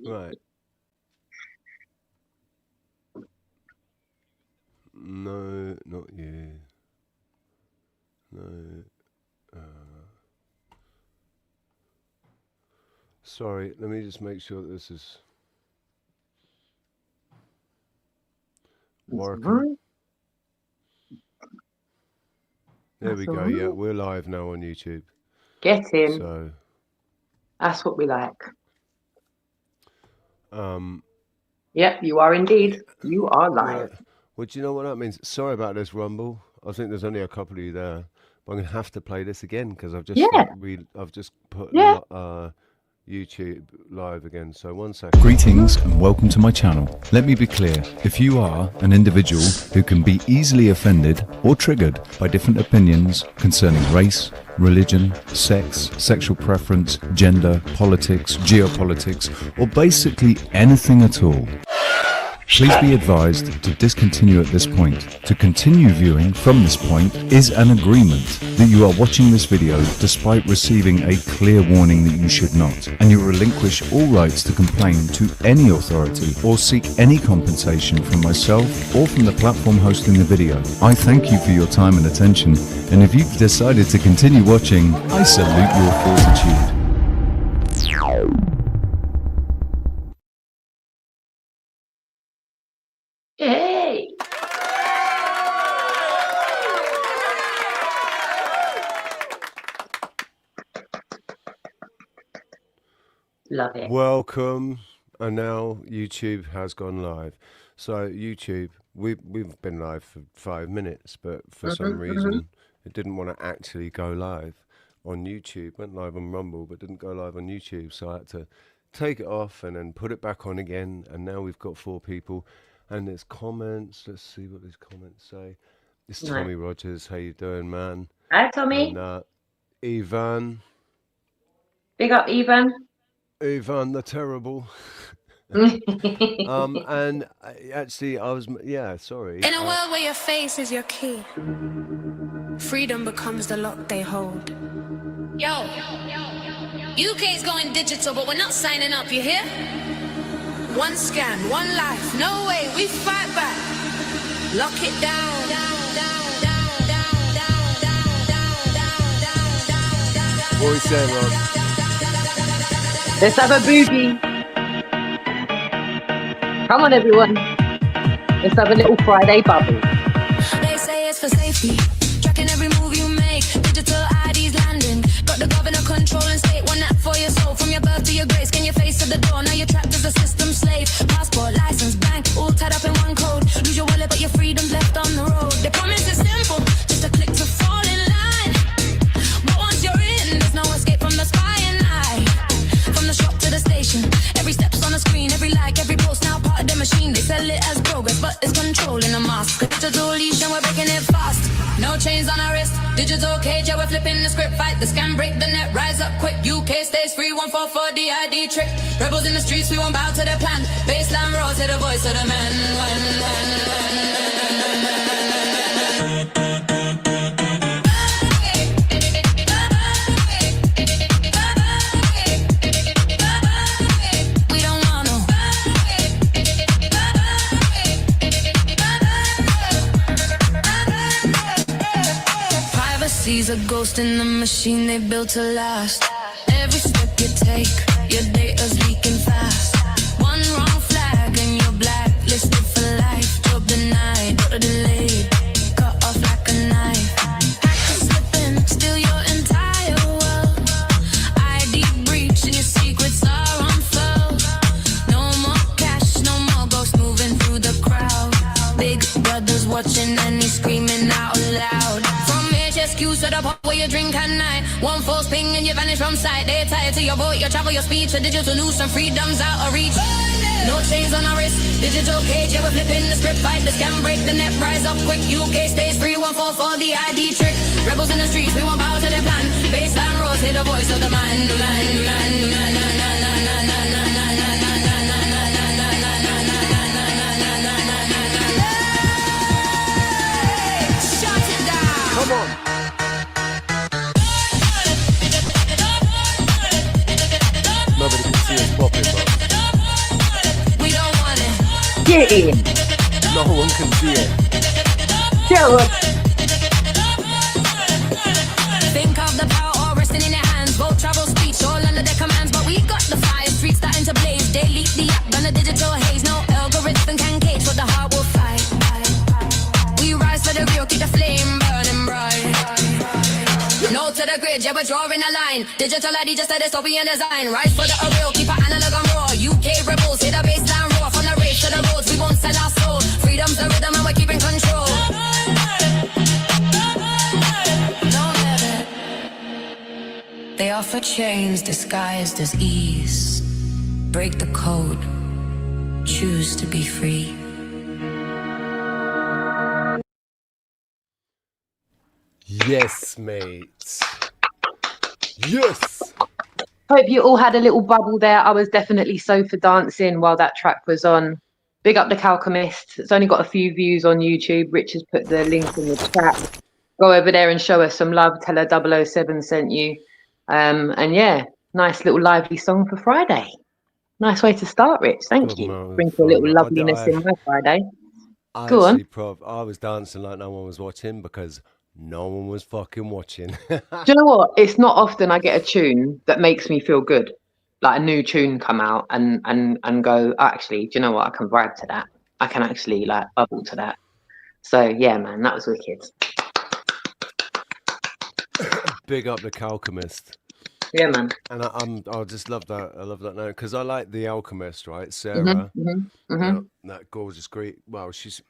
Right. No, not you. No. Sorry, let me just make sure that this is working. There we go. Yeah, we're live now on YouTube. Get in. So that's what we like. Yep, you are indeed. You are live. Well, do you know what that means? Sorry about this, Rumble. I think there's only a couple of you there, but I'm gonna have to play this again because I've just I've just put YouTube live again. So 1 second. Greetings and welcome to my channel. Let me be clear. If you are an individual who can be easily offended or triggered by different opinions concerning race, religion, sex, sexual preference, gender, politics, geopolitics, or basically anything at all, please be advised to discontinue at this point. To continue viewing from this point is an agreement that you are watching this video despite receiving a clear warning that you should not, and you relinquish all rights to complain to any authority or seek any compensation from myself or from the platform hosting the video. I thank you for your time and attention, and if you've decided to continue watching, I salute your fortitude. Hey! Love it. Welcome. And now YouTube has gone live. So YouTube, we've been live for 5 minutes, but for some reason it didn't want to actually go live on YouTube. Went live on Rumble, but didn't go live on YouTube. So I had to take it off and then put it back on again. And now we've got 4 people. And there's comments. Let's see what these comments say. It's Tommy Rogers. How you doing, man? Hi, Tommy. And Ivan. Big up, Ivan. Ivan the Terrible. And actually, I was, sorry. In a world where your face is your key, freedom becomes the lock they hold. Yo, UK's going digital, but we're not signing up, you hear? One scan, one life, no way, we fight back. Lock it down. What are we saying, Rob? Let's have a boogie. Come on, everyone. Let's have a little Friday bubble. They say it's for safety, tracking every move you make. Digital IDs landing, got the governor controlling state. One app for your soul, from your birth to your grave. Scan your face to the door, now you're trapped as a system slave. Passport, license, bank, all tied up in one code. Lose your wallet, but your freedom's left on the road. They promise it's simple, just a click to fall in line. But once you're in, there's no escape from the spying eye. From the shop to the station, every step's on the screen, every like, every post now part of the machine. They sell it as progress, but it's controlling the mask. Digital leash and we're breaking it fast. No chains on our wrist, digital cage, yeah, we're flipping the script. Fight the scam, break the net, rise up quick. UK stays free, 144 the ID trick. Rebels in the streets, we won't bow to their plan. Baseline rolls, hear the voice of the man. Sees a ghost in the machine they built to last. Every step you take, your data's leaking fast. One wrong flag and you're blacklisted for life. Job denied, order delayed, cut off like a knife. Hackers slipping, steal your entire world. ID breach and your secrets are unfurled. No more cash, no more ghosts moving through the crowd. Big brother's watching and he's screaming out loud. Excuse to the pub where you drink at night. One false ping and you vanish from sight. They tie to your boat, your travel, your speech. The digital news and freedom's out of reach. No chains on our wrist, digital cage, yeah, we're flipping the script. Fight the scam, break the net, rise up quick. UK stays free, 144 the ID trick. Rebels in the streets, we won't bow to their plan. Baseline rolls, hear the voice of the man. Come on. Nobody can see us popping, but Yeah. No one can see it. Yeah, well, Think of the power resting in your hands. Both travel speech, all under their commands. But we got the fire, streets starting to blaze. They leak the app on a digital haze. No algorithm can cage what the heart will fight. We rise for the real, keep the flame burning bright. No to the grid, yeah, we're drawing a line. Digital ID, just a dystopian design. Rise for the real, keep our analog and raw. UK rebels, hit the baseline roar. From the race to the roads, we won't sell our soul. Freedom's the rhythm and we're keeping control. They offer chains disguised as ease. Break the code. Choose to be free. Yes, mates. Yes. hope you all had a little bubble there. I was definitely so for dancing while that track was on. Big up the Alchemist. It's only got a few views on YouTube. Rich has put the link in the chat. Go over there and show us some love. Tell her 007 sent you. And yeah, nice little lively song for Friday. Nice way to start, Rich. Thank Good you. man, Bring a fun, little man. loveliness in my Friday. I Go on. actually, I was dancing like no one was watching because no one was fucking watching. Do you know what? It's not often I get a tune that makes me feel good. Like a new tune come out and go, actually, do you know what? I can vibe to that. I can actually like bubble to that. So yeah, man, that was wicked. Big up the Alchemist. Yeah, man. And I just love that. I love that name because I like the Alchemist, right? Sarah, that gorgeous Greek. Well, she's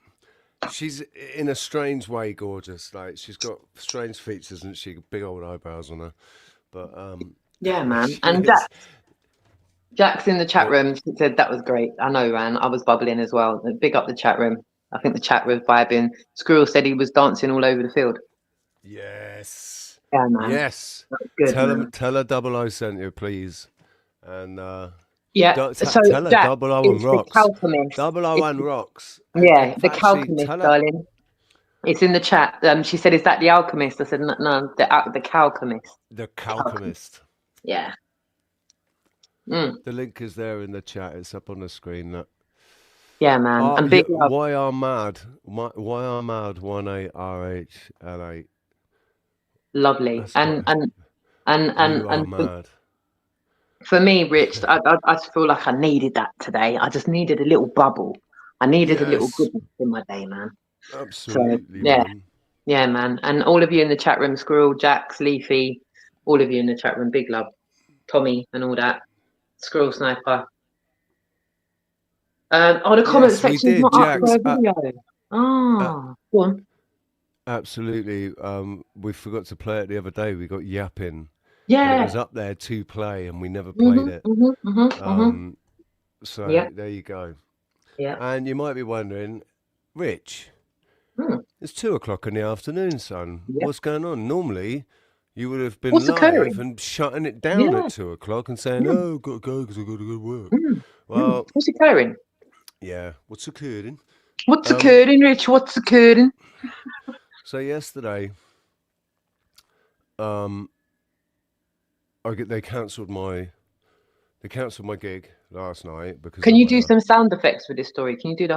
in a strange way gorgeous. Like she's got strange features and she got big old eyebrows on her. But yeah, man. she And is- Jack's in the chat room. She said that was great. I know, man. I was bubbling as well. Big up the chat room. I think the chat was vibing. Squirrel said he was dancing all over the field. Yes. Yeah, man. Yes. Good, Tell man. him, tell her 00 sent you, please. And Yeah. So tell her Jack, 001 it's rocks. the Calchemist. 001 rocks. Yeah, the Actually, Calchemist, tell her, darling. It's in the chat. She said, "Is that the Alchemist?" I said, "No, the Calchemist." the Calchemist. Yeah. The link is there in the chat. It's up on the screen. Look. Yeah, man. And big love. Why are mad? Why are mad? 1-8-RH-L-8. Lovely. That's And You are mad. for me, Rich, I feel like I needed that today. I just needed a little bubble. I needed a little Yes. goodness in my day, man. Absolutely, So, yeah. man. Yeah, man. And all of you in the chat room, Squirrel, Jax, Leafy, all of you in the chat room, big love. Tommy and all that. Squirrel Sniper. The comment Yes, we section's did, not up for a Jax. video. Go on. Absolutely. We forgot to play it the other day. We got yapping. Yeah. But it was up there to play and we never played it. So Yeah. there you go. Yeah. And you might be wondering, Rich, it's 2:00 in the afternoon, son. Yeah. What's going on? Normally, you would have been What's live occurring? and shutting it down Yeah. at 2:00 and saying, "Oh, I've got to go because I've got to go to work." Well, What's occurring? yeah. What's occurring? What's occurring, Rich? What's occurring? So yesterday, they cancelled my gig last night because Can of you do weather. some sound effects for this story? Can you do the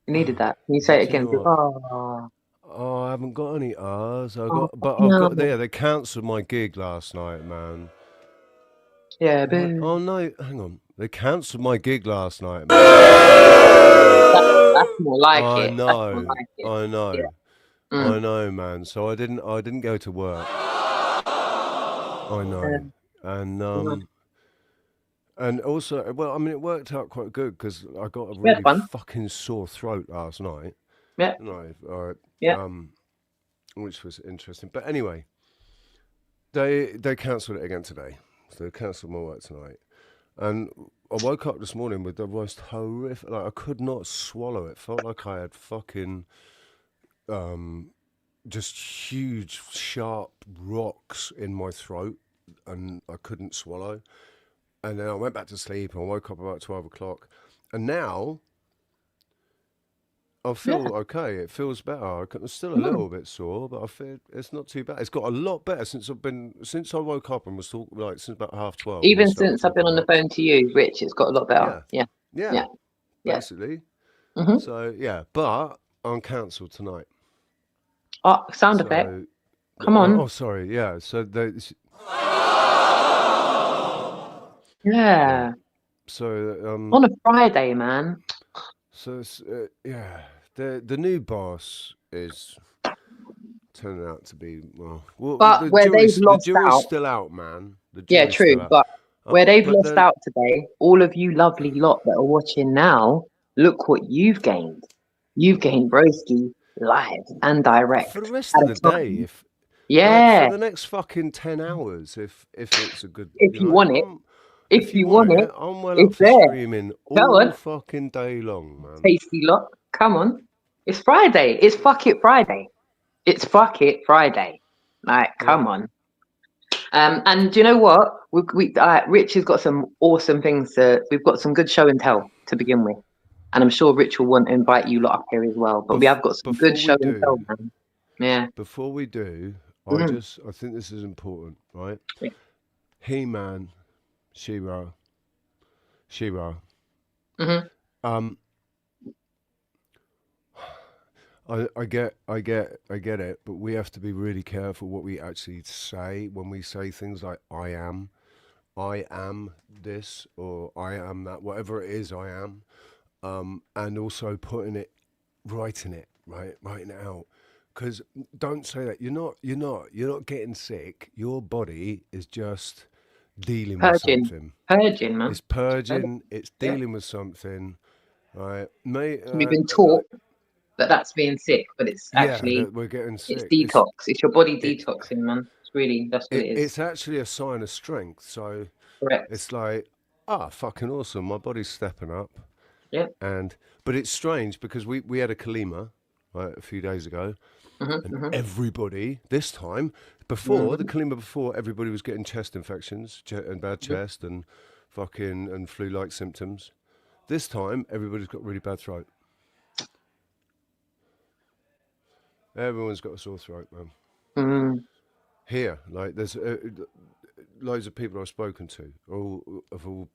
You needed that. Can you say it Do you again? know Oh, I haven't got any R's. I've Oh, got no. they cancelled my gig last night, man. Yeah, What? boo. Oh no, hang on. They cancelled my gig last night, man. That's more like I it. That's know. more like it. I know. Yeah. I know, man. So I didn't go to work. I know. And also, well, I mean, it worked out quite good because I got a really fun. fucking sore throat last night. Yeah. No, Yeah. which was interesting. But anyway, they cancelled it again today. So they cancelled my work tonight. And I woke up this morning with the most horrific, like I could not swallow it. Felt like I had fucking, just huge, sharp rocks in my throat and I couldn't swallow. And then I went back to sleep and I woke up about 12 o'clock. And now I feel okay. It feels better. I'm still a little bit sore, but I feel it's not too bad. It's got a lot better since I woke up and was talking since about 12:30. Even since I've been on the phone to you, Rich, it's got a lot better. Yeah. Yeah. Yeah. basically. Mhm. So yeah, but I'm cancelled tonight. Oh, sound effect. So Come on. oh, sorry. Yeah. So Yeah. so On a Friday, man. so it's, yeah, the new boss is turning out to be well. But where they've The lost jury's out. still out, man. The Yeah, jury's still true. out. But where they've But lost then out today, all of you lovely lot that are watching now, look what you've gained. You've gained Broski live and direct for the rest at of a the day, time. if like for Yeah. the next fucking 10 hours, if it's a good, If you want it. if If you you want want it, it, I'm well it's up for there. streaming Go all on. fucking day long, man. Tasty lot. Come on. It's Friday. It's fuck it Friday. It's fuck it Friday. Like, come on. And do you know what? Rich has got some awesome things we've got some good show and tell to begin with. And I'm sure Rich will want to invite you lot up here as well. But we have got some good Before show we and tell, do, man. Yeah. before we do, I think this is important, right? Yeah. He-Man, She-Ra. Mhm. I get it, but we have to be really careful what we actually say when we say things like I am this, or I am that, whatever it is I am. And also writing it out. Because don't say that. You're not getting sick. Your body is just dealing with Purging. something. Purging, man. It's purging. It's dealing with something. Right, mate. We've been taught that that's being sick, but it's actually that we're getting sick. it's detox. It's your body detoxing, man. It's really that's what it is. It's actually a sign of strength. So Correct. it's like, fucking awesome. My body's stepping up. Yeah. But it's strange because we had a Kalima, right, a few days ago, and everybody this time before the Kalima before, everybody was getting chest infections and bad chest and fucking and flu-like symptoms. This time everybody's got really bad throat. Everyone's got a sore throat, man. Here, like there's loads of people I've spoken to, have all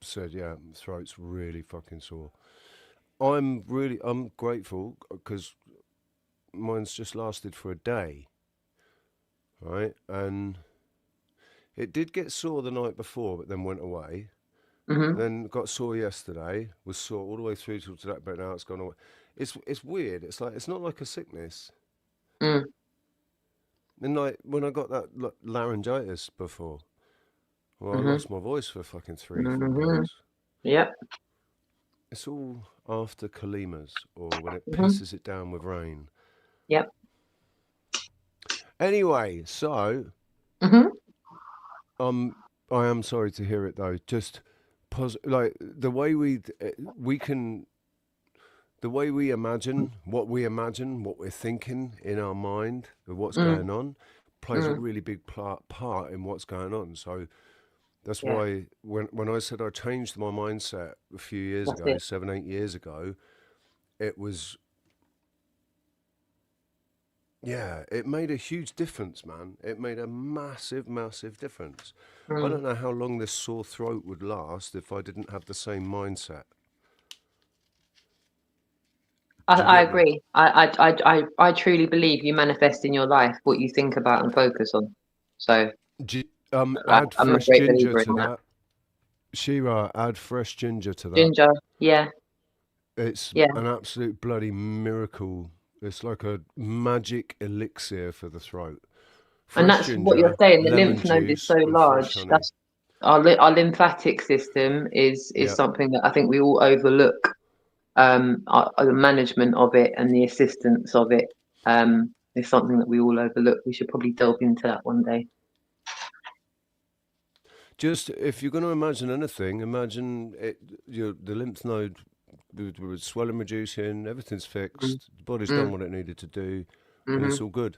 said, yeah, throat's really fucking sore. I'm grateful because mine's just lasted for a day, right? And it did get sore the night before, but then went away. Then got sore yesterday, was sore all the way through till today, but now it's gone away. It's weird. It's like it's not like a sickness. And like when I got that laryngitis before, well, I lost my voice for fucking 3-4 days. Yep. It's all after Kalimas or when it pisses it down with rain. Yep. Anyway, so I am sorry to hear it though. Just like the way the way we imagine, what we're thinking in our mind of what's going on, plays a really big part in what's going on. So that's why when I said I changed my mindset a few years ago, 7-8 years ago, it was, it made a huge difference, man. It made a massive, massive difference. I don't know how long this sore throat would last if I didn't have the same mindset. I agree. I truly believe you manifest in your life what you think about and focus on. So add I'm a fresh great ginger believer to in that. Shira, add fresh ginger to that. Ginger, yeah. It's an absolute bloody miracle. It's like a magic elixir for the throat. And that's what you're saying. The lymph node is so large. That's our lymphatic system is something that I think we all overlook. The management of it and the assistance of it is something that we all overlook. We should probably delve into that one day. Just if you're going to imagine anything, imagine the lymph node with swelling reducing, everything's fixed, the body's done what it needed to do, and it's all good.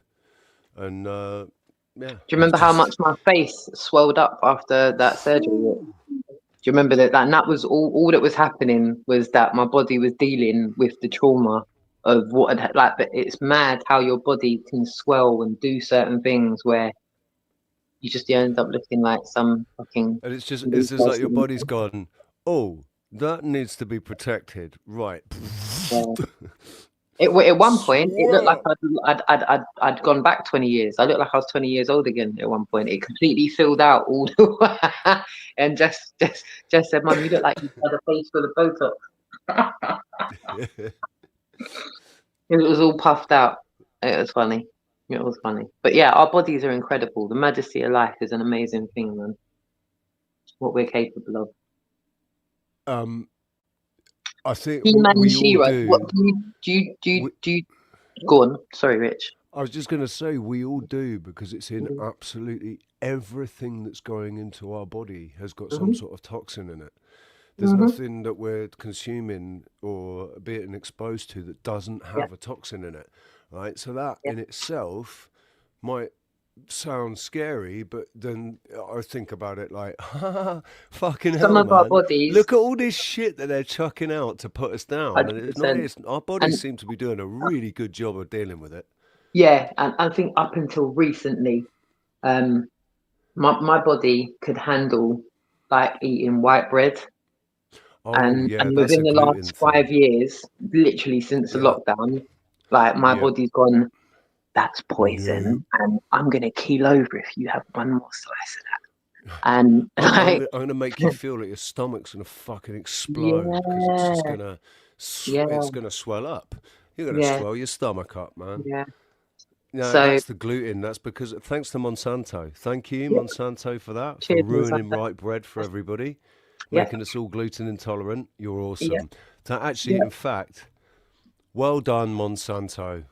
And Do you remember how much my face swelled up after that surgery? Do you remember that? And that was all that was happening was that my body was dealing with the trauma of what had but it's mad how your body can swell and do certain things where you end up looking like some fucking. And it's just like your body's gone, oh, That needs to be protected, right? Yeah. At one point, it looked like Swat. I'd gone back 20 years. I looked like I was 20 years old again at one point. It completely filled out all the way. And just said, Mum, you look like you had a face full of Botox. It was all puffed out. It was funny. It was funny. But yeah, our bodies are incredible. The majesty of life is an amazing thing, man. What we're capable of. I think He-Man and we all She-Ra. What do. do you go on? Sorry, Rich. I was just going to say we all do because it's in absolutely everything that's going into our body has got some sort of toxin in it. There's nothing that we're consuming or being exposed to that doesn't have a toxin in it, right? So that in itself might sound scary, but then I think about it like, fucking Some hell, of our man. bodies, Look at all this shit that they're chucking out to put us down. And it's not, 100%. our bodies And seem to be doing a really good job of dealing with it. yeah, and I think up until recently, my body could handle like eating white bread. Oh, And yeah, that's within a the gluten last 5 thing. years, literally since the Yeah, lockdown, like my yeah. body's gone, that's No. poison, and I'm gonna keel over if you have one more slice of that. And like, I'm gonna make you feel like your stomach's gonna fucking explode because it's yeah, just gonna, yeah, it's gonna swell up. You're gonna yeah, swell your stomach up, man. yeah. No, So that's the gluten. That's because thanks to Monsanto. Thank you, yeah, Monsanto, for that, for cheers, ruining Monsanto. white bread for everybody, Yeah, making us all gluten intolerant. You're yeah, awesome. That actually, yeah, in fact, well done, Monsanto.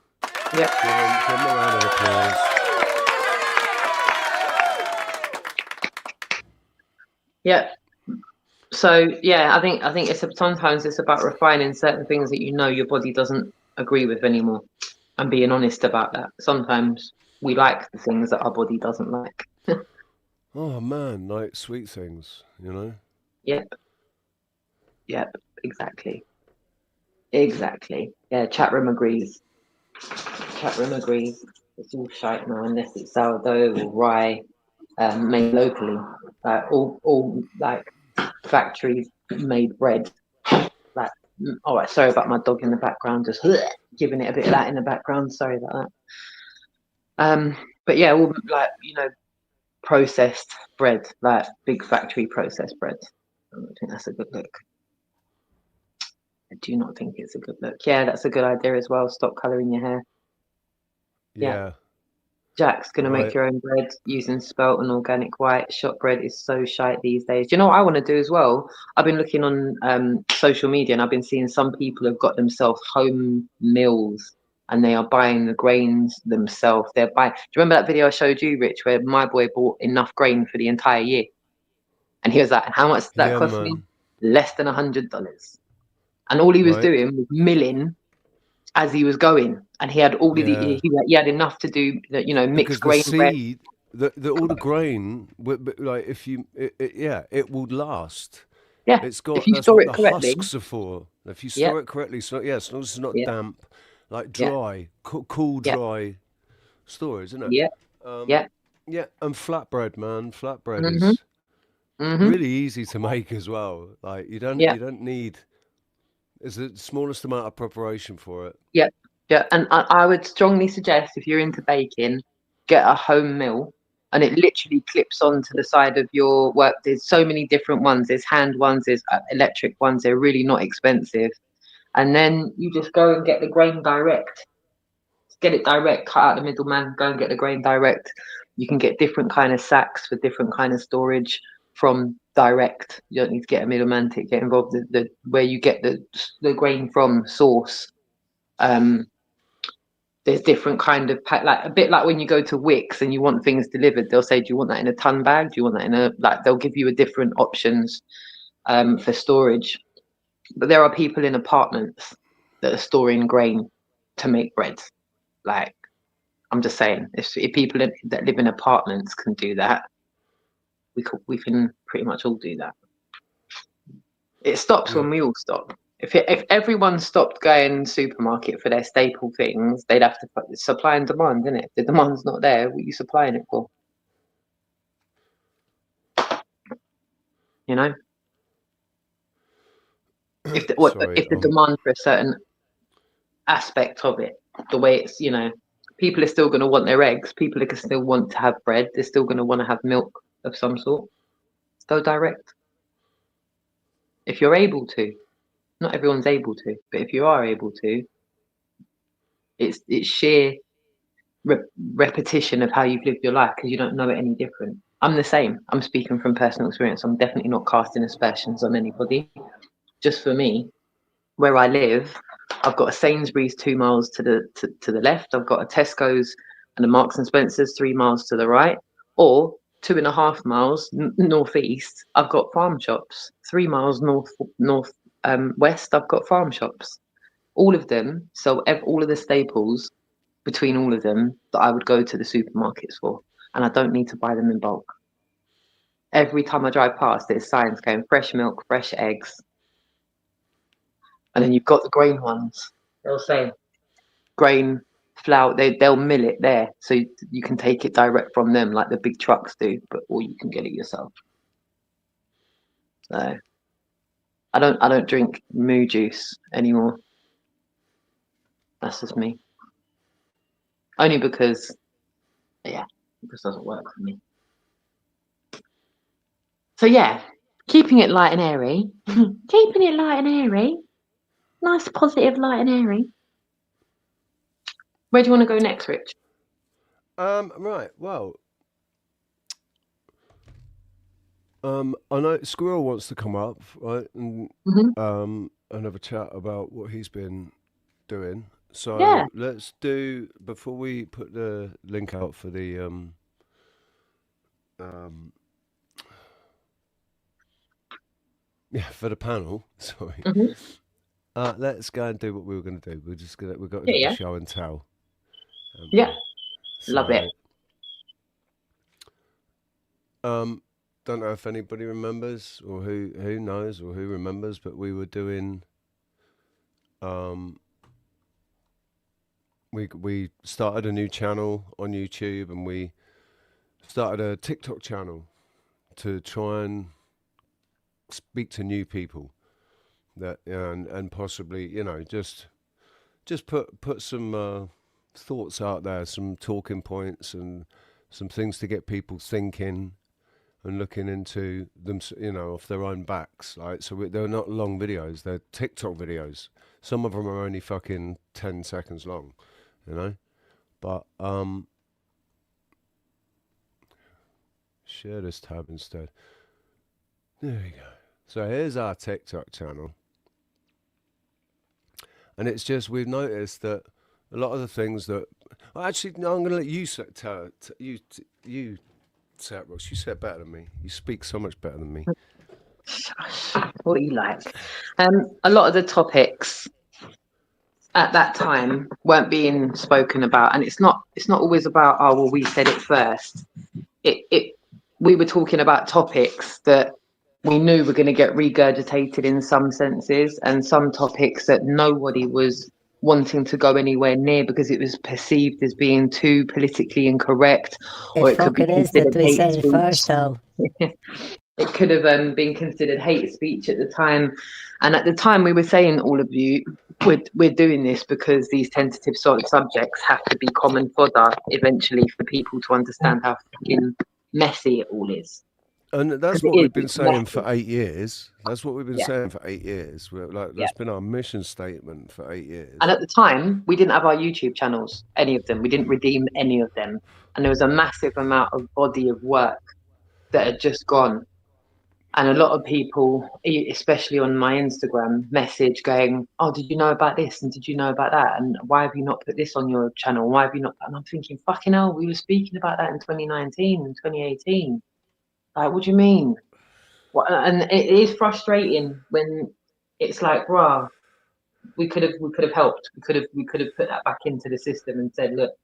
yeah. Give 'em a round of applause. Yeah. So yeah, I think sometimes it's about refining certain things that you know your body doesn't agree with anymore, and being honest about that. Sometimes we like the things that our body doesn't like. Oh man, like sweet things, you know. Yep, yep, exactly, exactly. Yeah, chat room agrees. Chat room agrees. It's all shite now unless it's sourdough or rye, made locally. All like factory made bread. Like, all right, sorry about my dog in the background, just giving it a bit of that in the background. Sorry about that. But yeah, all like processed bread, like big factory processed bread. I don't think that's a good look. I do not think it's a good look. Yeah, that's a good idea as well. Stop colouring your hair. Yeah. Yeah, Jack's gonna make I your own bread using spelt and organic white. Shop bread is so shite these days. Do you know what I want to do as well? I've been looking on social media and I've been seeing some people have got themselves home mills and they are buying the grains themselves. They're buying. Do you remember that video I showed you, Rich, where my boy bought enough grain for the entire year? And he was like, "How much did that yeah, cost me? man. Less than $100." And all he was Right? doing was milling as he was going, and he had all of Yeah. he had enough to do Because mixed the grain bread. seed, the all the grain, like if you, yeah, it will last. Yeah, It's if got you that's store what it the correctly. husks are for. If you Yeah, store it correctly, so yeah, as long as it's not yeah, damp, like yeah, dry, cool, yeah, dry storage, isn't it? yeah, yeah. Yeah, and flatbread, man. Flatbread Mhm, is mhm. really easy to make as well. Like Yeah, you don't need. It's the smallest amount of preparation for it. yeah, yeah. And I would strongly suggest if you're into baking, get a home mill, and it literally clips onto the side of your work. There's so many different ones. There's hand ones. There's electric ones. They're really not expensive. And then you just go and get the grain direct. Get it direct. Cut out the middleman. Go and get the grain direct. You can get different kind of sacks for different kind of storage from direct. You don't need to get a middleman to get involved. The where you get the grain from source. Um, there's different kind of like a bit like when you go to Wix and you want things delivered. They'll say, "Do you want that in a ton bag? Do you want that in a like?" They'll give you a different options for storage. But there are people in apartments that are storing grain to make bread. Like, I'm just saying, if people that live in apartments can do that, we can pretty much all do that. It stops Yeah. when we all stop. If everyone stopped going supermarket for their staple things, they'd have to put supply and demand, isn't it? If the demand's not there, what are you supplying it for? You know? if Sorry, if the demand for a certain aspect of it, the way it's, you know, people are still going to want their eggs. People are still want to have bread. They're still going to want to have milk of some sort. Go direct if you're able to. Not everyone's able to, but if you are able to, it's sheer repetition of how you've lived your life because you don't know it any different. I'm the same. I'm speaking from personal experience. I'm definitely not casting aspersions on anybody. Just for me, where I live, I've got a Sainsbury's 2 miles to the left. I've got a Tesco's and a Marks and Spencer's 3 miles to the right, or 2.5 miles northeast. I've got farm shops. 3 miles north west. I've got farm shops. All of them. So all of the staples between all of them that I would go to the supermarkets for, and I don't need to buy them in bulk. Every time I drive past, there's signs going fresh milk, fresh eggs. And then you've got the grain ones. They'll say grain, flour. They'll mill it there, so you can take it direct from them, like the big trucks do. Or you can get it yourself. So I don't drink moo juice anymore. That's just me. Only because, yeah, it just doesn't work for me. So yeah, keeping it light and airy. Keeping it light and airy. Nice, positive, light and airy. Where do you want to go next, Rich? Right. Well, I know Squirrel wants to come up, right, and have a chat about what he's been doing. So Yeah. let's do, before we put the link out for the for the panel. Sorry. Let's go and do what we were going to do. We've got to do the show and tell. Yeah. Love it. Don't know if anybody remembers or who knows or who remembers, but we were doing we started a new channel on YouTube, and we started a TikTok channel to try and speak to new people that and possibly, you know, just put some thoughts out there, some talking points and some things to get people thinking and looking into them, you know, off their own backs. Like, so they're not long videos, they're TikTok videos. Some of them are only fucking 10 seconds long, you know. But share this tab instead. There we go. So here's our TikTok channel. And it's just, we've noticed that a lot of the things that, well, actually, no, I'm going to let you say it, Ross. You say it better than me. You speak so much better than me. What you like. A lot of the topics at that time weren't being spoken about, and it's not always about, oh well, we said it first. We were talking about topics that we knew were going to get regurgitated in some senses, and some topics that nobody was wanting to go anywhere near because it was perceived as being too politically incorrect, or it could be considered hate speech. It could have been considered hate speech at the time, and at the time we were saying, all of you, we're doing this because these tentative subjects have to be common fodder eventually for people to understand how fucking messy it all is. And that's what we've been saying for 8 years. That's what we've been saying for 8 years. That's been our mission statement for 8 years. And at the time, we didn't have our YouTube channels, any of them. We didn't redeem any of them. And there was a massive amount of body of work that had just gone. And a lot of people, especially on my Instagram, message going, oh, did you know about this? And did you know about that? And why have you not put this on your channel? Why have you not? And I'm thinking, fucking hell, we were speaking about that in 2019 and 2018. Like, what do you mean? And it is frustrating when it's like, rah, we could have helped. We could have put that back into the system and said, look.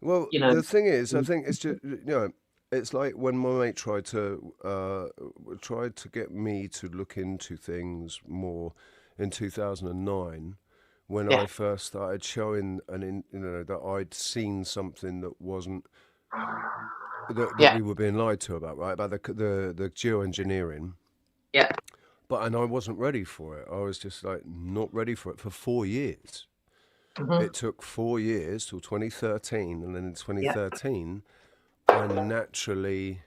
Well, you know, the thing is, I think it's just, you know, it's like when my mate tried to get me to look into things more in 2009, when I first started showing you know, that I'd seen something that wasn't. That we were being lied to about, right? About the geoengineering. Yeah. and I wasn't ready for it. I was just like not ready for it for 4 years. It took 4 years till 2013, and then in 2013, I naturally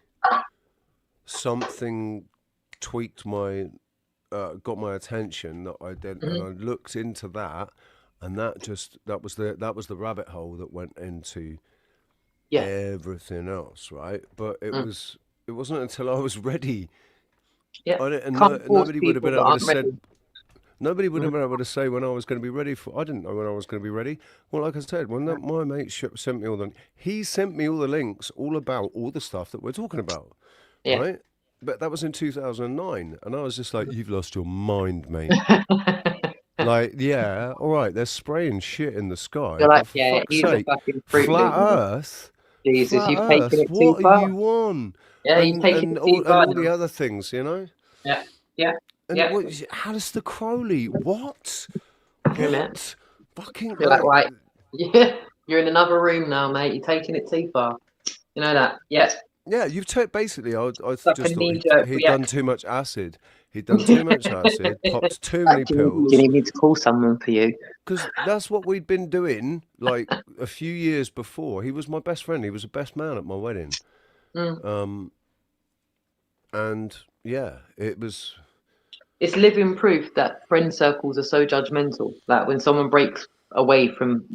something tweaked my got my attention that I did, and I looked into that, and that was the rabbit hole that went into everything else, right? But it wasn't until I was ready. Nobody would have been able to say. Nobody would have been able to say when I was going to be ready for. I didn't know when I was going to be ready. Well, like I said, when my mate sent me he sent me all the links, all about all the stuff that we're talking about, right? But that was in 2009, and I was just like, "You've lost your mind, mate." Like, yeah, all right, they're spraying shit in the sky. You're like, but for fuck's he's a sake, fucking fruit flat loop. Earth. Jesus, flat you've Earth, taken it too what far. are you on? Yeah, you've taken it too far. And all the other things, you know? Yeah. And Alistair Crowley, what? What? Fucking. You're like, right. Yeah, you're in another room now, mate. You're taking it too far. You know that? Yeah. Yeah, you've basically. I just like thought he'd done too much acid. He'd done too much acid, popped too many pills. You need me to call someone for you. Because that's what we'd been doing like a few years before. He was my best friend. He was the best man at my wedding. And yeah, it was. It's living proof that friend circles are so judgmental. Like when someone breaks away from,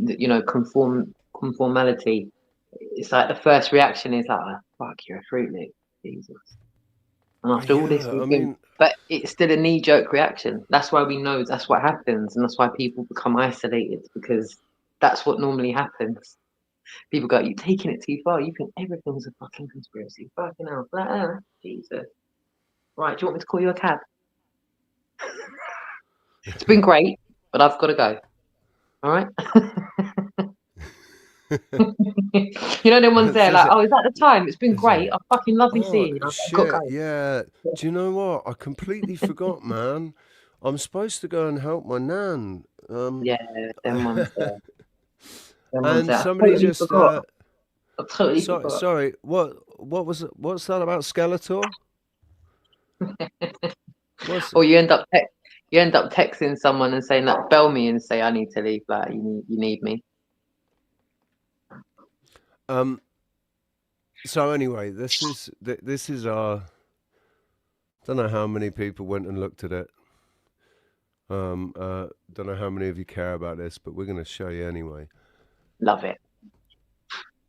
conformality, it's like the first reaction is like, oh, fuck, you're a fruit loop. Jesus. And after all this, but it's still a knee-jerk reaction. That's why we know that's what happens, and that's why people become isolated, because that's what normally happens. People go, you're taking it too far. You think everything's a fucking conspiracy. Fucking hell. Like, Jesus. Right, do you want me to call you a cab? It's been great, but I've got to go. All right? You know, them ones there, like, oh, is that the time? It's been great. I fucking lovely seeing you. Shit, got to go. Yeah. Do you know what? I completely forgot, man. I'm supposed to go and help my nan. Yeah, them ones there. And somebody just I totally forgot. Sorry, what's that about Skeletor? Or you end up texting someone and saying that, bell me and say I need to leave, like you need me. So anyway, this is our. Don't know how many people went and looked at it. Don't know how many of you care about this, but we're going to show you anyway. Love it.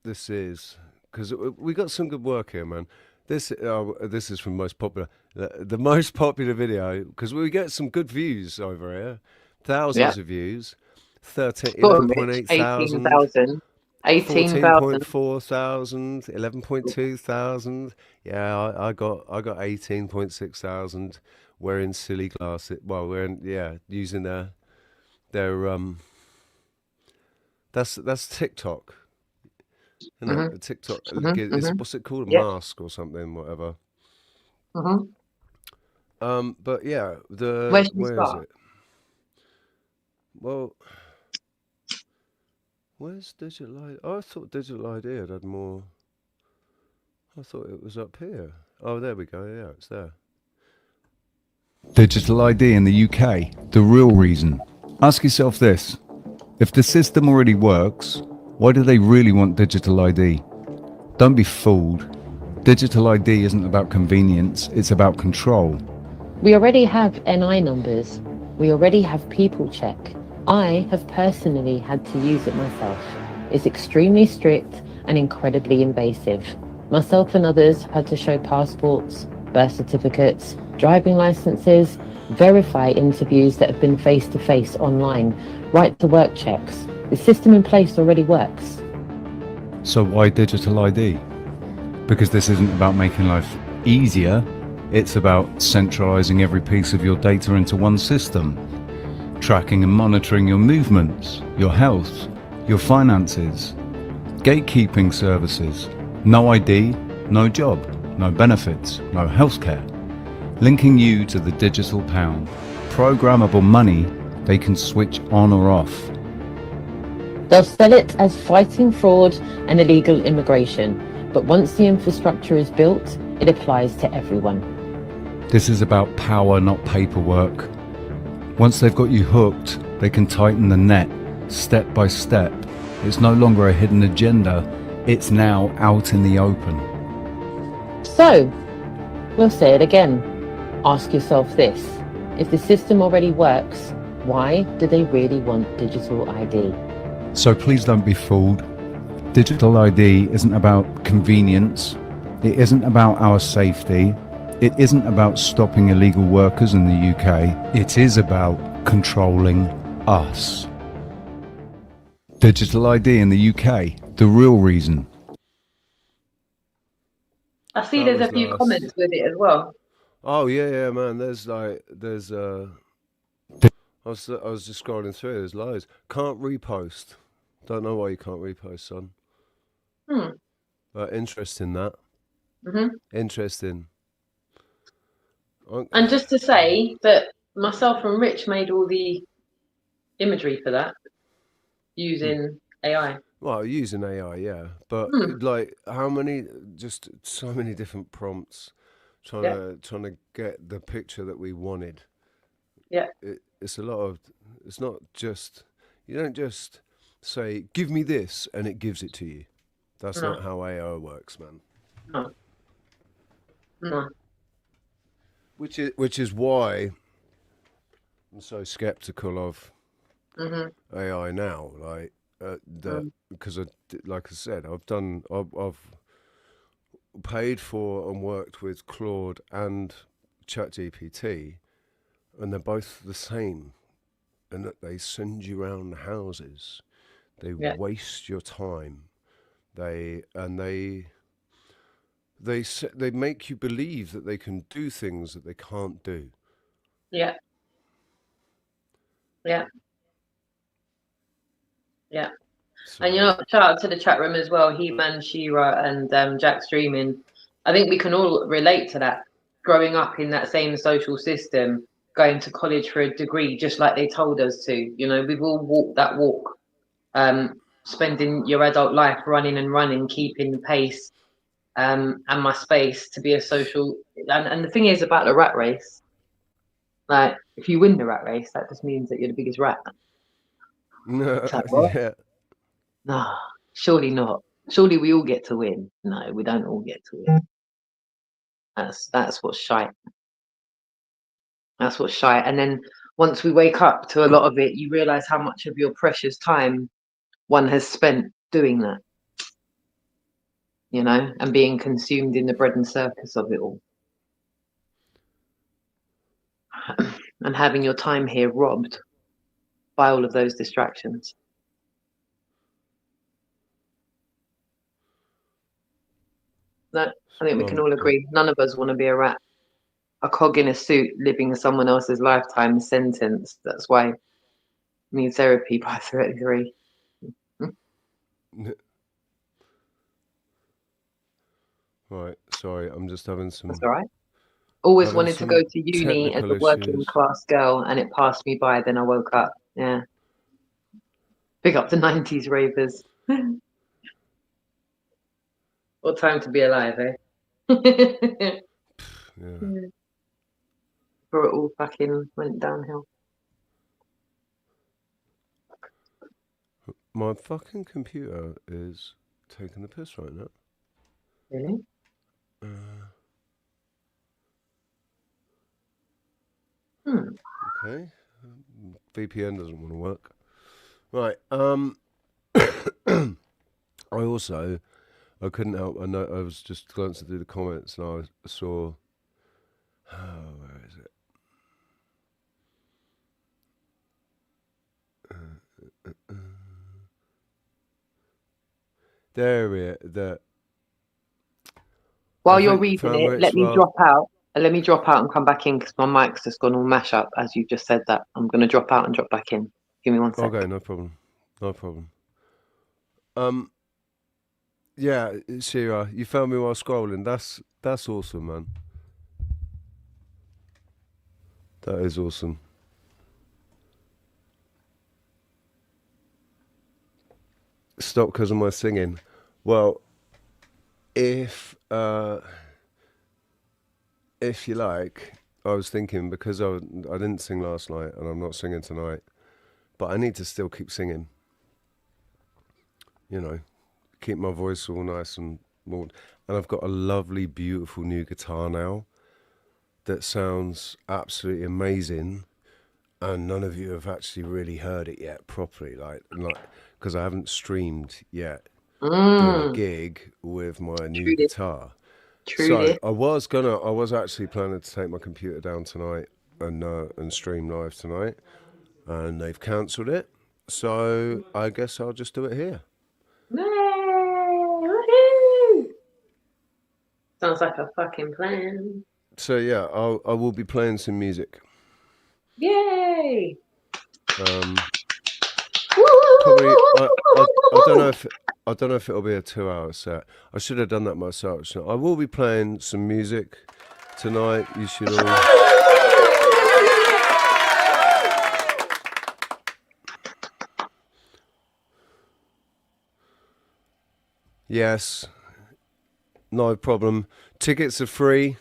This is because we got some good work here, man. This is from most popular, the most popular video, because we get some good views over here, thousands of views, 11.8 thousand. 14.4 thousand, 11.2 thousand. Yeah, I got 18.6 thousand wearing silly glasses. Well, using their that's TikTok. Isn't it? TikTok. What's it called? A mask or something, whatever. But yeah, where is it? Well. Where's Digital ID? Oh, I thought Digital ID had more. I thought it was up here. Oh, there we go. Yeah, it's there. Digital ID in the UK, the real reason. Ask yourself this. If the system already works, why do they really want digital ID? Don't be fooled. Digital ID isn't about convenience, it's about control. We already have NI numbers. We already have people check. I have personally had to use it myself. It's extremely strict and incredibly invasive. Myself and others had to show passports, birth certificates, driving licenses, verify interviews that have been face-to-face online, right to work checks. The system in place already works. So why digital ID? Because this isn't about making life easier, it's about centralizing every piece of your data into one system. Tracking and monitoring your movements, your health, your finances, gatekeeping services, no ID, no job, no benefits, no healthcare, linking you to the digital pound, programmable money they can switch on or off. They'll sell it as fighting fraud and illegal immigration, but once the infrastructure is built, it applies to everyone. This is about power, not paperwork. Once they've got you hooked, they can tighten the net, step by step. It's no longer a hidden agenda, it's now out in the open. So, we'll say it again. Ask yourself this. If the system already works, why do they really want digital ID? So please don't be fooled. Digital ID isn't about convenience. It isn't about our safety. It isn't about stopping illegal workers in the UK. It is about controlling us. Digital ID in the UK, the real reason. I see That there's a was few nice. comments with it as well. Oh yeah, man. I was just scrolling through. There's loads. Can't repost. Don't know why you can't repost, son. But interesting that. Interesting. And just to say that myself and Rich made all the imagery for that using AI. Well, using AI, yeah, but like, how many? Just so many different prompts, trying to get the picture that we wanted. Yeah. It's a lot of. It's not just. You don't just say, "Give me this," and it gives it to you. That's No. not how AI works, man. No. Which is why I'm so skeptical of AI now. Like because like I said, I've paid for and worked with Claude and ChatGPT, and they're both the same, and that they send you around houses, they waste your time, they make you believe that they can do things that they can't do. Yeah. Yeah. Yeah. So, And shout out to the chat room as well, He-Man, Shira, and Jack Streaming. I think we can all relate to that. Growing up in that same social system, going to college for a degree, just like they told us to. We've all walked that walk. Spending your adult life running and running, keeping the pace, and my space to be a social. And the thing is about the rat race, like if you win the rat race, that just means that you're the biggest rat. no, It's like, what? yeah. No, surely not. Surely we all get to win. No, we don't all get to win. That's what's shite. That's what's shite. And then once we wake up to a lot of it, you realise how much of your precious time one has spent doing that. And being consumed in the bread and circus of it all. And having your time here robbed by all of those distractions. No, I think we can all agree. None of us want to be a rat. A cog in a suit living someone else's lifetime sentence. That's why I need therapy by 33. Right, sorry, I'm just having some. That's all right. Always having wanted to some go to uni as a technical working issues. class girl, and it passed me by. Then I woke up. Yeah. Big up the 90s ravers. What time to be alive, eh? Yeah. Before it all fucking went downhill. My fucking computer is taking the piss right now. Really? Okay. VPN doesn't want to work. Right. I couldn't help. I was just glancing through the comments and I saw. Oh, where is it? There. While you're reading it, let me drop out. Let me drop out and come back in because my mic's just gone all mash up as you just said that. I'm going to drop out and drop back in. Give me 1 second. Okay, no problem. No problem. Yeah, Shira, you found me while scrolling. That's awesome, man. That is awesome. Stop because of my singing. Well, if if you like, I was thinking because I didn't sing last night and I'm not singing tonight, but I need to still keep singing. You know, keep my voice all nice and warm. And I've got a lovely, beautiful new guitar now that sounds absolutely amazing. And none of you have actually really heard it yet properly, like because I haven't streamed yet doing a gig with my new Truly. guitar. Truly. So I was actually planning to take my computer down tonight and stream live tonight, and they've cancelled it. So I guess I'll just do it here. Woohoo! Sounds like a fucking plan. So yeah, I will be playing some music. Yay! Probably I don't know if it'll be a 2-hour set. I should have done that myself. So I will be playing some music tonight. You should all. Yes, no problem. Tickets are free.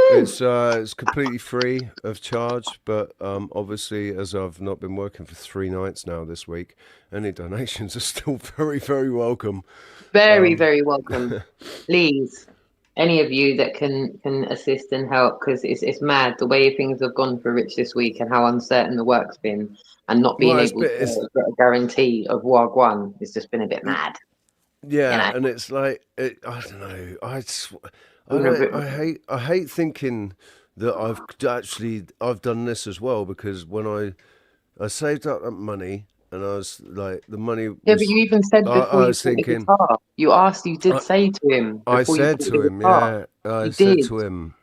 It's completely free of charge, but obviously, as I've not been working for 3 nights now this week, any donations are still very, very welcome. Very, very welcome. Please, any of you that can assist and help, because it's mad the way things have gone for Rich this week and how uncertain the work's been, and not being able to get a guarantee of Wagwan. It's just been a bit mad. Yeah, you know? and it's like I don't know. I hate thinking that I've done this as well, because when I saved up that money and I was like the money. Yeah, but you even said before I you was bought the thinking. guitar, you did say to him. I said to him, yeah. I said to him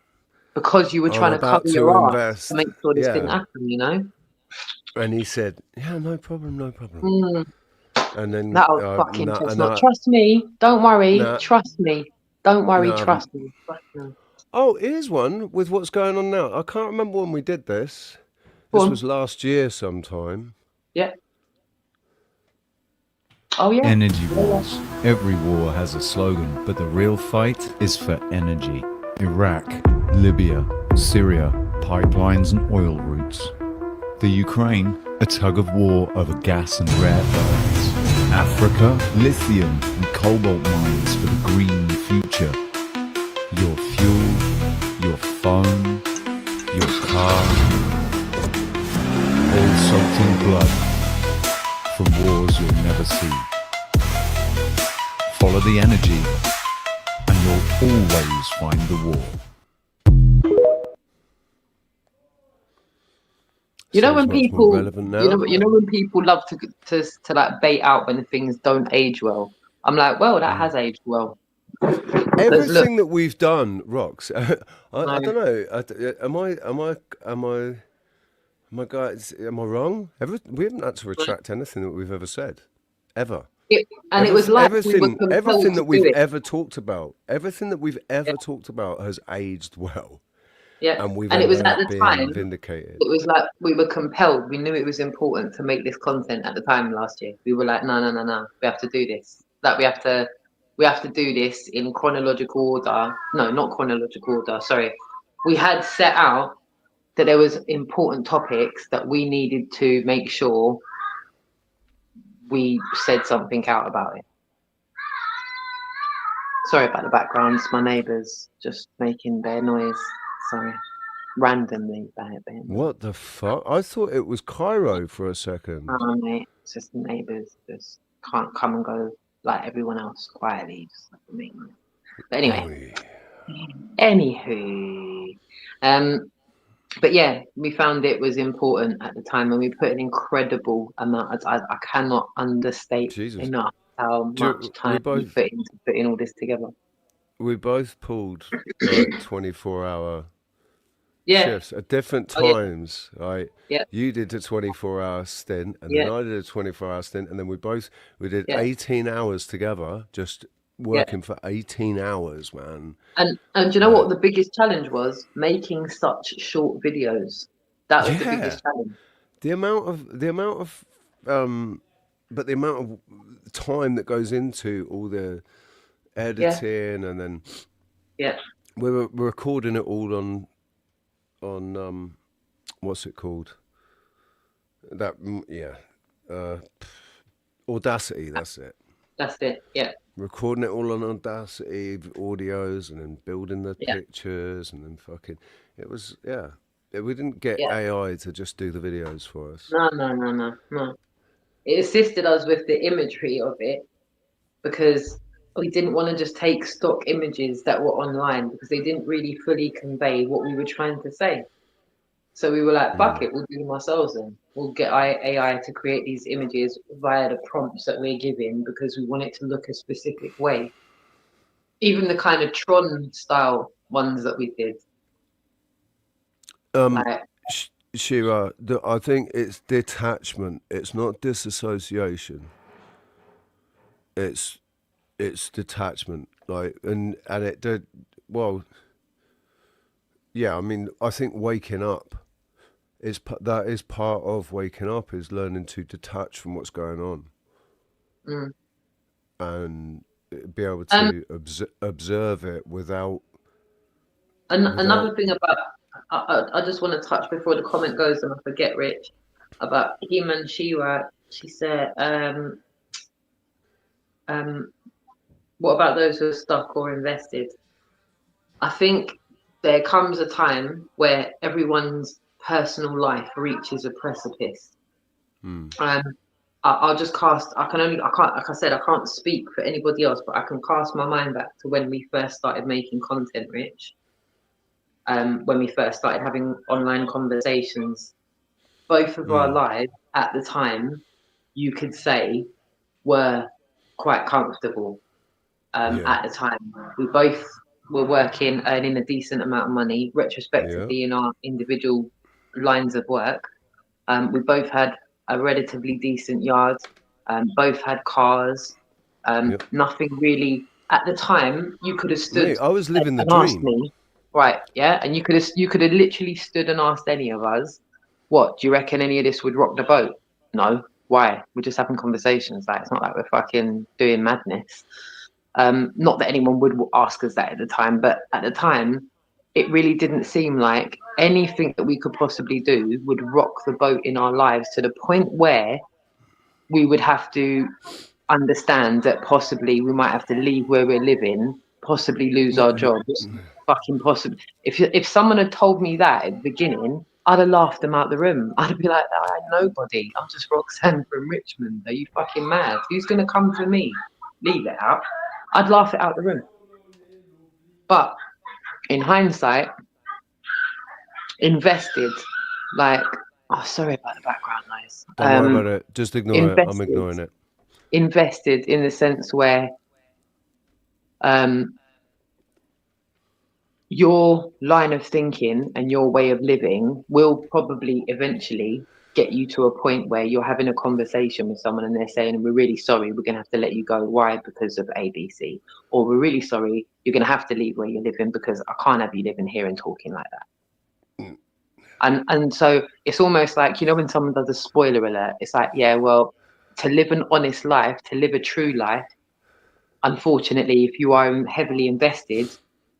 because you were trying to cover your ass to make sure this didn't happen, you know. And he said, "Yeah, no problem, no problem." And then that was fucking chestnut. Trust me, don't worry. Trust me, don't worry. Trust me. Oh, here's one with what's going on now. I can't remember when we did this. This was last year sometime. Yeah. Oh yeah. Energy wars. Every war has a slogan, but the real fight is for energy. Iraq, Libya, Syria, pipelines and oil routes. The Ukraine, a tug of war over gas and rare earths. Africa, lithium and cobalt mines for the green future. Your fuel, your phone, your car, all soaked in blood from wars you'll never see. Follow the energy and you'll always find the war. You know when people, when people love to like bait out when things don't age well. I'm like, well, that has aged well. Everything that we've done, Rox. I don't know. Am I wrong? We haven't had to retract anything that we've ever said, ever. It was like everything that we've ever talked about. Everything that we've ever talked about has aged well. Yeah, and it was at the time vindicated. It was like we were compelled. We knew it was important to make this content at the time last year. We were like, no, we have to do this. Like we have to do this in chronological order. No, not chronological order. Sorry, we had set out that there was important topics that we needed to make sure we said something out about it. Sorry about the background. It's my neighbours just making their noise. Sorry, randomly. What the fuck? I thought it was Cairo for a second. Oh, mate, it's just the neighbours just can't come and go like everyone else quietly. Just like me. But anyway, but yeah, we found it was important at the time, and we put an incredible amount. I cannot understate enough how much time we put into putting all this together. We both pulled like 24-hour shifts at different times. Right? Yeah. You did a 24-hour stint, and then I did a 24-hour stint, and then we did 18 hours together, just working for 18 hours, man. And do you know what the biggest challenge was? Making such short videos. That was the biggest challenge. The amount of time that goes into all the editing and then we're recording it all on what's it called? Uh, Audacity. That's it. That's it. Yeah. Recording it all on Audacity, audios, and then building the Yeah. pictures, and then fucking. It was we didn't get Yeah. AI to just do the videos for us. No. It assisted us with the imagery of it because we didn't want to just take stock images that were online because they didn't really fully convey what we were trying to say. So we were like, fuck it, we'll do them ourselves then. We'll get AI to create these images via the prompts that we're giving because we want it to look a specific way. Even the kind of Tron style ones that we did. Like, Shira, I think it's detachment. It's not disassociation. It's detachment. Like and it did well. Yeah, I mean, I think waking up that is part of waking up is learning to detach from what's going on, and be able to observe it without. Another thing about I just want to touch before the comment goes and I forget, Rich, about him and Shira. She said, what about those who are stuck or invested? I think there comes a time where everyone's personal life reaches a precipice. I'll just cast. I can't. Like I said, I can't speak for anybody else, but I can cast my mind back to when we first started making content, Rich. When we first started having online conversations, both of our lives at the time, you could say, were quite comfortable. At the time, we both were working, earning a decent amount of money, retrospectively in our individual lines of work. We both had a relatively decent yard. Both had cars. Nothing really at the time. You could have stood. Mate, I was living the and asked dream. me, right? Yeah, and you could have literally stood and asked any of us, "What do you reckon any of this would rock the boat?" No. Why? We're just having conversations. Like it's not like we're fucking doing madness. Not that anyone would ask us that at the time, but at the time, it really didn't seem like anything that we could possibly do would rock the boat in our lives to the point where we would have to understand that possibly we might have to leave where we're living, possibly lose our jobs, fucking possibly. If someone had told me that at the beginning, I'd have laughed them out the room. I'd be like, I ain't nobody. I'm just Roxanne from Richmond. Are you fucking mad? Who's gonna come for me? Leave it out. I'd laugh it out the room. But in hindsight, invested, like, oh, sorry about the background noise. Don't worry about it. Just ignore it. I'm ignoring it. Invested in the sense where your line of thinking and your way of living will probably eventually get you to a point where you're having a conversation with someone and they're saying, we're really sorry, we're going to have to let you go. Why? Because of ABC. Or we're really sorry, you're going to have to leave where you're living because I can't have you living here and talking like that. And so it's almost like, you know, when someone does a spoiler alert, it's like, yeah, well, to live an honest life, to live a true life, unfortunately, if you are heavily invested,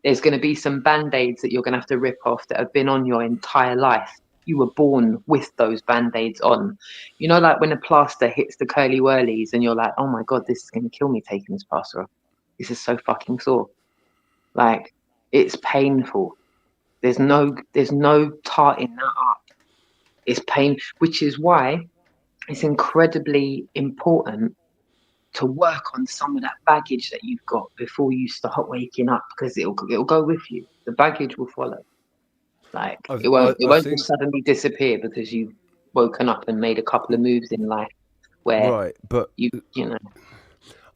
there's going to be some band-aids that you're going to have to rip off that have been on your entire life. You were born with those band-aids on. You know, like when a plaster hits the curly whirlies and you're like, oh my God, this is going to kill me taking this plaster off. This is so fucking sore. Like, it's painful. There's no tarting that up. It's pain, which is why it's incredibly important to work on some of that baggage that you've got before you start waking up, because it'll go with you. The baggage will follow. Like it won't just suddenly disappear because you've woken up and made a couple of moves in life where right, but you know.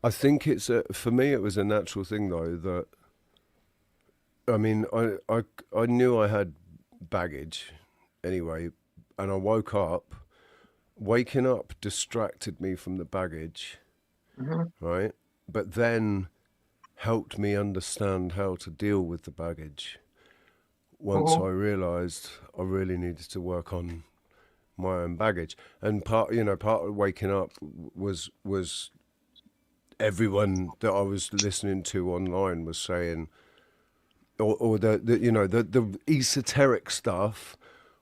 I think it's for me it was a natural thing though that I mean I knew I had baggage anyway, and I woke up. Waking up distracted me from the baggage. Right, but then helped me understand how to deal with the baggage. Once I realised I really needed to work on my own baggage, and part of waking up was everyone that I was listening to online was saying, or the you know the esoteric stuff,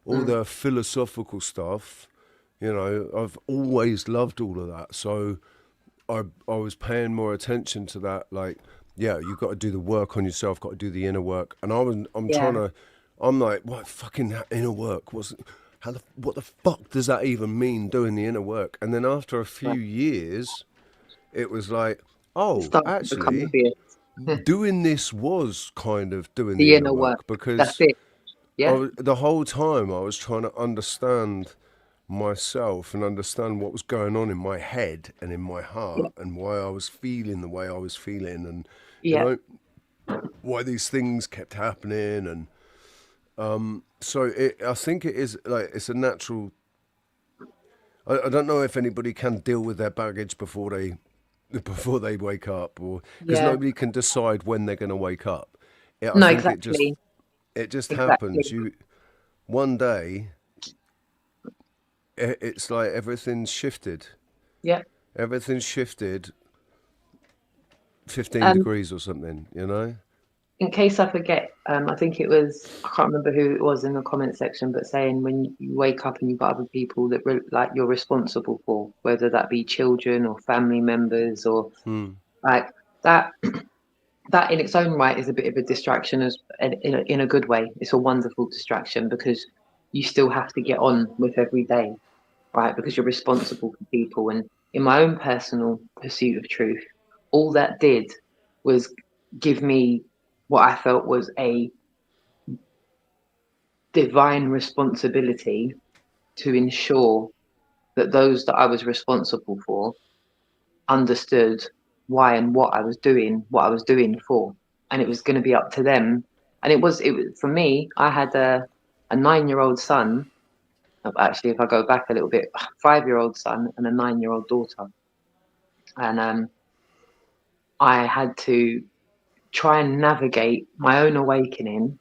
all the philosophical stuff. You know, I've always loved all of that. So I was paying more attention to that. Like, yeah, you've got to do the work on yourself, got to do the inner work. And I'm like, what fucking inner work? What the fuck does that even mean, doing the inner work? And then after a few years, it was like, It oh, started to become actually, obvious. doing this was kind of doing the The inner inner work. work, That's because it. Yeah. the whole time I was trying to understand myself and understand what was going on in my head and in my Yeah. heart, and why I was feeling the way I was feeling, and you Yeah. know, why these things kept happening. And so I think it is like, it's a natural. I don't know if anybody can deal with their baggage before they wake up, or because Yeah. nobody can decide when they're going to wake up. I No, think exactly. it just Exactly. happens. One day, it's like everything's shifted. Yeah. Everything's shifted 15 Um, degrees or something, you know? in case I forget, I think it was, I can't remember who it was in the comment section, but saying when you wake up and you've got other people that like you're responsible for, whether that be children or family members or like that, that in its own right is a bit of a distraction, as in a good way. It's a wonderful distraction because you still have to get on with every day, right? Because you're responsible for people. And in my own personal pursuit of truth, all that did was give me what I felt was a divine responsibility to ensure that those that I was responsible for understood why and what I was doing for. And it was going to be up to them. And it was for me, I had a 9-year-old son. Actually, if I go back a little bit, 5-year-old son and a 9-year-old daughter. And I had to try and navigate my own awakening,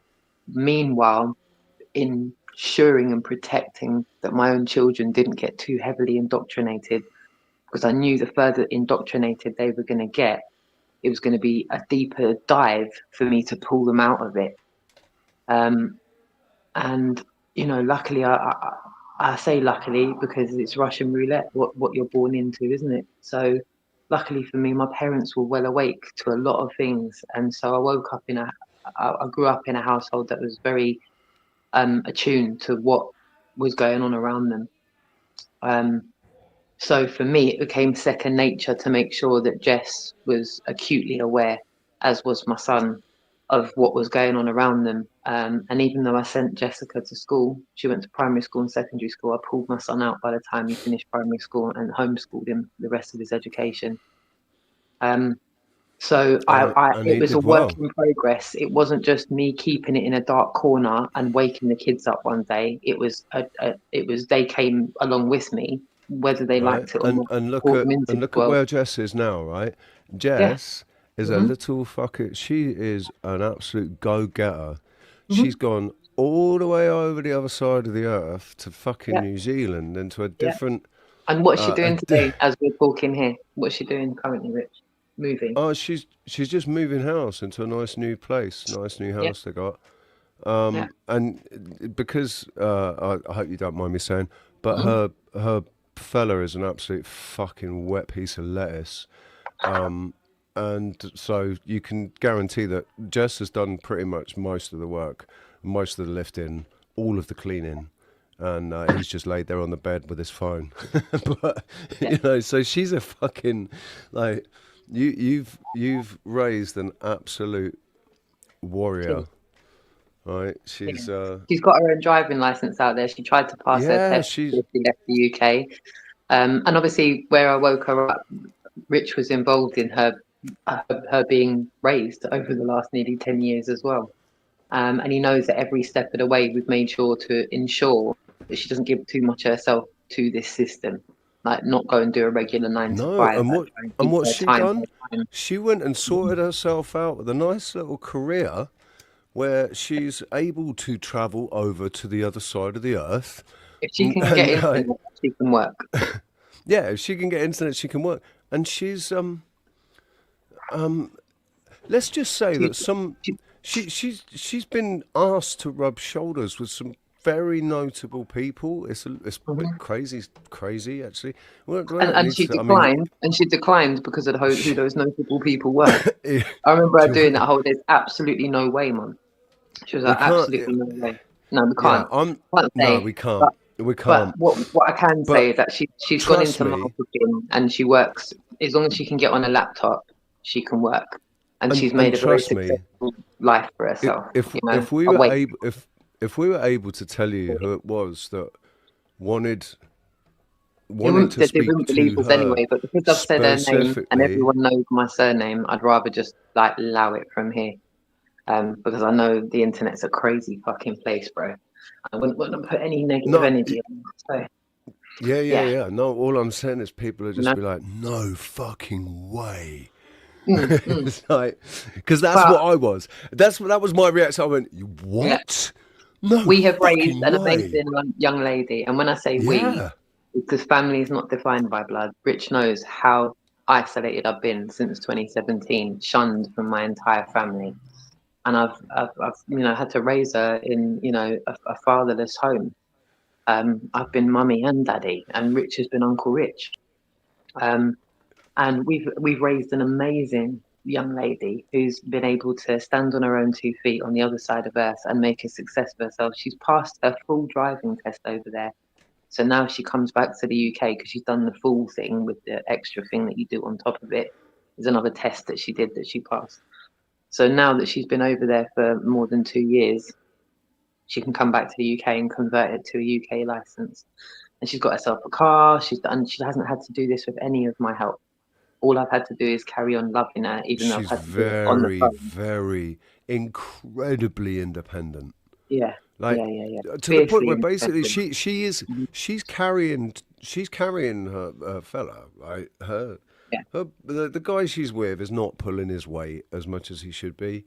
meanwhile ensuring and protecting that my own children didn't get too heavily indoctrinated, because I knew the further indoctrinated they were going to get, it was going to be a deeper dive for me to pull them out of it. And you know, luckily, I say luckily because it's Russian roulette, what you're born into, isn't it? So luckily for me, my parents were well awake to a lot of things, and so I grew up in a household that was very attuned to what was going on around them. So for me, it became second nature to make sure that Jess was acutely aware, as was my son, of what was going on around them. And even though I sent Jessica to school, she went to primary school and secondary school. I pulled my son out by the time he finished primary school and homeschooled him the rest of his education. So And it he was a did work well. in progress. It wasn't just me keeping it in a dark corner and waking the kids up one day. It was they came along with me, whether they Right, liked it or not. and Brought them into the look at world. where Jess is now, right? Yeah. Jess is a Hmm. little fucking. She is an absolute go-getter. Hmm. She's gone all the way over the other side of the earth to fucking Yeah. New Zealand, into a Yeah. different. And what's she doing A today as we're talking here? What's she doing currently, Rich? Moving. oh, she's just moving house into a nice new place, nice new Yeah. house they got. Yeah. And because I hope you don't mind me saying, but Mhm. her fella is an absolute fucking wet piece of lettuce. And so you can guarantee that Jess has done pretty much most of the work, most of the lifting, all of the cleaning, and he's just laid there on the bed with his phone. But Yeah. you know, so she's a fucking like you've raised an absolute warrior, right? She's She's got her own driving license out there. She tried to pass her yeah, test she's before she left the UK. And obviously, where I woke her up, Rich was involved in her being raised over the last nearly 10 years as well. And he knows that every step of the way, we've made sure to ensure that she doesn't give too much of herself to this system, like not go and do a regular nine to no, five, like try and and keep what's her she time. done? She went and sorted herself out with a nice little career where she's able to travel over to the other side of the earth. If she can get And internet, she can work. yeah, if she can get internet, she can work. And she's let's just say She, that some she, she's been asked to rub shoulders with some very notable people. It's a bit crazy actually. Well, And she declined, because of who those notable people were. I remember her doing that whole. There's absolutely no way, man. She was like, absolutely no way. No, we can't. We can't. We can't. But what I can say is that she's gone into marketing and she works. As long as she can get on a laptop, she can work, and she's made a very successful life for herself. If we were able to tell you who it was that wanted to speak they wouldn't to believe us her anyway. But because I've said her name and everyone knows my surname, I'd rather just like allow it from here. Because I know the internet's a crazy fucking place, bro. I wouldn't put any negative energy on it. So, yeah. No, all I'm saying is people are just be like, no fucking way. It's like, because that's what I was. That was my reaction. I went, what? Yeah. No, we have raised an amazing young lady, and when I say we, because family is not defined by blood. Rich knows how isolated I've been since 2017, shunned from my entire family. And I've had to raise her in a fatherless home. I've been mummy and daddy, and Rich has been Uncle Rich. And we've raised an amazing young lady who's been able to stand on her own 2 feet on the other side of Earth and make a success of herself. She's passed her full driving test over there. So now she comes back to the UK because she's done the full thing with the extra thing that you do on top of it. There's another test that she did that she passed. So now that she's been over there for more than 2 years, she can come back to the UK and convert it to a UK license. And she's got herself a car. She hasn't had to do this with any of my help. All I've had to do is carry on loving her, even though I've had to do it on the phone. Very incredibly independent. Yeah. Like, to the point where basically she's carrying her fella, right? The guy she's with is not pulling his weight as much as he should be,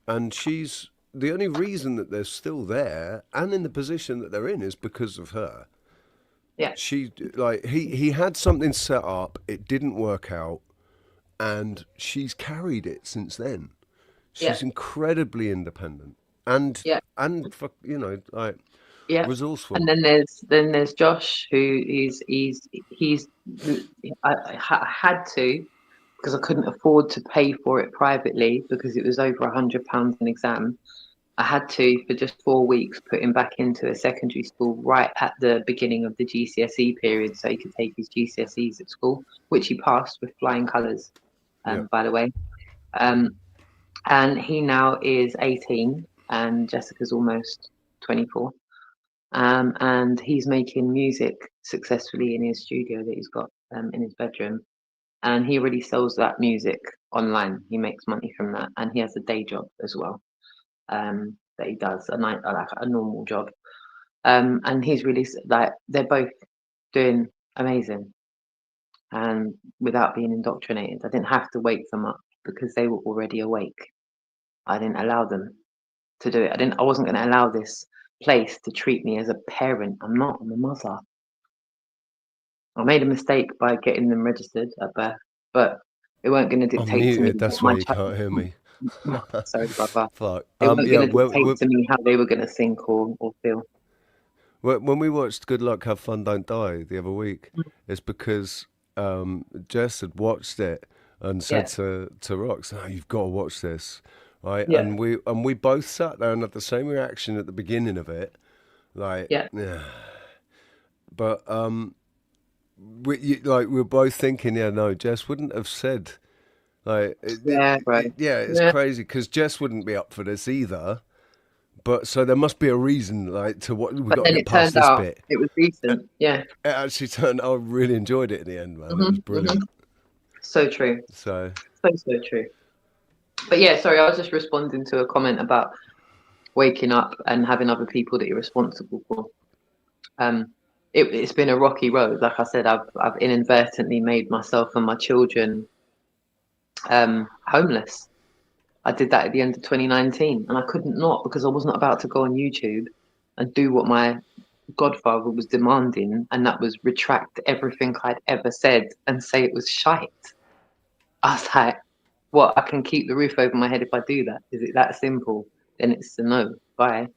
and she's the only reason that they're still there and in the position that they're in is because of her. Yeah. He had something set up, it didn't work out, and she's carried it since then. She's incredibly independent and resourceful. And then there's Josh, who I had to, because I couldn't afford to pay for it privately because it was over £100 an exam. I had to, for just 4 weeks, put him back into a secondary school right at the beginning of the GCSE period, so he could take his GCSEs at school, which he passed with flying colours, by the way. And he now is 18, and Jessica's almost 24. And he's making music successfully in his studio that he's got in his bedroom. And he already sells that music online. He makes money from that, and he has a day job as well. That he does a normal job, and he's really they're both doing amazing, and without being indoctrinated. I didn't have to wake them up because they were already awake. I didn't allow them to do it. I wasn't going to allow this place to treat me as a parent. I'm not. I'm a mother. I made a mistake by getting them registered at birth, but it weren't going to dictate to me. That's why you can't hear me. Sorry, brother. Fuck. It wasn't going to dictate to me how they were going to think or feel. When we watched Good Luck, Have Fun, Don't Die the other week, it's because Jess had watched it and said to Rox, "Oh, you've got to watch this." Right, and we both sat there and had the same reaction at the beginning of it, but we were both thinking, Jess wouldn't have said, it's crazy because Jess wouldn't be up for this either, but so there must be a reason, to what we got to get past this bit. It was decent, It actually turned. I really enjoyed it in the end, man. It was brilliant. So true. So true. But sorry, I was just responding to a comment about waking up and having other people that you're responsible for. It's been a rocky road. Like I said, I've inadvertently made myself and my children homeless. I did that at the end of 2019, and I couldn't not, because I wasn't about to go on YouTube and do what my godfather was demanding, and that was retract everything I'd ever said and say it was shite. I was like, what, I can keep the roof over my head if I do that? Is it that simple? Then it's a no. Bye.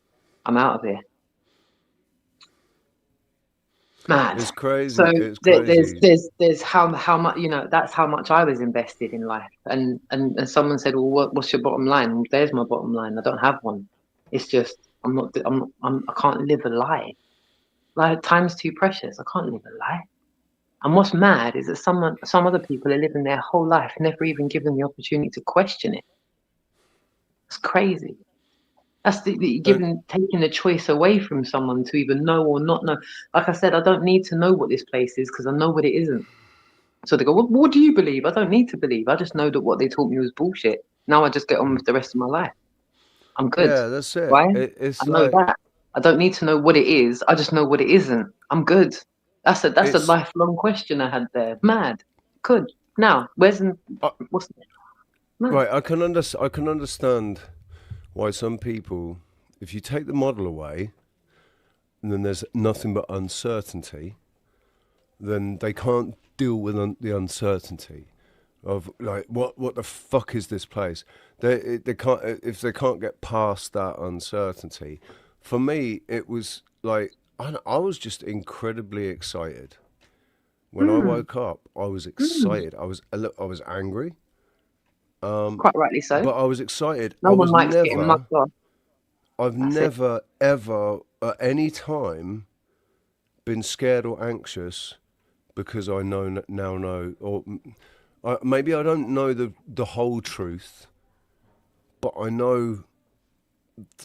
I'm out of here. Mad. It's crazy. So It's crazy. there's how much, you know, that's how much I was invested in life. And someone said, well, what's your bottom line? Well, there's my bottom line. I don't have one. It's just I can't live a lie. Like, time's too precious. I can't live a lie. And what's mad is that some other people are living their whole life never even given the opportunity to question it. It's crazy. That's taking the choice away from someone to either know or not know. Like I said, I don't need to know what this place is because I know what it isn't. So they go, well, what do you believe? I don't need to believe. I just know that what they taught me was bullshit. Now I just get on with the rest of my life. I'm good. Yeah, that's it. Right? It's I know that. I don't need to know what it is. I just know what it isn't. I'm good. That's a lifelong question I had there. Mad. Good. Now, what's right? I can understand why some people, if you take the model away, and then there's nothing but uncertainty, then they can't deal with the uncertainty of like what the fuck is this place? They can't, if they can't get past that uncertainty. For me, it was like I was just incredibly excited when I woke up. I was excited. I was angry. Quite rightly so. But I was excited. No one likes getting mugged off. I've never ever at any time been scared or anxious because I now know, or maybe I don't know the whole truth, but I know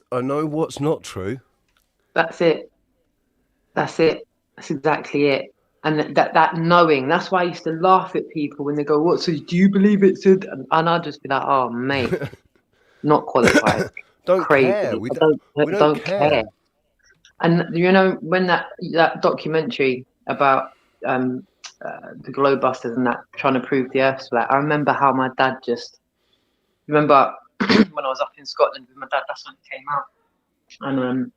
what's not true. That's it. That's exactly it. And that knowing, that's why I used to laugh at people when they go, "What? So do you believe it's it?" And I'd just be like, "Oh, mate, not qualified." Don't Crazy. care. We don't care. And you know, when that documentary about the globebusters and that trying to prove the Earth's flat, I remember how my dad remember when I was up in Scotland with my dad. That's when it came out, and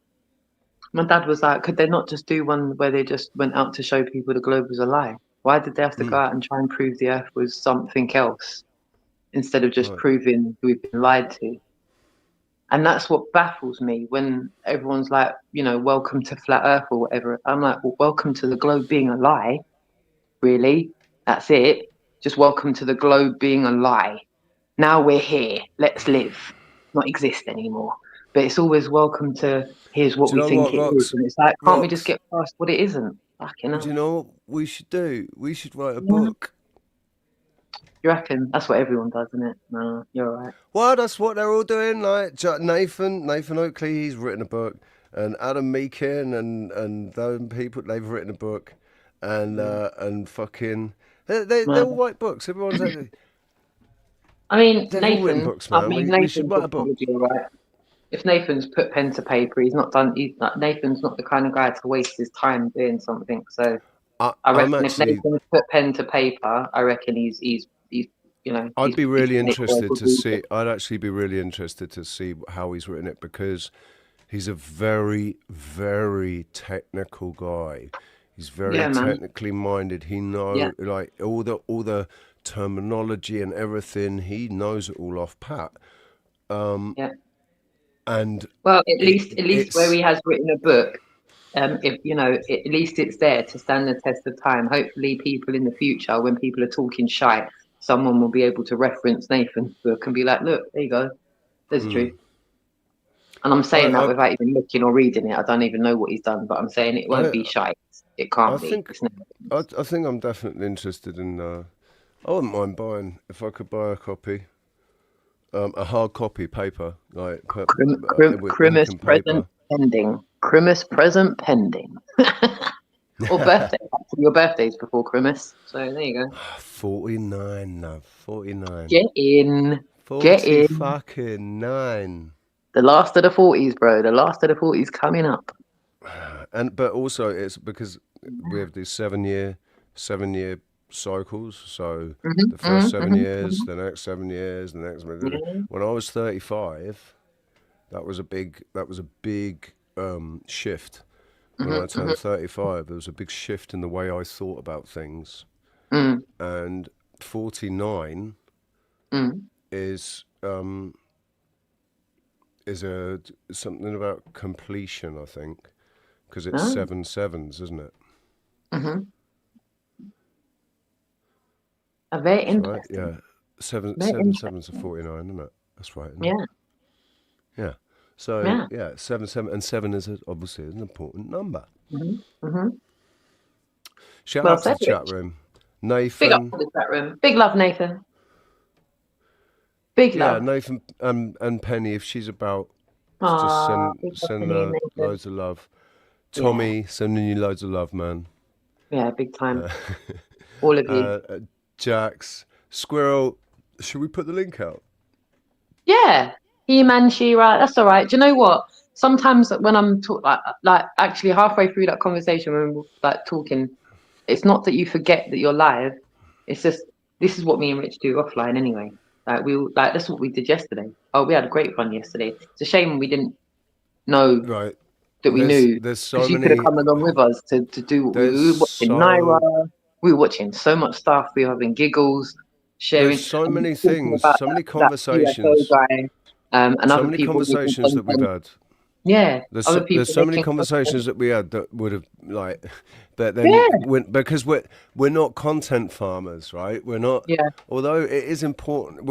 my dad was like, could they not just do one where they just went out to show people the globe was a lie? Why did they have to go out and try and prove the Earth was something else instead of just proving we've been lied to? And that's what baffles me when everyone's like, you know, welcome to flat Earth or whatever. I'm like, well, welcome to the globe being a lie. Really? That's it? Just welcome to the globe being a lie. Now we're here. Let's live. Not exist anymore. But it's always welcome to here's what we think it is. And it's like, can't we just get past what it isn't? Fucking hell. Do you know what we should do? We should write a book. You reckon? That's what everyone does, isn't it? No, you're right. Well, that's what they're all doing. Like Nathan Oakley, he's written a book, and Adam Meakin and those people, they've written a book, and fucking they all write books. Everyone's like, I mean, they've Nathan. all written books, man. We should write a book. Right. If Nathan's put pen to paper, he's not done. Nathan's not the kind of guy to waste his time doing something. So I reckon if Nathan's put pen to paper, I reckon he's you know. I'd be really interested to see. I'd actually be really interested to see how he's written it because he's a very, very technical guy. He's very technically minded. He knows like all the terminology and everything. He knows it all off pat. And well, at least where he has written a book, if you know, at least it's there to stand the test of time. Hopefully, people in the future, when people are talking shite, someone will be able to reference Nathan's book and be like, "Look, there you go, there's the truth." And I'm saying that without even looking or reading it. I don't even know what he's done, but I'm saying it won't be shite. It can't be. I think I'm definitely interested in. I wouldn't mind buying if I could buy a copy. A hard copy paper, like Christmas present pending. Christmas present pending. Or birthday. Your birthday's before Christmas, so there you go. 49, love. 49. Get in. 40 fucking 9. The last of the 40s, bro. The last of the 40s coming up. But also it's because we have these 7 year cycles. So the first 7 years, the next 7 years, the next. When I was 35, that was a big shift. When I turned 35, there was a big shift in the way I thought about things. And 49 is something about completion, I think, because it's 7 sevens, isn't it? Mm-hmm. Very That's right. interesting. Yeah, seven Very sevens are 49, isn't it? That's right. Isn't Yeah. it? Yeah. So Yeah. yeah, 7 and 7 is obviously an important number. Mm-hmm. Mm-hmm. Shout Well out to said, the chat Rich. room, Big up Nathan. for the chat room. Big love, Nathan. Big Yeah, love. Nathan and Penny, if she's about, just Big love send for me, her Nathan. loads of love. Yeah. Tommy, sending you loads of love, man. Yeah, big time. All of you. Jax, Squirrel. Should we put the link out? Yeah. He-Man, She-Ra, that's all right. Do you know what? Sometimes when I'm like actually halfway through that conversation when we're like talking, it's not that you forget that you're live. It's just this is what me and Rich do offline anyway. Like that's what we did yesterday. Oh, we had a great fun yesterday. It's a shame we didn't know Right. that we knew There's so because you could have many. come along with us to do what we There's were watching Naira. so We were watching so much stuff. We were having giggles, there's sharing, so and we many were talking things, about so many that UFO conversations, guy, and so other many people making conversations that we've content. had. Yeah, other people There's so many making conversations content. that we had that would have like that Yeah, then because we're not content farmers, right? We're not. yeah, Although it is important,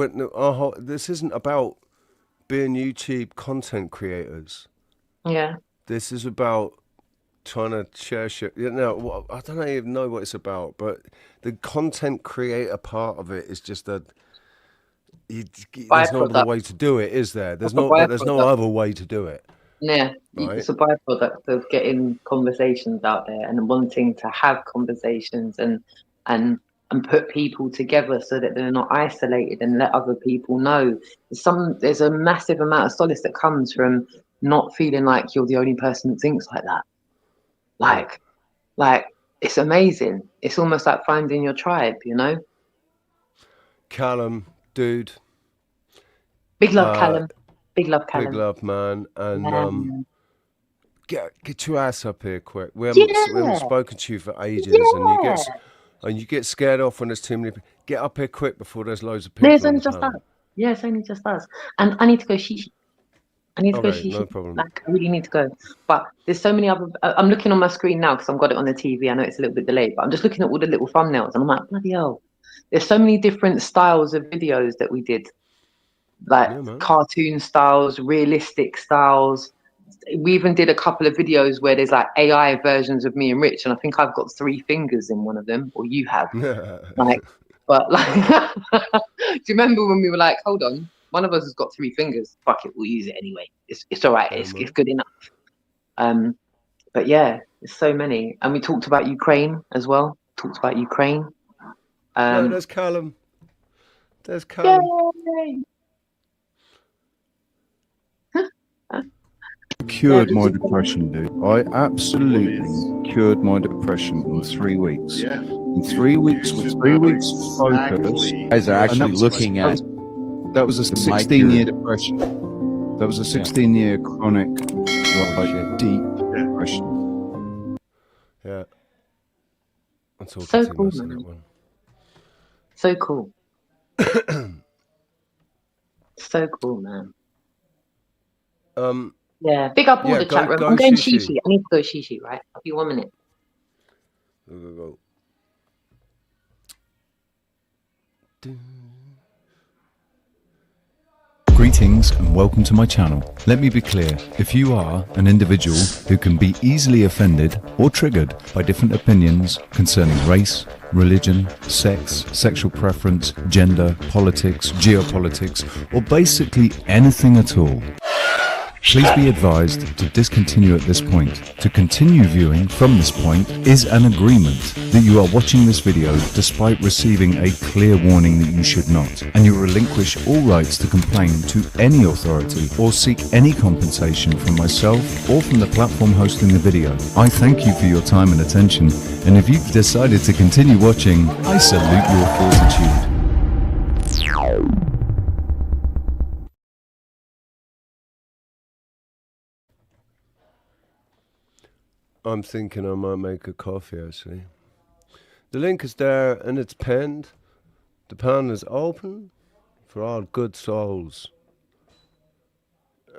this isn't about being YouTube content creators. yeah. This is about trying to share shit. You know, I don't even know what it's about, but the content creator part of it is just that there's no other Byproduct, way to do it, is there? like a But there's no byproduct. other way to do it, Yeah, right? it's a byproduct of getting conversations out there and wanting to have conversations and and put people together so that they're not isolated and let other people know. There's a massive amount of solace that comes from not feeling like you're the only person that thinks like that. Yeah. Like it's amazing. It's almost like finding your tribe, you know? Callum, dude, Big love, uh, Callum. Big love, big Callum. love, man, and Yeah. get your ass up here quick. We Yeah. haven't spoken to you for ages, Yeah. and you get scared off when there's too many. Get up here quick before there's loads of No, it's people on only the just us. panel. Yeah, it's only just us. And I need to go shishi. I need to go Okay, shishi. no problem. Like, I really need to go. But there's so many other. I'm looking on my screen now because I've got it on the TV. I know it's a little bit delayed, but I'm just looking at all the little thumbnails and I'm like, bloody hell. There's so many different styles of videos that we did, like Yeah, man. cartoon styles, realistic styles. We even did a couple of videos where there's like AI versions of me and Rich, and I think I've got 3 fingers in one of them, or you have. Like, but like, do you remember when we were like, hold on, one of us has got 3 fingers. Fuck it, we'll use it anyway. It's all right. Yeah, It's man. good enough. But yeah, there's so many, and we talked about Ukraine as well. Talked about Ukraine. No, there's Callum. There's Callum. Yay! Cured my depression, dude. I absolutely cured my depression in 3 weeks. Yeah. In 3 weeks, with 3 weeks of focus. Guys are actually And that was- looking at That was a the 16-year depression. That was a 16-year chronic, like, deep depression. Yeah. I'm talking So too cool, much on man. that one. So cool. So cool, man. Yeah, big up all Yeah, the chat room. go I'm going shishi. shishi. I need to go shishi, right? I'll be 1 minute. Go. Greetings and welcome to my channel. Let me be clear, if you are an individual who can be easily offended or triggered by different opinions concerning race, religion, sex, sexual preference, gender, politics, geopolitics, or basically anything at all, please be advised to discontinue at this point. To continue viewing from this point is an agreement that you are watching this video despite receiving a clear warning that you should not, and you relinquish all rights to complain to any authority or seek any compensation from myself or from the platform hosting the video. I thank you for your time and attention, and if you've decided to continue watching, I salute your fortitude. I'm thinking I might make a coffee actually. The link is there and it's pinned. The panel is open for our good souls.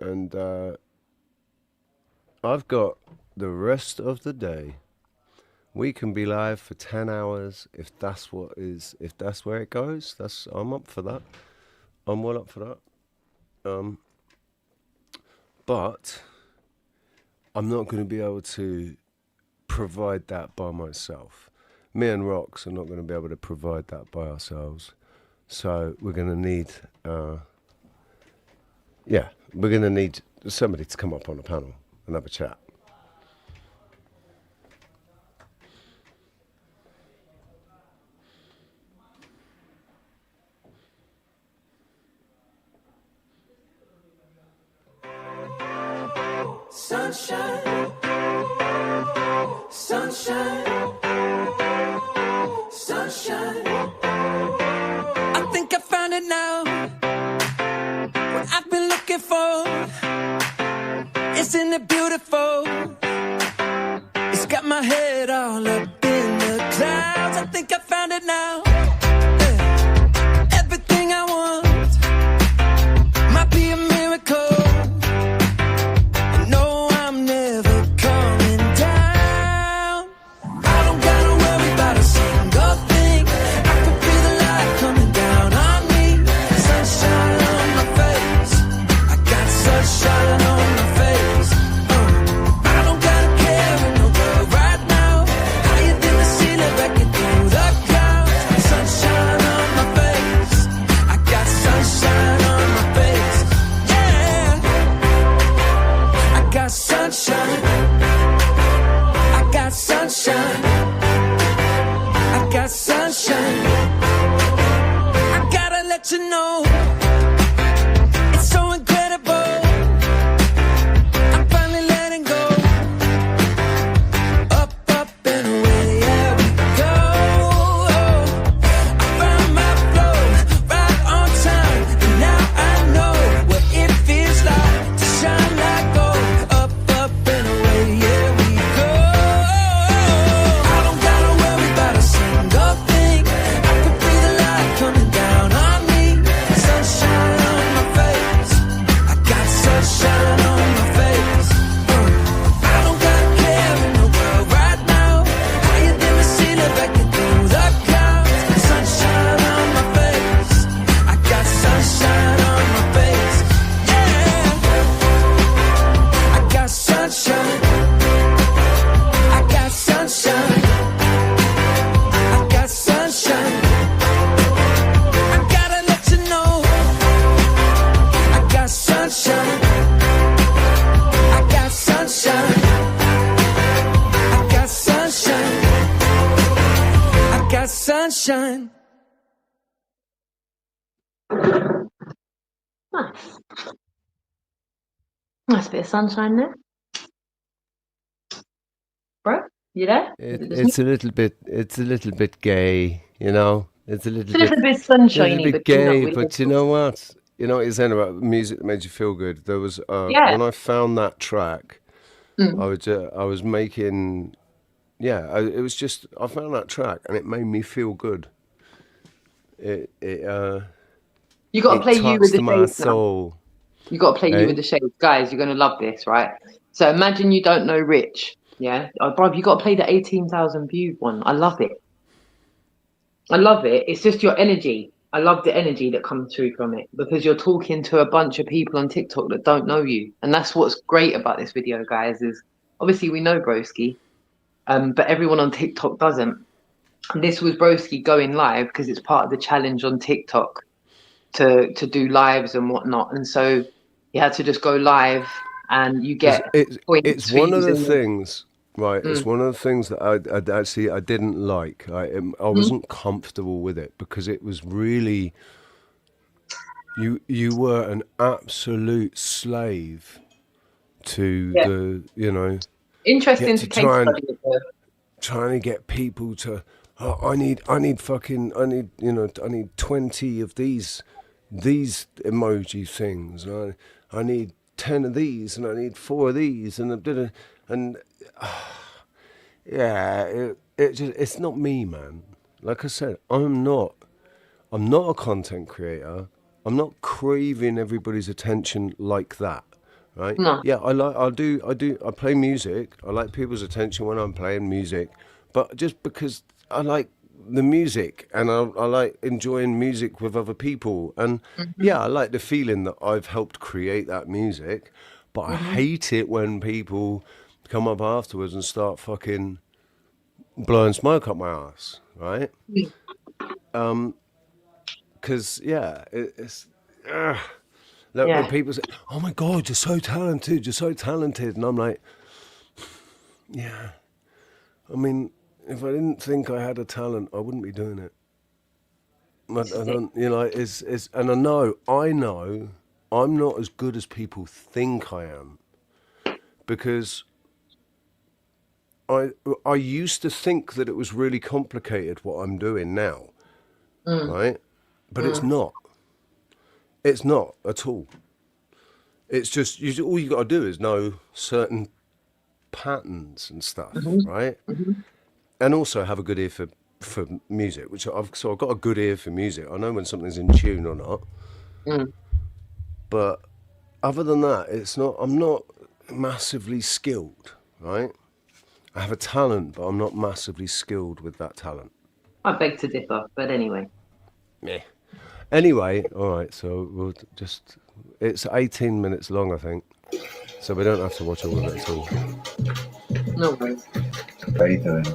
And I've got the rest of the day. We can be live for 10 hours if that's where it goes. I'm up for that. I'm well up for that. But I'm not going to be able to provide that by myself. Me and Rox are not going to be able to provide that by ourselves. So we're going to need, we're going to need somebody to come up on the panel and have a chat. Sunshine, sunshine, sunshine. I think I found it now. What I've been looking for. Isn't it beautiful? It's got my head all up in the clouds. I think I found it now. Yeah. Everything I want might be a miracle. Sunshine. Nice. Nice bit of sunshine there. Bro, you there? It's a little bit gay, you know. It's a little bit sunshiny, but gay. But you know what? You know what you're saying about music that made you feel good. There was when I found that track, I was making. Yeah, it was just I found that track and it made me feel good. You got to play You with the Shades now. You got to play You with the Shades, guys. You're gonna love this, right? So imagine you don't know Rich, yeah. Bro, you got to play the 18,000 views one. I love it. I love it. It's just your energy. I love the energy that comes through from it because you're talking to a bunch of people on TikTok that don't know you, and that's what's great about this video, guys. Is obviously we know Broski. But everyone on TikTok doesn't. And this was Broski going live because it's part of the challenge on TikTok to do lives and whatnot. And so you had to just go live and you get it's one of the things, right? It's one of the things that I didn't like. I wasn't comfortable with it because it was really you were an absolute slave to the, you know. Interesting to case study. Trying to get people to, I need 20 of these emoji things. I need 10 of these, and I need 4 of these, it's not me, man. Like I said, I'm not a content creator. I'm not craving everybody's attention like that, right? No. Yeah, I play music. I like people's attention when I'm playing music, but just because I like the music and I like enjoying music with other people, and yeah, I like the feeling that I've helped create that music, but I hate it when people come up afterwards and start fucking blowing smoke up my ass, right? Because it's like when people say, "Oh my God, you're so talented, and I'm like, yeah. I mean, if I didn't think I had a talent, I wouldn't be doing it. I don't, it's and I know I'm not as good as people think I am, because I used to think that it was really complicated what I'm doing now, right? But it's not. It's not at all. It's just all you got to do is know certain patterns and stuff, right? And also have a good ear for music, so I've got a good ear for music. I know when something's in tune or not. But other than that, I'm not massively skilled, right? I have a talent, but I'm not massively skilled with that talent. I beg to differ, but anyway. Yeah. Anyway, all right, so we'll just... It's 18 minutes long, I think, so we don't have to watch all of it at all. No worries. How you doing?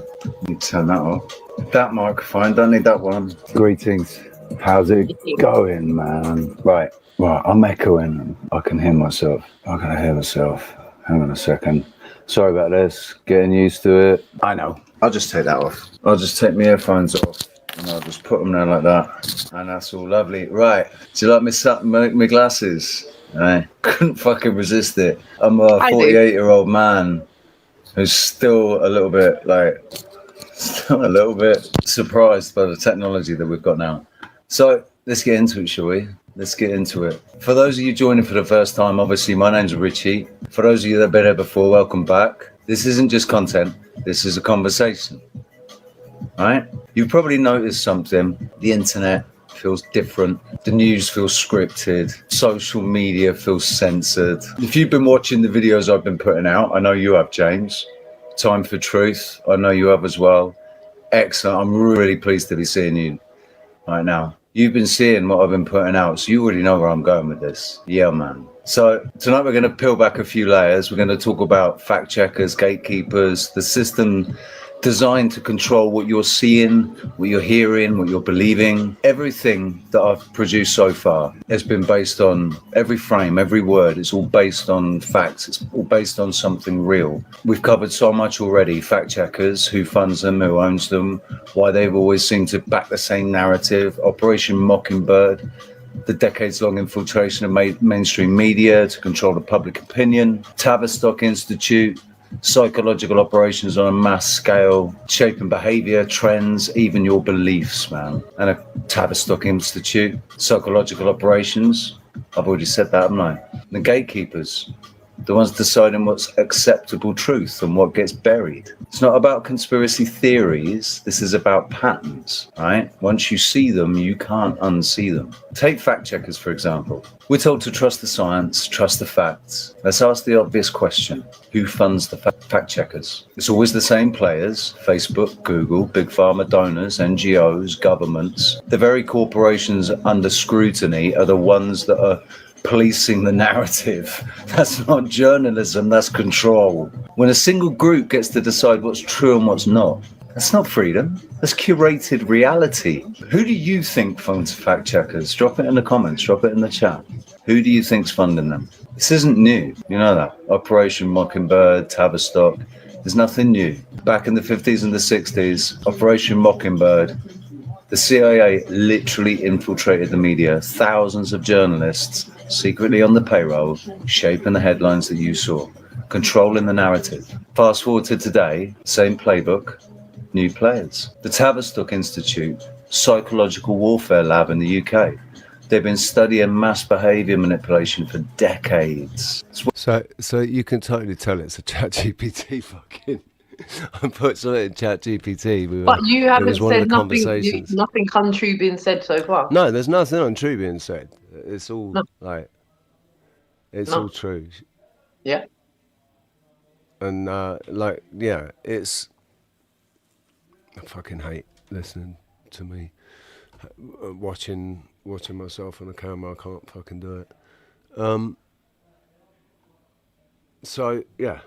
You turn that off. That microphone, don't need that one. Greetings. How's it going, man? Right, I'm echoing. I can hear myself. I can hear myself. Hang on a second. Sorry about this. Getting used to it. I know. I'll just take that off. I'll just take my earphones off. And I'll just put them there like that. And that's all lovely. Right. Do you like my glasses? I couldn't fucking resist it. I'm a 48-year-old man who's still a little bit surprised by the technology that we've got now. So let's get into it, shall we? Let's get into it. For those of you joining for the first time, obviously my name's Richie. For those of you that have been here before, welcome back. This isn't just content. This is a conversation. Right? You've probably noticed something. The internet feels different. The news feels scripted. Social media feels censored. If you've been watching the videos I've been putting out, I know you have, James. Time for Truth, I know you have as well. Excellent. I'm really pleased to be seeing you right now. You've been seeing what I've been putting out, so you already know where I'm going with this. Yeah, man. So tonight we're going to peel back a few layers. We're going to talk about fact checkers, gatekeepers, the system designed to control what you're seeing, what you're hearing, what you're believing. Everything that I've produced so far has been based on every frame, every word. It's all based on facts. It's all based on something real. We've covered so much already. Fact checkers, who funds them, who owns them, why they've always seemed to back the same narrative. Operation Mockingbird, the decades-long infiltration of mainstream media to control the public opinion. Tavistock Institute, psychological operations on a mass scale, shaping behavior, trends, even your beliefs, man. And a Tavistock Institute, psychological operations. I've already said that, haven't I? The gatekeepers, the ones deciding what's acceptable truth and what gets buried. It's not about conspiracy theories. This is about patterns, right? Once you see them, you can't unsee them. Take fact checkers, for example. We're told to trust the science, trust the facts. Let's ask the obvious question. Who funds the fact checkers? It's always the same players: Facebook, Google, big pharma donors, NGOs, governments. The very corporations under scrutiny are the ones that are policing the narrative. That's not journalism, that's control. When a single group gets to decide what's true and what's not, that's not freedom, that's curated reality. Who do you think funds fact checkers? Drop it in the comments, drop it in the chat. Who do you think's funding them? This isn't new, you know that. Operation Mockingbird, Tavistock, there's nothing new. Back in the 50s and the 60s, Operation Mockingbird, the CIA literally infiltrated the media. Thousands of journalists secretly on the payroll, shaping the headlines that you saw, controlling the narrative. Fast forward to today, same playbook, new players. The Tavistock Institute, psychological warfare lab in the UK. They've been studying mass behavior manipulation for decades. So you can totally tell it's a ChatGPT fucking... I put something in ChatGPT. But you haven't said nothing untrue being said so far. No, there's nothing untrue being said. it's all No. like it's No. all true. Yeah. And like, yeah, it's. I fucking hate listening to me watching myself on the camera. I can't fucking do it. So yeah,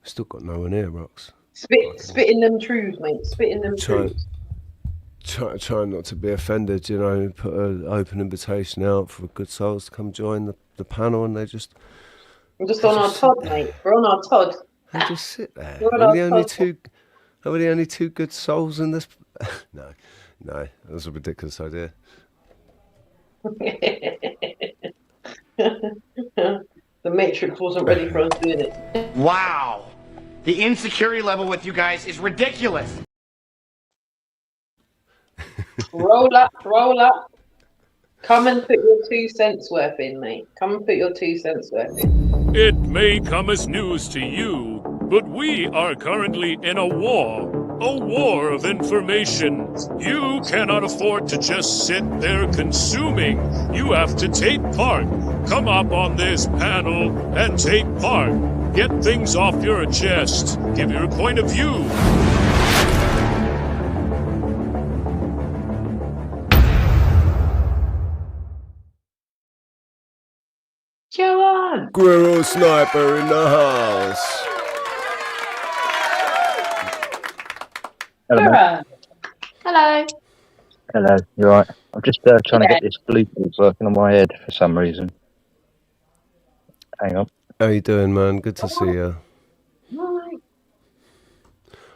still got no one here, Rox. Spitting them truths, mate. Spitting them Trying, truths. trying not to be offended, you know. Put an open invitation out for good souls to come join the panel, and they just. We're just on our Todd, mate. We're on our Todd. They just sit there. We're on We're our the only Todd. two. Are we the only two good souls in this? No, that was a ridiculous idea. The Matrix wasn't ready for us doing it. Wow. The insecurity level with you guys is ridiculous. Roll up, roll up. Come and put your 2 cents worth in, mate. Come and put your 2 cents worth in. It may come as news to you, but we are currently in a war of information. You cannot afford to just sit there consuming. You have to take part. Come up on this panel and take part. Get things off your chest. Give your point of view. Joanne! Guerrero Sniper in the house. Hello, mate. Joanne. Hello. Hello, you alright? I'm just trying to get this Bluetooth working on my head for some reason. Hang on. How you doing, man? Good to see you. Right.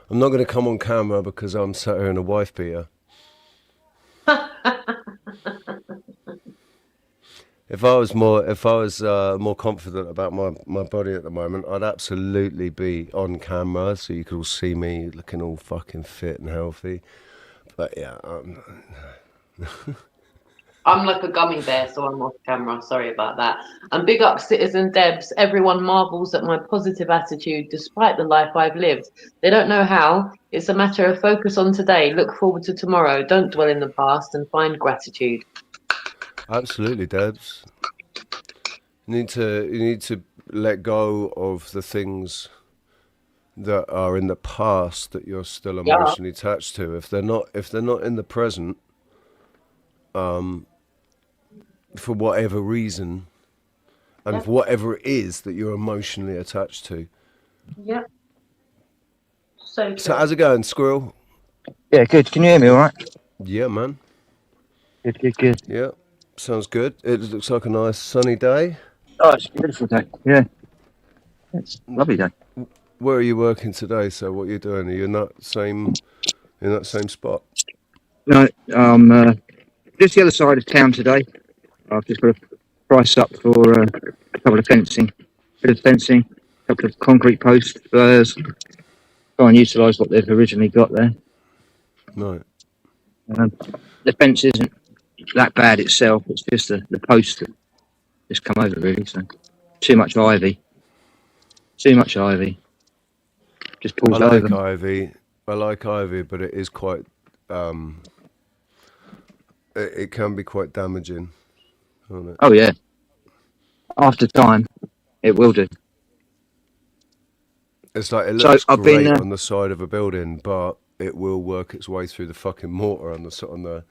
I'm not going to come on camera because I'm sat here in a wife beater. If I was more confident about my body at the moment, I'd absolutely be on camera so you could all see me looking all fucking fit and healthy. But yeah, I'm like a gummy bear, so I'm off camera. Sorry about that. And big up Citizen Debs. Everyone marvels at my positive attitude despite the life I've lived. They don't know how. It's a matter of focus on today. Look forward to tomorrow. Don't dwell in the past and find gratitude. absolutely, Debs. You need to let go of the things that are in the past that you're still emotionally attached to. If they're not in the present, for whatever reason, and for whatever it is that you're emotionally attached to. Yeah. So how's it going, Squirrel? Yeah, good. Can you hear me alright? Yeah, man. Good. Yeah, sounds good. It looks like a nice sunny day. Oh, it's a beautiful day. Yeah. It's a lovely day. Where are you working today? So what are you doing? Are you in that same spot? No, just the other side of town today. I've just got a price up for a couple of fencing, a couple of concrete posts, flares. Try and utilise what they've originally got there. Right. The fence isn't that bad itself. It's just the post that just come over really. So too much ivy. Just pulls over. I like ivy, but it is quite. It can be quite damaging. Can't it? Oh yeah. After time, it will do. It's like it looks I've great been, on the side of a building, but it will work its way through the fucking mortar on the.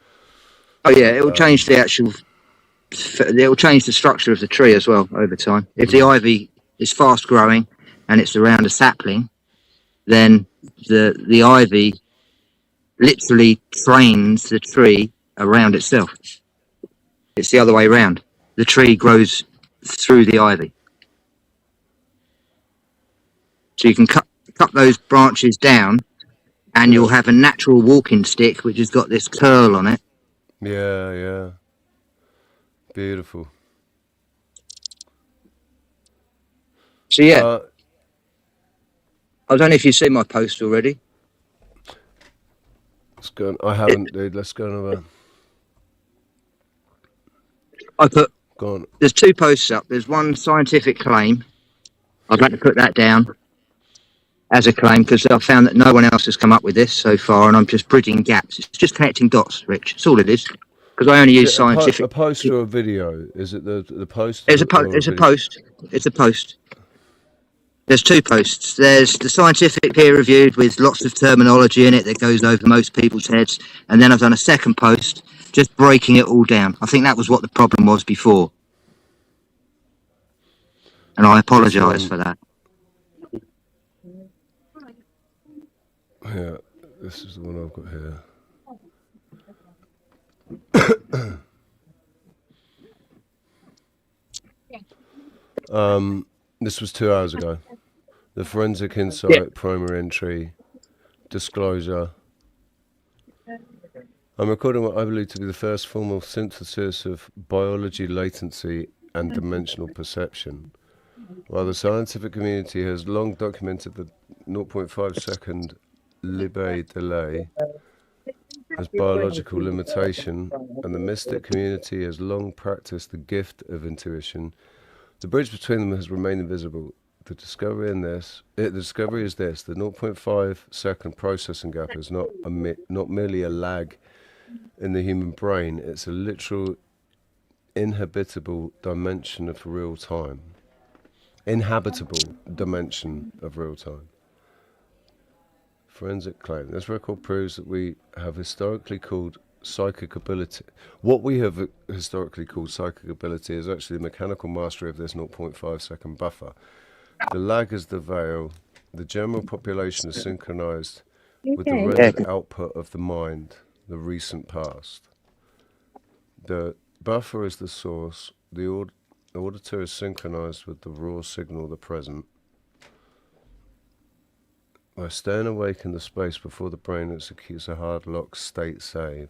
Oh yeah, it will change the actual. It will change the structure of the tree as well over time. If the ivy is fast growing and it's around a sapling, then the ivy literally trains the tree around itself. It's the other way around. The tree grows through the ivy. So you can cut those branches down and you'll have a natural walking stick which has got this curl on it. Yeah. Beautiful. So yeah, I don't know if you've seen my post already. Let's go. I haven't, dude. Let's go over. Go on. There's 2 posts up. There's one scientific claim. I'd like to put that down as a claim because I've found that no one else has come up with this so far, and I'm just bridging gaps. It's just connecting dots, Rich. That's all it is. because I only Is use it scientific. a post or a video? Is it the post? It's a video? post. It's a post. There's two posts. There's the scientific peer-reviewed with lots of terminology in it that goes over most people's heads, and then I've done a second post just breaking it all down. I think that was what the problem was before, and I apologise for that. Yeah, this is the one I've got here. This was 2 hours ago. The forensic insight, primary entry, disclosure. I'm recording what I believe to be the first formal synthesis of biology latency and dimensional perception. While the scientific community has long documented the 0.5 second Libet delay as biological limitation, and the mystic community has long practiced the gift of intuition, the bridge between them has remained invisible. The discovery is this: the 0.5 second processing gap is not merely a lag in the human brain; it's a literal, inhabitable dimension of real time. Inhabitable dimension of real time. Forensic claim. This record proves that we have historically called psychic ability. What we have historically called psychic ability is actually the mechanical mastery of this 0.5 second buffer. The lag is the veil. The general population is synchronized with the rendered output of the mind, the recent past. The buffer is the source. The auditor is synchronized with the raw signal, the present. By staying awake in the space before the brain executes a hard lock state save,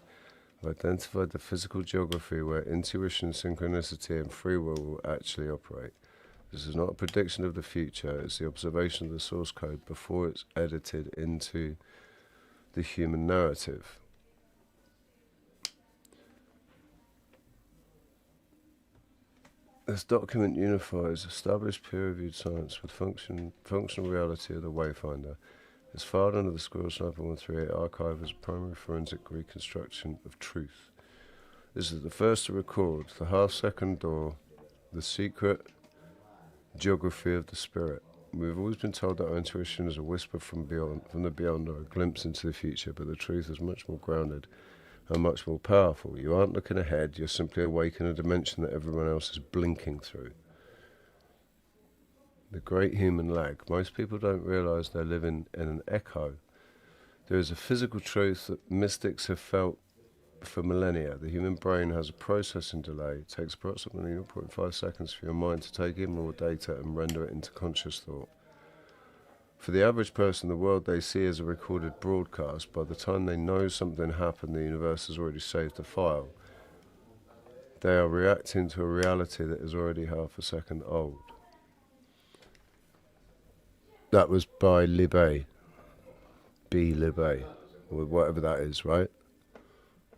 I've identified the physical geography where intuition, synchronicity, and free will actually operate. This is not a prediction of the future, it's the observation of the source code before it's edited into the human narrative. This document unifies established peer-reviewed science with functional reality of the Wayfinder. It's filed under the Squirrel Sniper 138 archive as a primary forensic reconstruction of truth. This is the first to record the half-second door, the secret geography of the spirit. We've always been told that our intuition is a whisper from the beyond, or a glimpse into the future, but the truth is much more grounded and much more powerful. You aren't looking ahead, you're simply awake in a dimension that everyone else is blinking through. The great human lag. Most people don't realize they're living in an echo. There is a physical truth that mystics have felt for millennia. The human brain has a processing delay. It takes approximately 0.5 seconds for your mind to take in raw data and render it into conscious thought. For the average person, the world they see is a recorded broadcast. By the time they know something happened, the universe has already saved the file. They are reacting to a reality that is already half a second old. That was by Libet. B. Libet. Or whatever that is, right?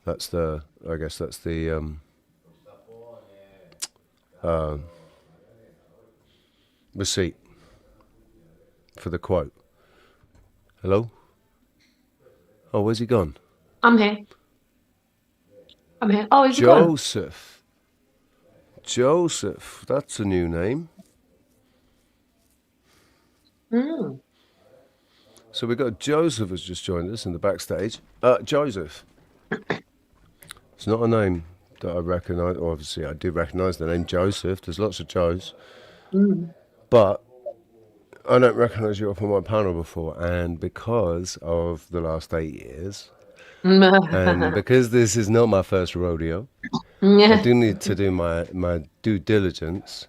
That's the, I guess that's the receipt for the quote. Hello? Oh, where's he gone? I'm here. Oh, is he gone? Joseph. Joseph. That's a new name. Mm. So we got Joseph has just joined us in the backstage. Joseph. It's not a name that I recognise. Obviously, I do recognise the name Joseph. There's lots of Joes. Mm. But I don't recognise you up on my panel before. And because of the last 8 years, and because this is not my first rodeo, I do need to do my due diligence.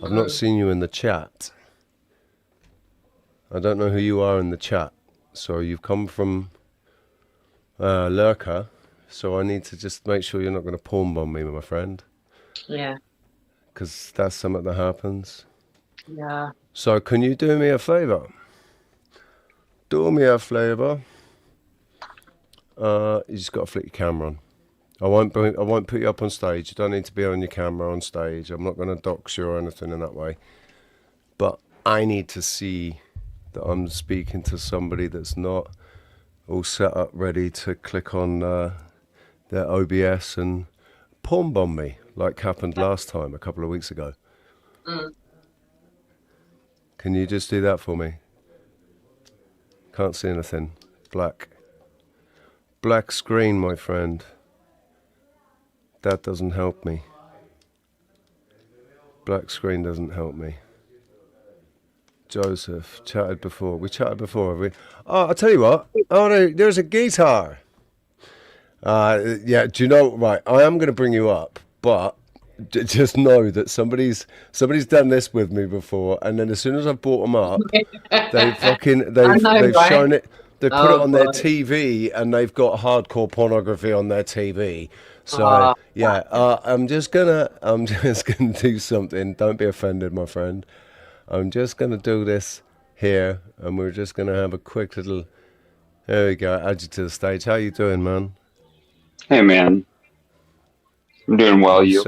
I've not seen you in the chat. I don't know who you are in the chat. So you've come from Lurker. So I need to just make sure you're not going to pawn bomb me, my friend. Yeah. Because that's something that happens. Yeah. So can you do me a favour? Do me a favour. You just got to flick your camera on. I won't put you up on stage. You don't need to be on your camera on stage. I'm not going to dox you or anything in that way. But I need to see that I'm speaking to somebody that's not all set up, ready to click on their OBS and porn bomb me like happened last time a couple of weeks ago? Can you just do that for me? Can't see anything. Black screen, my friend. That doesn't help me. Black screen doesn't help me. Joseph, chatted before. We chatted before, have we? Oh, I'll tell you what. Oh, no, there's a guitar. Yeah, do you know, right, I am going to bring you up, but just know that somebody's done this with me before, and then as soon as I brought them up, they've shown it, they put it on their TV, and they've got hardcore pornography on their TV. So yeah, I'm just gonna do something. Don't be offended, my friend. I'm just gonna do this here, and we're just gonna have a quick little. There we go. Add you to the stage. How you doing, man? Hey, man. I'm doing well, you?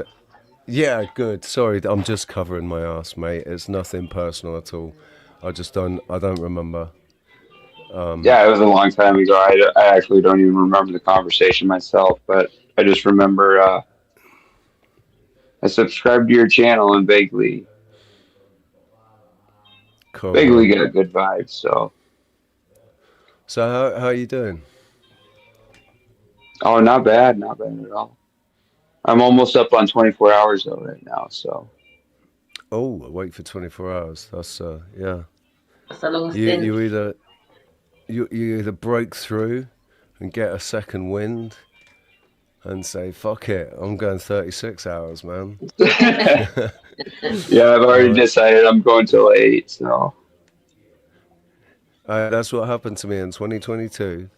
Yeah, good. Sorry, I'm just covering my ass, mate. It's nothing personal at all. I don't remember. Yeah, it was a long time ago. I actually don't even remember the conversation myself, but I just remember I subscribed to your channel and vaguely Cool, vaguely man. get a good vibe. So how are you doing? oh, not bad at all. I'm almost up on 24 hours though right now. So Oh, wait for 24 hours. That's yeah. That's a long stint. You either break through and get a second wind and say, fuck it, I'm going 36 hours, man. yeah, I've already decided I'm going till 8. So That's what happened to me in 2022.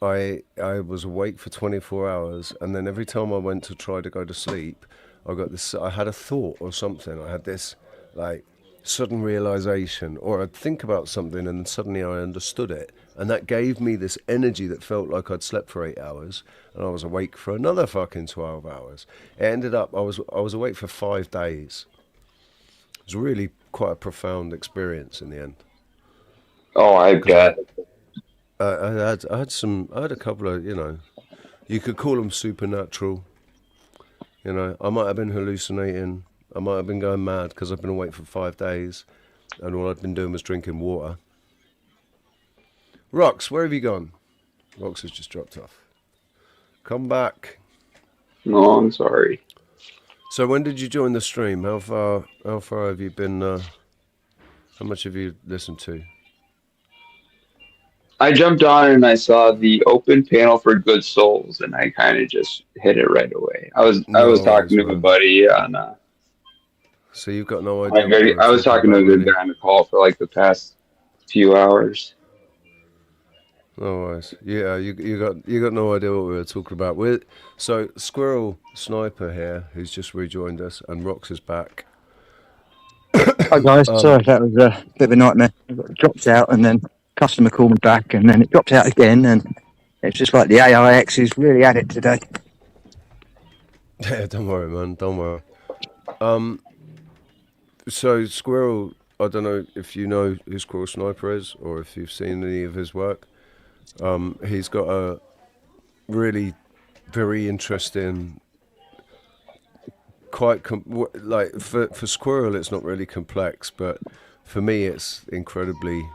I was awake for 24 hours, and then every time I went to try to go to sleep, I had a thought or something. I had this like sudden realization, or I'd think about something and suddenly I understood it, and that gave me this energy that felt like I'd slept for 8 hours, and I was awake for another fucking 12 hours. It ended up I was awake for 5 days. It was really quite a profound experience in the end. oh, I bet. I had a couple of, you could call them supernatural. I might have been hallucinating. I might have been going mad because I've been awake for 5 days, and all I'd been doing was drinking water. Rox, where have you gone? Rox has just dropped off. Come back. No, I'm sorry. So when did you join the stream? How far have you been? How much have you listened to? I jumped on and I saw the open panel for Good Souls, and I kind of just hit it right away. I was talking to a buddy on. So you've got no idea. I was talking to a good guy on the call for like the past few hours. No worries. Yeah, you got no idea what we were talking about. So Squirrel Sniper here, who's just rejoined us, and Rox is back. Hi guys, sorry, that was a bit of a nightmare. I got dropped out, and then customer called me back, and then it dropped out again, and it's just like the AIX is really at it today. Yeah, don't worry, man. Don't worry. So Squirrel, I don't know if you know who Squirrel Sniper is, or if you've seen any of his work. He's got a really very interesting, quite for Squirrel it's not really complex, but for me it's incredibly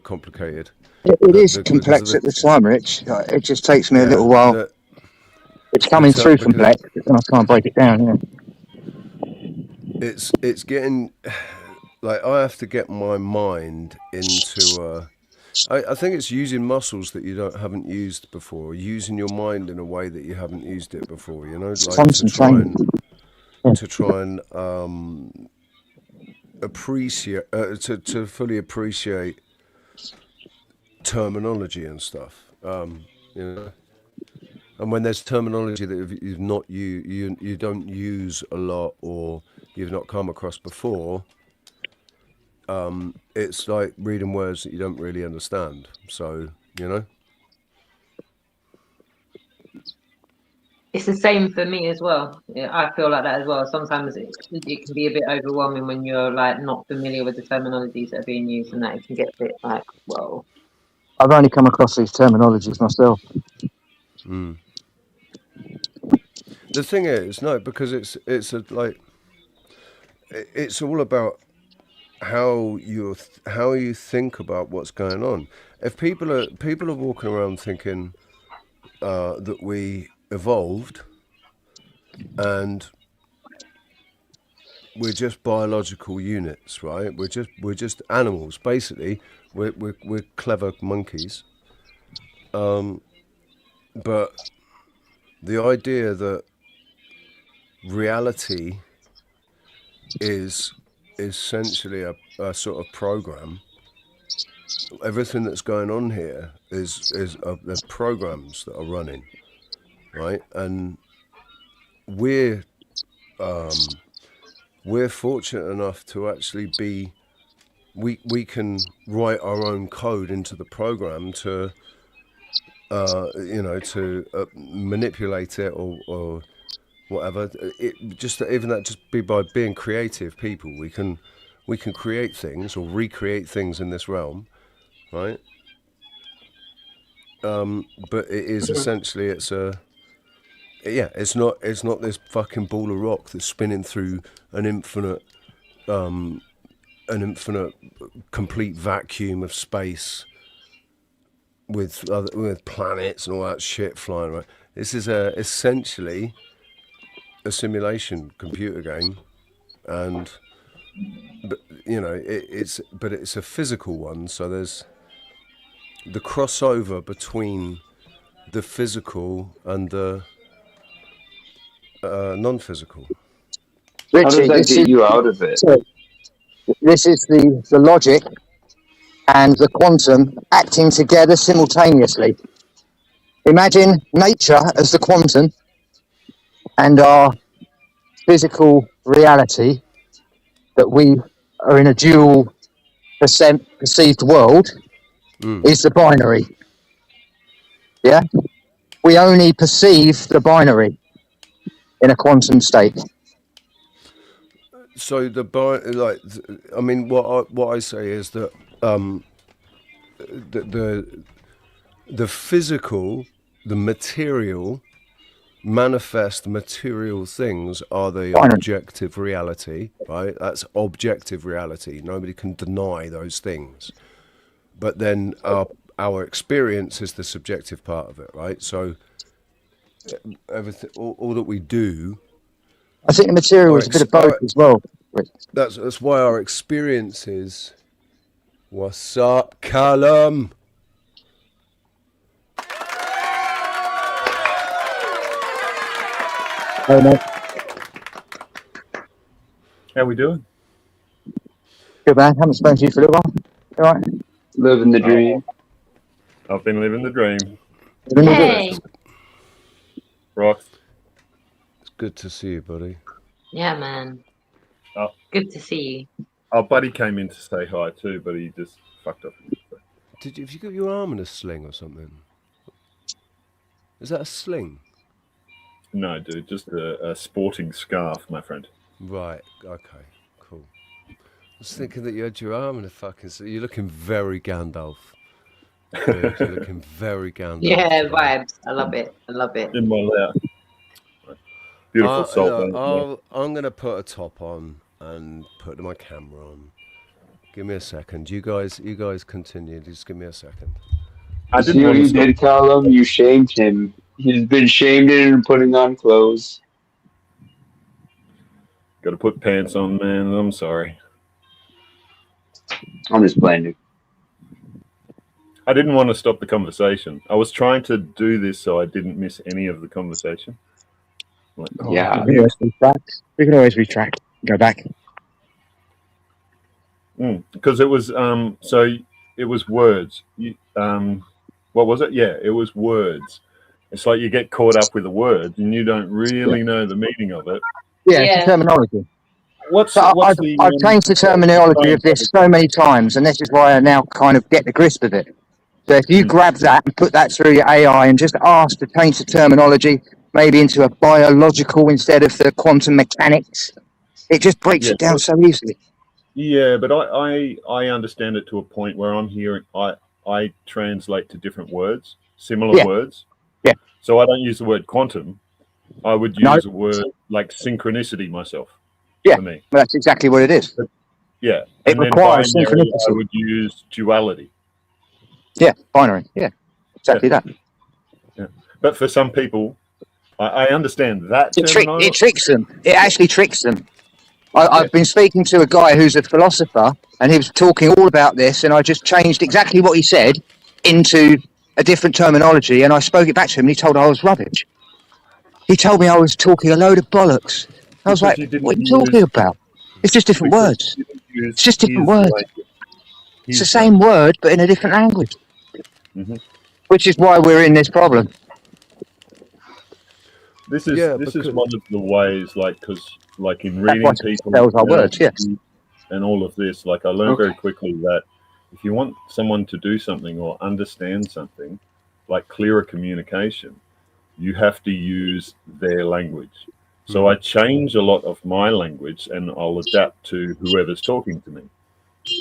complicated. It is complex at the time, Rich. It just takes me a little while. It's coming through complex, but then I can't break it down. Yeah. It's getting like I have to get my mind into. I think it's using muscles that you haven't used before, using your mind in a way that you haven't used it before. Like to try and appreciate to fully appreciate terminology and stuff. And when there's terminology that you've not you don't use a lot or you've not come across before, it's like reading words that you don't really understand. So, It's the same for me as well. Yeah, I feel like that as well. Sometimes it can be a bit overwhelming when you're like not familiar with the terminologies that are being used, and that it can get a bit like, whoa. I've only come across these terminologies myself. the thing is, no, because it's all about how you think about what's going on. If people are walking around thinking that we evolved and we're just biological units, right? We're just animals, basically. We're clever monkeys. But the idea that reality is essentially a sort of program. Everything that's going on here is there's programs that are running, right? And we're fortunate enough to actually be. We can write our own code into the program to manipulate it or whatever. It just be by being creative people. We can create things or recreate things in this realm, right? But it is essentially it's not this fucking ball of rock that's spinning through an infinite complete vacuum of space with planets and all that shit flying around. This is essentially a simulation computer game, and it's a physical one. So there's the crossover between the physical and the non-physical. How does that get you out of it? This is the logic and the quantum acting together simultaneously. Imagine nature as the quantum and our physical reality, that we are in a dual perceived world, is the binary. Yeah? We only perceive the binary in a quantum state. So what I say is that the physical, the material, manifest material things are the objective reality, right? That's objective reality. Nobody can deny those things. But then our experience is the subjective part of it, right? So everything, all that we do. I think the material is a bit of both as well. That's why our experiences. What's up, Callum? Hey, mate. How we doing? Good, man. Haven't spoken to you for a little while. All right. Living the dream. I've been living the dream. Hey. Rox. It's good to see you, buddy. Yeah, man. Oh. Good to see you. Our buddy came in to say hi too, but he just fucked up. Have you got your arm in a sling or something? Is that a sling? No, dude, just a sporting scarf, my friend. Right. Okay. Cool. I was thinking that you had your arm in a fucking. You're looking very Gandalf. Dude, you're looking very Gandalf. Yeah, vibes. I love it. I love it. In my lair. Beautiful salt. I'm gonna put a top on and put my camera on. Give me a second. You guys continue. Just give me a second. I see what you did, Callum. You shamed him. He's been shamed into putting on clothes. Got to put pants on, man. I'm sorry. I'm just playing you. I didn't want to stop the conversation. I was trying to do this so I didn't miss any of the conversation. We can always retract. Go back. Because it was it was words. What was it? Yeah, it was words. It's like you get caught up with the words and you don't really know the meaning of it. Yeah, it's the terminology. I've changed the terminology of this so many times, and this is why I now kind of get the grasp of it. So if you grab that and put that through your AI and just ask to change the terminology, maybe into a biological instead of the quantum mechanics, it just breaks it down so easily. Yeah, but I understand it to a point where I'm hearing I translate to different words, similar words. Yeah. So I don't use the word quantum. I would use a word like synchronicity myself. Yeah, for me. well, that's exactly what it is. Yeah, It and then requires binary, I synchronicity. would use duality. Yeah, binary. Yeah, exactly that. Yeah. But for some people, I understand that terminology. It tricks them. It actually tricks them. I've been speaking to a guy who's a philosopher, and he was talking all about this, and I just changed exactly what he said into a different terminology, and I spoke it back to him, and he told I was rubbish. He told me I was talking a load of bollocks. I was like, what are you talking about? It's just different words. It's just different words. It's the same word, but in a different language. Mm-hmm. Which is why we're in this problem. This is one of the ways, like, because like in reading people words, yes. and all of this, like I learned very quickly that if you want someone to do something or understand something, like clearer communication, you have to use their language. So I change a lot of my language and I'll adapt to whoever's talking to me.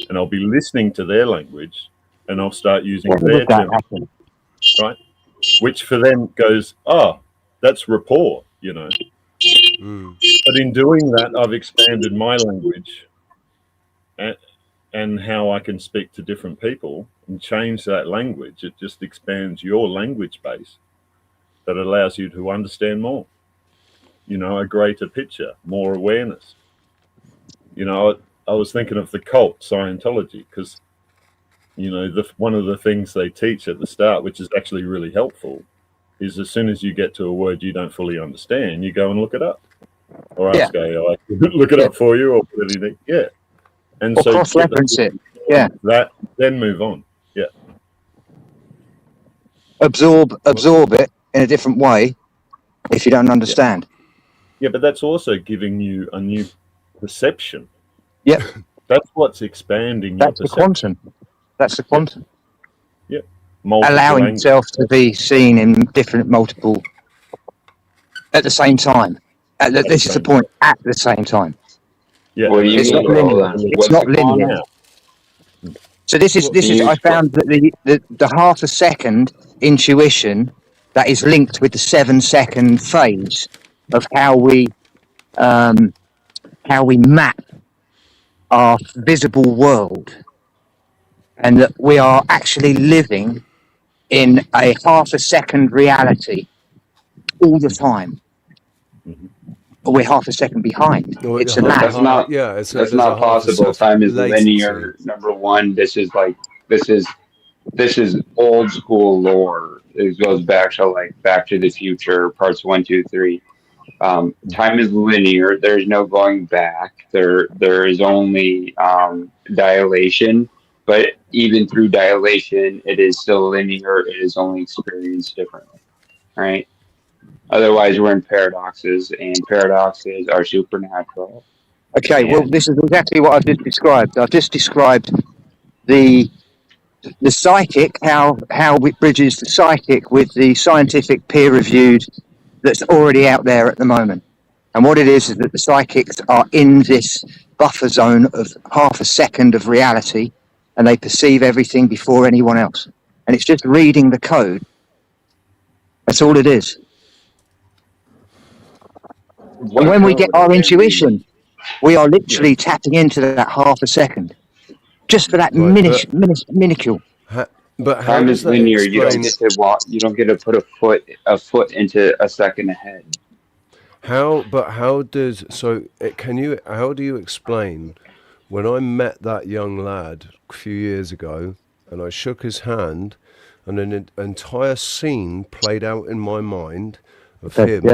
And I'll be listening to their language and I'll start using their terms, right? Which for them goes, that's rapport, you know. But in doing that, I've expanded my language and how I can speak to different people and change that language. It just expands your language base that allows you to understand more, you know, a greater picture, more awareness. You know, I was thinking of the cult Scientology because, you know, one of the things they teach at the start, which is actually really helpful, is as soon as you get to a word you don't fully understand, you go and look it up. Or ask AI, look it up for you, or put it in. Yeah. And or cross-reference it. Yeah. That, then move on. Yeah. Absorb it in a different way if you don't understand. Yeah, but that's also giving you a new perception. Yeah. That's what's expanding your perception. That's the quantum. Yeah. Allowing itself to be seen in different multiple at the same time. This is the point, at the same time. Yeah. What do you mean? It's not linear. So this is I found that the half a second intuition that is linked with the 7-second phase of how we map our visible world, and that we are actually living in a half a second reality all the time. But we're half a second behind. It's a map. That's not possible. Time is linear. Number one, this is old school lore. It goes back to Back to the Future, parts 1, 2, 3. Time is linear. There's no going back. There is only dilation. But even through dilation, it is still linear. It is only experienced differently, right? Otherwise, we're in paradoxes, and paradoxes are supernatural. Okay, well, this is exactly what I've just described. I've just described the psychic, how it bridges the psychic with the scientific peer-reviewed that's already out there at the moment. And what it is that the psychics are in this buffer zone of half a second of reality, and they perceive everything before anyone else. And it's just reading the code. That's all it is. And when we get our intuition, we are literally tapping into that half a second, just for that minuscule. But time is linear. You don't get to walk. You don't get to put a foot into a second ahead. How do you explain when I met that young lad a few years ago and I shook his hand and an entire scene played out in my mind of him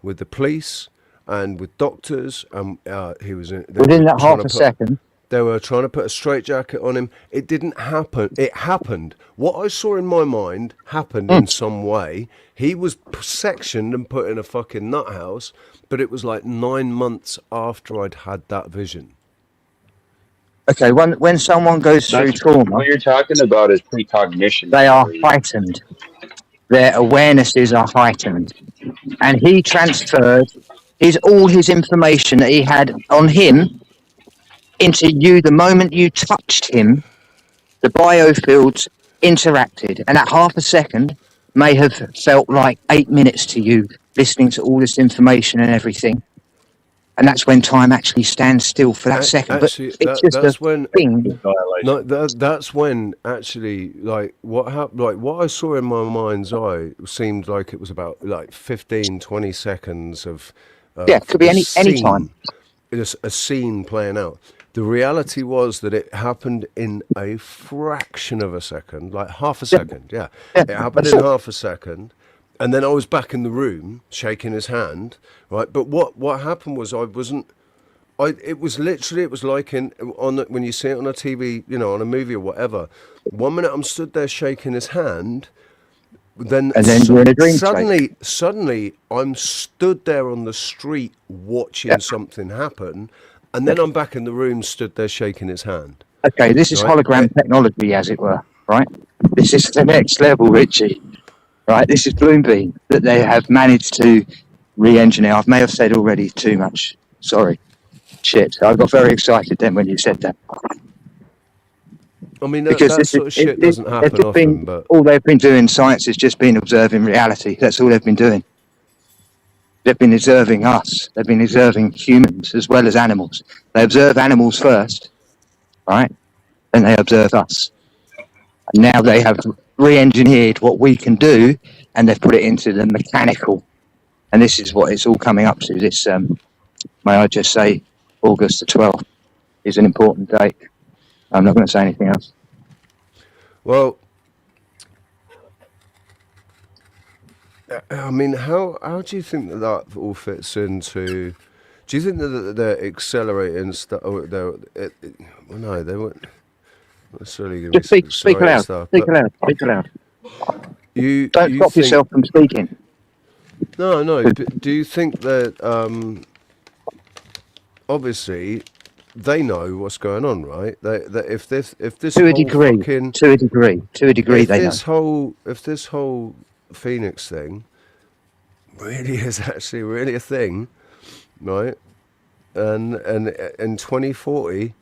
with the police and with doctors, he was within that half a second. They were trying to put a straitjacket on him. It didn't happen. It happened. What I saw in my mind happened in some way. He was sectioned and put in a fucking nut house, but it was like 9 months after I'd had that vision. Okay, when someone goes through trauma, what you're talking about is precognition. They are heightened. Their awarenesses are heightened, and he transferred all his information that he had on him into you. The moment you touched him, the biofields interacted, and at half a second, may have felt like 8 minutes to you, listening to all this information and everything. And that's when time actually stands still for that second. Actually, But it's just that's a when. thing. No, that's when actually, like what happened, like what I saw in my mind's eye seemed like it was about like 15, 20 seconds of Yeah, it could be any time. Just a scene playing out. The reality was that it happened in a fraction of a second, like half a second. Yeah, it happened in half a second, and then I was back in the room shaking his hand, right? But what happened was I wasn't. It was like when you see it on a TV, you know, on a movie or whatever. 1 minute I'm stood there shaking his hand, then you're in a dream state. suddenly I'm stood there on the street watching something happen, and then I'm back in the room stood there shaking his hand. Okay, this is Right? hologram technology, as it were, right? This is the next level, Richie. Right? This is Bloombeam that they have managed to re-engineer. I may have said already too much. Sorry. Shit. I got very excited then when you said that. I mean, that sort of shit doesn't happen often, but all they've been doing, science has just been observing reality. That's all they've been doing. They've been observing us. They've been observing humans as well as animals. They observe animals first, right? Then they observe us. And now they have re-engineered what we can do, and they've put it into the mechanical. And this is what it's all coming up to. This, may I just say, August the 12th is an important date. I'm not going to say anything else. Well, I mean, how do you think that all fits into? Do you think that they're accelerating stuff? Well, no, they weren't necessarily going to be Speak aloud. stuff. Speak aloud. Speak aloud. You don't stop yourself from speaking. No. Do you think that obviously they know what's going on, right? That if this to a degree, if this whole Phoenix thing really is actually really a thing, right? And in 2040,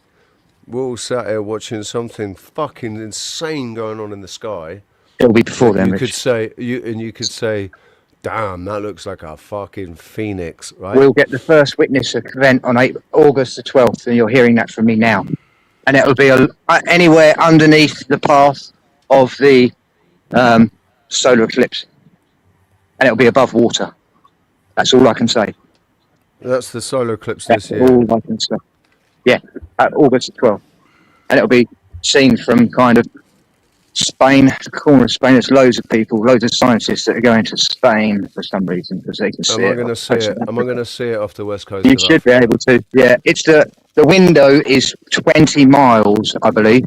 we're all sat here watching something fucking insane going on in the sky. It'll be before then. You could say, damn, that looks like a fucking phoenix, right? We'll get the first witness event on August the 12th, and you're hearing that from me now. And it'll be anywhere underneath the path of the solar eclipse. And it'll be above water. That's all I can say. That's the solar eclipse this year. That's all I can say. Yeah, August the 12th. And it'll be seen from kind of Spain, the corner of Spain. There's loads of people, loads of scientists that are going to Spain for some reason because they can see it. Am I going to see it off the west coast? You should be able to. Yeah, it's the window is 20 miles, I believe.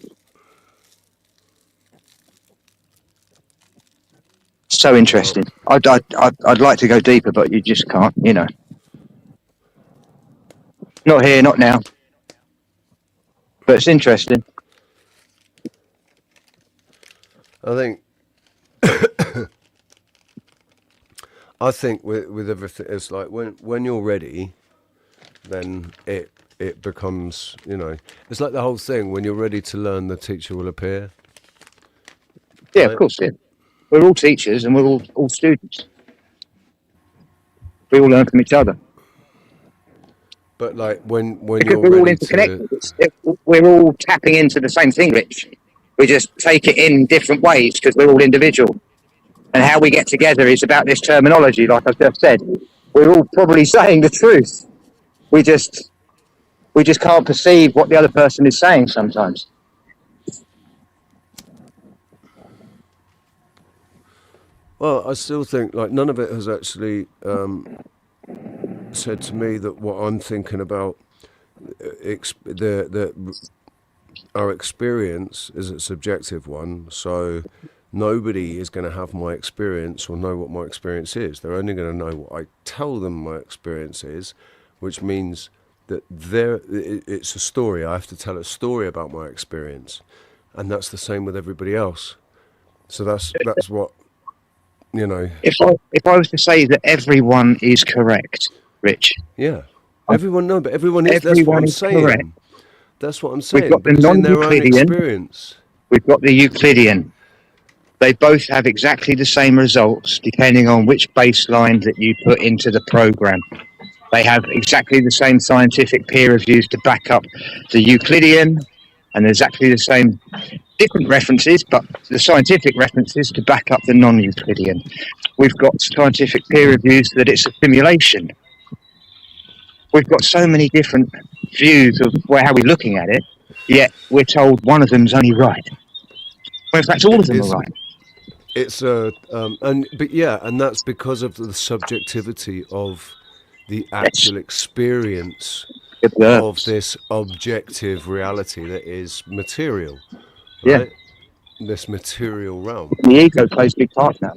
So interesting. I'd like to go deeper, but you just can't. You know, not here, not now. But it's interesting. I think with everything, it's like when you're ready, then it becomes, you know, it's like the whole thing. When you're ready to learn, the teacher will appear. Yeah, right? Of course. Yeah. We're all teachers and we're all students. We all learn from each other. But like when because you're we're all ready interconnected, we're all tapping into the same thing, Rich. We just take it in different ways because we're all individual. And how we get together is about this terminology, like I've just said. We're all probably saying the truth. We just can't perceive what the other person is saying sometimes. Well, I still think like none of it has actually said to me that what I'm thinking about our experience is a subjective one. So nobody is going to have my experience or know what my experience is. They're only going to know what I tell them my experience is, which means that it's a story. I have to tell a story about my experience, and that's the same with everybody else. So that's what. You know, if I was to say that everyone is correct, Rich. Yeah, everyone but everyone is. That's what I'm saying. Correct. That's what I'm saying. We've got the non-Euclidean. Experience. We've got the Euclidean. They both have exactly the same results depending on which baseline that you put into the program. They have exactly the same scientific peer reviews to back up the Euclidean, and exactly the same different references, but the scientific references to back up the non-Euclidean. We've got scientific peer reviews that it's a simulation. We've got so many different views of how we're looking at it, yet we're told one of them's only right. Well, in fact, all of them are right. It's and that's because of the subjectivity of the actual experience of this objective reality that is material, right? This material realm. The ego plays a big part now.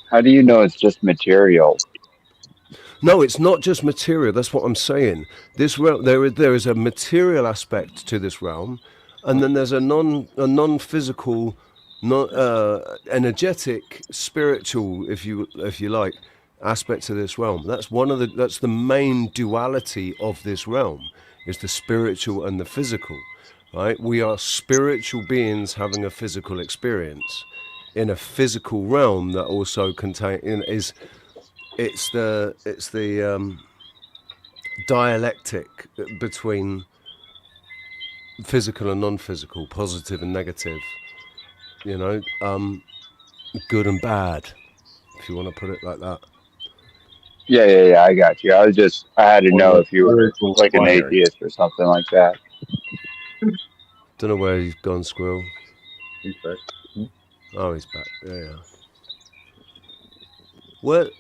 How do you know it's just material? No, it's not just material. That's what I'm saying. This realm, there is a material aspect to this realm, and then there's a non-physical, energetic, spiritual, if you like, aspect to this realm. That's the main duality of this realm, is the spiritual and the physical, right? We are spiritual beings having a physical experience in a physical realm that also it's the dialectic between physical and non-physical, positive and negative, good and bad, if you want to put it like that. Yeah, I got you. I had to know if you were like an atheist or something like that. Don't know where he's gone, Squirrel. He's back. Oh, he's back. Yeah.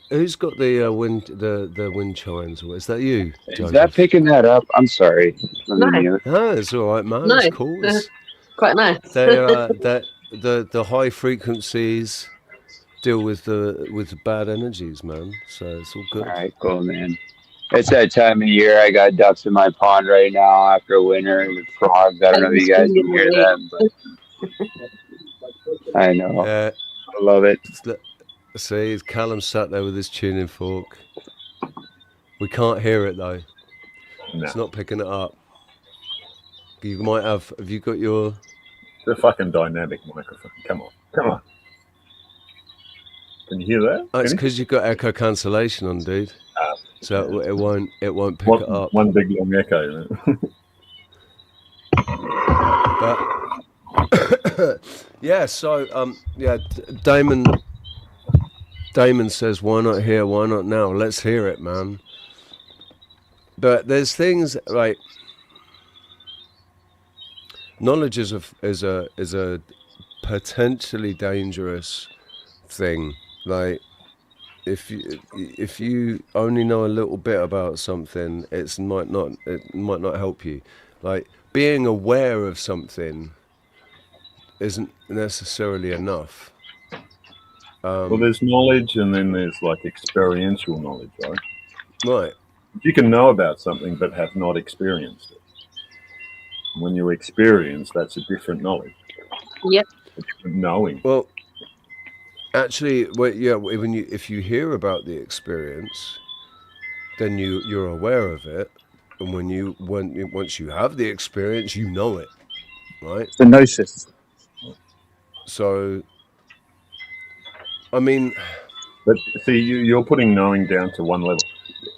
Who's got the wind chimes? Is that you, Joseph? Is that picking that up? I'm sorry. No. Oh, it's all right, man. No, It's cool. quite nice. The high frequencies deal with the bad energies, man. So it's all good. All right, cool, man. It's that time of year. I got ducks in my pond right now after winter, and the frogs. I don't know if you guys can hear them, but I know. I love it. See, Callum sat there with his tuning fork. We can't hear it though. No. It's not picking it up. You might have you got your... The fucking dynamic microphone. Come on. Can you hear that? Oh, it's because you've got echo cancellation on, dude. So it won't pick it up. One big long echo. But yeah, so Damon says, why not here? Why not now? Let's hear it, man. But there's things like knowledge is a potentially dangerous thing. Like if you only know a little bit about something, it might not help you. Like being aware of something isn't necessarily enough. Well, there's knowledge, and then there's like experiential knowledge, right? Right. You can know about something but have not experienced it. When you experience, that's a different knowledge. Yep. A different knowing. Well, actually, if you hear about the experience, then you're aware of it, and once you have the experience, you know it, right? The gnosis. So, I mean, but see, you're putting knowing down to one level.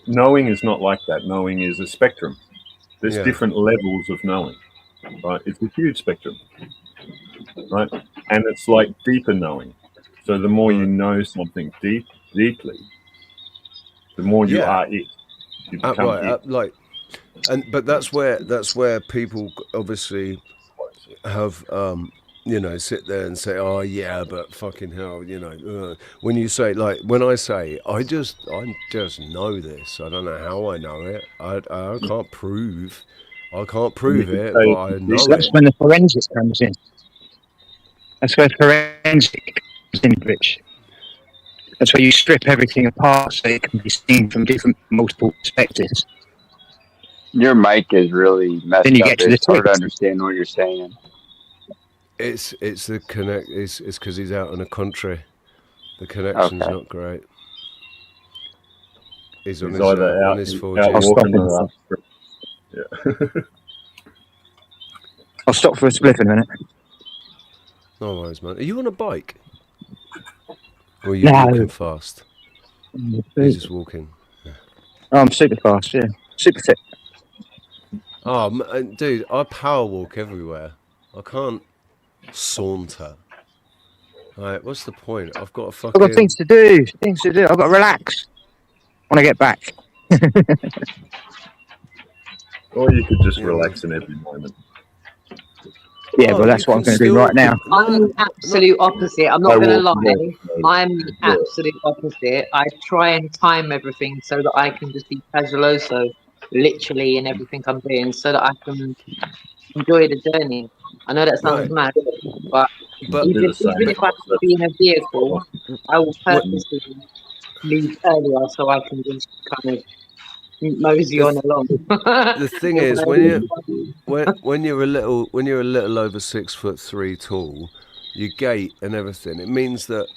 Knowing is not like that. Knowing is a spectrum. There's different levels of knowing, right? It's a huge spectrum, right? And it's like deeper knowing. So the more you know something deeply, the more you are it. You become it. But that's where people obviously have sit there and say, oh yeah, but fucking hell, when you say, like, when I say I just know this, I don't know how I know it, I can't prove it, but I know it. That's when the forensics comes in. That's where forensic comes in, Rich. That's where you strip everything apart so it can be seen from multiple perspectives. Your mic is really messed then you up. Get to it's hard to understand what you're saying. It's the connect. It's because he's out on a country. The connection's not great. He's on his 4G. Yeah. I'll stop for a spliff in a minute. No worries, man. Are you on a bike? Or are you No. walking fast? You're just walking. Oh, I'm super fast, yeah. Super fit. Oh, dude, I power walk everywhere. I can't saunter. Right, what's the point? I've got a fucking... I've got things to do. I've got to relax when I get back. Or you could just relax in every moment. Yeah, well, that's what I'm going to do right now. I'm the absolute opposite. I'm not going to lie. I'm the absolute opposite. I try and time everything so that I can just be casualoso, literally, in everything I'm doing, so that I can enjoy the journey. I know that sounds mad, but even if I have to be in a vehicle, I will purposely leave earlier so I can just kind of mosey on along. The thing is, when you're a little over 6'3" tall, your gait and everything, it means that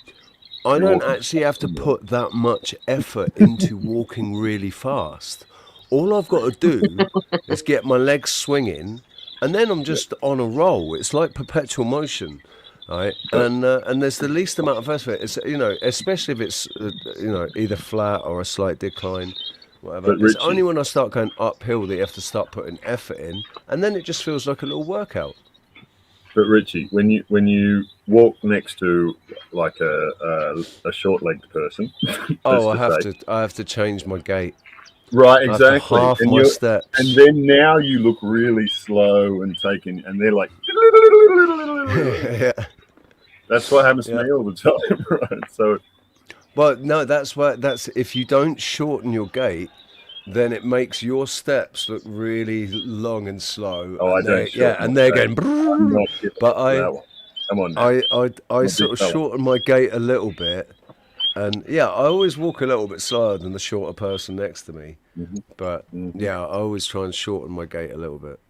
I don't actually have to put that much effort into walking really fast. All I've got to do is get my legs swinging, and then I'm just on a roll. It's like perpetual motion, right? And there's the least amount of effort. It's, especially if it's either flat or a slight decline. Whatever. It's only when I start going uphill that you have to start putting effort in, and then it just feels like a little workout. But Richie, when you walk next to like a short-legged person, I have to change my gait. Right, exactly. Half my steps, and then now you look really slow and taking, and they're like, yeah. That's what happens to me all the time, right? So. Well, no, that's if you don't shorten your gait, then it makes your steps look really long and slow. Oh, I don't. And they're going. But come on. I sort of shorten my gait a little bit, and I always walk a little bit slower than the shorter person next to me. Mm-hmm. But I always try and shorten my gait a little bit.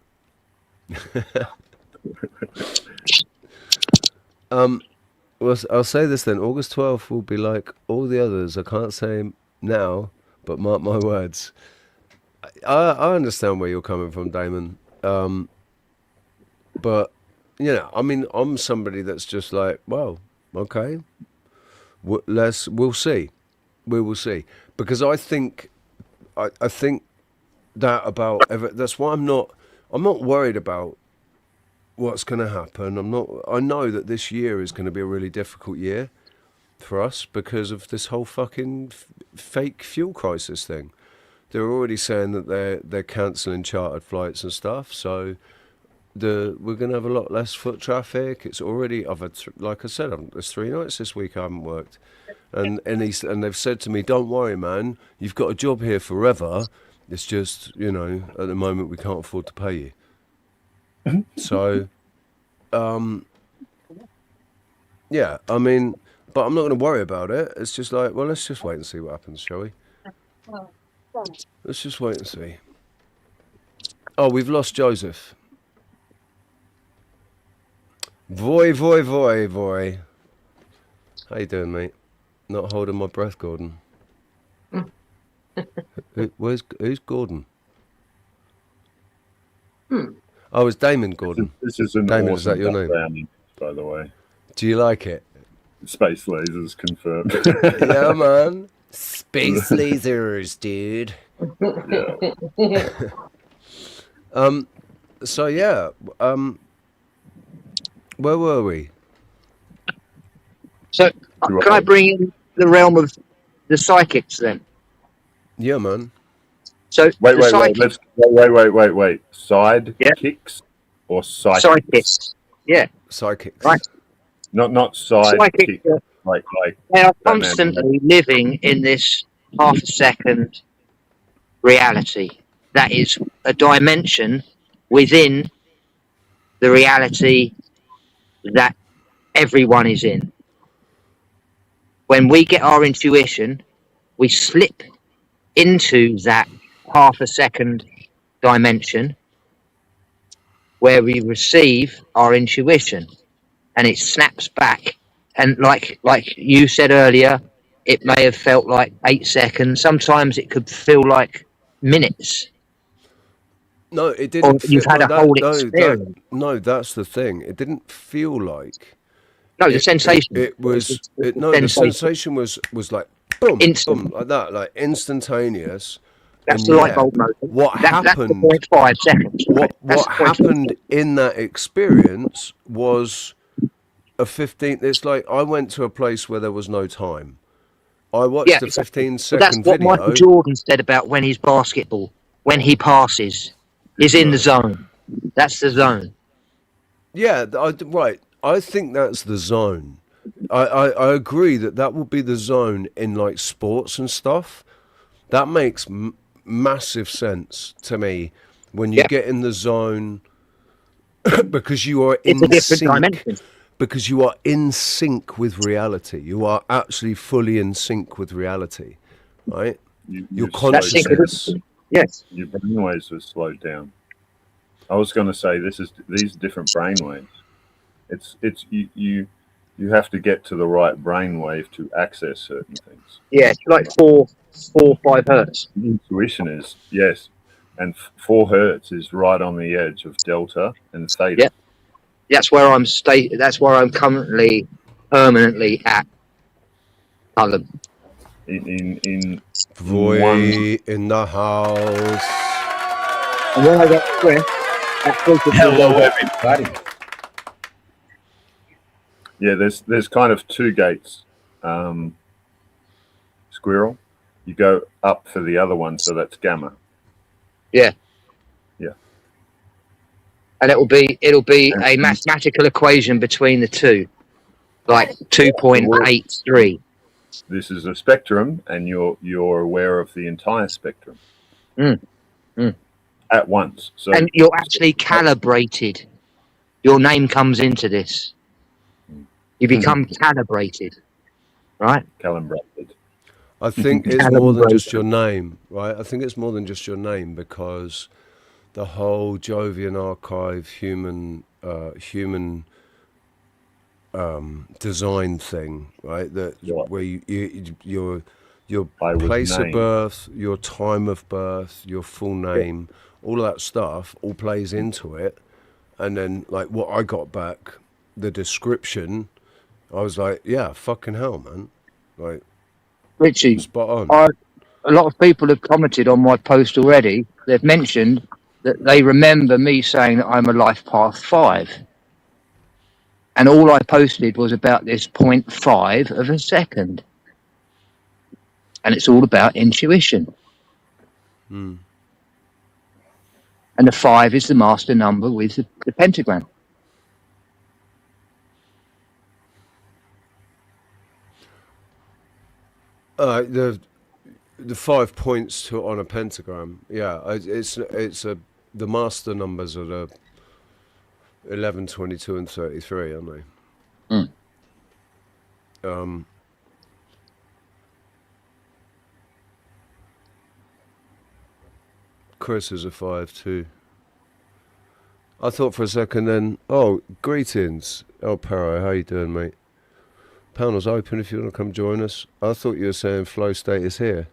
Well, I'll say this then. August 12th will be like all the others. I can't say now, but mark my words. I understand where you're coming from, Damon. But, I'm somebody that's just like, well, okay. We'll see. We will see. Because I think that about... That's why I'm not worried about what's going to happen. I know that this year is going to be a really difficult year for us because of this whole fucking fake fuel crisis thing. They're already saying that they're cancelling chartered flights and stuff. So we're going to have a lot less foot traffic. It's already, like I said, there's 3 nights this week I haven't worked, and they've said to me, "Don't worry, man. You've got a job here forever. It's just at the moment we can't afford to pay you." So, but I'm not going to worry about it. It's just like, well, let's just wait and see what happens, shall we? Let's just wait and see. Oh, we've lost Joseph. Voy. How you doing, mate? Not holding my breath, Gordon. Who's Gordon? Oh, it's Damon Gordon. This is an Damon, awesome is that your name? By the way. Do you like it? Space lasers confirmed. Yeah, man. Space lasers, dude. Yeah. Where were we? So, can I bring in the realm of the psychics then? Yeah, man. So wait. Side kicks or psychics? Yeah. Psychics. Right. Not side kicks. Like they are constantly living in this half a second reality. That is a dimension within the reality that everyone is in. When we get our intuition, we slip into that half a second dimension where we receive our intuition, and it snaps back. And like you said earlier, it may have felt like 8 seconds. Sometimes it could feel like minutes. No, it didn't. You've had a whole experience. No, that's the thing. It didn't feel like. No, the sensation. The sensation was like boom, boom, like that, like instantaneous. That's and the light bulb moment. What That's happened? the 0.5 seconds. Right? What happened in that experience was a 15. It's like I went to a place where there was no time. I watched a 15-second that's what video. Michael Jordan said about when he's basketball, when he passes, he's in the zone. That's the zone. Yeah, right. I think that's the zone. I agree that would be the zone in like sports and stuff. That makes massive sense to me when you get in the zone because you are in sync. Dimension. Because you are in sync with reality. You are actually fully in sync with reality, right? Your consciousness. Yes. Your brainwaves are slowed down. I was going to say these different brainwaves. It's you have to get to the right brainwave to access certain things. Yeah, it's like 4 or 5 hertz. Intuition is yes, and 4 hertz is right on the edge of delta and theta. Yeah. That's where I'm currently permanently at. In Roy in the house. And when I get stressed, hello everybody. Yeah, there's kind of 2 gates. Squirrel, you go up for the other one, so that's gamma. Yeah. Yeah. And it'll be a mathematical equation between the two, like 2.83. This is a spectrum, and you're aware of the entire spectrum at once. So, and you're actually calibrated. Your name comes into this. You become calibrated, right? Calibrated. I think it's more than just your name, right? I think it's more than just your name because the whole Jovian archive human design thing, right? That where your place of birth, your time of birth, your full name, all of that stuff all plays into it. And then like what I got back, the description, I was like, yeah, fucking hell, man. Like, Richie, spot on. A lot of people have commented on my post already. They've mentioned that they remember me saying that I'm a life path 5. And all I posted was about this 0.5 of a second. And it's all about intuition. And the 5 is the master number with the pentagram. The 5 points on a pentagram. Yeah, the master numbers are the 11, 22, and 33, aren't they? Chris is a 5 too. I thought for a second then, oh, greetings, El Perro, how you doing, mate? Panel's open if you want to come join us. I thought you were saying Flow State is here.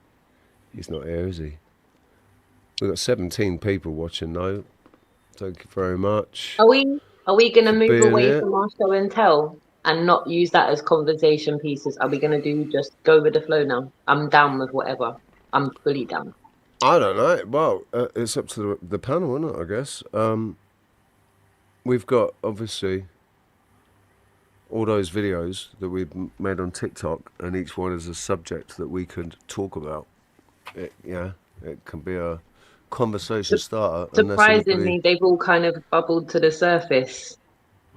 He's not here, is he? We've got 17 people watching though. Thank you very much. Are we going to move away from our show and tell and not use that as conversation pieces? Are we going to just go with the flow now? I'm down with whatever. I'm fully down. I don't know. Well, it's up to the panel, isn't it, I guess. We've got, obviously, all those videos that we've made on TikTok, and each one is a subject that we could talk about. It can be a conversation starter. Surprisingly, they've all kind of bubbled to the surface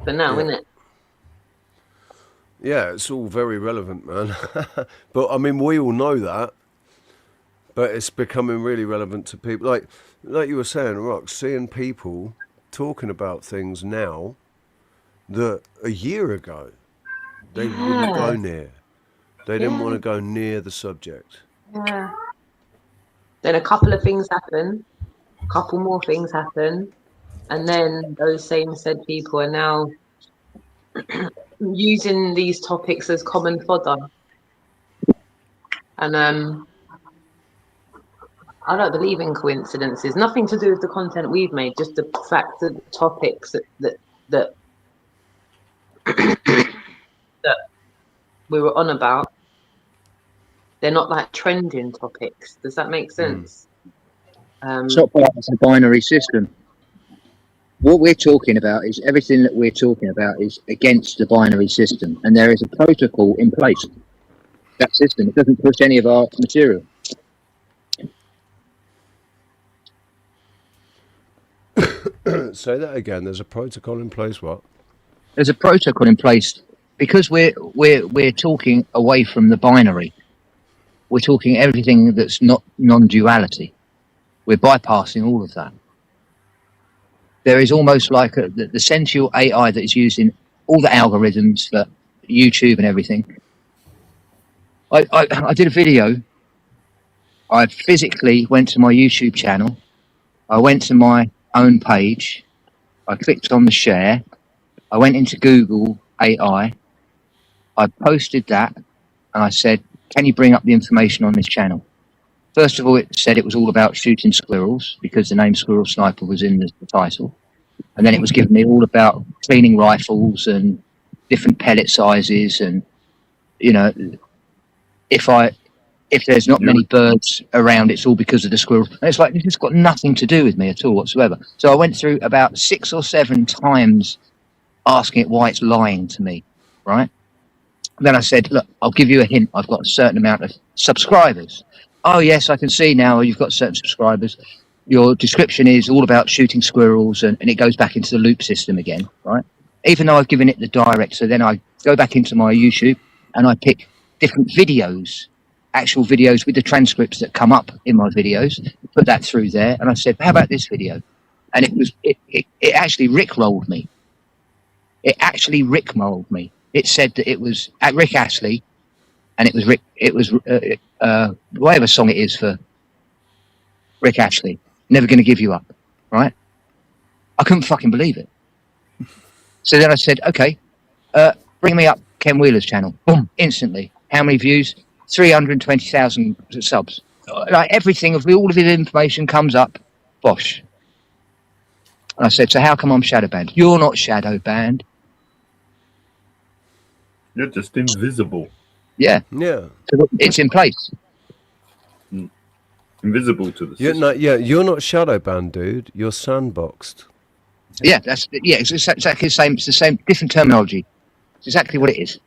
for now, isn't it? Yeah, it's all very relevant, man. But, I mean, we all know that. But it's becoming really relevant to people. Like you were saying, Rock, seeing people talking about things now that a year ago they wouldn't go near. They didn't want to go near the subject. Yeah. Then a couple of things happen, a couple more things happen, and then those same said people are now using these topics as common fodder. And I don't believe in coincidences. Nothing to do with the content we've made, just the fact that topics that we were on about, they're not like trending topics. Does that make sense? It's not part of the binary system. What we're talking about is everything that we're talking about is against the binary system, and there is a protocol in place. That system, it doesn't push any of our material. Say that again. There's a protocol in place. What? There's a protocol in place because we're talking away from the binary. We're talking everything that's not non-duality. We're bypassing all of that. There is almost like the sensual AI that is used in all the algorithms for YouTube and everything. I did a video. I physically went to my YouTube channel. I went to my own page. I clicked on the share. I went into Google AI. I posted that and I said, can you bring up the information on this channel? First of all, it said it was all about shooting squirrels because the name Squirrel Sniper was in the title. And then it was giving me all about cleaning rifles and different pellet sizes. And, you know, if there's not many birds around, it's all because of the squirrels. And it's like, it's got nothing to do with me at all whatsoever. So I went through about 6 or 7 times asking it why it's lying to me, right? And then I said, look, I'll give you a hint. I've got a certain amount of subscribers. Oh, yes, I can see now you've got certain subscribers. Your description is all about shooting squirrels, and it goes back into the loop system again, right? Even though I've given it the direct, so then I go back into my YouTube and I pick different videos, actual videos with the transcripts that come up in my videos, put that through there, and I said, how about this video? And it actually rickrolled me. It actually rickrolled me. It said that it was at Rick Astley, and it was whatever song it is for Rick Astley, Never Gonna Give You Up, right? I couldn't fucking believe it. So then I said, okay, bring me up Ken Wheeler's channel. Boom, instantly. How many views? 320,000 subs. Like everything, all of the information comes up. Bosh. And I said, so how come I'm shadow banned? You're not shadow banned. You're just invisible. Yeah. Yeah. So it's in place. Invisible to the system. You're not shadow banned, dude. You're sandboxed. Yeah, it's exactly the same. It's the same, different terminology. It's exactly what it is.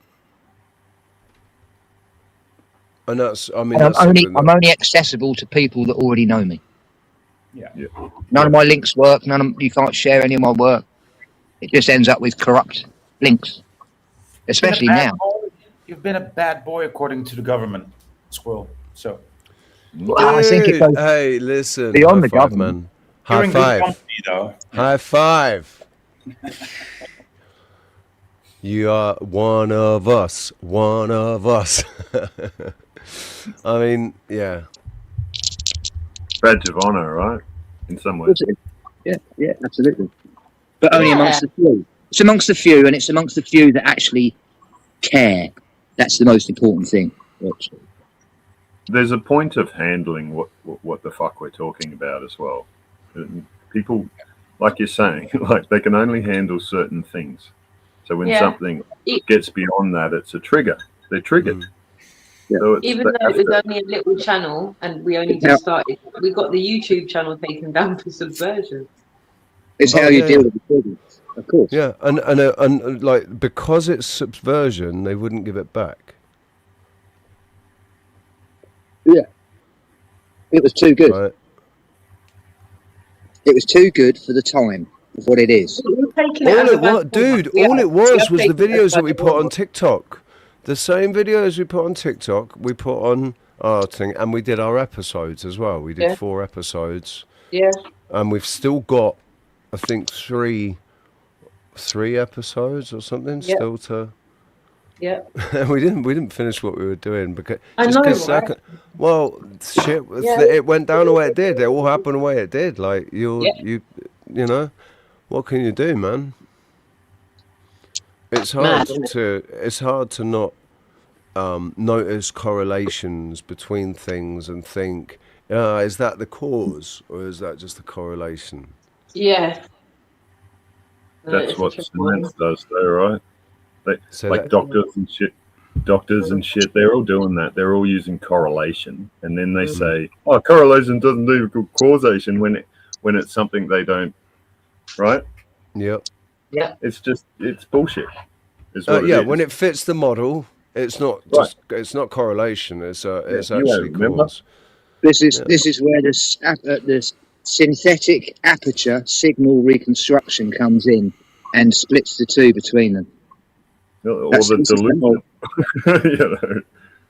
And I'm only accessible to people that already know me. Yeah. None of my links work. You can't share any of my work. It just ends up with corrupt links, especially now. You've been a bad boy according to the government, Squirrel. So. Well, I think it goes hey, listen. beyond the government. Man. High five. Company, though. High five. You are one of us. One of us. I mean, yeah. Badge of honor, right? In some ways. Yeah, absolutely. But only amongst the few. It's amongst the few, and it's amongst the few that actually care. That's the most important thing. There's a point of handling what the fuck we're talking about as well. People, like you're saying, like they can only handle certain things. So when something gets beyond that, it's a trigger. They're triggered. Yeah. So even though it was only a little channel and we only just started, we got the YouTube channel taken down for subversion. It's how you deal with the triggers, of course. Yeah, and like because it's subversion, they wouldn't give it back. Yeah, it was too good. Right. It was too good for the time of what it is. All it was the videos that we put on TikTok. The same videos we put on TikTok, we put on our thing, and we did our episodes as well. We did 4 episodes. Yeah. And we've still got, I think, three episodes or something still to. Yeah. we didn't finish what we were doing because right? shit. It went down the way it did. It all happened the way it did. Like you know, what can you do, man? It's hard to not notice correlations between things and think, is that the cause or is that just a correlation? Yeah. That's what science does, though, right? Like doctors and shit. doctors and shit, they're all doing that. They're all using correlation, and then they say, "Oh, correlation doesn't equal causation," when it's something they don't, right? Yep. Yeah. It's bullshit. Is what Yeah, it is. when it fits the model, it's not just it's not correlation. It's actually remember? cause. This is where the synthetic aperture signal reconstruction comes in and splits the two between them. Or That's the delusion.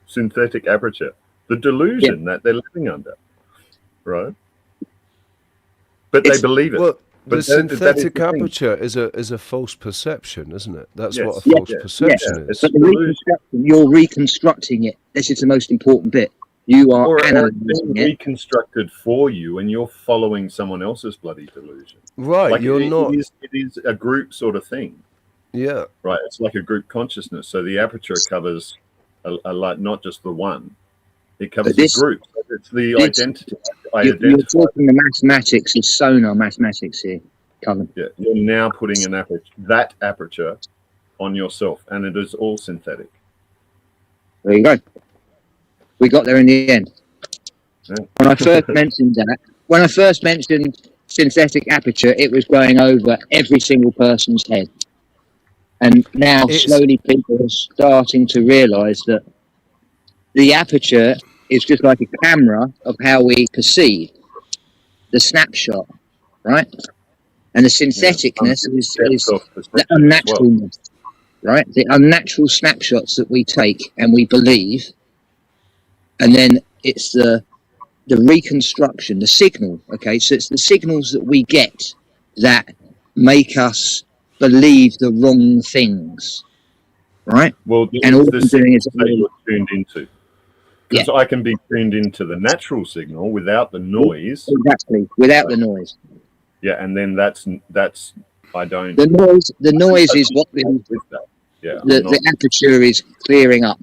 Synthetic aperture, the delusion that they're living under, right? But they believe it. Well, but the synthetic aperture is a false perception, isn't it? That's what a false perception is. But the reconstruction, you're reconstructing it. This is the most important bit. You are analysing it. Reconstructed for you, and you're following someone else's bloody delusion. Right, you're not. It is a group sort of thing. Yeah. Right. It's like a group consciousness. So the aperture covers a lot, not just the one. It covers the group. It's the identity. You're talking the mathematics of sonar mathematics here, Colin. Yeah. You're now putting that aperture on yourself, and it is all synthetic. There you go. We got there in the end. Yeah. When I first mentioned synthetic aperture, it was going over every single person's head. And now slowly people are starting to realise that the aperture is just like a camera of how we perceive the snapshot, right? And the syntheticness is the unnaturalness, right? The unnatural snapshots that we take and we believe, and then it's the reconstruction, the signal, okay? So it's the signals that we get that make us believe the wrong things, right? Well, and all the doing is that you're tuned into. Because I can be tuned into the natural signal without the noise. Exactly, without the noise. Yeah, and then that's I don't. The noise is what the aperture is clearing up.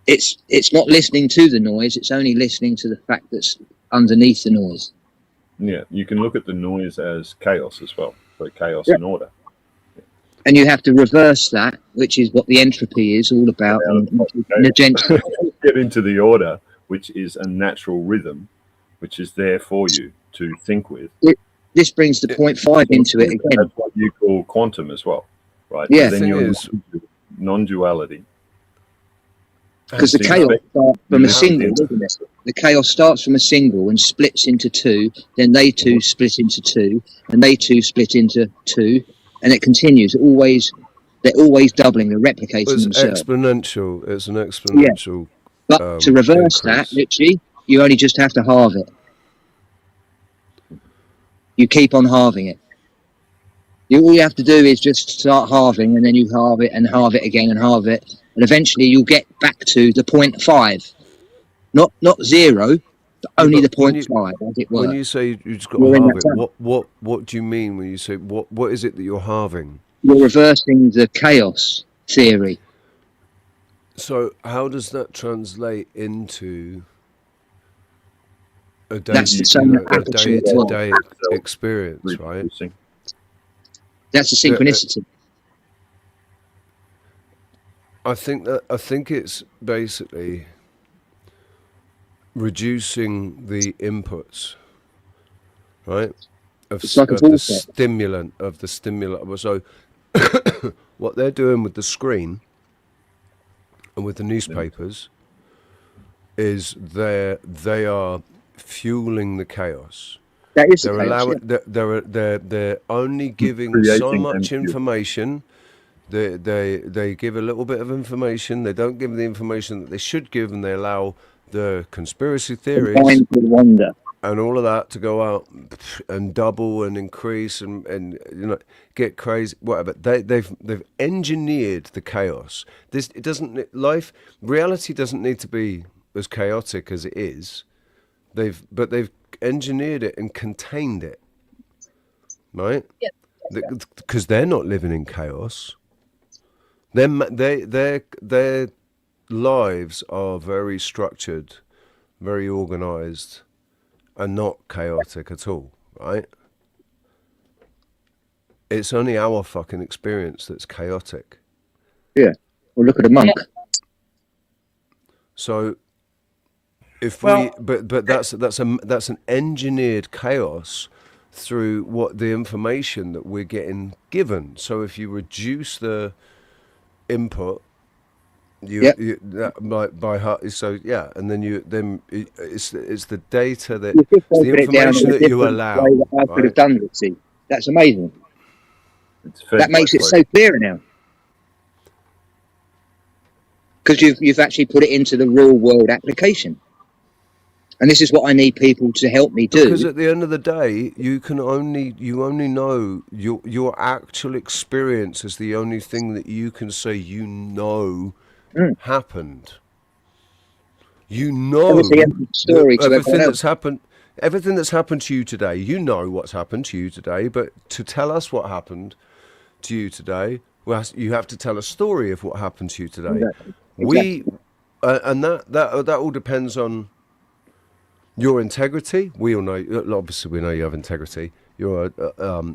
It's not listening to the noise. It's only listening to the fact that's underneath the noise. Yeah, you can look at the noise as chaos as well. So chaos and order. And you have to reverse that, which is what the entropy is all about. Get into the order, which is a natural rhythm, which is there for you to think with. This brings the 0.5 into it again. That's what you call quantum as well, right? Yeah. Then you're non-duality. Because the chaos starts from a single, doesn't it? The chaos starts from a single and splits into two, then they two split into two, and they two split into two, and it continues. They're always doubling, they're replicating themselves. Exponential. It's an exponential. Yeah. But to reverse that, literally, you only just have to halve it. You keep on halving it. All you have to do is just start halving, and then you halve it and halve it again and halve it, and eventually you'll get back to the 0.5. Not 0, but only the 0.5, as it were. When you say you just got to halve it, what do you mean when you say what is it that you're halving? You're reversing the chaos theory. So how does that translate into a day-to-day experience, right? That's a synchronicity. I think it's basically reducing the inputs, right? Of the stimulant. So what they're doing with the screen and with the newspapers is they are fueling the chaos. That is they're only giving so much information. They give a little bit of information. They don't give the information that they should give, and they allow the conspiracy theories and all of that to go out and double and increase and get crazy, whatever. They've engineered the chaos. Reality doesn't need to be as chaotic as it is. They've engineered it and contained it, right? Because they're not living in chaos. Their lives are very structured, very organized, and not chaotic at all, right? It's only our fucking experience that's chaotic. Yeah. Well, look at a monk. So if Well- but that's an engineered chaos through what the information that we're getting given. So if you reduce the input, you that by heart. So yeah, and then it's the data that You've just it's the broken it down information in a that you different allow. way that I could Right? have done it. See, that's amazing. It's fed That makes by it so clear now. Because you've actually put it into the real world application. And this is what I need people to help me do. Because at the end of the day, you only know your actual experience is the only thing that you can say happened. You know Obviously, every story to everything everyone that's else. happened. Everything that's happened to you today, you know what's happened to you today. But to tell us what happened to you today, well, you have to tell a story of what happened to you today. Exactly. And that all depends on your integrity. We all know. Obviously, we know you have integrity. You're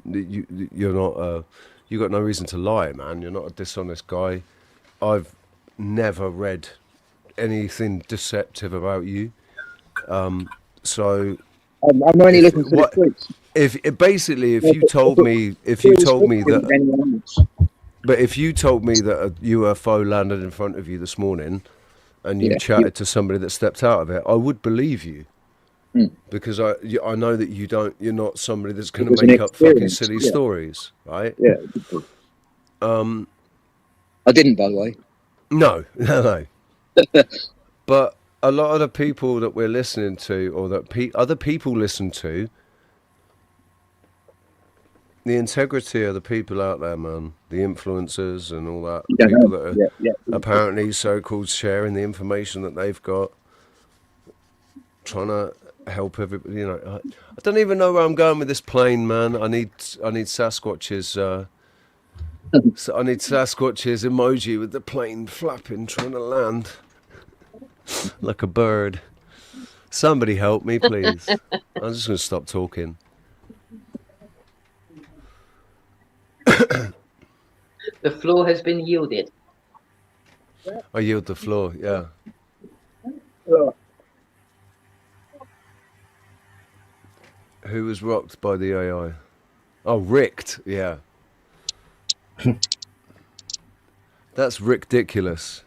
you're not. You got no reason to lie, man. You're not a dishonest guy. I've never read anything deceptive about you. So I'm only looking for the truth. if you told me that, but if you told me that a UFO landed in front of you this morning, and you chatted to somebody that stepped out of it, I would believe you. Because I know that you're not somebody that's going to make up fucking silly stories, right? Yeah. I didn't, by the way. No. But a lot of the people that we're listening to, or that other people listen to, the integrity of the people out there, man, the influencers and all that, people that are apparently so-called sharing the information that they've got, trying to help everybody. You know, I don't even know where I'm going with this plane, man. I need Sasquatch's. So I need Sasquatch's emoji with the plane flapping, trying to land like a bird. Somebody help me, please. I'm just going to stop talking. The floor has been yielded. I yield the floor, yeah. Who was rocked by the AI? Oh, ricked, yeah. That's ridiculous.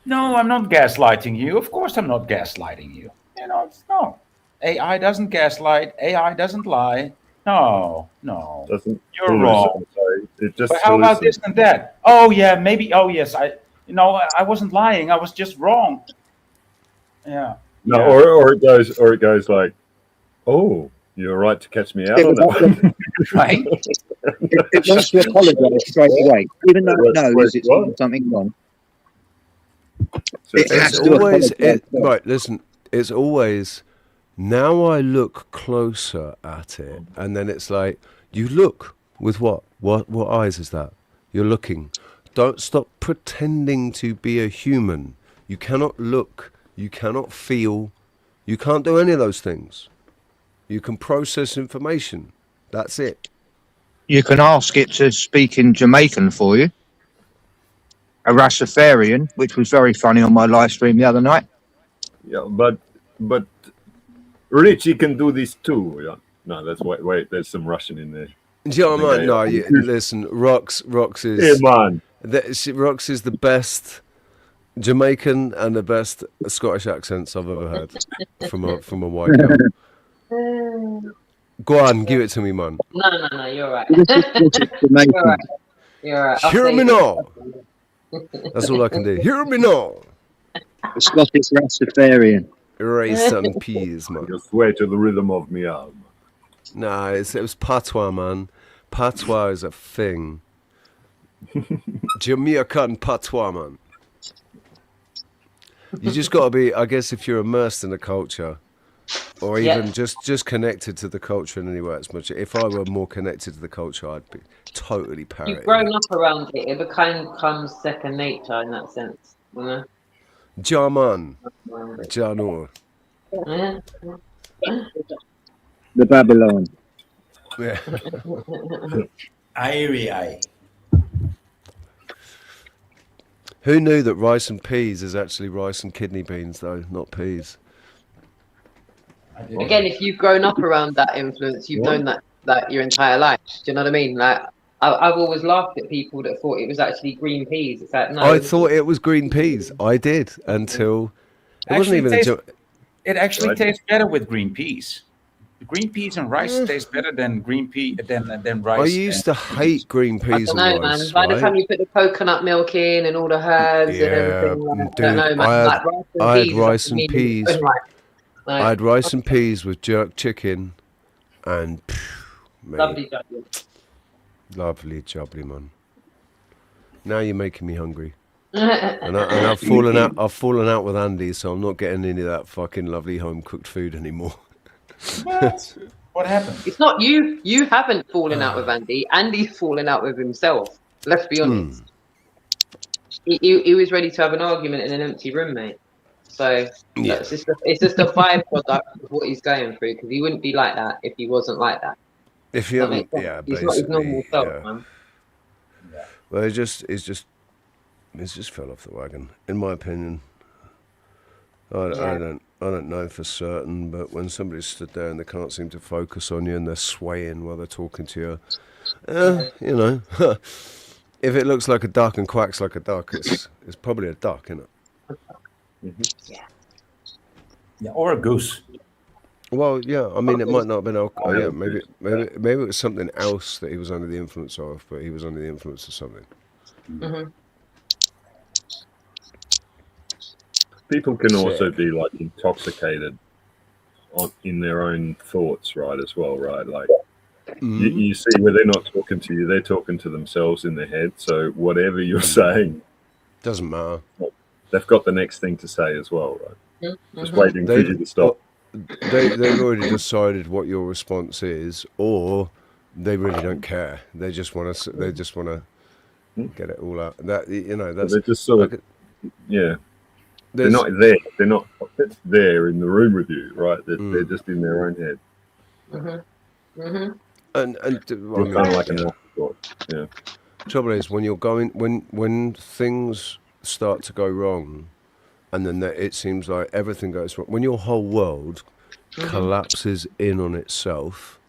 No, I'm not gaslighting you. Of course, I'm not gaslighting you. You know, no. AI doesn't gaslight. AI doesn't lie. No. You're wrong. Sorry. It just But how about this and that? Oh yeah, maybe. Oh yes, I wasn't lying. I was just wrong. Yeah. No, or it goes like, oh, you're right to catch me out on that. Right. It wants to apologise straight away, even though it knows it's done something wrong. It's always right. Listen, it's always. Now I look closer at it, and then it's like, you look with what? What eyes is that? You're looking. Don't stop pretending to be a human. You cannot look. You cannot feel. You can't do any of those things. You can process information. That's it. You can ask it to speak in Jamaican for you. A Rastafarian, which was very funny on my live stream the other night. Yeah, but Richie can do this too. Yeah. No, that's wait. There's some Russian in there. Yeah, man. No, listen. Rox is. Yeah, man. Rox is the best Jamaican and the best Scottish accents I've ever heard from a white girl. Go on, give it to me, man. No, you're right. You're right. Hear me now. That's all I can do. Hear me now. The Scottish Rastafarian. Rice and peas, man. You sway to the rhythm of me album. Nah, it was patois, man. Patois is a thing. Jamaican patois, man. You just got to be, I guess, if you're immersed in the culture, or even just connected to the culture in any way as much. If I were more connected to the culture, I'd be totally parroting. You've grown up around it. It becomes second nature in that sense, you know. Jaman, Janor. The Babylon. Yeah. Aye. Who knew that rice and peas is actually rice and kidney beans, though, not peas? Again, if you've grown up around that influence, you've known that your entire life. Do you know what I mean? Like, I've always laughed at people that thought it was actually green peas. It's like, no. I thought it was green peas. I did until it wasn't even a joke. It actually tastes better with green peas. Green peas and rice taste better than green pea than rice. I used to hate green peas and man. rice. By the time you put the coconut milk in and all the herbs and everything, like, dude, I don't know, man. I had rice and peas. Like, I had rice and peas with jerk chicken, and lovely jubbly. Lovely jubbly, man. Now you're making me hungry. and I've fallen out. I've fallen out with Andy, so I'm not getting any of that fucking lovely home cooked food anymore. What happened? It's not you. You haven't fallen out with Andy. Andy's fallen out with himself. Let's be honest. He was ready to have an argument in an empty room, mate. So it's just a byproduct of what he's going through, because he wouldn't be like that if he wasn't like that. If you haven't, he's not his normal self, man. Well, it's just fell off the wagon, in my opinion. I don't know for certain, but when somebody's stood there and they can't seem to focus on you and they're swaying while they're talking to you, you know, if it looks like a duck and quacks like a duck, it's probably a duck, isn't it? Yeah, or a goose. Well, yeah. I mean, it might not have been alcohol. Yeah, maybe it was something else that he was under the influence of, but he was under the influence of something. Mm-hmm. People can also be like intoxicated in their own thoughts, right? As well, right? Like you see where they're not talking to you; they're talking to themselves in their head. So whatever you're saying doesn't matter. They've got the next thing to say as well, right? Just waiting for you to stop. They've already decided what your response is, or they really don't care. They just want to. They just want to get it all out. That that's. They're just sort of, They're not there. They're not there in the room with you, right? They're just in their own head. And you're kind of like an afterthought. Yeah. Trouble is when you're going when things start to go wrong, and then it seems like everything goes wrong. When your whole world collapses in on itself,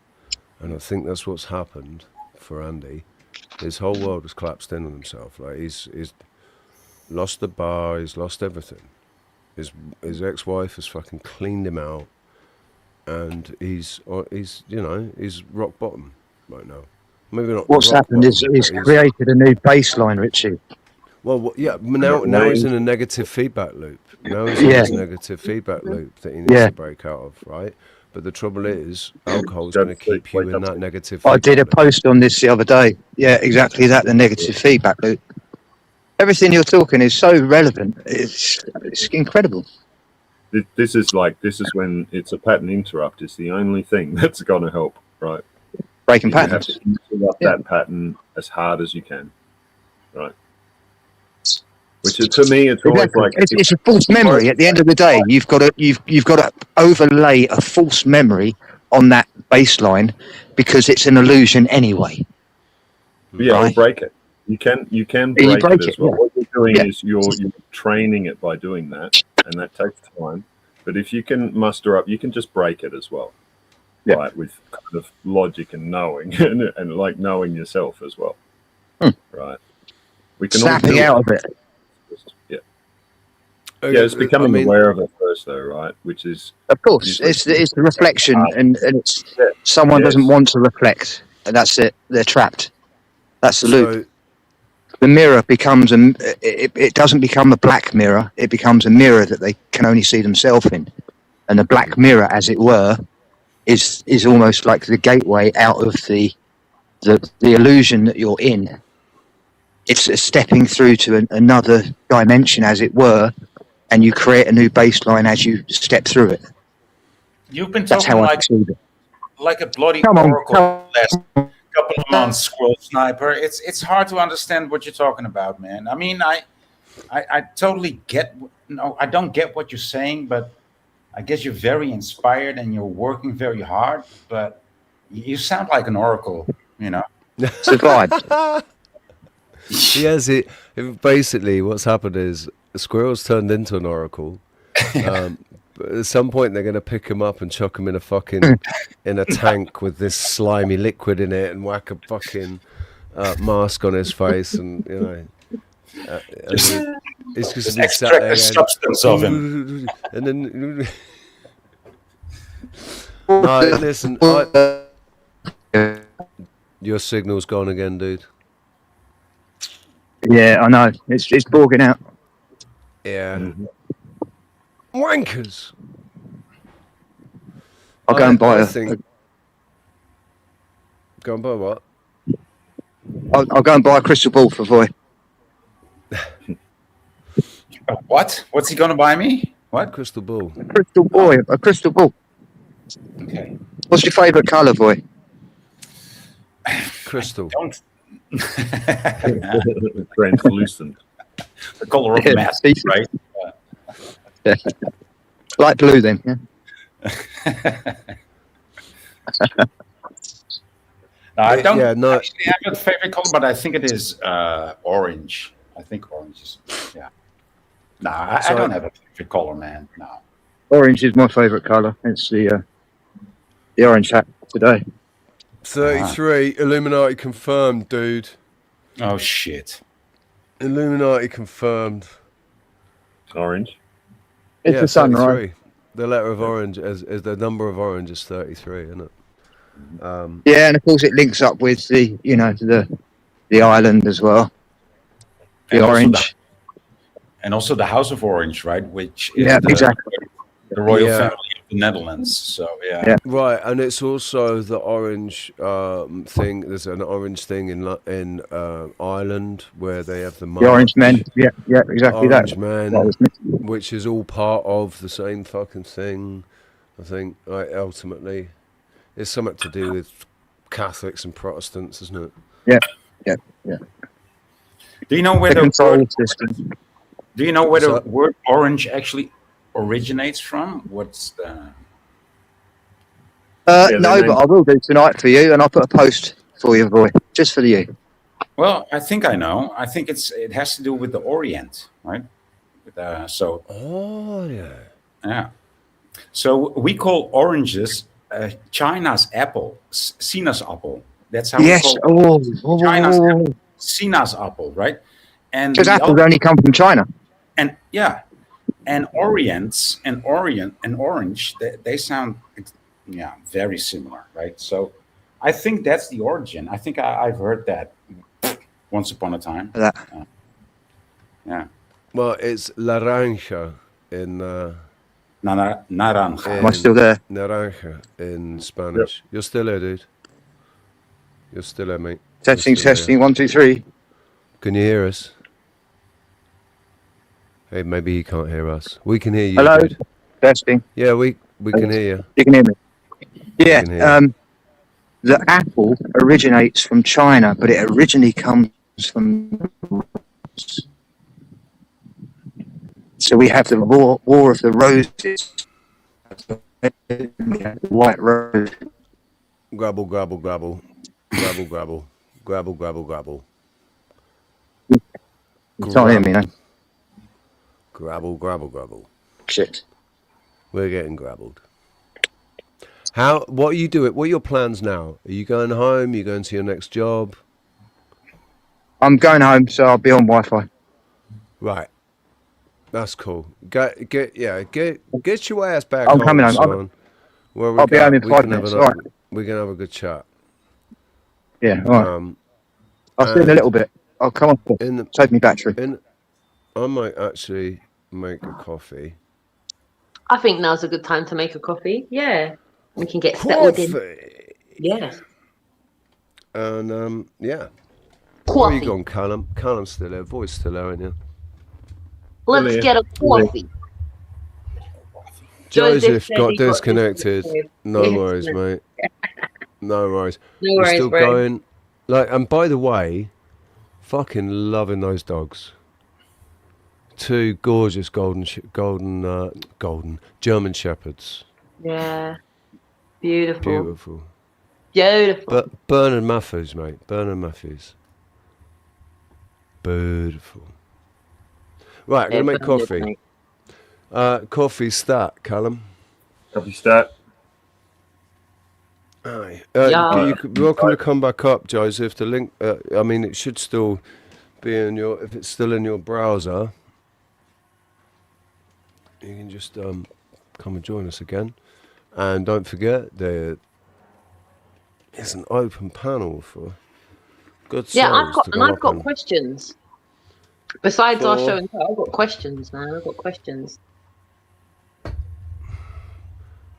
and I think that's what's happened for Andy. His whole world has collapsed in on himself. Like he's lost the bar. He's lost everything. His ex-wife has fucking cleaned him out, and he's rock bottom right now. Maybe not. What's happened is he's created a new baseline, Richie. Well, yeah. Now he's in a negative feedback loop. Now he's in this negative feedback loop that he needs to break out of, right? But the trouble is, alcohol is going to keep you in that negative feedback I did a post on this the other day. Yeah, exactly that, the negative feedback loop. Everything you're talking is so relevant. It's incredible. This is when it's a pattern interrupt. It's the only thing that's going to help, right? Breaking patterns. You have to interrupt that pattern as hard as you can, right? Which is, for me, it's always like it's a false memory. At the end of the day, you've got to overlay a false memory on that baseline because it's an illusion anyway. Yeah, right? Or break it. You can break it as well. Yeah. What you're doing is you're training it by doing that, and that takes time. But if you can muster up, you can just break it as well, right? With kind of logic and knowing, and like knowing yourself as well, right? We can snapping out of it. Yeah, it's becoming aware of it first, though, right? Which is, of course, it's the reflection, and it's someone doesn't want to reflect, and that's it. They're trapped. That's the loop. The mirror becomes it doesn't become a black mirror. It becomes a mirror that they can only see themselves in, and the black mirror, as it were, is almost like the gateway out of the illusion that you're in. It's a stepping through to another dimension, as it were, and you create a new baseline as you step through it. You've been talking like a bloody oracle last couple of months, Squirrel Sniper. It's hard to understand what you're talking about, man. I mean, I totally get. No, I don't get what you're saying, but I guess you're very inspired and you're working very hard. But You sound like an oracle, you know. Survived. Yes, basically what's happened is a squirrel's turned into an oracle. But at some point they're going to pick him up and chuck him in a tank with this slimy liquid in it and whack a fucking mask on his face, and you know, it's just extract the substance of him. And then no, listen, your signal's gone again, dude. Yeah, I know. It's borging out. Yeah. Wankers. I'll go and buy Go and buy what? I'll go and buy a crystal ball for Voy. What? What's he going to buy me? What? Crystal ball. A crystal boy. A crystal ball. Okay. What's your favourite colour, Voy? Crystal. Don't. Translucent. The color of math, right? Light blue, then. Yeah. I don't actually have a favorite color, but I think it is orange. I think orange is, yeah. No, I don't have a favorite color, man. No. Orange is my favourite colour. It's the orange hat today. 33 Illuminati confirmed, dude. Oh shit. Illuminati confirmed. Orange. It's the sun, 33. right? The letter of orange as the number of orange is 33, isn't it? Yeah, and of course it links up with the island as well. The orange. And also the House of Orange, right? Which is exactly. The royal family of the Netherlands. So yeah. Right, and it's also the orange thing. There's an orange thing in Ireland where they have the orange men. Yeah, exactly orange that. man, which is all part of the same fucking thing. I think, ultimately, it's something to do with Catholics and Protestants, isn't it? Yeah. Do you know where the word orange actually originates from? What's the? No, but I will do tonight for you, and I'll put a post for you, Voy, just for you. Well, I think I know. I think it has to do with the Orient, right? Oh yeah. Yeah. So we call oranges China's apple, sinaasappel. That's how we call China's apple, sinaasappel, right? And because apples only come from China. And and orange, they sound very similar, right? So I think that's the origin. I think I've heard that once upon a time. Yeah. Well, it's laranja in. Naranja. Am I still there? Naranja in Spanish. You're still there, dude. You're still there, mate. Testing. 1, 2, 3. Can you hear us? Hey, maybe he can't hear us. We can hear you. Hello. Dude. Testing. Yeah, we can hear you. You can hear me. Yeah. The apple originates from China, but it originally comes from. So we have the War of the Roses. The White Rose. Grabble, grabble, grabble. Grabble, grabble. Grabble, grabble, grabble. You can't hear me, no? Grabble, grabble, grabble. Shit. We're getting grabbled. What are you doing? What are your plans now? Are you going home? Are you going to your next job? I'm going home, so I'll be on Wi-Fi. Right. That's cool. Get your ass back I'm home, coming home. son. I'll be home in 5 minutes. All right. We can have a good chat. Yeah, all right. I'll see you in a little bit. I'll come on. Save me battery. I might actually make a coffee. I think now's a good time to make a coffee. Yeah. We can get settled in. Yeah. And, yeah. Coffee. Where are you gone, Callum? Callum's still there. Voice still there, ain't you? Let's get a coffee. Joseph got disconnected. No worries, mate. No worries. No worries, still bro. going. And by the way, fucking loving those dogs. 2 gorgeous golden German shepherds. Yeah. Beautiful. Beautiful. Beautiful. But Bernard Matthews, mate. Bernard Matthews. Beautiful. Right, I'm going to make coffee. Coffee stat, Callum. Coffee stat. Aye. You're welcome to come back up, Joseph. The link, I mean, it should still be in your, if it's still in your browser, you can just come and join us again. And don't forget, there is an open panel for good souls. I've got questions. Besides our show and tell, I've got questions, man. I've got questions.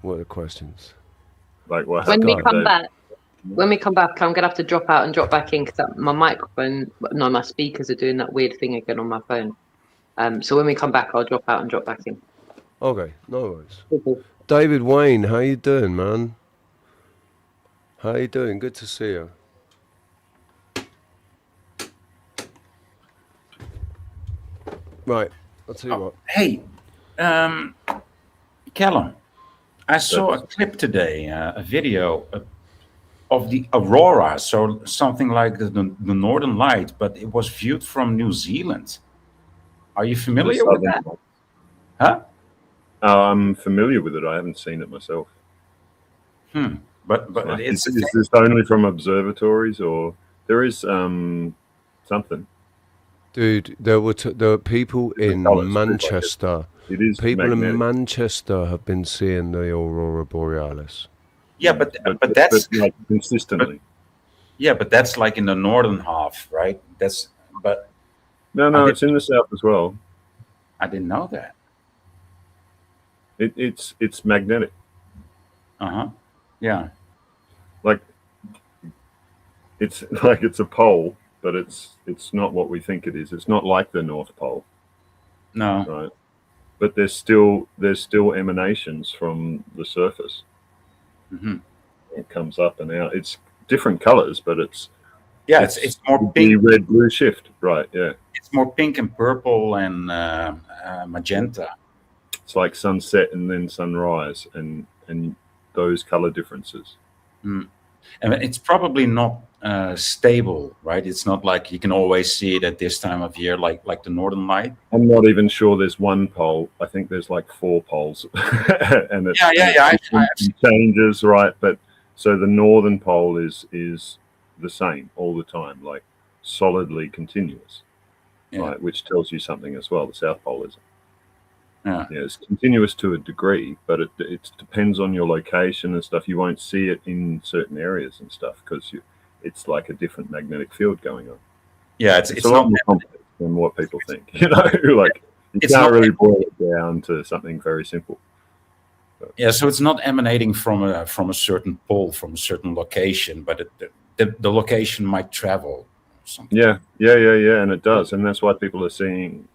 What are the questions? Like what? When we come back, I'm gonna have to drop out and drop back in because my microphone, no, my speakers are doing that weird thing again on my phone. So when we come back, I'll drop out and drop back in. Okay, no worries. David Wayne, how you doing, man? How you doing? Good to see you. Right, I'll tell you what. Hey, Callum, I saw a clip today, a video of the aurora, so something like the Northern Light, but it was viewed from New Zealand. Are you familiar with that? Huh? I'm familiar with it. I haven't seen it myself. But is this only from observatories, or there is something? Dude, there were people in Manchester. It is people magnetic. in Manchester have been seeing the aurora borealis. Yeah, but that's like consistently. But that's like in the northern half, right? No, it's in the south as well. I didn't know that. It's magnetic. Yeah. Like it's a pole, but it's not what we think it is. It's not like the North Pole. No. Right. But there's still emanations from the surface. It comes up and out. It's different colors, but it's more pink. Red blue shift, right? Yeah. It's more pink and purple and magenta. It's like sunset and then sunrise, and those color differences. And it's probably not stable, right? It's not like you can always see it at this time of year, like the Northern Light. I'm not even sure there's one pole. I think there's like 4 poles, and it changes, right? But so the northern pole is the same all the time, like solidly continuous, right? Which tells you something as well. The South Pole isn't. Yeah, it's continuous to a degree, but it depends on your location and stuff. You won't see it in certain areas and stuff because it's like a different magnetic field going on. Yeah, it's a lot more complex than what people think. Like you can't really boil it down to something very simple. Yeah, so it's not emanating from a certain pole, from a certain location, but the location might travel. Yeah, and it does, and that's why people are seeing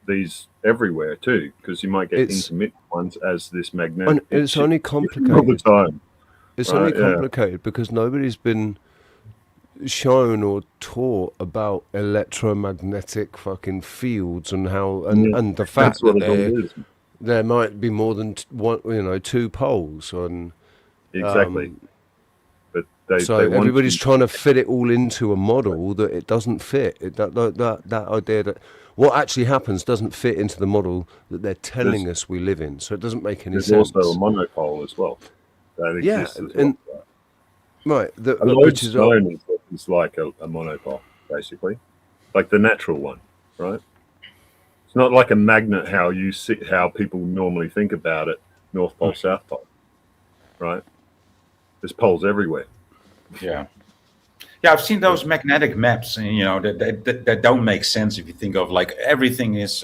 these everywhere too, because you might get intermittent ones as this magnetic. It's only complicated all the time. It's only complicated because nobody's been shown or taught about electromagnetic fucking fields and how and the fact that there might be more than one, 2 poles on exactly. But everybody's trying to fit it all into a model that it doesn't fit. That idea that what actually happens doesn't fit into the model that they're telling us we live in. So it doesn't make any sense. There's also a monopole as well. That exists as well. Right. A lodestone is like a monopole, basically, like the natural one, right? It's not like a magnet how people normally think about it, North Pole, South Pole, right? There's poles everywhere. Yeah, I've seen those magnetic maps, and that don't make sense if you think of like everything is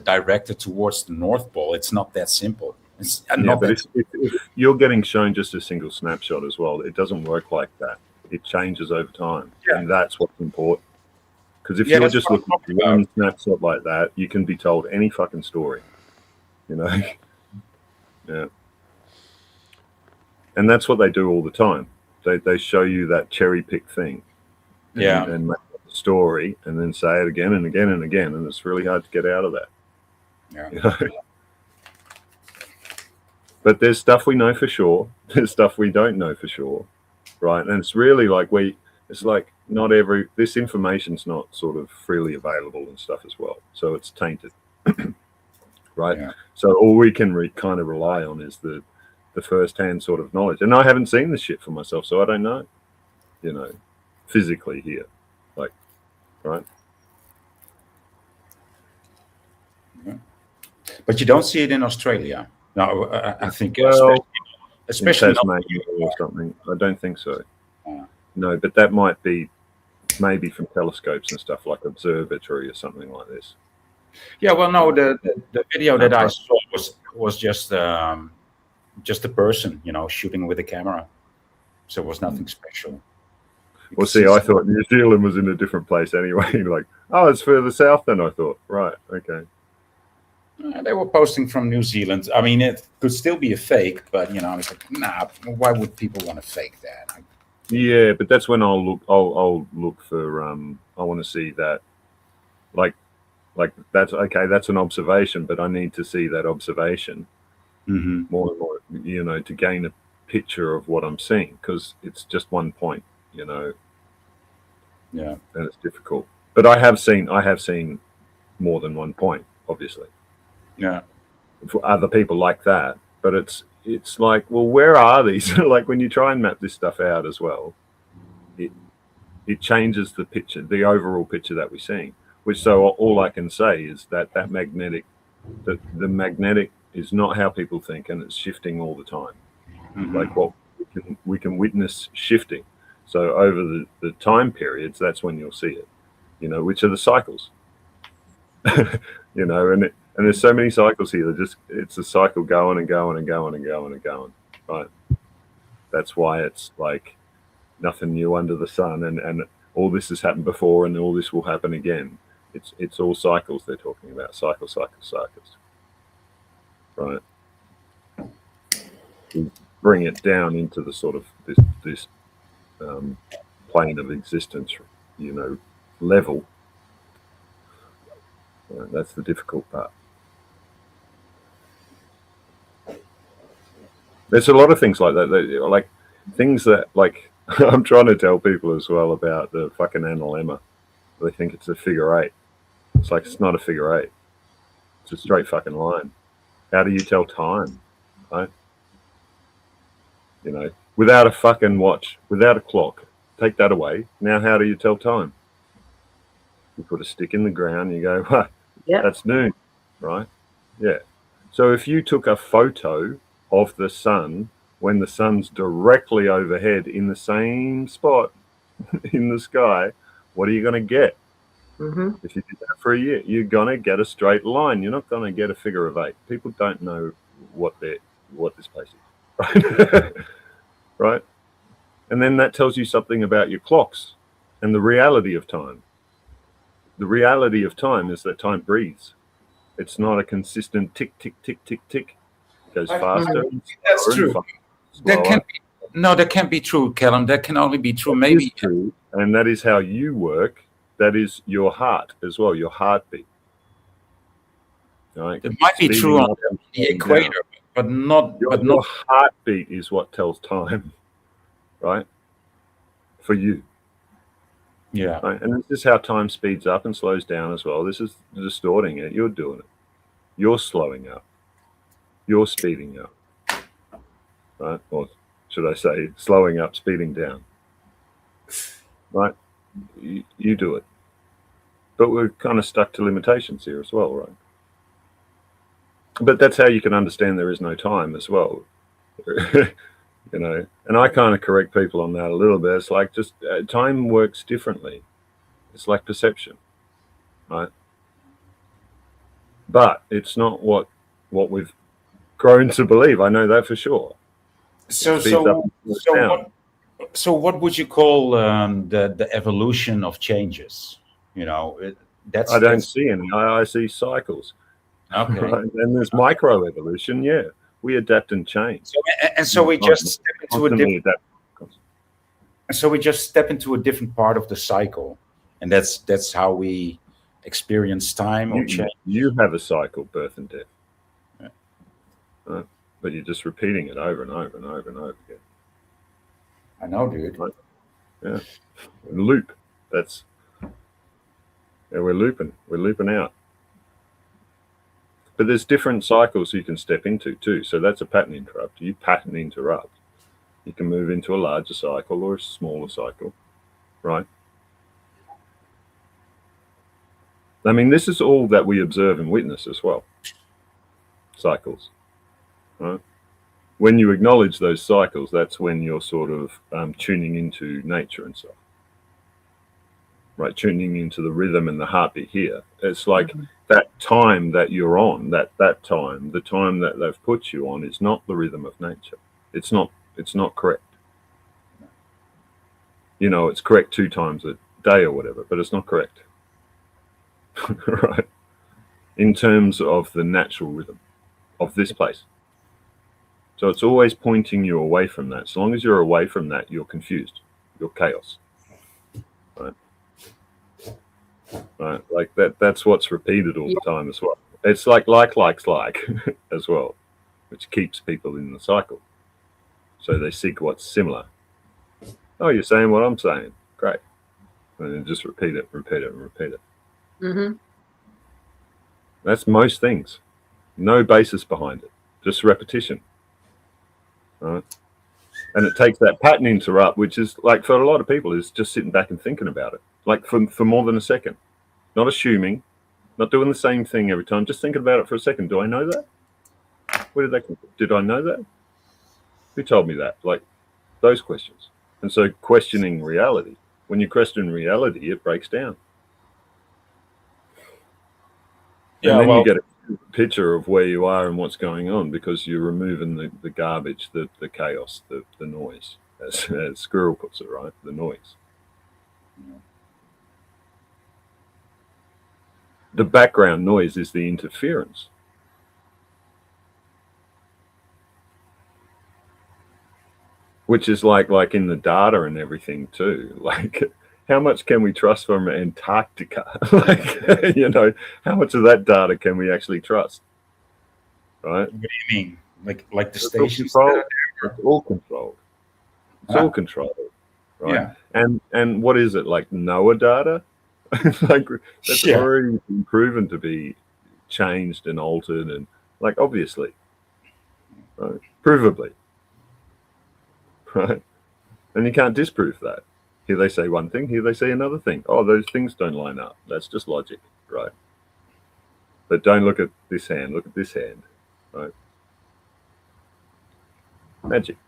directed towards the North Pole. It's not that simple. If you're getting shown just a single snapshot as well, it doesn't work like that. It changes over time, and that's what's important. Because if you're just looking at one snapshot like that, you can be told any fucking story, Yeah. And that's what they do all the time. They show you that cherry pick thing, and make a story, and then say it again and again and again, and it's really hard to get out of that. Yeah. But there's stuff we know for sure. There's stuff we don't know for sure, right? And it's really like it's like not this information's not sort of freely available and stuff as well. So it's tainted, right? Yeah. So all we can kind of rely on is the first-hand sort of knowledge. And I haven't seen this shit for myself, so I don't know, physically here, like, right? Yeah. But you don't see it in Australia. No, I think especially in Tasmania or something. I don't think so. No, but that might be maybe from telescopes and stuff, like observatory or something like this. Yeah, well, no, the video that I saw was just a person, shooting with a camera. So it was nothing special. Well, see, I thought New Zealand was in a different place anyway. Like, oh, it's further south than I thought. Right, okay. They were posting from New Zealand. I mean, it could still be a fake, but it's like, nah. Why would people want to fake that? Yeah, but that's when I'll look for. I want to see that, like that's okay. That's an observation, but I need to see that observation more and more. To gain a picture of what I'm seeing, because it's just one point. Yeah, and it's difficult. But I have seen more than one point, obviously. Yeah, for other people like that, but it's like, well, where are these? Like when you try and map this stuff out as well, it changes the picture, the overall picture that we're seeing. Which so all I can say is that magnetic, the magnetic is not how people think, and it's shifting all the time. Like what we can witness shifting. So over the time periods, that's when you'll see it. Which are the cycles. And there's so many cycles here. It's a cycle going and going and going and going and going. Right. That's why it's like nothing new under the sun, and all this has happened before, and all this will happen again. It's all cycles they're talking about. Cycles. Right. We bring it down into the sort of this plane of existence, level. That's the difficult part. There's a lot of things like that, like things that, like, I'm trying to tell people as well about the fucking analemma. They think it's a figure eight. It's like, it's not a figure eight. It's a straight fucking line. How do you tell time, right? Without a fucking watch, without a clock, take that away. Now, how do you tell time? You put a stick in the ground, you go, huh, that's noon, right? Yeah. So if you took a photo of the sun when the sun's directly overhead in the same spot in the sky, what are you going to get? If you did that for a year, you're going to get a straight line. You're not going to get a figure of eight. People don't know what this place is, right? Right? And then that tells you something about your clocks and the reality of time. The reality of time is that time breathes. It's not a consistent tick, tick, tick, tick, tick. It goes faster. That's true. That can't be true, Callum. That can only be true. Maybe true, and that is how you work. That is your heart as well, your heartbeat. Right? It might be true on the equator, but not. Your heartbeat is what tells time, right? For you. Yeah. Right? And this is how time speeds up and slows down as well. This is distorting it. You're doing it. You're slowing up. You're speeding up. Right? Or should I say, slowing up, speeding down. Right? You do it. But we're kind of stuck to limitations here as well, right? But that's how you can understand there is no time as well. And I kind of correct people on that a little bit. It's like just time works differently. It's like perception, right? But it's not what we've grown to believe. I know that for sure. So what would you call the evolution of changes? I don't see any. I see cycles. Okay. Right? And there's micro evolution. Yeah, we adapt and change. So we just step into a different. So we just step into a different part of the cycle, and that's how we experience time or change. You have a cycle, birth and death. Yeah. but you're just repeating it over and over and over and over again. I know, dude. Right? Yeah, loop. That's we're looping out. But there's different cycles you can step into too. So that's a pattern interrupt. You pattern interrupt. You can move into a larger cycle or a smaller cycle, right? I mean, this is all that we observe and witness as well. Cycles, right? When you acknowledge those cycles, that's when you're sort of tuning into nature and stuff, right? Tuning into the rhythm and the heartbeat here. It's like that time that you're on, that time, the time that they've put you on is not the rhythm of nature. It's not correct. You know, it's correct 2 times a day or whatever, but it's not correct. Right? In terms of the natural rhythm of this place. So it's always pointing you away from that. So long as you're away from that, you're confused. You're chaos. Right? Right? Like that's what's repeated all the time as well. It's like as well, which keeps people in the cycle. So they seek what's similar. Oh, you're saying what I'm saying. Great. And then just repeat it, repeat it, and repeat it. Mm-hmm. That's most things. No basis behind it. Just repetition. Right? And it takes that pattern interrupt, which is like for a lot of people is just sitting back and thinking about it. Like for more than a second. Not assuming, not doing the same thing every time, just thinking about it for a second. Do I know that? Where did that come from? Did I know that? Who told me that? Like those questions. And so questioning reality. When you question reality, it breaks down. And then you get a picture of where you are and what's going on because you're removing the garbage, the chaos, the noise, as Squirrel puts it, right? The noise. The background noise is the interference. Which is like in the data and everything too. Like, how much can we trust from Antarctica? Like, you know, how much of that data can we actually trust? Right? What do you mean? Like the It's stations? all controlled. It's all controlled. Right? Yeah. And what is it? Like NOAA data? Like that's already been proven to be changed and altered and like obviously. Right? Provably. Right? And you can't disprove that. Here they say one thing, here they say another thing. Oh, those things don't line up. That's just logic, right? But don't look at this hand, look at this hand, right? Magic.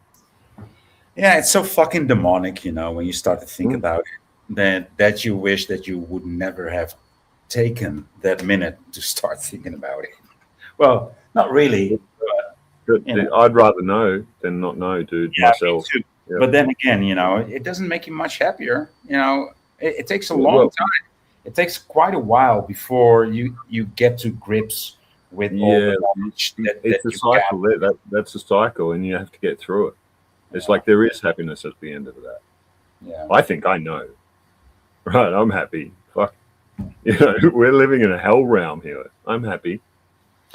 Yeah, it's so fucking demonic, you know, when you start to think about it, that you wish that you would never have taken that minute to start thinking about it. Well, not really. But, I'd rather know than not know, dude, myself. Me too. Yeah. But then again, you know, it doesn't make you much happier. You know, it takes a long time. It takes quite a while before you get to grips with all the knowledge it's a cycle. That's a cycle, and you have to get through it. It's like there is happiness at the end of that. Yeah, I think I know. Right, I'm happy. Fuck, you know, we're living in a hell realm here. I'm happy.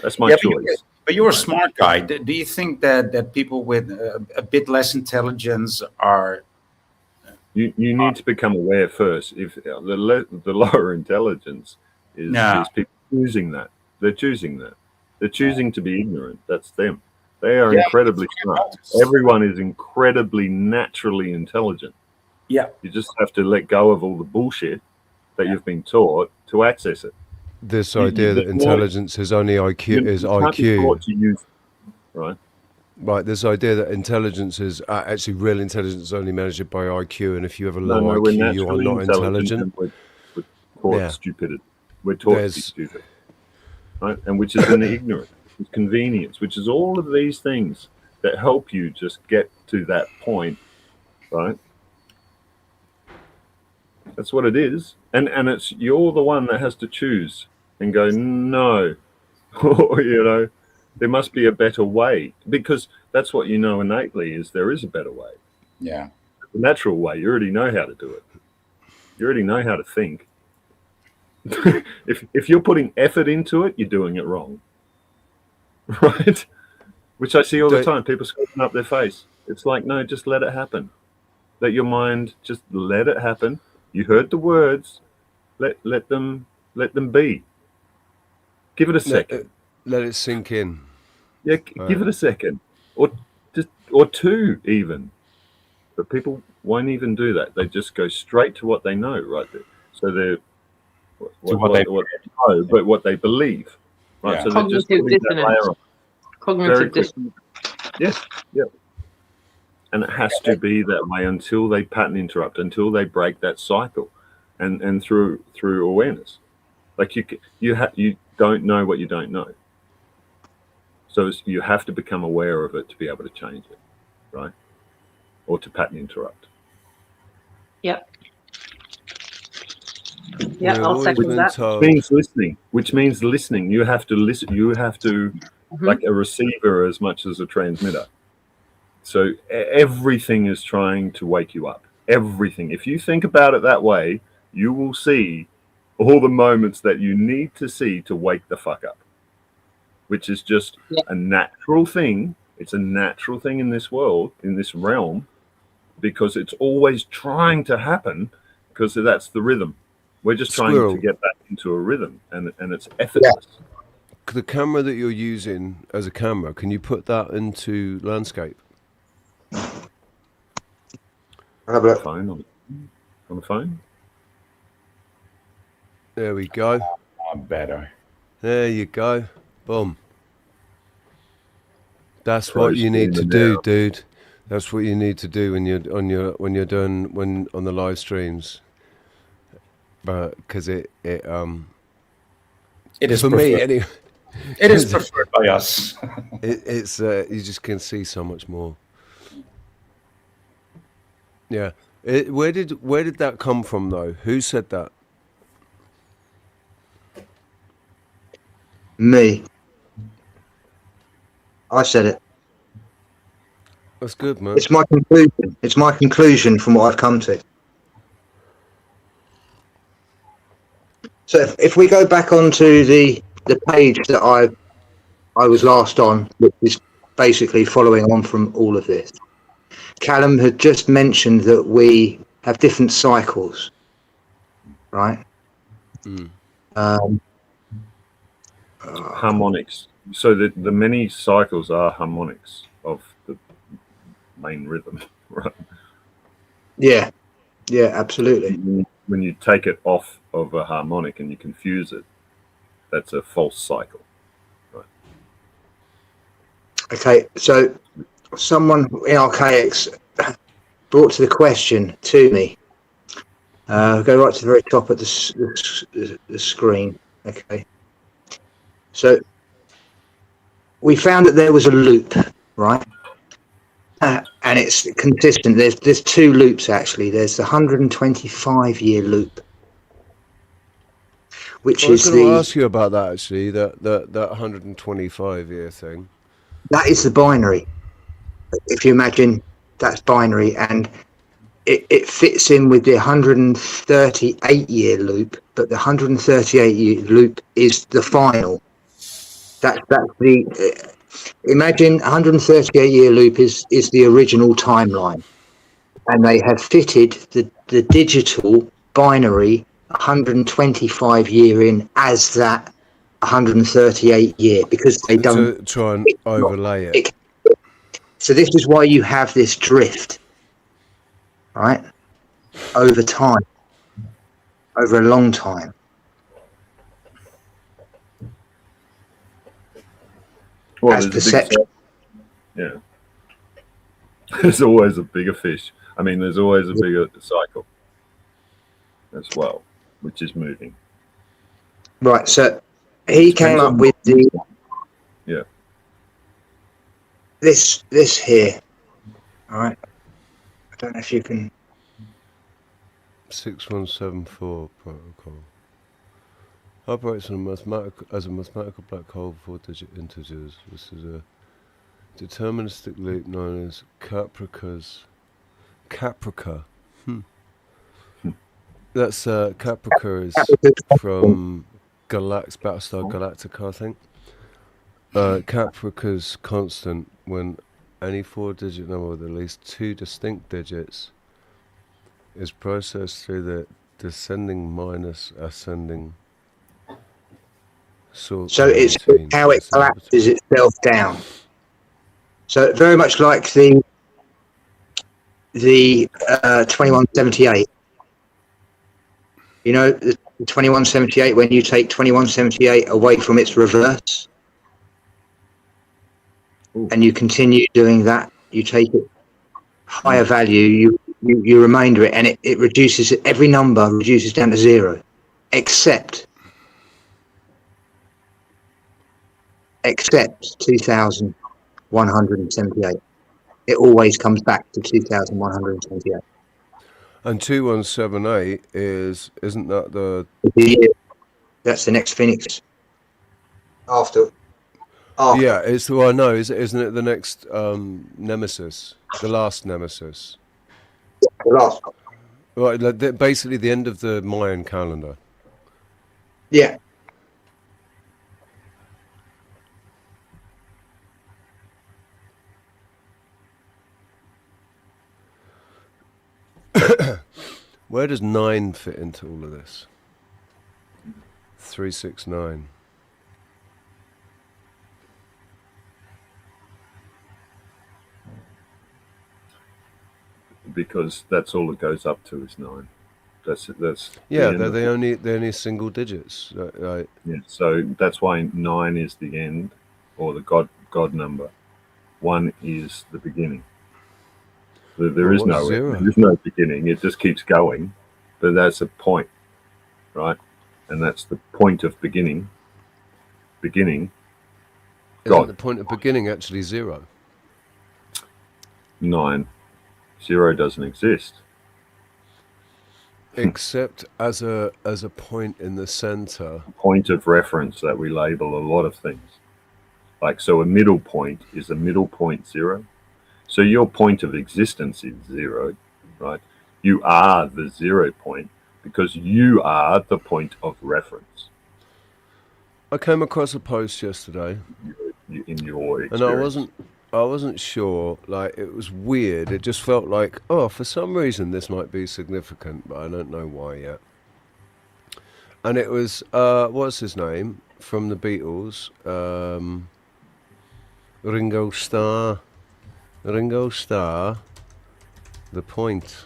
That's my choice. But you're a smart guy. Do you think that people with a bit less intelligence are? You need to become aware first. If the lower intelligence is people choosing that, they're choosing that. They're choosing to be ignorant. That's them. They are incredibly smart. Everyone is incredibly naturally intelligent. Yeah. You just have to let go of all the bullshit that you've been taught to access it. This idea that intelligence is only IQ is IQ. To use, right? Right, this idea that intelligence is actually real intelligence is only measured by IQ, and if you have a low IQ, you are not intelligent. We're taught stupidity. We're taught to be stupid, right? And which is an ignorance, which is convenience, which is all of these things that help you just get to that point, right? That's what it is, and it's you're the one that has to choose and go no, you know. There must be a better way, because that's what you know innately is there is a better way. Yeah. The natural way, you already know how to do it. You already know how to think. if you're putting effort into it, you're doing it wrong. Right? which I see all the time. People scraping up their face. It's like, no, just let it happen. Let your mind just let it happen. You heard the words. Let them be. Give it a second. Let it sink in. Yeah, give it a second, or two even. But people won't even do that. They just go straight to what they know, right there. So they're what they know, but what they believe, right? Yeah. So they're just putting that layer on. Cognitive dissonance. Yes, yeah. And it has to be that way until they pattern interrupt, until they break that cycle, and through awareness. Like you don't know what you don't know. So you have to become aware of it to be able to change it, right? Or to pattern interrupt. Yep. Yeah, I'll second that. Which means listening. You have to listen. You have to, like a receiver as much as a transmitter. So everything is trying to wake you up. Everything. If you think about it that way, you will see all the moments that you need to see to wake the fuck up, which is just a natural thing. It's a natural thing in this world, in this realm, because it's always trying to happen, because that's the rhythm. We're just trying to get back into a rhythm, and it's effortless. The camera that you're using as a camera, can you put that into landscape? Have a phone on the phone. There we go. Better. There you go. Boom. That's what you need to do, dude. That's what you need to do when you're done on the live streams. But because it is for me anyway. It is preferred by us. It's you just can see so much more. Yeah. Where did that come from though? Who said that? Me. I said it. That's good, man. It's my conclusion. It's my conclusion from what I've come to. So if we go back onto the page that I was last on, which is basically following on from all of this, Callum had just mentioned that we have different cycles, right? Harmonics. So the many cycles are harmonics of the main rhythm, right? Yeah, absolutely. When you take it off of a harmonic and you confuse it, that's a false cycle, right? Okay, so someone in Archaics brought to the question to me. Go right to the very top of the screen. Okay. So we found that there was a loop, right? And it's consistent. There's two loops actually. There's the 125-year loop, which I was is going to ask you about that actually. That 125-year thing. That is the binary. If you imagine that's binary, and it fits in with the 138-year loop, but the 138-year loop is the final. That's the. Imagine 138-year loop is the original timeline, and they have fitted the digital binary 125-year in as that 138-year because they don't to try and overlay it. So this is why you have this drift, right? Over time, over a long time. Well, as perception. Yeah. There's always a bigger fish. I mean, there's always a bigger cycle as well, which is moving. Right. So he came up with the. Yeah. This here. All right. I don't know if you can. 6174 protocol operates as a mathematical black hole for 4-digit integers. This is a deterministic loop known as Caprica. That's Caprica is from Battlestar Galactica, I think. Caprica's constant when any 4-digit number with at least 2 distinct digits is processed through the descending minus ascending sort. So it's how it collapses itself down. So very much like the 2178. You know, the 2178, when you take 2178 away from its reverse, and you continue doing that, you take it higher value, you remainder it, and it reduces, every number reduces down to 0, except 2178. It always comes back to 2178. And 2178 isn't that the? That's the next Phoenix. After. Yeah, it's the one. No, isn't it the next Nemesis, the last Nemesis? The last. Right, basically the end of the Mayan calendar. Yeah. Where does 9 fit into all of this? 369. Because that's all it goes up to is 9. That's yeah. They're only single digits. Right. Yeah. So that's why 9 is the end, or the God number. 1 is the beginning. There is no beginning. It just keeps going, but that's a point, right? And that's the point of beginning. Beginning. Isn't the point of beginning actually 0? 9. 0 doesn't exist. Except as a point in the center. Point of reference that we label a lot of things. Like, so a middle point is a middle point 0. So your point of existence is 0, right? You are the 0 point because you are the point of reference. I came across a post yesterday. In your experience. And I wasn't sure, like, it was weird. It just felt like, for some reason this might be significant, but I don't know why yet. And it was, what's his name? From the Beatles, Ringo Starr, The Point.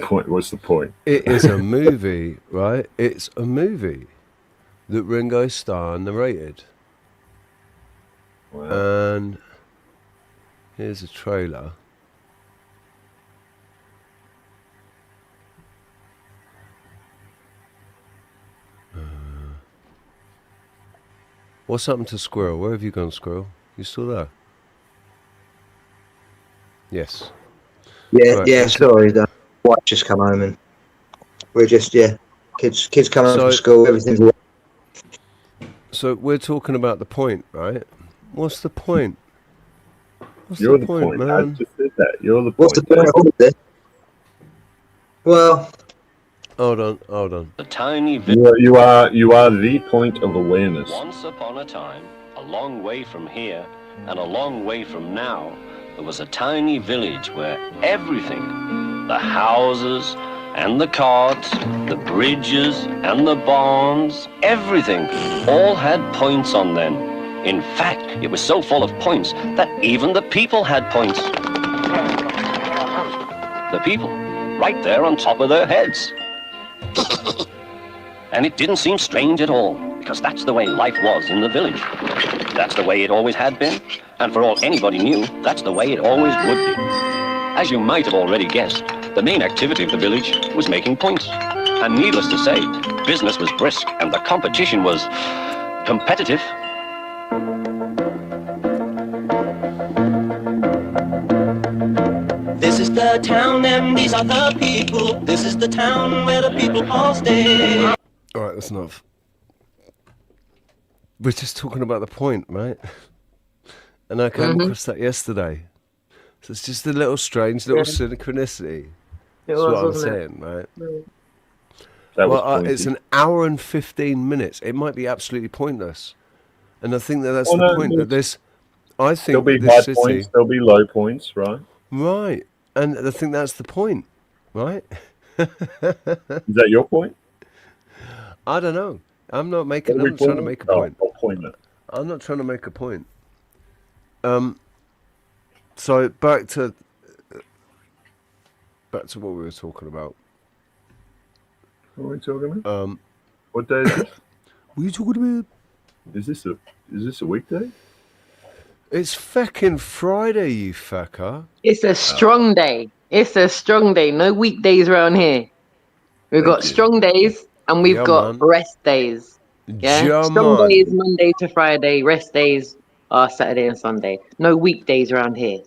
What's the point? It is a movie, right? It's a movie that Ringo Starr narrated. Wow. And here's a trailer. What's happened to Squirrel? Where have you gone, Squirrel? You still there? Yes. Yeah, right. yeah. Sorry, the wife just come home and we're just kids coming from school. Everything's. So we're talking about the point, right? What's the point? You're the point, man. I just said that. You're the point. What's the point of all this? Well, hold on. A tiny you are the point of awareness. Once upon a time, a long way from here and a long way from now, there was a tiny village where everything, the houses and the carts, the bridges and the barns, everything, all had points on them. In fact, it was so full of points that even the people had points. The people, right there on top of their heads. And it didn't seem strange at all, because that's the way life was in the village. That's the way it always had been, and for all anybody knew, that's the way it always would be. As you might have already guessed, the main activity of the village was making points. And needless to say, business was brisk and the competition was competitive. This is the town and these are the people. This is the town where the people all stay. All right, that's enough. We're just talking about the point, right? And I came across that yesterday. So it's just a little strange little synchronicity. That's what I'm saying, right? It's an hour and 15 minutes. It might be absolutely pointless. And I think that's the point. That this, I think there'll be this high city, points, there'll be low points, right? Right. And I think that's the point, right? Is that your point? I don't know. I'm not trying to make a point. I'm not trying to make a point. So back to what we were talking about. What are we talking about? What day is this? What are you talking about? Is this a weekday? It's feckin' Friday, you fecker. It's a strong day. It's a strong day. No weekdays around here. We've got strong days and we've got rest days. Yeah. Strong days Monday to Friday. Rest days are Saturday and Sunday. No weekdays around here.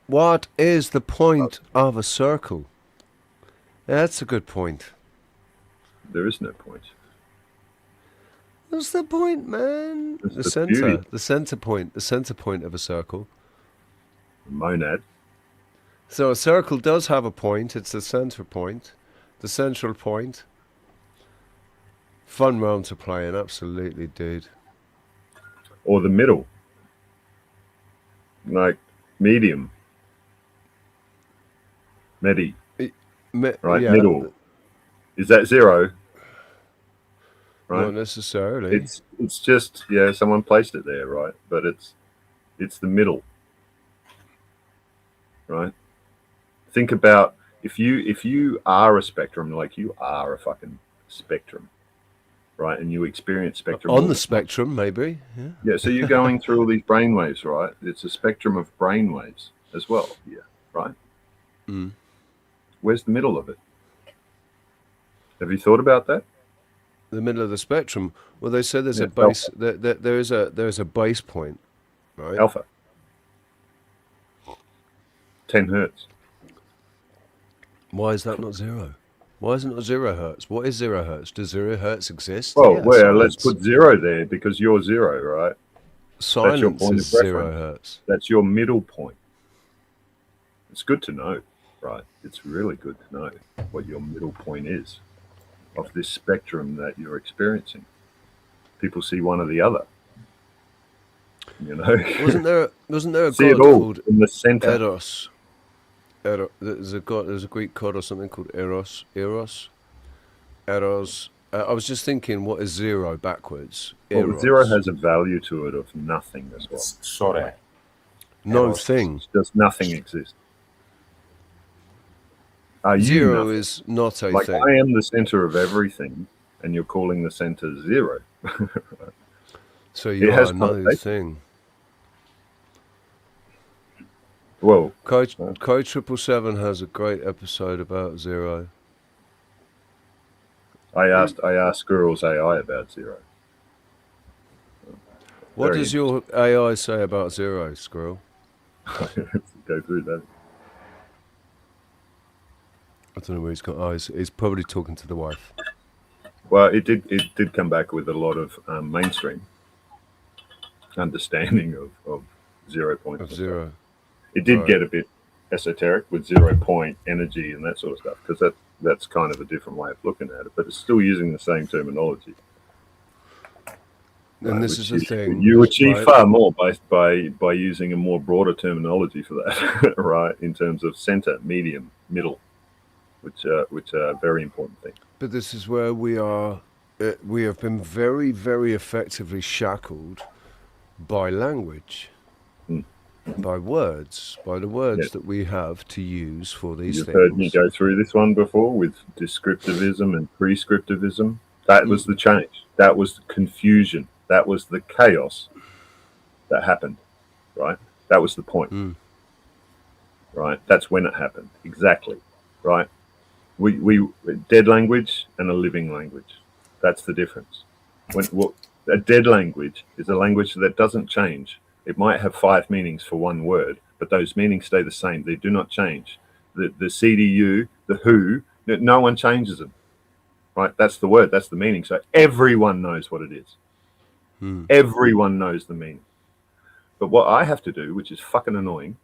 What is the point of a circle? That's a good point. There is no point. What's the point, man? It's the center point of a circle. Monad. So a circle does have a point. It's the center point, the central point. Fun round to play in, absolutely, dude. Or the middle, like medium, medi, right? Yeah. Middle. Is that zero? Right? Not necessarily. It's just someone placed it there, right? But it's the middle, right? Think about if you are a spectrum, like you are a fucking spectrum, right? And you experience spectrum on the spectrum, maybe. Yeah. Yeah. So you're going through all these brain waves, right? It's a spectrum of brain waves as well. Yeah. Right. Mm. Where's the middle of it? Have you thought about that? The middle of the spectrum. Well, they said there's a base. There is a base point, right? Alpha. 10 hertz. Why is that not zero? Why is it not 0 hertz? What is 0 hertz? Does 0 hertz exist? Well, let's put 0 there because you're 0, right? Silence That's your point is of 0 reference. hertz. That's your middle point. It's good to know, right? It's really good to know what your middle point is of this spectrum that you're experiencing. People see one or the other. You know, wasn't there a see god it all called in the center? Eros? There's a Greek god or something called Eros. I was just thinking, what is 0 backwards? Well, 0 has a value to it of nothing as well. Sorry. No Eros. thing. Does nothing exist? Are you 0 nothing? is not a Like thing. I am the center of everything, and you're calling the center 0. So you It has are no connotation. thing. Well, Code 777 has a great episode about 0. I asked Squirrel's AI about 0. What Very does your AI say about 0, Squirrel? Go through that. I don't know where he's got eyes. He's probably talking to the wife. Well, it did come back with a lot of mainstream understanding of 0 points. Of 0. It did Right. get a bit esoteric with 0 point energy and that sort of stuff because that's kind of a different way of looking at it, but it's still using the same terminology. And this is the thing. You achieve right? far more by using a more broader terminology for that, right? In terms of center, medium, middle, which are very important things. But this is where we are. We have been very, very effectively shackled by language, by words, by the words that we have to use for these You've things. heard me go through this one before with descriptivism and prescriptivism. That was the change. That was the confusion. That was the chaos that happened, right? That was the point, right? That's when it happened, exactly, right? We dead language and a living language. That's the difference. A dead language is a language that doesn't change. It might have 5 meanings for one word, but those meanings stay the same. They do not change. The CDU, the who, no one changes them, right? That's the word. That's the meaning. So everyone knows what it is. Everyone knows the meaning. But what I have to do, which is fucking annoying,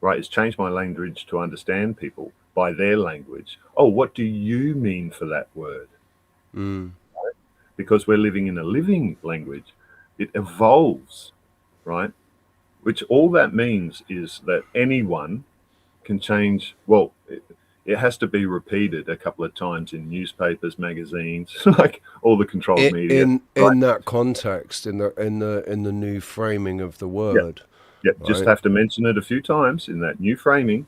right, is change my language to understand people by their language. Oh, what do you mean for that word? Mm. Right? Because we're living in a living language. It evolves, right? Which all that means is that anyone can change. Well, it has to be repeated a couple of times in newspapers, magazines, like all the controlled media. In that context, in the new framing of the word. Yeah, just have to mention it a few times in that new framing,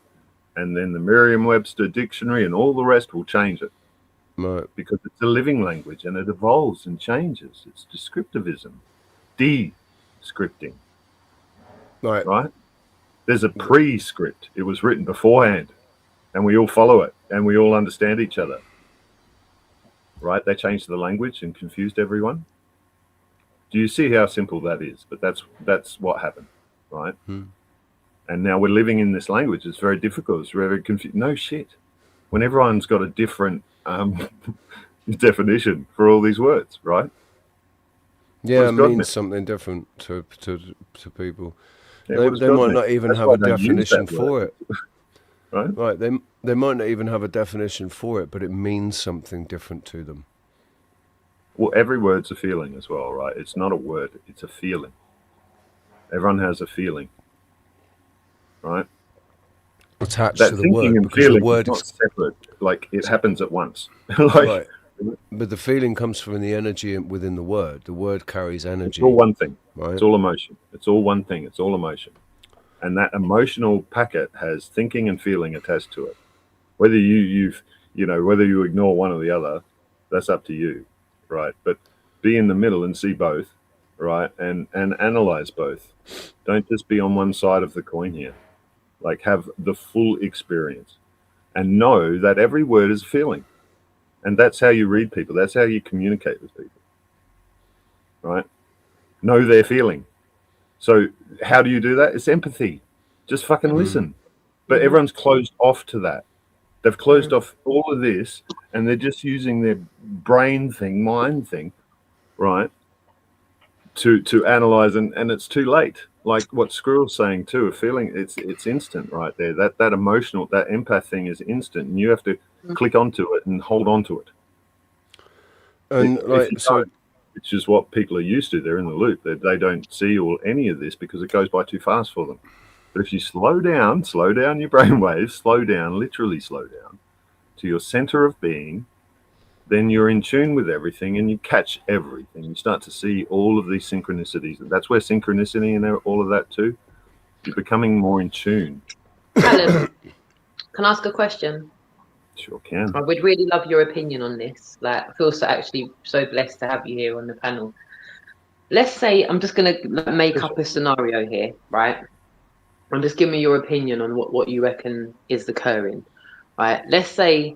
and then the Merriam-Webster dictionary and all the rest will change it. Right. Because it's a living language and it evolves and changes. It's descriptivism, de-scripting. Right? There's a pre-script. It was written beforehand, and we all follow it, and we all understand each other. Right? They changed the language and confused everyone. Do you see how simple that is? But that's what happened, right? And now we're living in this language. It's very difficult. It's very confusing. No shit. When everyone's got a different definition for all these words, right? Yeah, it means something different to people. Yeah, they might not even have a definition for it. Right? Right. They might not even have a definition for it, but it means something different to them. Well, every word's a feeling as well, right? It's not a word, it's a feeling. Everyone has a feeling, right? Attached that to the thinking word, and because feeling the word is not is separate. Like it happens at once. right. But the feeling comes from the energy within the word. The word carries energy. It's all one thing. Right? It's all emotion. It's all one thing. It's all emotion. And that emotional packet has thinking and feeling attached to it. Whether whether you ignore one or the other, that's up to you, right? But be in the middle and see both, right? And analyze both. Don't just be on one side of the coin here. Like have the full experience and know that every word is a feeling. And that's how you read people. That's how you communicate with people, right? Know their feeling. So how do you do that? It's empathy. Just fucking listen. But everyone's closed off to that. They've closed off all of this and they're just using their brain thing, mind thing, right? To analyze and it's too late. Like what Squirrel's saying too, a feeling it's instant right there. That emotional, that empath thing is instant and you have to click onto it and hold on to it. And which is what people are used to. They're in the loop. They don't see any of this because it goes by too fast for them. But if you slow down your brainwaves, literally slow down to your center of being, then you're in tune with everything and you catch everything. You start to see all of these synchronicities. And that's where synchronicity and all of that too. You're becoming more in tune. Alan, can I ask a question? Sure can. I would really love your opinion on this. Like, I feel so blessed to have you here on the panel. Let's say I'm just going to make up a scenario here, right? And just give me your opinion on what you reckon is occurring, right? Let's say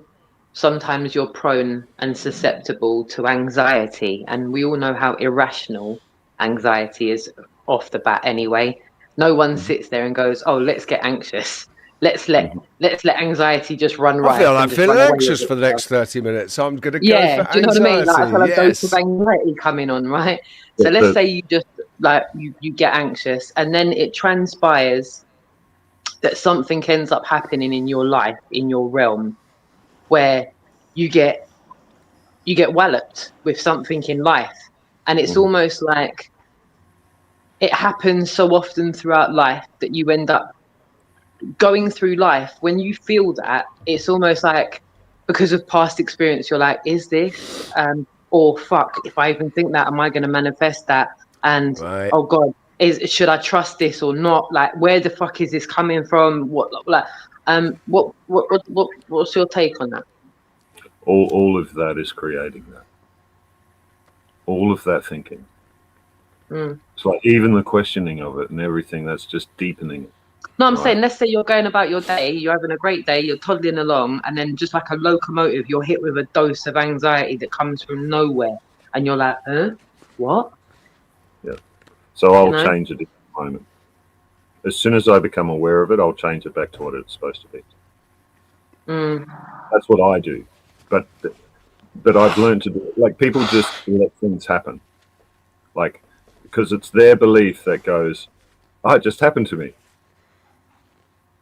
sometimes you're prone and susceptible to anxiety, and we all know how irrational anxiety is off the bat anyway. No one sits there and goes, oh, let's get anxious. Let's let anxiety just run riot. I feel like feeling anxious for the next 30 minutes, so I'm going to go for anxiety. Do you know what I mean? Like, I feel like a dose of anxiety coming on, right? So let's say you just you get anxious, and then it transpires that something ends up happening in your life, in your realm, where you get walloped with something in life, and it's almost like it happens so often throughout life that you end up going through life. When you feel that, it's almost like because of past experience, you're like, is this or fuck, if I even think that, am I going to manifest that? And oh god, should I trust this or not? Like, where the fuck is this coming from? What's your take on that? All of that is creating that. All of that thinking. It's like even the questioning of it and everything, that's just deepening it. No, I'm saying, let's say you're going about your day, you're having a great day, you're toddling along, and then just like a locomotive, you're hit with a dose of anxiety that comes from nowhere. And you're like, what? Yeah. So I'll change it in a moment. As soon as I become aware of it, I'll change it back to what it's supposed to be. That's what I do. But I've learned to do it. Like, people just let things happen. Like, because it's their belief that goes, oh, it just happened to me.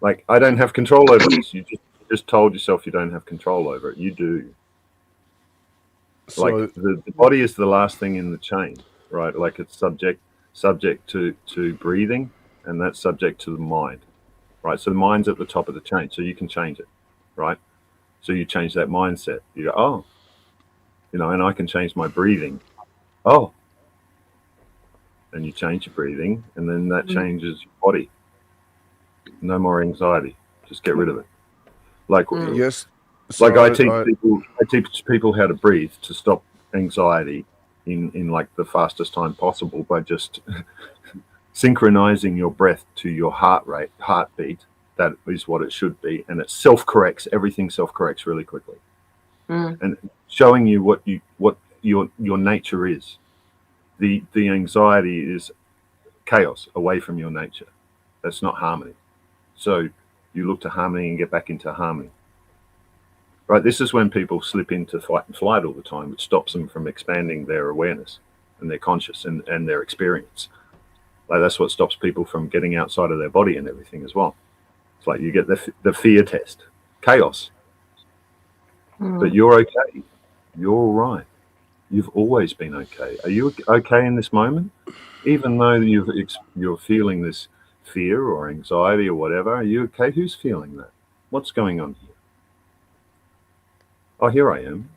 Like, I don't have control over this. You just told yourself you don't have control over it. You do. So, like the body is the last thing in the chain, right? Like it's subject to breathing, and that's subject to the mind, right? So the mind's at the top of the chain, so you can change it, right? So you change that mindset. You go, oh, and I can change my breathing. Oh, and you change your breathing, and then that changes your body. No more anxiety. Just get rid of it. Like yes. Like I teach people how to breathe to stop anxiety in like the fastest time possible by just synchronizing your breath to your heartbeat. That is what it should be, and it self-corrects. Everything self-corrects really quickly, and showing you what your nature is. The anxiety is chaos away from your nature. That's not harmony. So you look to harmony and get back into harmony. Right, this is when people slip into fight and flight all the time, which stops them from expanding their awareness and their conscious and their experience. Like that's what stops people from getting outside of their body and everything as well. It's like you get the fear test, chaos. But you're okay. You're all right. You've always been okay. Are you okay in this moment? Even though you're feeling this fear or anxiety or whatever, are you okay? Who's feeling that? What's going on here? Oh, here I am.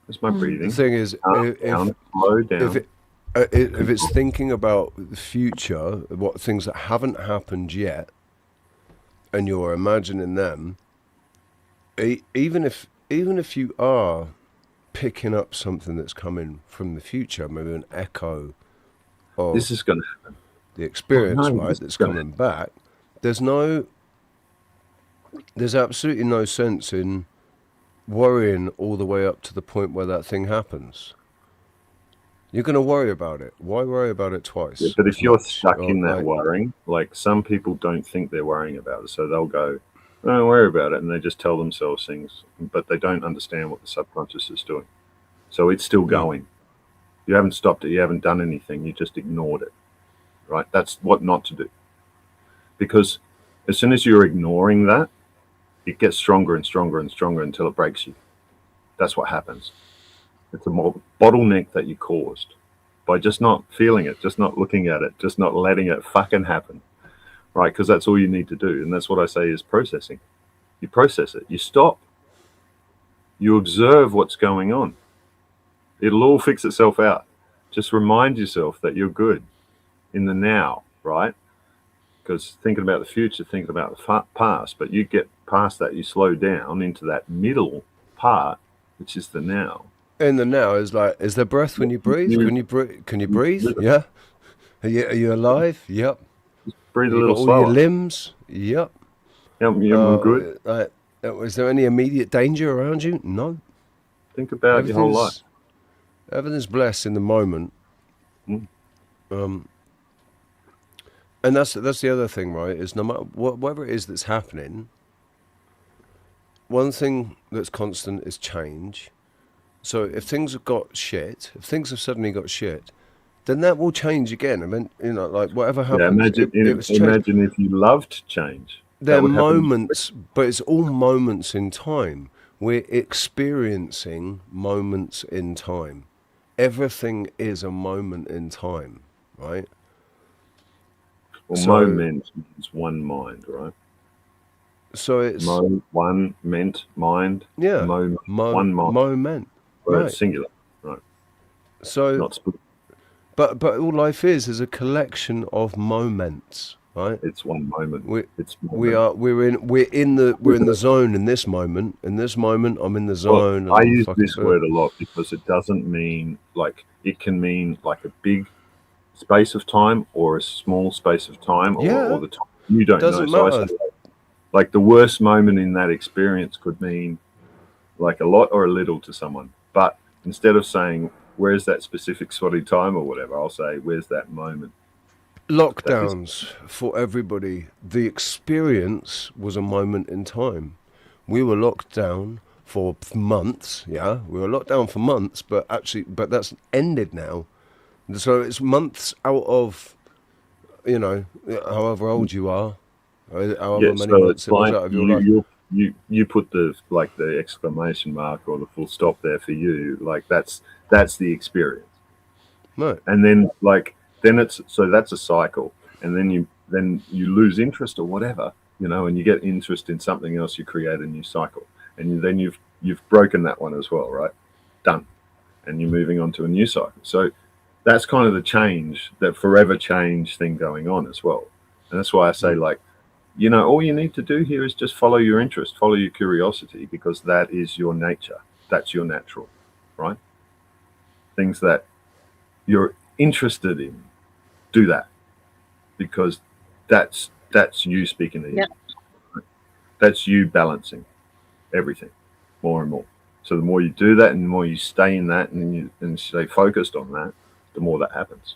That's my breathing. The thing is, slow down. If it's thinking about the future, what things that haven't happened yet, and you're imagining them, even if you are picking up something that's coming from the future, maybe an echo of this is going to happen. The experience, right? That's coming back. There's absolutely no sense in worrying all the way up to the point where that thing happens. You're going to worry about it. Why worry about it twice? Yeah, but if you're stuck in that worrying, like some people don't think they're worrying about it, so they'll go, don't worry about it, and they just tell themselves things, but they don't understand what the subconscious is doing. So it's still going. You haven't stopped it. You haven't done anything. You just ignored it, right? That's what not to do. Because as soon as you're ignoring that, it gets stronger and stronger and stronger until it breaks you. That's what happens. It's a bottleneck that you caused by just not feeling it, just not looking at it, just not letting it fucking happen, right? Because that's all you need to do. And that's what I say is processing. You process it. You stop. You observe what's going on. It'll all fix itself out. Just remind yourself that you're good in the now, right? Because thinking about the future, thinking about the past, but you get past that, you slow down into that middle part, which is the now. And the now is like, is there breath when you breathe? Can you breathe? Yeah. Are you alive? Yep. Just breathe a little all slower. Your limbs? Yep. Yep, I'm good. Is there any immediate danger around you? No. Think about your whole life. Everything's blessed in the moment. And that's the other thing, right? Is no matter whatever it is that's happening, one thing that's constant is change. So if things have got shit, if things have suddenly got shit, then that will change again. I mean, like whatever happens. Yeah, imagine if you loved change. There are moments, but it's all moments in time. We're experiencing moments in time. Everything is a moment in time, right? Well, moment means one mind, right? So it's one meant mind. Yeah. One mind. Moment. Right. Right. Singular. Right. So not split. But all life is a collection of moments, right? It's one moment. We're in the zone in this moment. In this moment, I'm in the zone. Well, I use this word a lot because it doesn't mean like it can mean like a big space of time or a small space of time or the time you don't doesn't know. Matter. So I say, like the worst moment in that experience could mean like a lot or a little to someone. But instead of saying where's that specific spotty time or whatever, I'll say where's that moment. Lockdowns for everybody. The experience was a moment in time. We were locked down for months. Yeah, we were locked down for months, but that's ended now. So it's months out of, however old you are, however many months it was out of your life. you put the exclamation mark or the full stop there for you. Like that's the experience. Right. And then then that's a cycle, and then you lose interest or whatever, and you get interest in something else. You create a new cycle, and then you've broken that one as well, right? Done, and you're moving on to a new cycle. So that's kind of the change, that forever change thing going on as well. And that's why I say, all you need to do here is just follow your interest, follow your curiosity, because that is your nature. That's your natural, right? Things that you're interested in, do that, because that's you speaking to you. Yep. Right? That's you balancing everything more and more. So the more you do that, and the more you stay in that, and stay focused on that, the more that happens.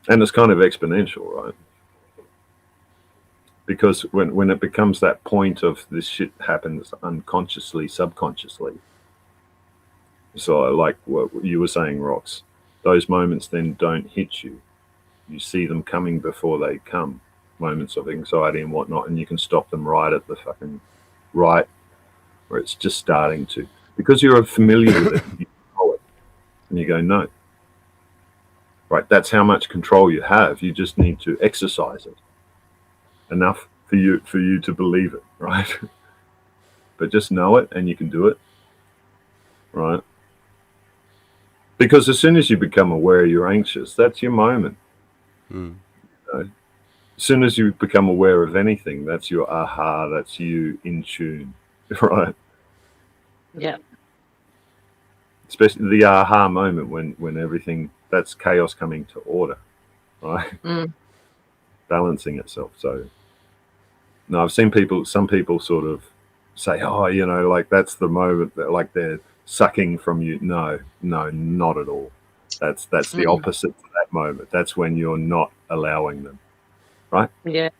And it's kind of exponential, right? Because when it becomes that point of this shit happens unconsciously, subconsciously. So like what you were saying, Rox, those moments then don't hit you. You see them coming before they come, moments of anxiety and whatnot, and you can stop them right at the fucking right where it's just starting to. Because you're familiar with it, you control it. And you go, no. Right, that's how much control you have. You just need to exercise it enough for you to believe it, right? But just know it, and you can do it, right? Because as soon as you become aware you're anxious, that's your moment. As soon as you become aware of anything, that's your aha, that's you in tune, right? Yeah. Especially the aha moment when everything, that's chaos coming to order, right? Balancing itself. So no, I've seen some people sort of say, oh, that's the moment that they're sucking from you. No, not at all. That's the opposite to that moment. That's when you're not allowing them, right? Yeah.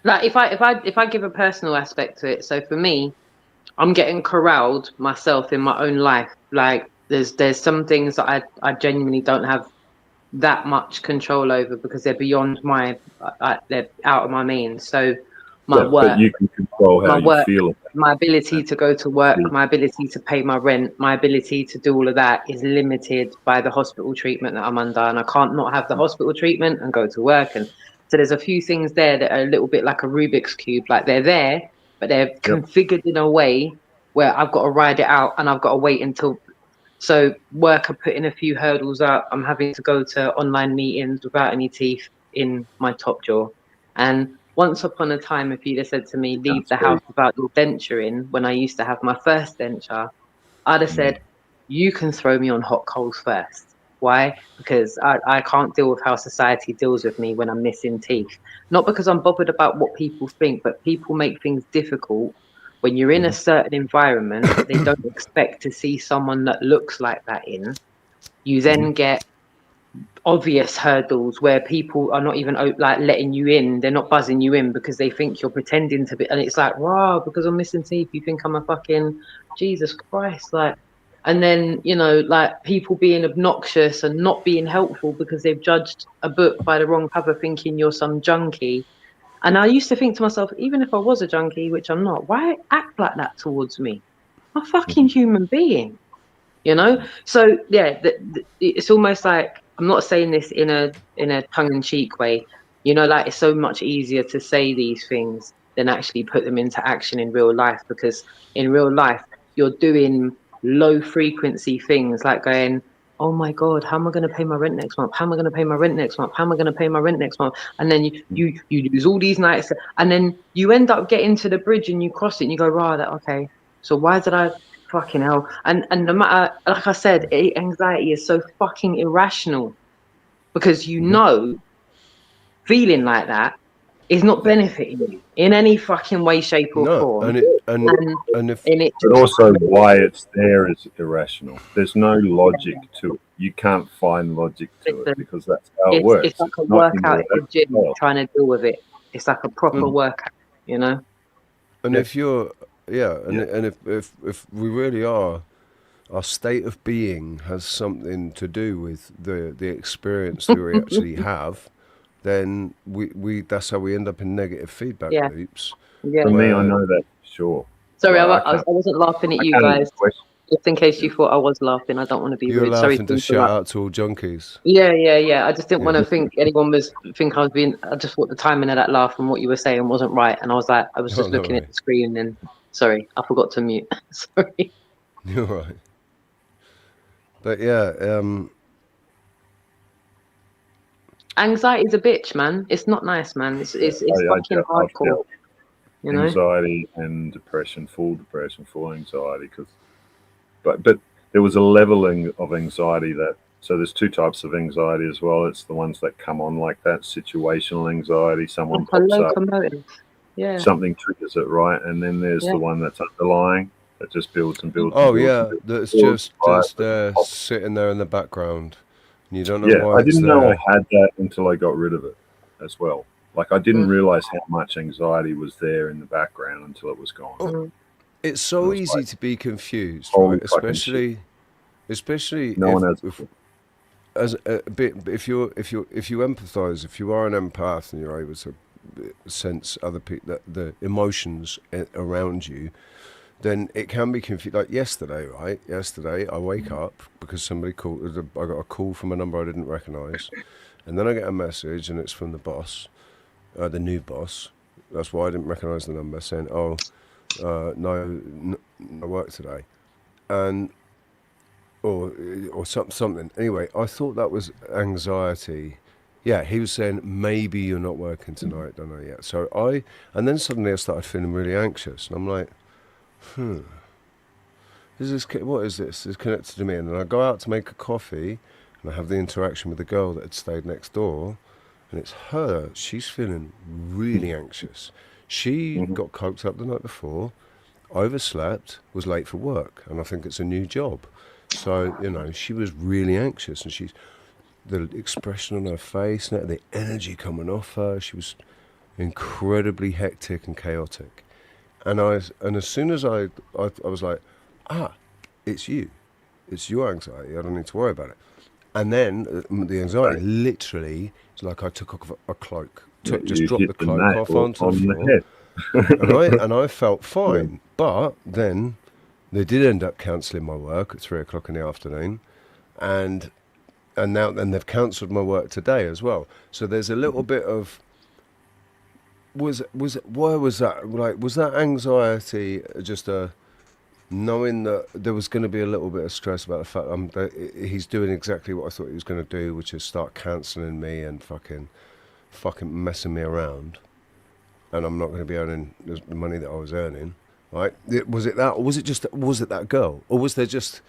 Like if I give a personal aspect to it, so for me, I'm getting corralled myself in my own life. Like there's some things that I genuinely don't have that much control over because they're beyond they're out of my means. So my work, but you can control how you feel. My ability to go to work, my ability to pay my rent, my ability to do all of that is limited by the hospital treatment that I'm under, and I can't not have the hospital treatment and go to work. And so there's a few things there that are a little bit like a Rubik's cube, like they're there, but they're configured in a way where I've got to ride it out and I've got to wait until. So work are putting a few hurdles up. I'm having to go to online meetings without any teeth in my top jaw. And once upon a time, if you'd have said to me, leave the house without your denture in, when I used to have my first denture, I'd have said, you can throw me on hot coals first. Why? Because I can't deal with how society deals with me when I'm missing teeth. Not because I'm bothered about what people think, but people make things difficult. When you're in a certain environment, they don't expect to see someone that looks like that in. You then get obvious hurdles where people are not even letting you in. They're not buzzing you in because they think you're pretending to be. And it's like, wow, because I'm missing teeth, you think I'm a fucking Jesus Christ. And then, people being obnoxious and not being helpful because they've judged a book by the wrong cover thinking you're some junkie. And I used to think to myself, even if I was a junkie, which I'm not, why act like that towards me? I'm a fucking human being, So yeah, it's almost like, I'm not saying this in a tongue-in-cheek way, it's so much easier to say these things than actually put them into action in real life, because in real life you're doing low frequency things like going, oh my God, how am I going to pay my rent next month? How am I going to pay my rent next month? How am I going to pay my rent next month? And then you lose all these nights, and then you end up getting to the bridge and you cross it and you go, right, okay, so why did I fucking hell? And no matter, like I said, anxiety is so fucking irrational, because feeling like that is not benefiting you in any fucking way, shape, or form. But also why it's there is irrational. There's no logic to it. You can't find logic to it because that's how it works. It's like a workout in the gym trying to deal with it. It's like a proper workout, And if you're, and if we really are, our state of being has something to do with the experience that we actually have, then we that's how we end up in negative feedback Yeah. loops. Yeah. For me, I know that for sure. Sorry, Like, I wasn't laughing at I you can't guys. question- Just in case you thought I was laughing, I don't want to be You're rude. Sorry laughing to to shout interrupt. out to all junkies. Yeah. I just didn't want Yeah. to think anyone was think I was being. I just thought the timing of that laugh and what you were saying wasn't right, and I was like, I was just No looking at worry. the screen and sorry, I forgot to mute. Sorry. You're right. But yeah, Anxiety's a bitch, man. It's not nice, man. It's fucking I've hardcore. dealt You know. anxiety and depression, full anxiety, but there was a leveling of anxiety that. So there's two types of anxiety as well. It's the ones that come on like that, situational anxiety. Someone Like a pops up, locomotive. Yeah. something triggers it, right? And then there's Yeah. the one that's underlying that just builds and builds. oh and builds yeah, and builds. that's Builds, just right? sitting there in the background. And you don't know Yeah, why I it's didn't there. know I had that until I got rid of it as well. Like I didn't realize how much anxiety was there in the background until it was gone. It's so easy to be confused, holy right? fucking Especially No one has. as a bit. If you empathize, if you are an empath and you're able to sense other people, the emotions around you, then it can be confused. Like yesterday, right? Yesterday, I wake up because somebody called. I got a call from a number I didn't recognize, and then I get a message, and it's from the boss, the new boss. That's why I didn't recognize the number, saying, "Oh, no work today," and or something. Anyway, I thought that was anxiety. Yeah, he was saying maybe you're not working tonight. Don't know yet. So and then suddenly I started feeling really anxious, and I'm like, what is this? It's connected to me. And then I go out to make a coffee, and I have the interaction with the girl that had stayed next door, and it's her. She's feeling really anxious. She got coked up the night before, overslept, was late for work, and I think it's a new job. So, she was really anxious, and the expression on her face, the energy coming off her, she was incredibly hectic and chaotic. And as soon as I was like, it's you. It's your anxiety. I don't need to worry about it. And then the anxiety literally is like I took off a cloak. Just dropped the cloak off onto the floor. and I felt fine. Yeah. But then they did end up cancelling my work at 3:00 in the afternoon. And now they've cancelled my work today as well. So there's a little bit of why was that? Like, was that anxiety just knowing that there was going to be a little bit of stress about the fact that he's doing exactly what I thought he was going to do, which is start cancelling me and fucking messing me around, and I'm not going to be earning the money that I was earning, right? Was it that, or was it that girl, or was there just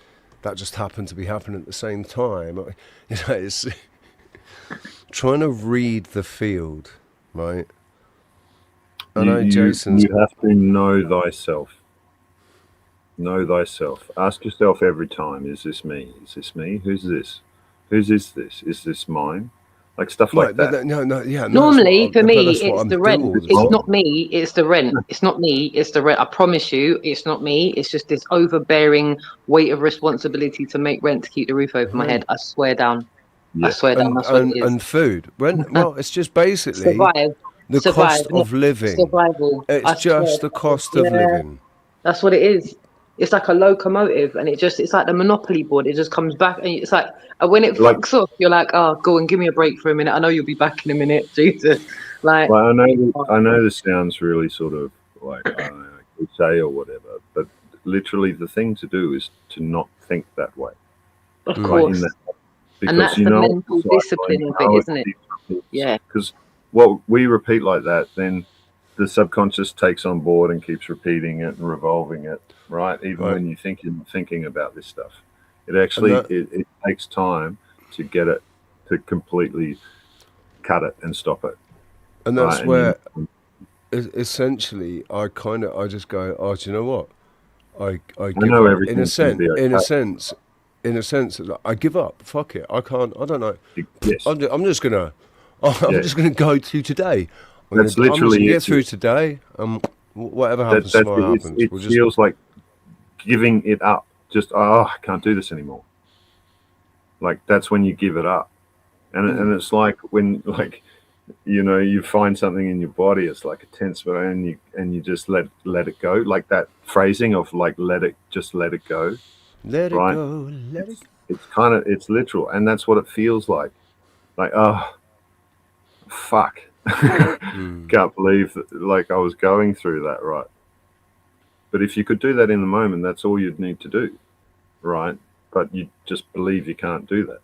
that just happened to be happening at the same time? It's trying to read the field, right? I know Jason's. You have to know thyself. Know thyself. Ask yourself every time: Is this me? Is this me? Who's this? Whose is this? Is this mine? Like stuff like that. Normally, for me, it's the rent. It's not me. It's the rent. It's not me. It's the rent. I promise you, it's not me. It's just this overbearing weight of responsibility to make rent to keep the roof over my head. I swear down. Yeah. I swear down. That's what it is. And food. Rent. Well, it's just basically survive. The cost of living. Survival. It's just the cost of living. That's what it is. It's like a locomotive, and it's like the Monopoly board. It just comes back, and it's like when it fucks off, you're like, oh, go and give me a break for a minute. I know you'll be back in a minute, Jesus. Like, well, I know this sounds really sort of like I don't know, cliche or whatever, but literally the thing to do is to not think that way. Of course. And that's the mental discipline of it, isn't it? Yeah. Because what we repeat like that, then the subconscious takes on board and keeps repeating it and revolving it, right? Even when you're thinking about this stuff, it actually it takes time to get it to completely cut it and stop it. And that's where essentially I just go, oh, do you know what? I give know up. In a sense, I give up. Fuck it. I don't know. Yes. I'm just gonna go to today. That's literally get through today. Whatever happens tomorrow happens. It feels like giving it up. Just I can't do this anymore. Like that's when you give it up, and it's like when you know, you find something in your body, it's like a tense, but and you just let it go, like that phrasing of like let it go, Let it right? go, let it It's kind of, it's literal, and that's what it feels like oh fuck. Can't believe that, like I was going through that, right? But if you could do that in the moment, that's all you'd need to do, right? But you just believe you can't do that.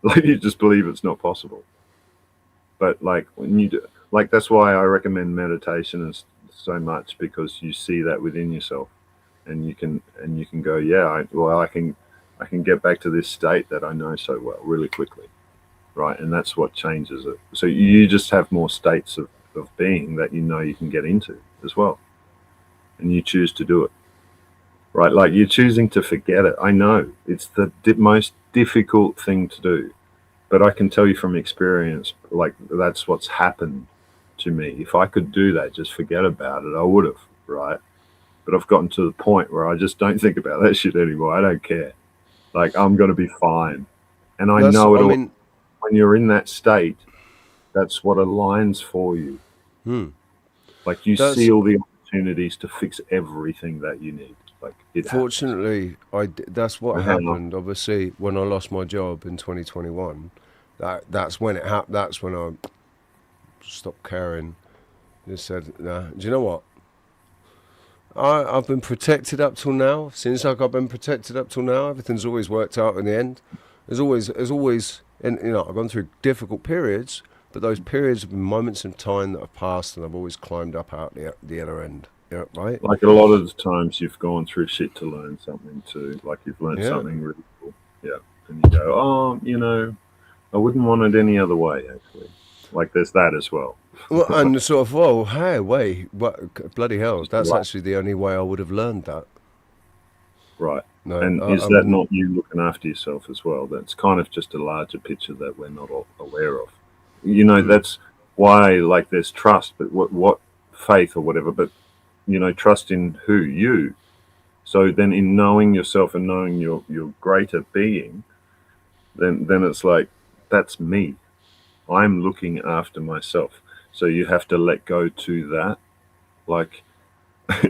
Like you just believe it's not possible. But like when you do, like that's why I recommend meditation is so much, because you see that within yourself, and you can go, yeah, I can get back to this state that I know so well really quickly, right? And that's what changes it. So you just have more states of being that you know you can get into as well, and you choose to do it, right? Like you're choosing to forget it. I know it's the most difficult thing to do. But I can tell you from experience, like that's what's happened to me. If I could do that, just forget about it, I would have, right? But I've gotten to the point where I just don't think about that shit anymore. I don't care. Like I'm going to be fine. And I know it all. When you're in that state, that's what aligns for you. Like you see all the opportunities to fix everything that you need. Like fortunately, that's what happened. Obviously, when I lost my job in 2021, that's when it happened. That's when I stopped caring. Just said, nah. Do you know what? I've been protected up till now. Since I've been protected up till now, everything's always worked out in the end. There's always, and you know, I've gone through difficult periods, but those periods have been moments in time that have passed, and I've always climbed up out the other end. Yeah, right. Like a lot of the times you've gone through shit to learn something too. Like you've learned something really cool. Yeah. And you go, oh, you know, I wouldn't want it any other way, actually. Like there's that as well. Well, and sort of, well, hey, wait, what, bloody hell, that's actually the only way I would have learned that. Right. No, and is that not you looking after yourself as well? That's kind of just a larger picture that we're not aware of. You know, that's why, like, there's trust, but what faith or whatever, but you know, trust in who? You. So then in knowing yourself and knowing your greater being, then it's like, that's me. I'm looking after myself. So you have to let go to that. Like,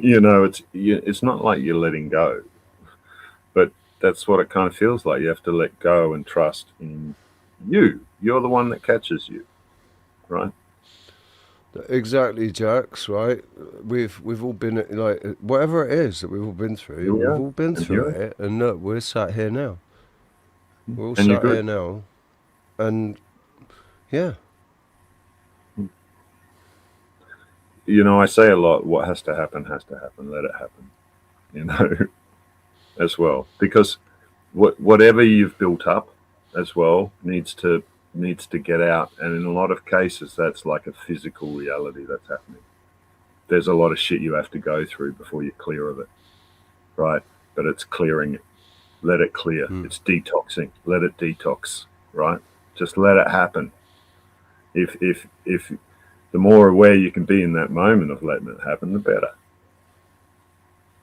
you know, it's not like you're letting go, but that's what it kind of feels like. You have to let go and trust in you. You're the one that catches you, right? Exactly, Jax. Right? We've all been like whatever it is that we've all been through. We've all been through it, and look, we're sat here now. We're all sat here now, and yeah. You know, I say a lot. What has to happen has to happen. Let it happen. You know, as well, because whatever you've built up, as well, needs to get out, and in a lot of cases that's like a physical reality that's happening. There's a lot of shit you have to go through before you're clear of it, right? But it's clearing it. Let it clear. It's detoxing. Let it detox, right? Just let it happen. If the more aware you can be in that moment of letting it happen, the better.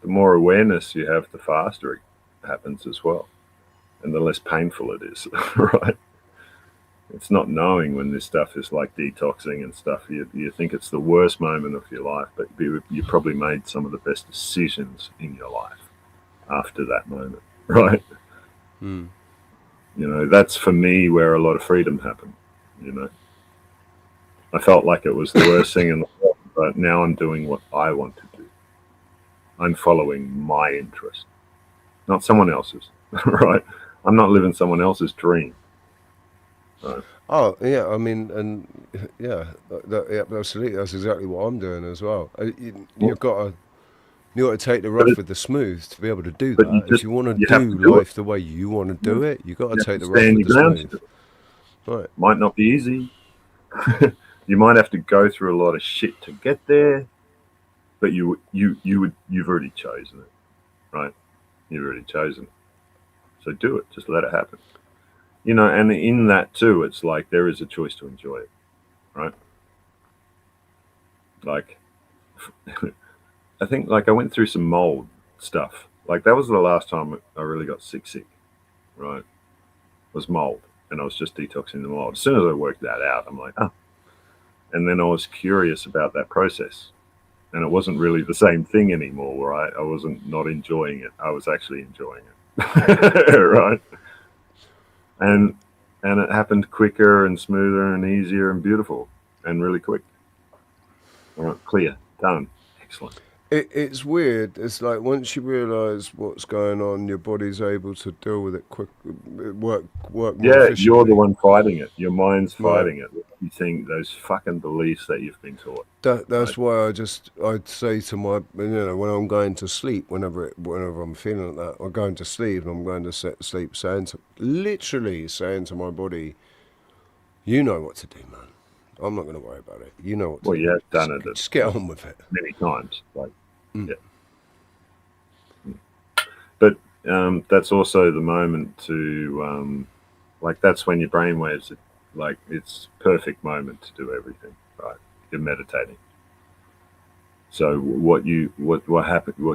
The more awareness you have, the faster it happens as well, and the less painful it is, right? It's not knowing when this stuff is like detoxing and stuff. You think it's the worst moment of your life, but you probably made some of the best decisions in your life after that moment, right? You know, that's for me where a lot of freedom happened. You know, I felt like it was the worst thing in the world, but now I'm doing what I want to do. I'm following my interest, not someone else's, right? I'm not living someone else's dream. Right. Oh yeah, I mean, and yeah, absolutely. That's exactly what I'm doing as well. You've got to take the rough with the smooth to be able to do that. If you want to do life the way you want to do it, you've got to take the rough with the smooth. Right. Might not be easy. You might have to go through a lot of shit to get there, but you've already chosen it, right? You've already chosen it. So do it. Just let it happen. You know, and in that too, it's like there is a choice to enjoy it, right? Like, I think like I went through some mold stuff. Like that was the last time I really got sick, right? Was mold, and I was just detoxing the mold. As soon as I worked that out, I'm like, oh, And then I was curious about that process. And it wasn't really the same thing anymore, right? I wasn't not enjoying it. I was actually enjoying it, right? And it happened quicker and smoother and easier and beautiful and really quick. All right, clear, done, excellent. It's weird. It's like once you realise what's going on, your body's able to deal with it quick, work more efficiently. You're the one fighting it. Your mind's fighting it. You think those fucking beliefs that you've been taught. That's why I'd say to my, when I'm going to sleep, whenever I'm feeling like that, I'm going to sleep and I'm going to sleep, literally saying to my body, you know what to do, man. I'm not going to worry about it. You know what to do. Well, you have done it. Just get on with it. Many times. Yeah. But that's also the moment to, that's when your brainwaves are, it's perfect moment to do everything, right? You're meditating. So what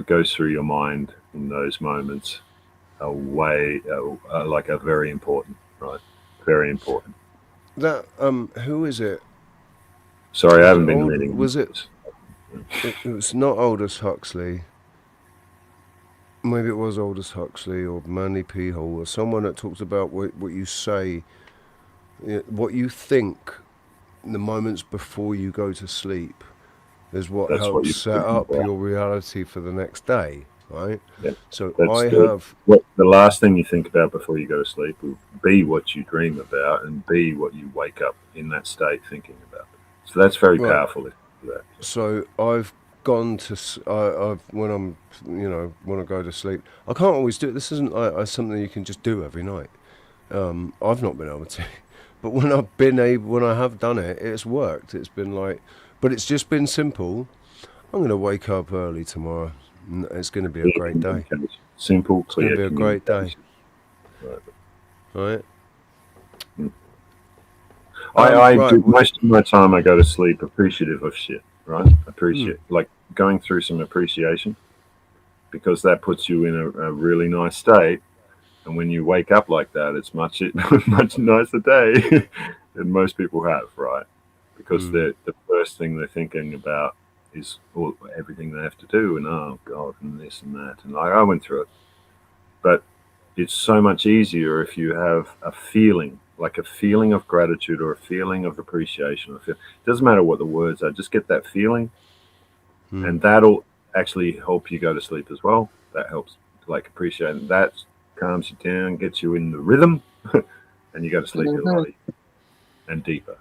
goes through your mind in those moments are very important, right? Very important. That who is it? Sorry, I haven't been reading. Was it? It was not Aldous Huxley. Maybe it was Aldous Huxley or Manly P. Hall or someone that talks about what you say, what you think, the moments before you go to sleep, is what helps set up your reality for the next day, right? Yeah. So the last thing you think about before you go to sleep will be what you dream about and be what you wake up in that state thinking about. So that's very powerful. So I've gone to when I go to sleep, I can't always do it. This isn't something you can just do every night. I've not been able to, but when I have done it, it's worked. It's been but it's just been simple. I'm going to wake up early tomorrow. It's going to be a great day. Simple, clear. It's going to be a great day. Right. I do most of my time I go to sleep appreciative of shit, right? Like going through some appreciation, because that puts you in a really nice state. And when you wake up like that, it's much nicer day than most people have, right? Because the first thing they're thinking about is everything they have to do, and oh God, and this and that, and I went through it. But it's so much easier if you have a feeling, like a feeling of gratitude or a feeling of appreciation. It doesn't matter what the words are, just get that feeling, and that'll actually help you go to sleep as well. That helps, appreciating that calms you down, gets you in the rhythm, and you go to sleep early and deeper.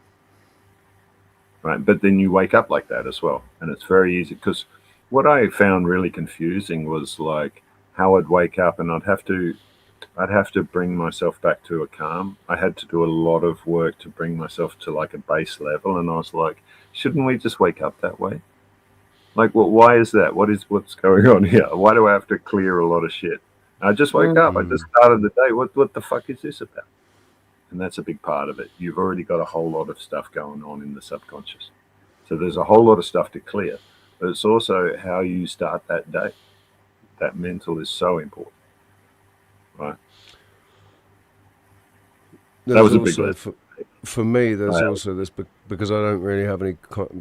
Right, but then you wake up like that as well, and it's very easy. Because what I found really confusing was how I'd wake up and I'd have to bring myself back to a calm. I had to do a lot of work to bring myself to a base level, and I was like, shouldn't we just wake up that way? Why is that? What's going on here? Why do I have to clear a lot of shit? I just woke up. I just started the day. What the fuck is this about? And that's a big part of it. You've already got a whole lot of stuff going on in the subconscious. So there's a whole lot of stuff to clear. But it's also how you start that day. That mental is so important. Right? That was a big lesson. For me, there's also this, because I don't really have any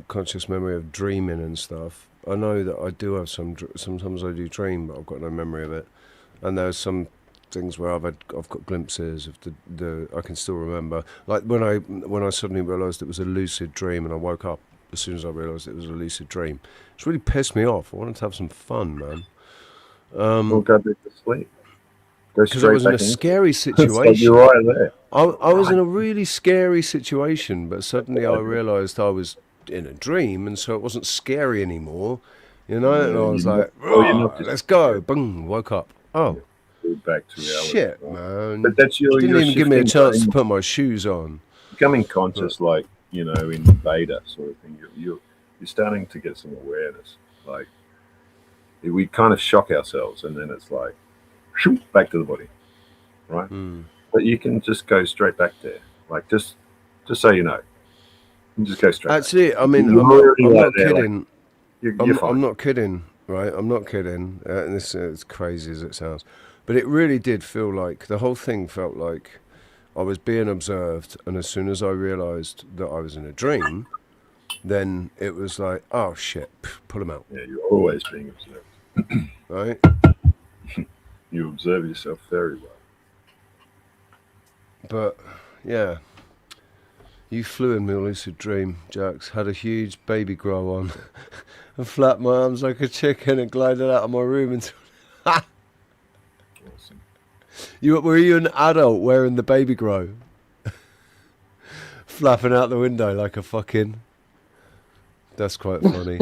conscious memory of dreaming and stuff. I know that I do have sometimes I do dream, but I've got no memory of it. And there's some things where I've got glimpses of the I can still remember, like when I suddenly realised it was a lucid dream, and I woke up as soon as I realised it was a lucid dream. It's really pissed me off. I wanted to have some fun, man. Well, go to sleep. Because I was in a scary situation. You're right there. I was in a really scary situation, but suddenly I realised I was in a dream, and so it wasn't scary anymore, And I was like, let's go. Boom, woke up. Oh. Back to reality. Shit, man. But that's your. Didn't even give me a chance to put my shoes on. Becoming conscious, in beta sort of thing. You're starting to get some awareness. We kind of shock ourselves, and then it's shoot, back to the body, right? But you can just go straight back there, just so you know, you just go straight. That's it. I mean, I'm not kidding. I'm not kidding, right? I'm not kidding. And this is crazy as it sounds. But it really did feel like, the whole thing felt like I was being observed, and as soon as I realised that I was in a dream, then it was like, oh shit, pull them out. Yeah, you're always being observed. Right? You observe yourself very well. But yeah, you flew in me a lucid dream, Jax. Had a huge baby grow on, and flapped my arms like a chicken and glided out of my room until. Awesome. Were you an adult wearing the baby grow? Flapping out the window like a fucking... That's quite funny.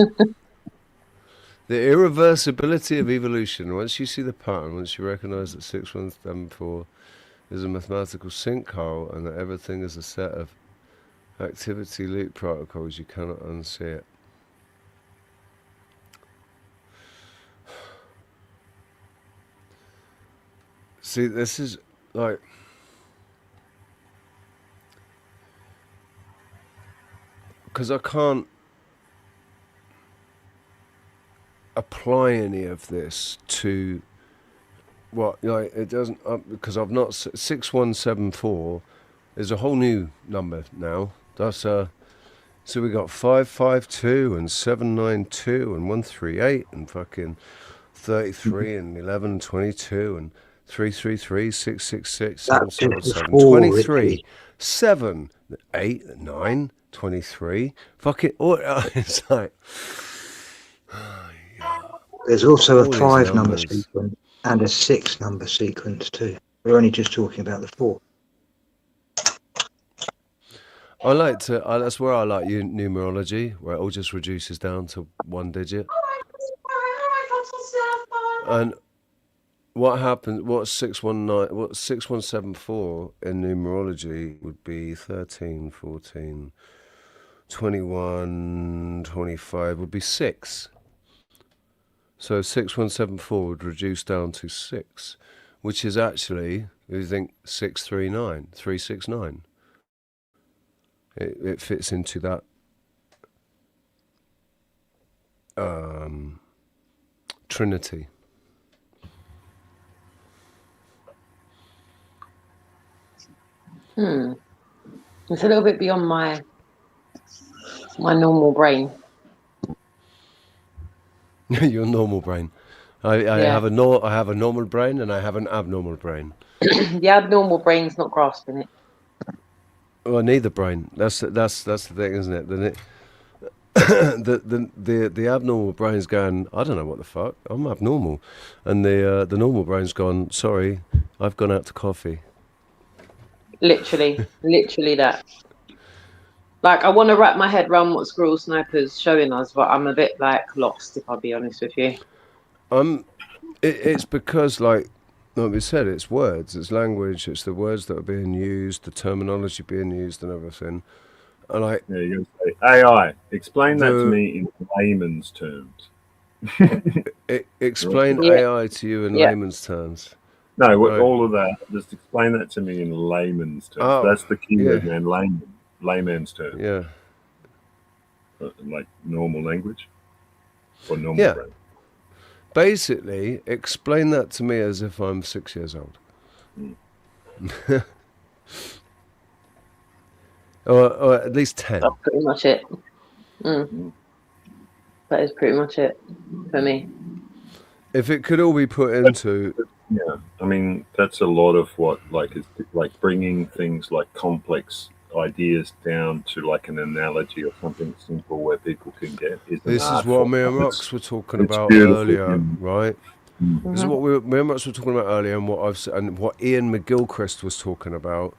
The irreversibility of evolution. Once you see the pattern, once you recognise that 6174 is a mathematical sinkhole and that everything is a set of activity loop protocols, you cannot unsee it. See, this is like... Because I can't apply any of this to what, like, it doesn't, because I've not, 6174 is a whole new number now. That's, so we got 552 and 792 and 138 and fucking 33 and 11 and 22 and 333, 666, 777, 23, 7, 8, 9, 23, fuck it, it's like... There's also a 5-number sequence and a 6-number sequence too. We're only just talking about the 4. I like to, that's where I like numerology, where it all just reduces down to one digit. And what happens, what 6174 in numerology would be 13, 14, 21, 25 would be 6. So 6174 would reduce down to 6, which is actually, if you think 639, 369. It fits into that trinity. It's a little bit beyond my normal brain. Your normal brain. I have a normal brain and I have an abnormal brain. The abnormal brain's not grasping it. Well, neither brain. That's the thing, isn't it? Then the abnormal brain's going, I don't know what the fuck, I'm abnormal, and the normal brain's gone, sorry, I've gone out to coffee. Literally that. Like, I want to wrap my head around what Squirrel Sniper's showing us, but I'm a bit, like, lost, if I'll be honest with you. It's because, like we said, it's words, it's language, it's the words that are being used, the terminology being used and everything. And like... Yeah, you're going to say, AI, explain that to me in layman's terms. Explain AI to you in layman's terms. No, all of that, just explain that to me in layman's terms. Oh, that's the keyword, man, layman's terms. Yeah. Like normal language or normal brain. Basically, explain that to me as if I'm 6 years old. or at least 10. That's pretty much it. That is pretty much it for me. If it could all be put into... Yeah, I mean, that's a lot of what, like, is like bringing things like complex ideas down to like an analogy or something simple where people can get. This is what me and Rox were talking about earlier, right? This is what me and Rox were talking about earlier, and what Ian McGilchrist was talking about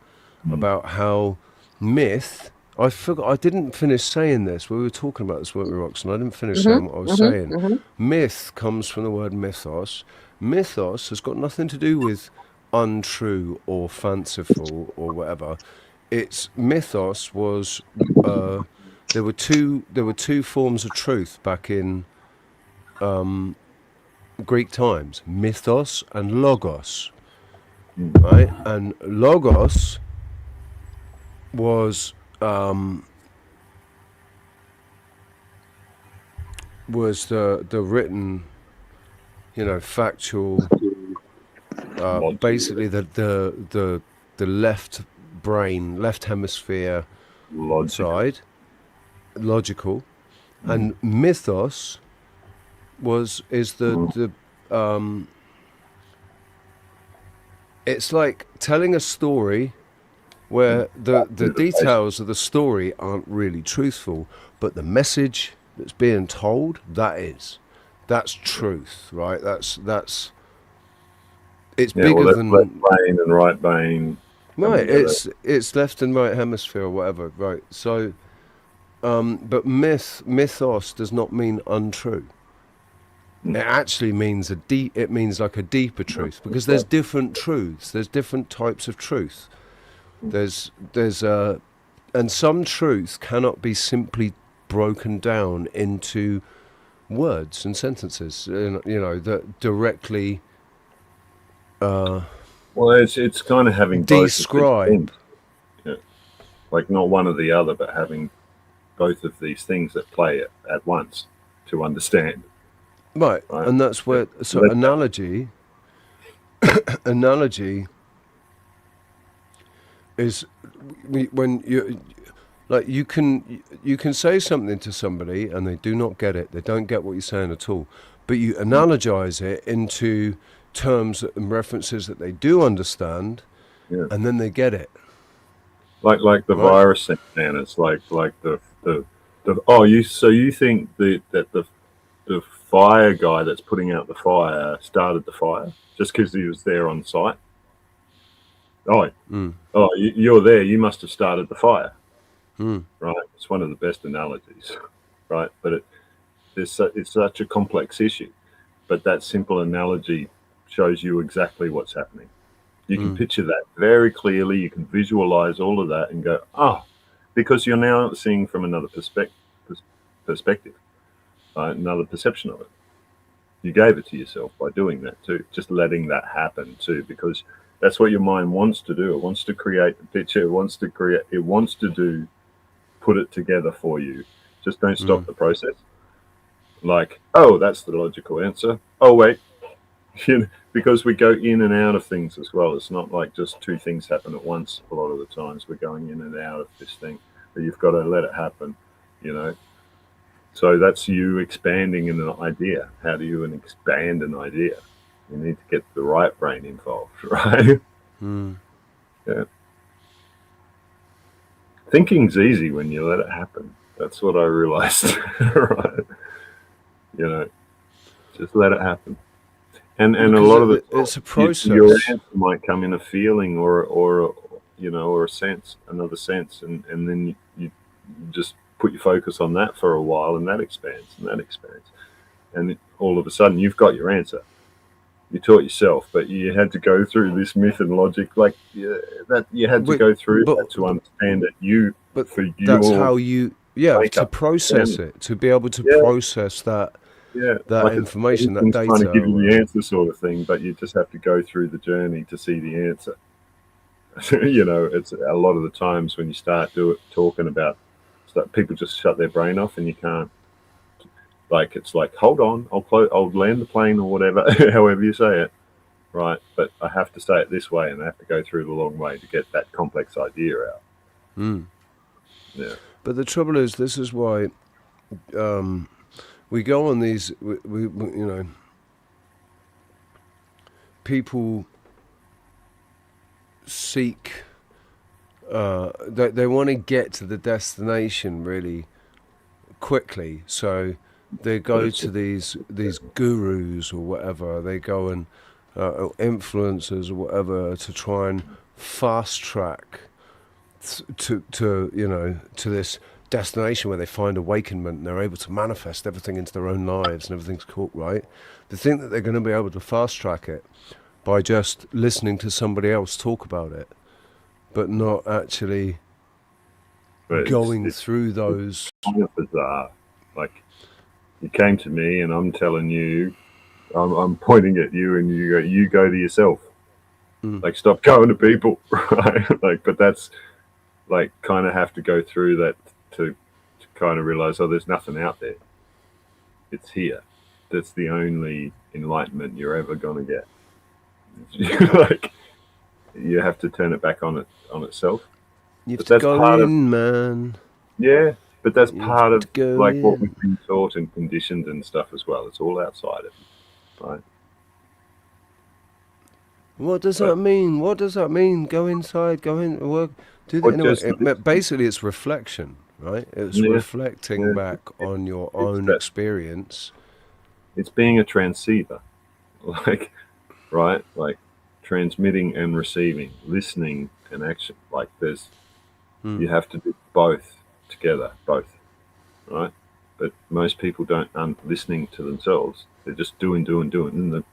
how myth. I forgot. I didn't finish saying this. We were talking about this, weren't we, Rox? And I didn't finish saying what I was saying. Myth comes from the word mythos. Mythos has got nothing to do with untrue or fanciful or whatever. Its mythos was there were two forms of truth back in Greek times: mythos and logos. Right, and logos was the written, factual, basically the left brain, left hemisphere side. logical, and mythos is the it's like telling a story where the details of the story aren't really truthful, but the message that's being told, that's truth, right? That's it's bigger than left brain and right brain. Right, it's left and right hemisphere or whatever, right? So, but mythos does not mean untrue. It actually means it means like a deeper truth, because there's different truths. There's different types of truth. There's and some truth cannot be simply broken down into words and sentences. You know that directly. Well, it's kind of having describe. Yeah. Like not one or the other, but having both of these things at play at once to understand. Right, and that's where analogy is when you can say something to somebody and they do not get it. They don't get what you're saying at all. But you analogize it into terms and references that they do understand, and then they get it. Like the virus thing, man. It's like the you think that the fire guy that's putting out the fire started the fire just because he was there on site? You're there. You must have started the fire, right? It's one of the best analogies, right? But it's such a complex issue. But that simple analogy shows you exactly what's happening. You can picture that very clearly. You can visualize all of that and go, because you're now seeing from another perspective, another perception of it. You gave it to yourself by doing that too, just letting that happen too, because that's what your mind wants to do. It wants to create a picture. It wants to put it together for you. Just don't stop the process. Like, that's the logical answer. Oh, wait. Because we go in and out of things as well. It's not like just two things happen at once. A lot of the times we're going in and out of this thing, but you've got to let it happen, So that's you expanding an idea. How do you expand an idea? You need to get the right brain involved, right? Yeah. Thinking's easy when you let it happen. That's what I realized, right? Just let it happen. And a lot of it's a process. Your answer might come in a feeling or a sense, another sense, and then you just put your focus on that for a while, and that expands, and all of a sudden you've got your answer. You taught yourself, but you had to go through this myth and logic, that you had to go through that to understand it. That's how you to process it, to be able to process that. That like information, that data. Trying to give you the answer, sort of thing, but you just have to go through the journey to see the answer. It's a lot of the times when you start talking about stuff, people just shut their brain off, and you can't. Like it's like, hold on, I'll land the plane or whatever, however you say it, right? But I have to say it this way, and I have to go through the long way to get that complex idea out. Yeah. But the trouble is, this is why. We go on these, people seek, they want to get to the destination really quickly. So they go to these gurus or whatever. They go and influencers or whatever to try and fast track to this destination where they find awakenment and they're able to manifest everything into their own lives and everything's cool, right? They think that they're going to be able to fast track it by just listening to somebody else talk about it, but not actually going through those. It's kind of bizarre. Like, you came to me and I'm telling you, I'm pointing at you, and you go to yourself. Like, stop going to people, right? Like, but that's like kind of have to go through that to kind of realize, there's nothing out there. It's here. That's the only enlightenment you're ever gonna get. Like, you have to turn it back on itself. You have to go in, man. Yeah, But that's part of like what in. we've been taught and conditioned and stuff as well. It's all outside of it, right? What does that mean? What does that mean? Go inside, go in, work, do Or that. Anyway, just basically, it's reflection, right? It's reflecting back on your own experience. It's being a transceiver, like, right? Like transmitting and receiving, listening and action. Like you have to do both together, both, right? But most people aren't listening to themselves. They're just doing, and the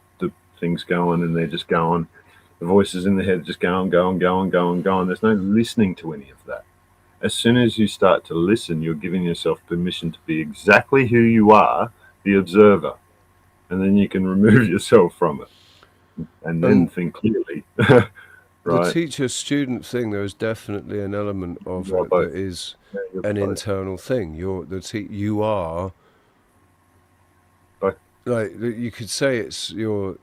thing's going, and they're just going. The voices in the head just going. There's no listening to any of that. As soon as you start to listen, you're giving yourself permission to be exactly who you are, the observer, and then you can remove yourself from it, and then think clearly. Right? The teacher-student thing, there is definitely an element of it that is an internal thing. You are. Like you could say it's your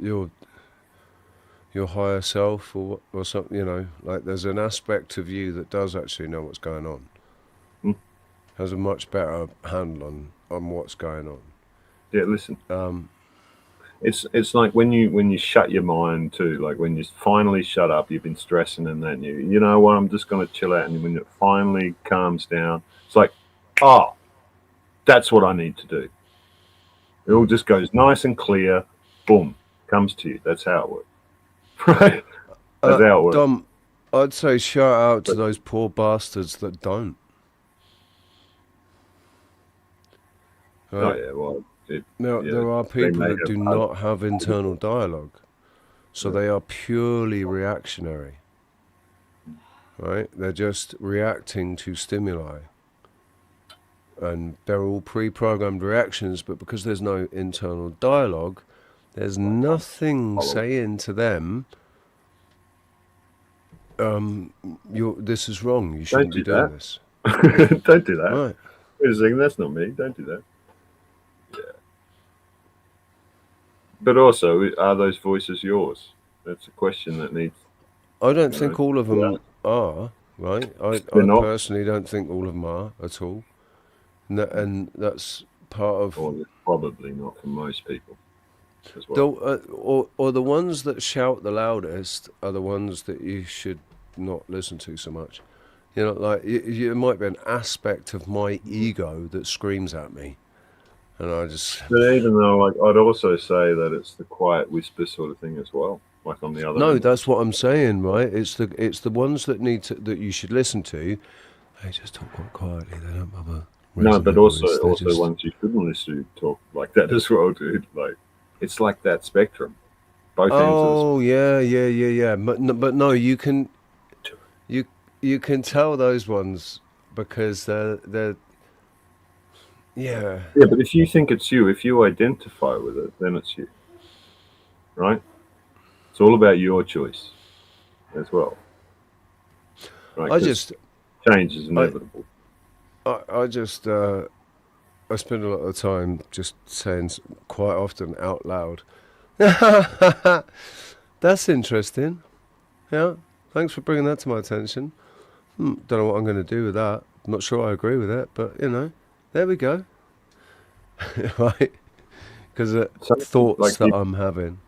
higher self or something, you know, like there's an aspect of you that does actually know what's going on. Has a much better handle on what's going on. Yeah, listen. It's like when you shut your mind too, like when you finally shut up, you've been stressing and then you know what, I'm just gonna chill out, and when it finally calms down, it's like, oh, that's what I need to do. It all just goes nice and clear, boom, comes to you. That's how it works. Right? That's how it works. Dom, I'd say shout out to those poor bastards that don't. Right? Oh yeah, well, there are people that do not have internal dialogue, so they are purely reactionary. Right? They're just reacting to stimuli. And they're all pre-programmed reactions, but because there's no internal dialogue, there's nothing saying to them, this is wrong, you shouldn't be doing this. Don't do that. Right. Wait a second, that's not me. Don't do that. Yeah. But also, are those voices yours? That's a question that needs... I don't think all of them are, right? I personally don't think all of them are at all. And that's part of... Or probably not for most people as well. Or the ones that shout the loudest are the ones that you should not listen to so much. You know, like, it might be an aspect of my ego that screams at me. And I just... But even though, like, I'd also say that it's the quiet whisper sort of thing as well. Like on the other No, end. that's what I'm saying, right? It's the ones that that you should listen to. They just talk quite quietly. They don't bother. No, but also ones you shouldn't listen to talk like that as well, dude. Like, it's like that spectrum. Both ends of the yeah. But no, you can tell those ones because they're yeah. Yeah, but if you think it's you, if you identify with it, then it's you, right? It's all about your choice as well. Right? Change is inevitable. I spend a lot of time just saying quite often out loud. That's interesting. Yeah, thanks for bringing that to my attention. Don't know what I'm going to do with that. I'm not sure I agree with it, but you know, there we go. Right? Because thoughts like that I'm having.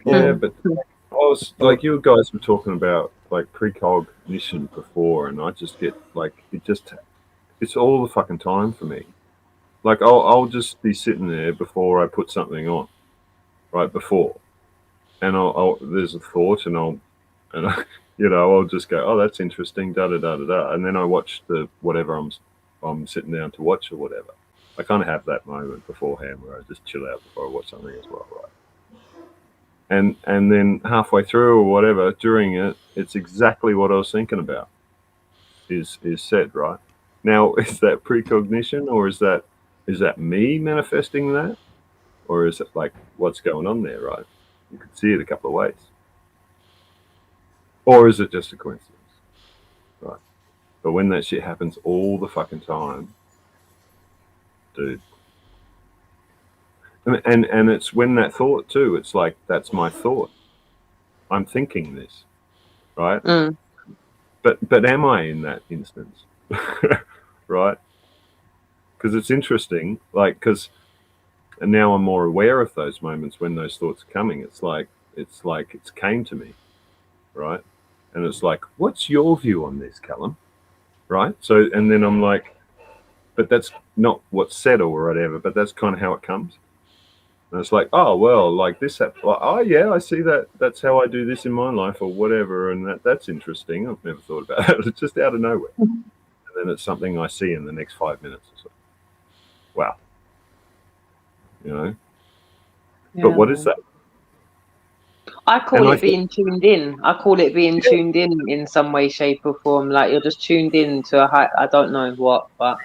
Yeah, but I was like, you guys were talking about like precognition before, and I just get like it's all the fucking time for me. Like I'll just be sitting there before I put something on, right before, and I'll there's a thought, and I'll just go, oh, that's interesting, da da da da da, and then I watch the whatever I'm sitting down to watch or whatever. I kind of have that moment beforehand where I just chill out before I watch something as well, right? And then halfway through or whatever, during it, it's exactly what I was thinking about. Is said, right? Now, is that precognition, or is that me manifesting that, or is it like what's going on there, right? You could see it a couple of ways. Or is it just a coincidence, right? But when that shit happens all the fucking time, dude. And it's when that thought too, it's like, that's my thought. I'm thinking this, right? But am I in that instance? Right? because it's interesting, like, because now I'm more aware of those moments when those thoughts are coming. It's like it's came to me, right? And it's like, what's your view on this, Callum? Right? So, and then I'm like, but that's not what's said or whatever, but that's kind of how it comes. And it's like, oh, well, like this, oh, yeah, I see that. That's how I do this in my life or whatever. And that's interesting. I've never thought about it. It's just out of nowhere. And then it's something I see in the next 5 minutes or so. Wow. You know? Yeah. But what is that? I call it being tuned in. I call it being tuned in some way, shape, or form. Like you're just tuned in to I don't know what, but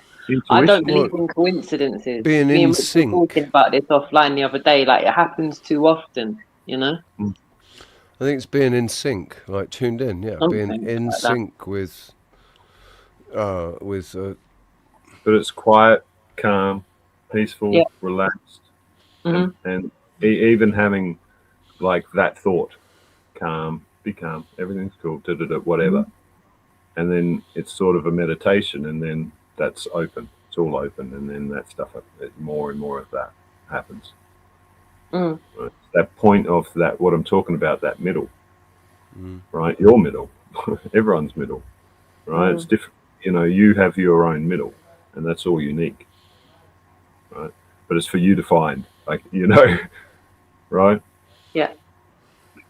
I don't believe in coincidences. Being Me in and Rich were sync. talking about this offline the other day. Like it happens too often, you know. I think it's being in sync, like tuned in. Yeah, Something being in like that. sync with. But it's quiet, calm, peaceful, relaxed, and even having like that thought, calm, be calm, everything's cool, whatever. And then it's sort of a meditation, and then that's open. It's all open, and then that stuff, more and more of that happens. Right? That point of that, what I'm talking about, that middle, right? Your middle, everyone's middle, right? It's different. You know, you have your own middle, and that's all unique, right? But it's for you to find, like, you know, right? Yeah.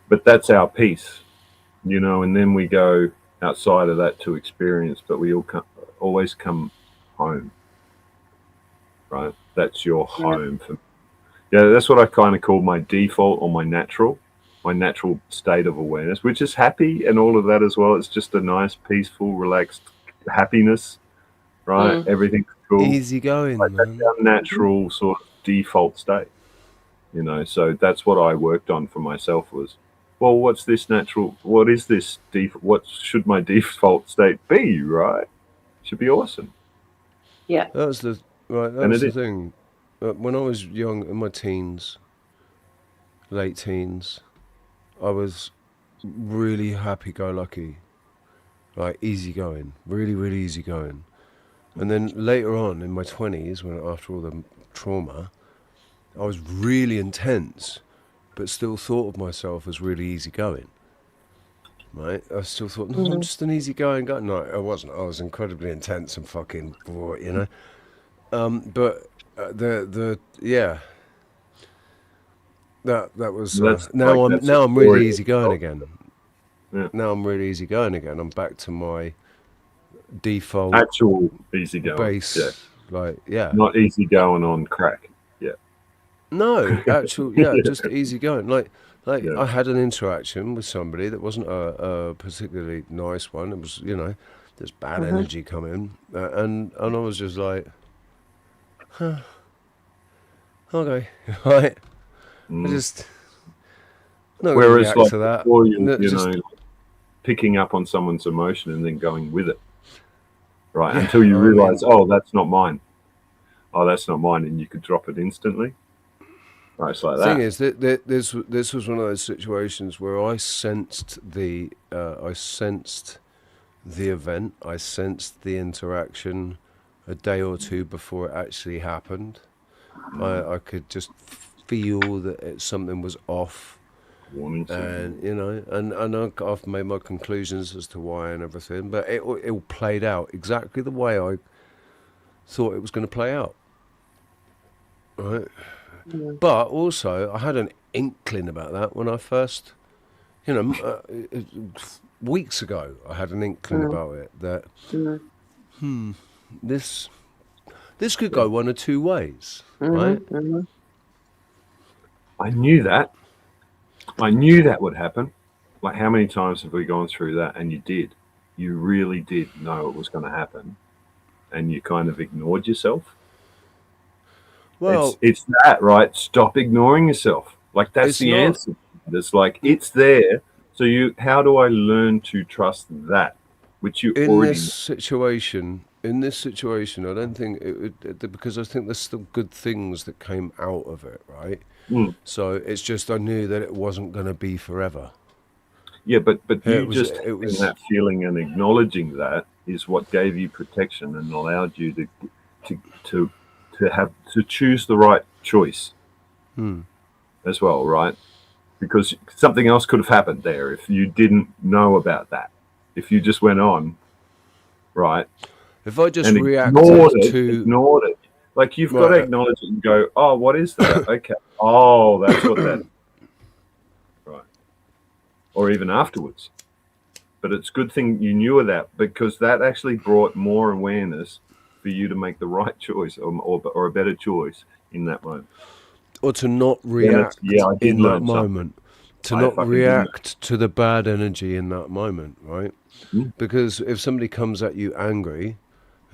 But that's our peace, you know, and then we go outside of that to experience, but we always come home, right? That's your home. Yeah, that's what I kind of call my default or my natural state of awareness, which is happy and all of that as well. It's just a nice, peaceful, relaxed happiness, right? Everything's cool. Easy going, like, man. that's our natural sort of default state, you know. So that's what I worked on for myself was, well, what's this natural? What is this default? What should my default state be? Right? Should be awesome. Yeah. That was the thing. When I was young, in my teens, late teens, I was really happy-go-lucky, like easygoing, really, really easygoing. And then later on in my 20s, when after all the trauma, I was really intense, but still thought of myself as really easygoing. Right? I still thought, no, I'm just an easygoing guy. No, I wasn't. I was incredibly intense and fucking, you know. But that was now I'm really easygoing again. Yeah. Now I'm really easygoing again. I'm back to my default actual easygoing base, not easygoing on crack. No, actual, just easygoing. Like I had an interaction with somebody that wasn't a particularly nice one. It was, you know, there's bad energy coming, and I was just like, huh, okay, right. I just not gonna Whereas, react like, to that. before you know, picking up on someone's emotion and then going with it, right? Yeah, until you realize, oh, that's not mine. Oh, that's not mine, and you could drop it instantly. Right, it's like that. The thing is that this was one of those situations where I sensed the event, I sensed the interaction a day or two before it actually happened. I could just feel that something was off, and you know, and I've made my conclusions as to why and everything, but it all played out exactly the way I thought it was going to play out, right? But also, I had an inkling about that when I first, you know, weeks ago, I had an inkling about it that, this could go one of two ways, right? I knew that. I knew that would happen. Like, how many times have we gone through that? And you did. You really did know it was going to happen, and you kind of ignored yourself. Well, it's that, right? Stop ignoring yourself. Like, that's the answer. It's like, it's there. So how do I learn to trust that, which you already know? In this situation, I don't think it would, because I think there's still good things that came out of it, right? So it's just I knew that it wasn't going to be forever. Yeah, but having that feeling and acknowledging that is what gave you protection and allowed you to to choose the right choice Hmm. as well, right? Because something else could have happened there if you didn't know about that. If you just went on, right? If I just And reacted to ignored it. Like you've got to right, acknowledge it and go, oh, what is that? Okay. Oh, that's what that is. Right. Or even afterwards. But it's a good thing you knew of that because that actually brought more awareness for you to make the right choice or a better choice in that moment. or to not Then react I did in that learn something. moment, to I not fucking did react to the bad energy in that moment, right? Mm. Because if somebody comes at you angry,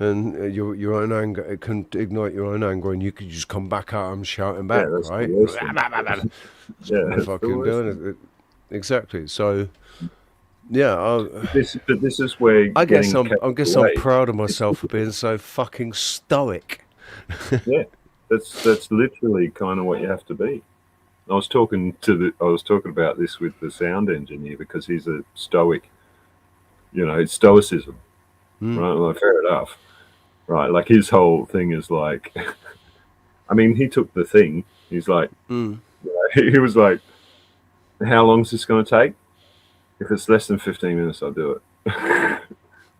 and your own anger, it can ignite your own anger, and you could just come back at them shouting Yeah, back, that's the right? worst thing. Yeah, that's the Fucking worst doing thing. it. Exactly. So, yeah, But this is where I guess getting carried I'm away. proud of myself for being so fucking stoic. Yeah, that's literally kind of what you have to be. I was talking about this with the sound engineer because he's a stoic, it's stoicism, right? Well, fair enough, right? Like his whole thing is like, I mean, he took the thing. He's like, he was like, how long is this going to take? If it's less than 15 minutes, I'll do it.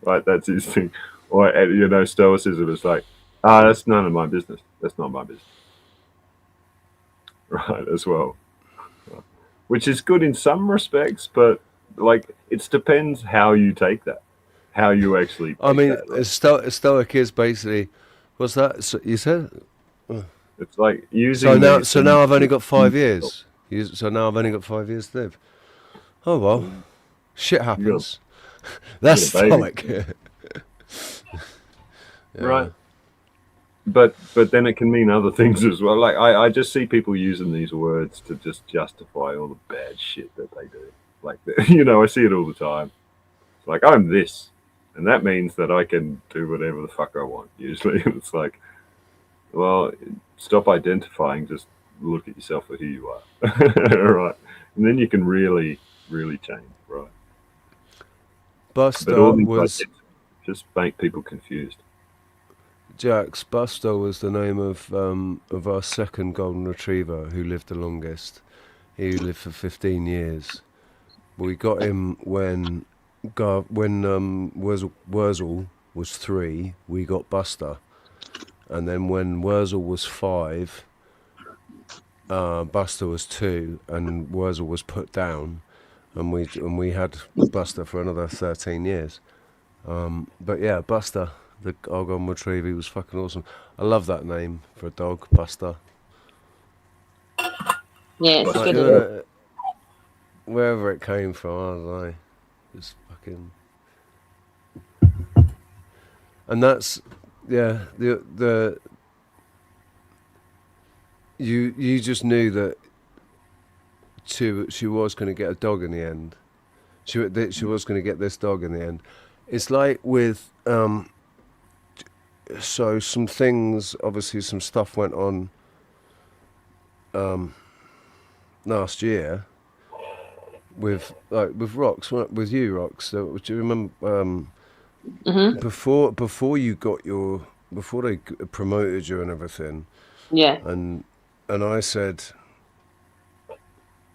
Right, that's his thing. Or stoicism is like, that's none of my business. That's not my business. Right, as well. Which is good in some respects, but like it depends how you take that, how you actually. I mean, that, right? stoic is basically, what's that? So you said? It's like using. So now I've only got 5 years. So now I've only got 5 years to live. Oh well, shit happens. That's stoic. Yeah. Right. But then it can mean other things as well. Like I just see people using these words to just justify all the bad shit that they do. Like I see it all the time. It's like I'm this, and that means that I can do whatever the fuck I want. Usually, it's like, well, stop identifying. Just look at yourself for who you are, right? And then you can really, really change, right? Buster But all these was just make people confused. Jax. Buster was the name of our second golden retriever who lived the longest. He lived for 15 years. We got him when Wurzel was 3. We got Buster, and then when Wurzel was 5, Buster was 2, and Wurzel was put down, and we had Buster for another 13 years. But yeah, Buster, our golden retriever, he was fucking awesome. I love that name for a dog, Buster. Yeah, it's Like, good. wherever it came from, I don't know. It's fucking. And that's, yeah, you just knew that she was going to get a dog in the end. She was going to get this dog in the end. It's like with so some things, obviously some stuff went on last year with Rox, with you, Rox. So, do you remember before you got before they promoted you and everything? Yeah. And I said,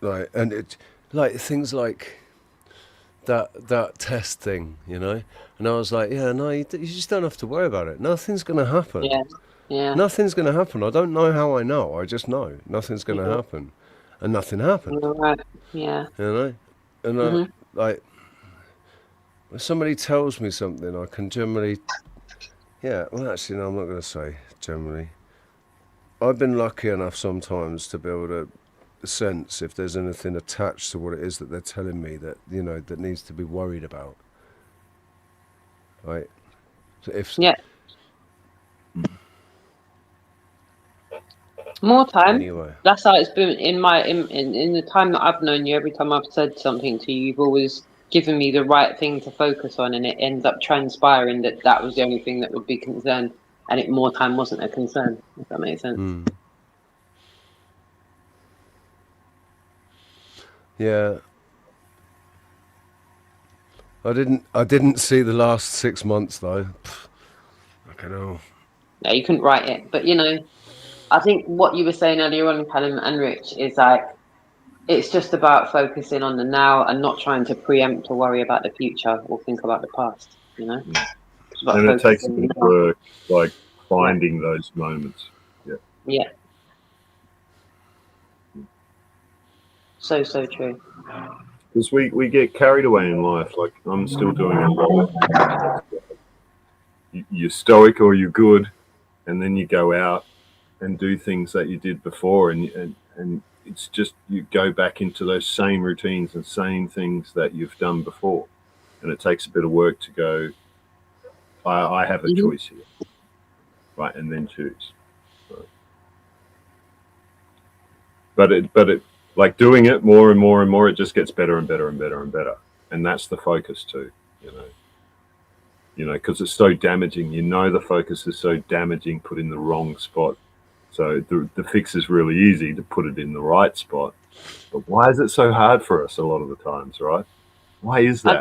like, and it like things like that test thing, and I was like, yeah, no, you just don't have to worry about it. Nothing's gonna happen. Yeah. Nothing's gonna happen. I don't know how I know. I just know nothing's gonna happen, and nothing happened. You're right. Yeah. And like, when somebody tells me something, I can generally, yeah. Well, actually, no, I'm not gonna say generally. I've been lucky enough sometimes to be able to sense if there's anything attached to what it is that they're telling me that that needs to be worried about, right? So more time. Anyway, that's how it's been in the time that I've known you. Every time I've said something to you, you've always given me the right thing to focus on, and it ends up transpiring that was the only thing that would be concerned, and more time wasn't a concern, if that makes sense. Yeah. I didn't see the last 6 months though. I don't know. Yeah, you couldn't write it. But, you know, I think what you were saying earlier on, Callum and Rich, is like, it's just about focusing on the now and not trying to preempt or worry about the future or think about the past, you know? It's about And it takes a focusing on bit the of now. work, like finding those moments. Yeah. Yeah. So true. Because we get carried away in life. Like, I'm still doing a lot of, you're stoic or you're good, and then you go out and do things that you did before, and it's just, you go back into those same routines and same things that you've done before, and it takes a bit of work to go, I have a choice here, right, and then choose. So, but it like doing it more and more and more, it just gets better and better and better and better, and that's the focus too, you know, because it's so damaging. You know, the focus is so damaging, put in the wrong spot. So the fix is really easy to put it in the right spot. But why is it so hard for us a lot of the times, right? Why is that?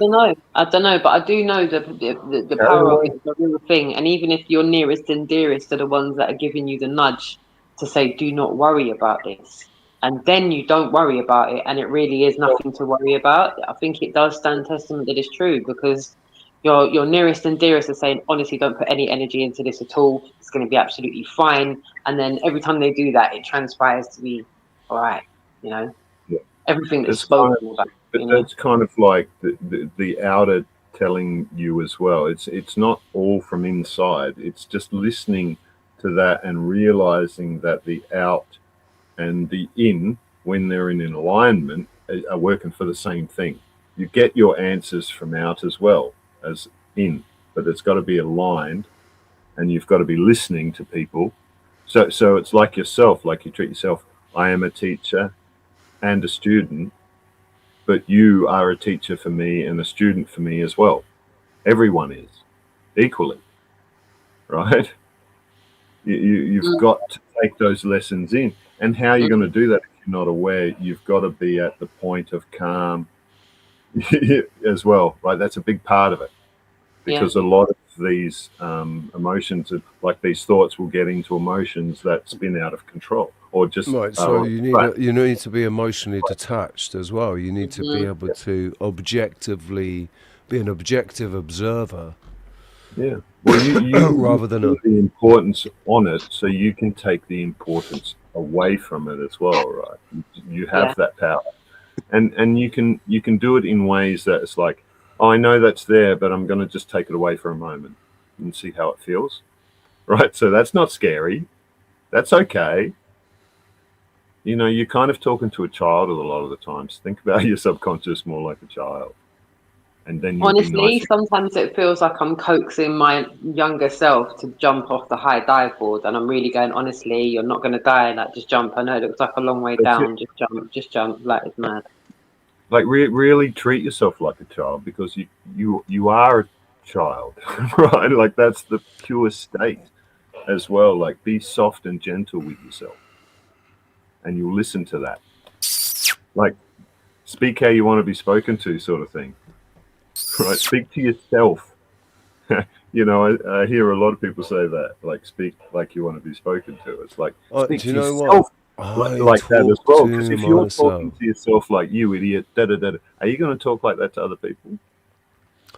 I don't know, but I do know the power of it is a real thing. And even if your nearest and dearest are the ones that are giving you the nudge to say, do not worry about this, and then you don't worry about it, and it really is nothing to worry about, I think it does stand testament that it's true, because your nearest and dearest are saying, honestly, don't put any energy into this at all. It's going to be absolutely fine. And then every time they do that, it transpires to be all right, you know? Yeah. Everything that's It's kind spoken about. but that's kind of like the outer telling you as well. It's not all from inside. It's just listening to that and realizing that the out and the in, when they're in alignment, are working for the same thing. You get your answers from out as well as in, but it's got to be aligned, and you've got to be listening to people. So it's like yourself, like you treat yourself. I am a teacher and a student, but you are a teacher for me and a student for me as well. Everyone is equally, right? You've got to take those lessons in. And how are you going to do that if you're not aware? You've got to be at the point of calm as well, right? That's a big part of it, because a lot of these emotions, like these thoughts, will get into emotions that spin out of control, or just right. So you need to be emotionally detached as well. You need to be able to objectively be an objective observer. Yeah. Well, you rather than the importance on it, so you can take the importance away from it as well, right? You have that power, and you can do it in ways that it's like, oh, I know that's there, but I'm going to just take it away for a moment and see how it feels, right? So that's not scary. That's okay. You know, you're kind of talking to a child a lot of the times. Think about your subconscious more like a child. And then honestly, sometimes it feels like I'm coaxing my younger self to jump off the high dive board, and I'm really going, honestly, you're not going to die. Like, just jump. I know it looks like a long way down. Just jump. Like, it's mad. Like, really treat yourself like a child, because you are a child, right? Like, that's the pure state as well. Like, be soft and gentle with yourself, and you'll listen to that. Like, speak how you want to be spoken to, sort of thing. Right, speak to yourself. You know, I hear a lot of people say that, like, speak like you want to be spoken to. It's like, speak to yourself like that as well. Because if you're talking to yourself like, you idiot, are you going to talk like that to other people?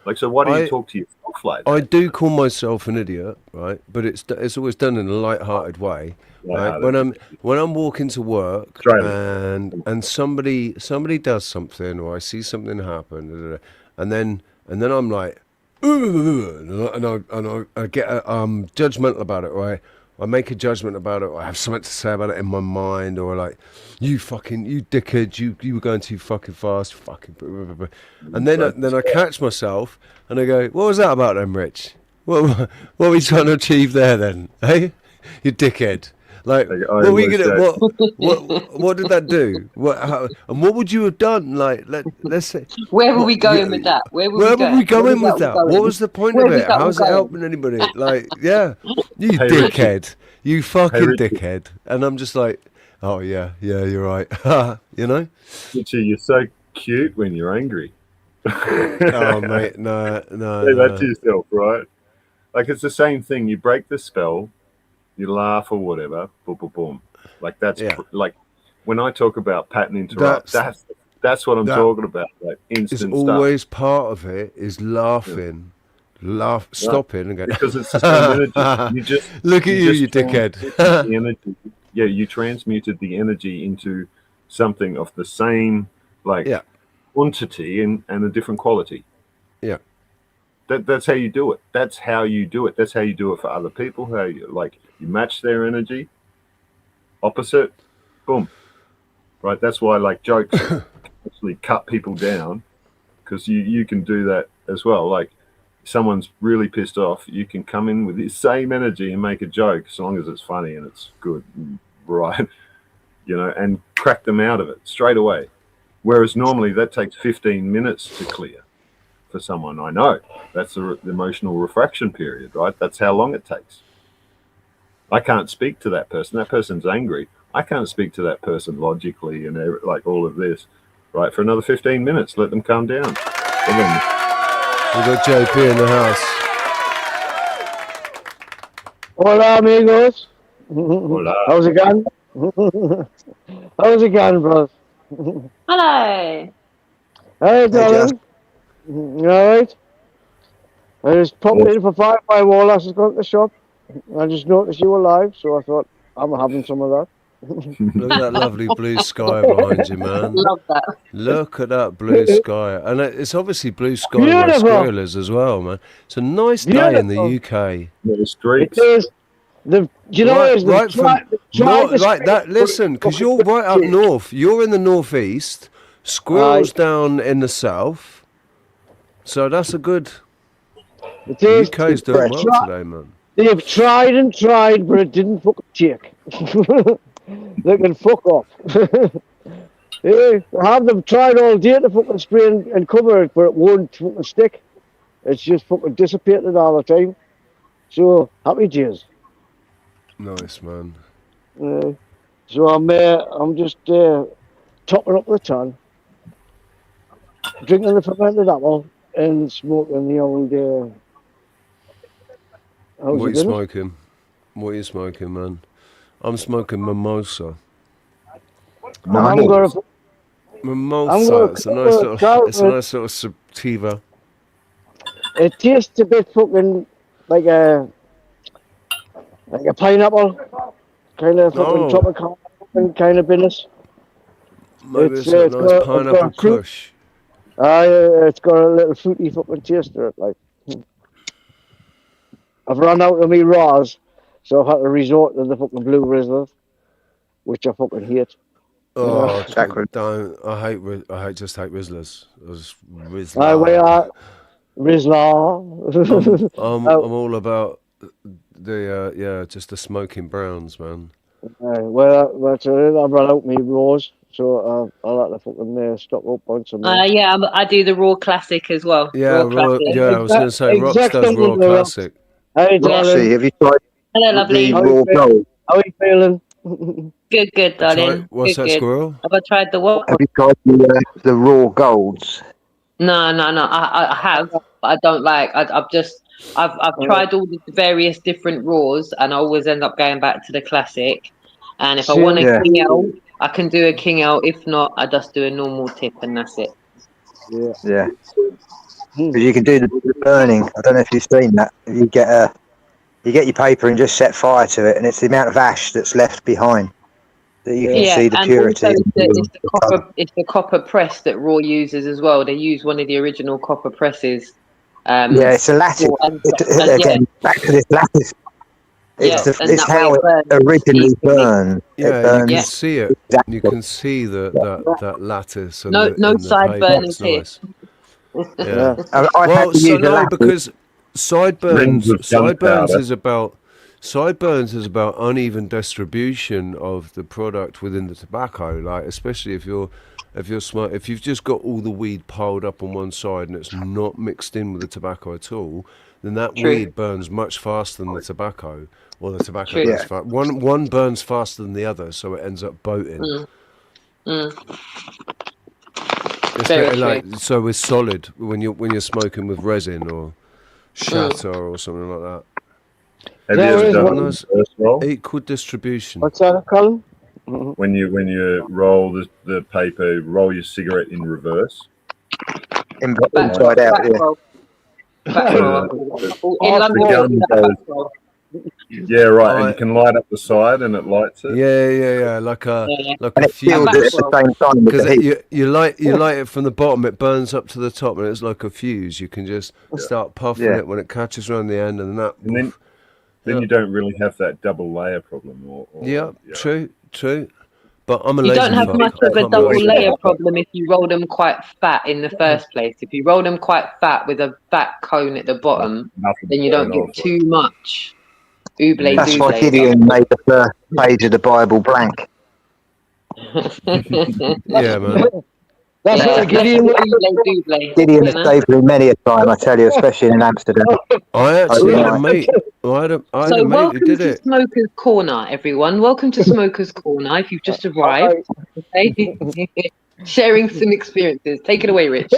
Like, so why do you talk to yourself like that? I do call myself an idiot, right? But it's always done in a light-hearted way. Right? When I'm walking to work and somebody does something, or I see something happen, and then I'm like, and I get judgmental about it, right? I make a judgment about it, or I have something to say about it in my mind, or like, you dickhead, you were going too fucking fast, fucking, and then I catch myself and I go, what was that about then, Rich? What are we trying to achieve there then? Hey, you dickhead. Like, what were you gonna? What did that do? And what would you have done? Like, let's say. Where were we going with that? Where were we going with that? What was the point of it? How's it helping anybody? Like, yeah, you dickhead, you fucking dickhead. And I'm just like, oh yeah, you're right. You know. Richie, you're so cute when you're angry. Oh mate, no. Say that to yourself, right? Like, it's the same thing. You break the spell, you laugh or whatever, boom, boom, boom. Like that's Yeah. like when I talk about pattern interrupt, that's what I'm talking about. Like It's instant stuff. always part of it is laughing, stopping and going. Because it's the same energy. You just look at you transmuted dickhead. the energy. Yeah, you transmuted the energy into something of the same quantity and a different quality. Yeah. That's how you do it. That's how you do it. That's how you do it for other people. How you you match their energy, opposite, boom. Right. That's why jokes actually cut people down, because you can do that as well. Like someone's really pissed off, you can come in with the same energy and make a joke as long as it's funny and it's good, and right? And crack them out of it straight away. Whereas normally that takes 15 minutes to clear for someone. I know that's the emotional refraction period, right? That's how long it takes. I can't speak to that person. That person's angry. I can't speak to that person logically and all of this, right? For another 15 minutes, let them calm down. And then we've got JP in the house. Hola, amigos. Hola. How's it going? How's it going, bros? Hello. Hey, darling. You alright? I just popped in for 5 by wall. I was going to the shop. I just noticed you were live, so I thought I'm having some of that. Look at that lovely blue sky behind you, man. Love that. Look at that blue sky. And it's obviously blue sky where Skrill is as well, man. It's a nice day in the UK. The streets. It is. Listen, because you're right up north. You're in the northeast. Squirrel's down in the south. So that's a good... The UK's doing well today, man. They've tried and tried, but it didn't fucking take. They can fuck off. Have them tried all day to fucking spray and cover it, but it won't fucking stick. It's just fucking dissipated all the time. So, happy days. Nice, man. So I'm just topping up the ton, drinking the fermented apple, and smoking the old... What are you smoking? What are you smoking, man? I'm smoking mimosa. Mimosa. It's a nice little sativa. It tastes a bit fucking like a pineapple, kind of fucking tropical kind of business. Maybe it's a nice pineapple kush. It's got a little fruity fucking taste to it, like. I've run out of me raws, so I've had to resort to the fucking blue Rizzlers, which I fucking hate. Oh, don't! I just hate Rizzlers. Rizzler. I'm all about just the smoking browns, man. That's it. I've run out of me raws, so I'll have to fucking stock up on some. I do the raw classic as well. Yeah, I was going to say Rockstar's raw classic. Hey, darling. Have you tried Hello, lovely. raw gold? How are you feeling? Good, darling. What's that, Squirrel? Have I tried the what? Have you tried the raw golds? No. I have, but I don't like. I've tried all the various different raws, and I always end up going back to the classic. And if I want a king ale, I can do a king ale. If not, I just do a normal tip, and that's it. Yeah. Because you can do the burning. I don't know if you've seen that. You get your paper and just set fire to it, and it's the amount of ash that's left behind that you can see the purity. It's the copper press that Raw uses as well. They use one of the original copper presses. It's a lattice. Again, back to this lattice. It's how it originally burned. Yeah, you can see it. Exactly. You can see that lattice. And no sideburns here. Nice. Yeah. Because sideburns is about uneven distribution of the product within the tobacco. Like especially if you're smart, if you've just got all the weed piled up on one side and it's not mixed in with the tobacco at all, then that weed burns much faster than the tobacco. Well, the tobacco burns fast. One burns faster than the other, so it ends up boating. It's better, so with solid when you're smoking with resin or shatter or something like that. Have you ever done a Nice reverse roll? equal distribution. What's that, Colin? When you roll the paper, roll your cigarette in reverse. Inside out, yeah. The gun goes, yeah, right, and you can light up the side and it lights it. Yeah, like a And it fuse. kills it at the same time with the Because heat. you light it from the bottom, it burns up to the top, and it's like a fuse. You can just start puffing it when it catches around the end, and that. And then you don't really have that double layer problem. True. But I'm a You lazy don't have fuck. much I of a can't double be layer arsed. problem if you roll them quite fat in the first place. If you roll them quite fat with a fat cone at the bottom, then you don't get too much ooble That's why dooble. Gideon made the first page of the Bible blank. Yeah, man. That's Yeah, what Gideon Gideon has saved me many a time, I tell you, especially in Amsterdam. I actually had a mate. I had a So mate who welcome did to it. Smoker's Corner, everyone. Welcome to Smoker's Corner. If you've just arrived, okay? Sharing some experiences. Take it away, Rich.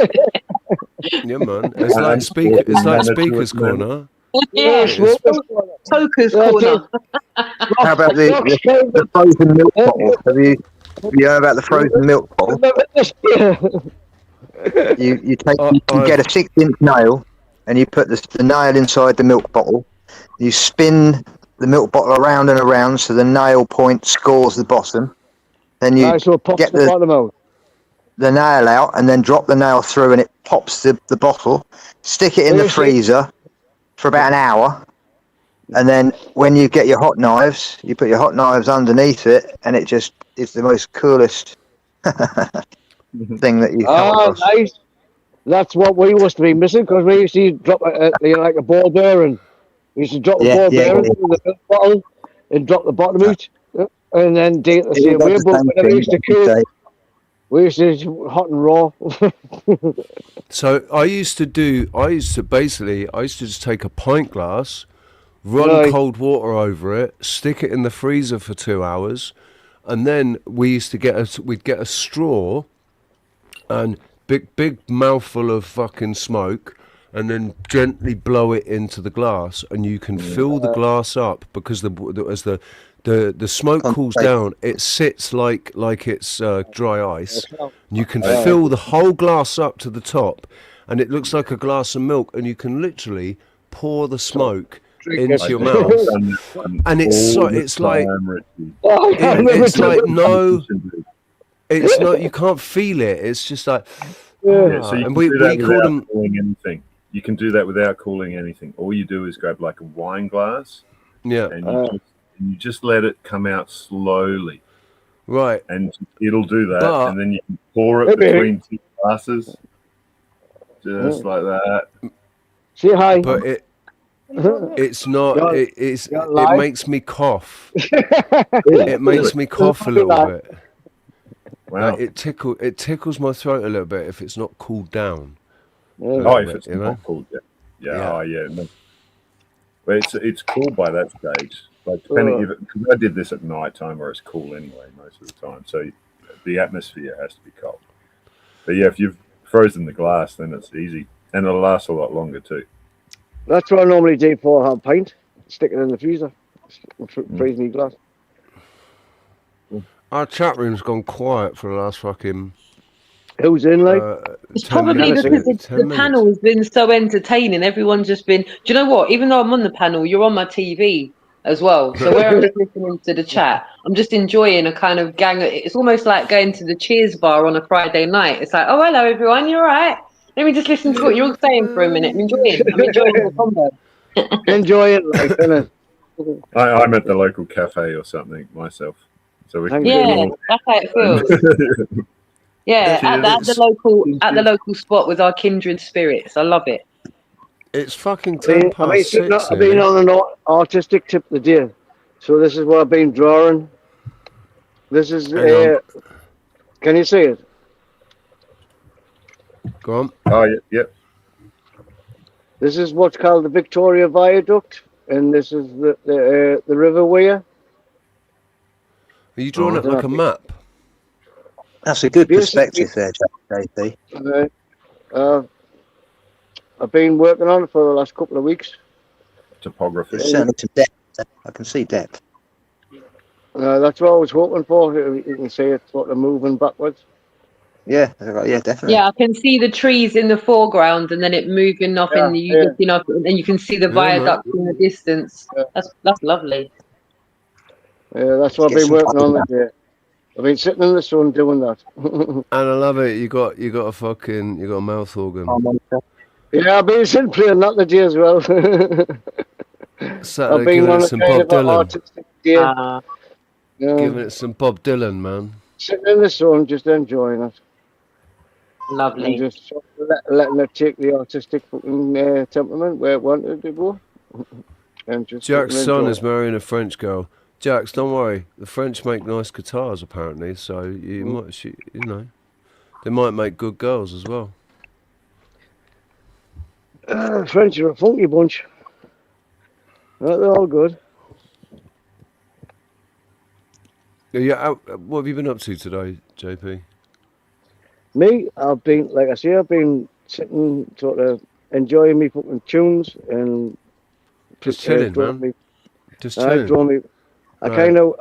Yeah, man. It's like speakers corner. Yeah, Smoker's Corner. How about the frozen milk bottle? Have you heard about the frozen milk bottle? You get a 6-inch nail and you put the nail inside the milk bottle. You spin the milk bottle around and around so the nail point scores the bottom. Then you get the nail out and then drop the nail through and it pops the bottle. Stick it in the freezer for about an hour. And then when you get your hot knives, you put your hot knives underneath it and it just is the most coolest thing that you come across. Nice. That's what we used to be missing because we used to drop like a ball bearing. We used to drop a ball bearing into the milk bottle and drop the bottom out, and then do it the same way. But when we used to cool, we used to do hot and raw. So I used to just take a pint glass, run cold water over it, stick it in the freezer for 2 hours, and then we'd get a straw and big mouthful of fucking smoke, and then gently blow it into the glass, and you can fill the glass up because as the smoke cools down, it sits like it's dry ice. You can fill the whole glass up to the top, and it looks like a glass of milk, and you can literally pour the smoke into your mouth, and it's like it's not, you can't feel it. It's just like, so you and can we do that call without them. cooling anything. You can do that without cooling anything. All you do is grab like a wine glass, and you just let it come out slowly, right? And it'll do that, and then you can pour it between 2 glasses, just like that. Say hi. But it's not. It makes me cough. It makes me cough a little bit. Wow. Like it tickles my throat a little bit if it's not cooled down. If it's not cooled down. No. But it's cool by that stage. Like depending, because I did this at night time where it's cool anyway most of the time, so the atmosphere has to be cold. But yeah, if you've frozen the glass, then it's easy, and it'll last a lot longer too. That's what I normally do for a pint. Stick it in the freezer. Freeze me glass. Our chat room's gone quiet for the last fucking. Who's in, like? It's probably because the panel has been so entertaining. Everyone's just been. Do you know what? Even though I'm on the panel, you're on my TV as well. So where I'm just listening to the chat, I'm just enjoying a kind of gang. It's almost like going to the Cheers bar on a Friday night. It's like, oh, hello, everyone. You're all right. Let me just listen to what you're all saying for a minute. I'm enjoying the combo. Enjoy it, like, innit? I'm at the local cafe or something myself. So we can that's how it feels. Yeah, at the local spot with our kindred spirits. I love it. It's fucking 10 past 6. I've been on an artistic tip of the day, so this is what I've been drawing. This is. Can you see it? Go on. Oh yeah. This is what's called the Victoria Viaduct, and this is the River Weir. Are you drawing it like a map? That's a good perspective there, JT. I've been working on it for the last couple of weeks. topography. There's certainly some depth. I can see depth. That's what I was hoping for. You can see it sort of moving backwards. Yeah, definitely. Yeah, I can see the trees in the foreground and then it moving off in the looking off, and then you can see the viaduct in the distance. That's lovely. Yeah, that's what I've been working on today. I've been sitting in the sun doing that. And I love it. You got a mouth organ. Yeah, I've been sitting playing that today as well. Saturday I've been giving on it a some kind Bob of an Dylan. artistic day. Giving it some Bob Dylan, man. Sitting in the sun, just enjoying it. Lovely. And just sort of letting it take the artistic fucking temperament where it wanted to go. And just Jack's fucking son enjoy is marrying a French girl. Jax, don't worry. The French make nice guitars, apparently. So you might, they might make good girls as well. French are a funky bunch. They're all good. Yeah. What have you been up to today, JP? Me, I've been sitting, sort of enjoying me fucking tunes and Just chilling, man. Just chilling. I kind of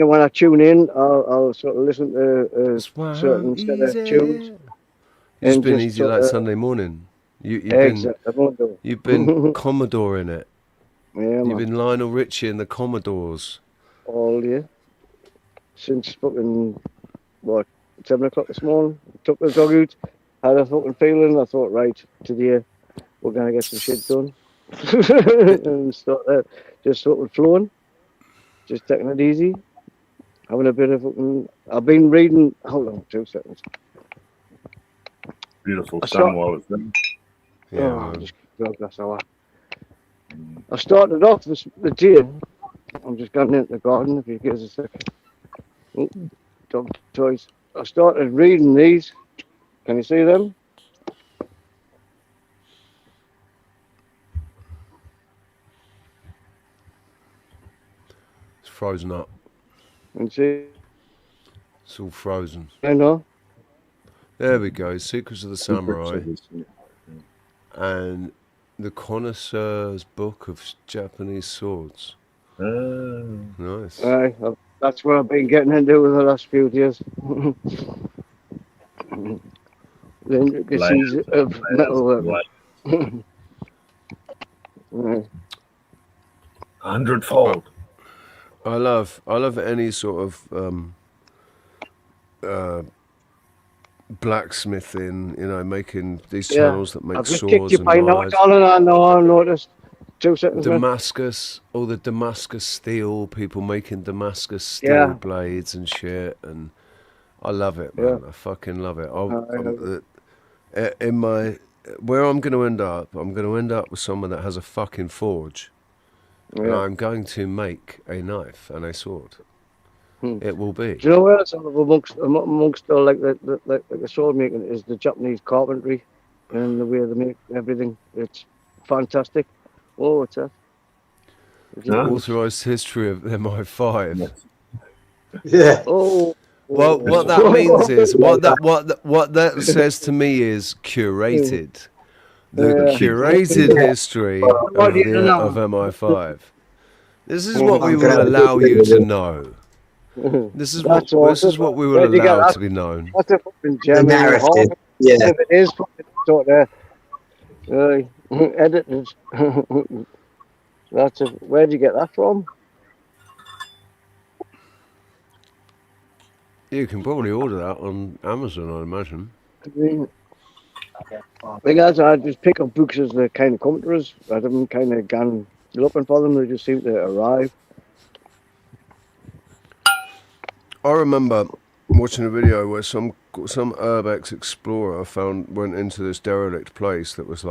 when I tune in, I'll sort of listen to a certain set of tunes. It's been easy like Sunday morning. You've been Commodore in it. Yeah, You've been Lionel Richie and the Commodores. All year. Since fucking 7 o'clock this morning. Took the dog out. Had a fucking feeling. I thought, right, today we're gonna get some shit done. And just sort of flowing. Just taking it easy. Having a bit of fucking. I've been reading. Hold on, 2 seconds. Beautiful sun while it's there. Yeah, just that's how I started off the day. I'm just going into the garden if you give us a second. Oh, dog toys. I started reading these. Can you see them? It's frozen up. And see? It's all frozen. I know. There we go. Secrets of the Samurai. And the Connoisseur's Book of Japanese Swords. Nice. That's what I've been getting into the last few years. The intricacies of metalwork. 100-fold. I love any sort of blacksmithing, making these channels that make swords and knives. I noticed. 2 seconds. Damascus, all the Damascus steel, people making Damascus steel blades and shit, and I love it, man. I fucking love it. Where I'm going to end up, with someone that has a fucking forge, and I'm going to make a knife and a sword. It will be. Do you know where it's amongst all like the sword making is the Japanese carpentry and the way they make everything. It's fantastic. Oh, what's that? Authorized history of MI5. Yeah. Oh. Well, what that means is what that says to me is curated. The curated history of MI5. This is what we will allow you to know. This is what we will allow to be known. That's a fucking gem. Narrative. Yeah. If it is fucking sort of edited. Where'd you get that from? You can probably order that on Amazon, I imagine. Because I just pick up books as they kind of come to us. I haven't kind of gone looking for them. They just seem to arrive. I remember watching a video where some urbex explorer went into this derelict place that was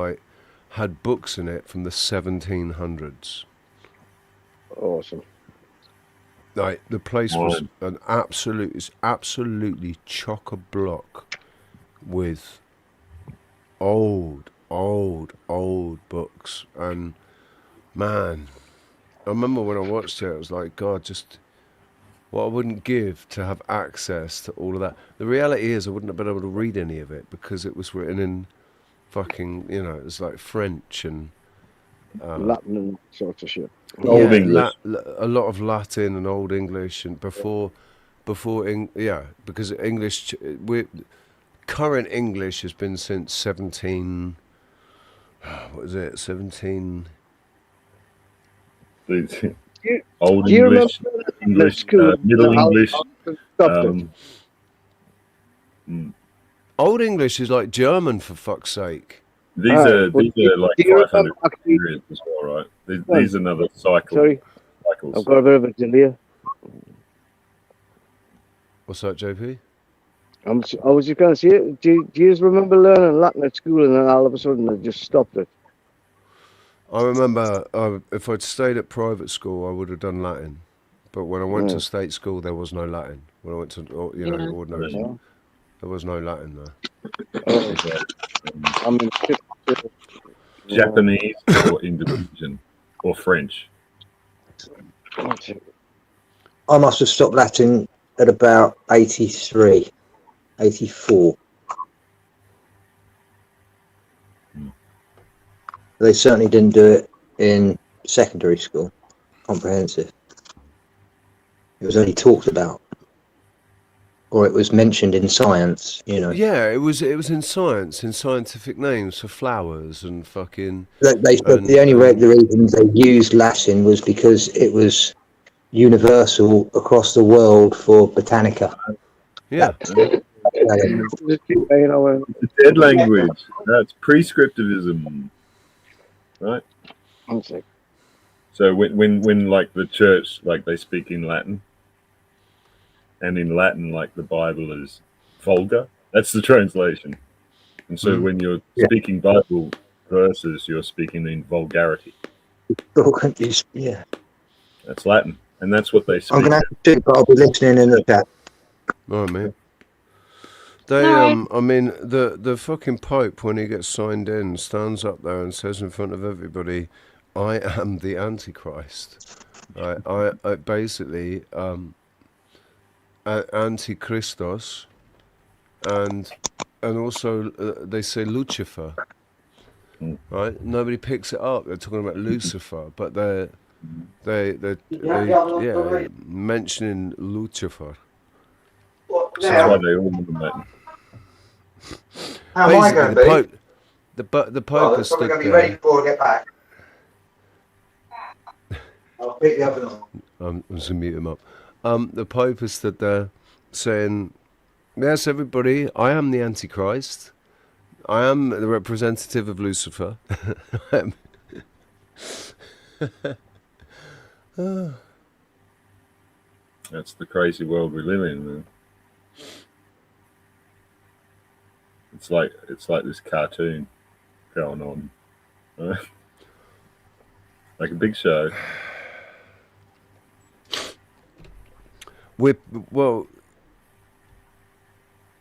had books in it from the 1700s. Awesome. The place was absolutely chock-a-block with old books. And man, I remember when I watched it, I was like, God, just what I wouldn't give to have access to all of that. The reality is I wouldn't have been able to read any of it because it was written in fucking, it was like French, and Latin and sorts of shit. Old English. A lot of Latin and Old English, and because English, current English has been since 17. What is it? 17. Old English, Middle English. Old English is like German, for fuck's sake. These are like 500 periods as well, right? These are another cycle. Sorry, cycles. I've got a bit of a delay. What's that, JP? I was just going to say, do you just remember learning Latin at school and then all of a sudden they just stopped it? I remember if I'd stayed at private school, I would have done Latin. But when I went to state school, there was no Latin. When I went to ordinary school, there was no Latin there. Japanese or Indonesian or French? I must have stopped Latin at about 83, 84. They certainly didn't do it in secondary school, comprehensive. It was only talked about, or it was mentioned in science, Yeah, it was in science, in scientific names for flowers and fucking. They said the reason they used Latin was because it was universal across the world for Botanica. Yeah. It's a dead language. That's prescriptivism, right? So when like the church, like they speak in Latin, and in Latin, like the Bible is vulgar, that's the translation. And so when you're speaking Bible verses, you're speaking in vulgarity. Yeah. That's Latin, and that's what they speak. I'm going to have to, but I'll be listening in the chat. All right, mate. They, I mean, the fucking Pope, when he gets signed in, stands up there and says in front of everybody, "I am the Antichrist." I basically Antichristos, and also they say Lucifer. Right? Nobody picks it up. They're talking about Lucifer, but they're mentioning Lucifer. That's why they all want them Latin. How am I going to be? The Pope is probably going to be ready before I get back. I'll pick the oven on. I'm just going to mute him up. The Pope has stood there saying, "Yes, everybody, I am the Antichrist. I am the representative of Lucifer." That's the crazy world we live in, man. It's like this cartoon going on, right? Like a big show. Well,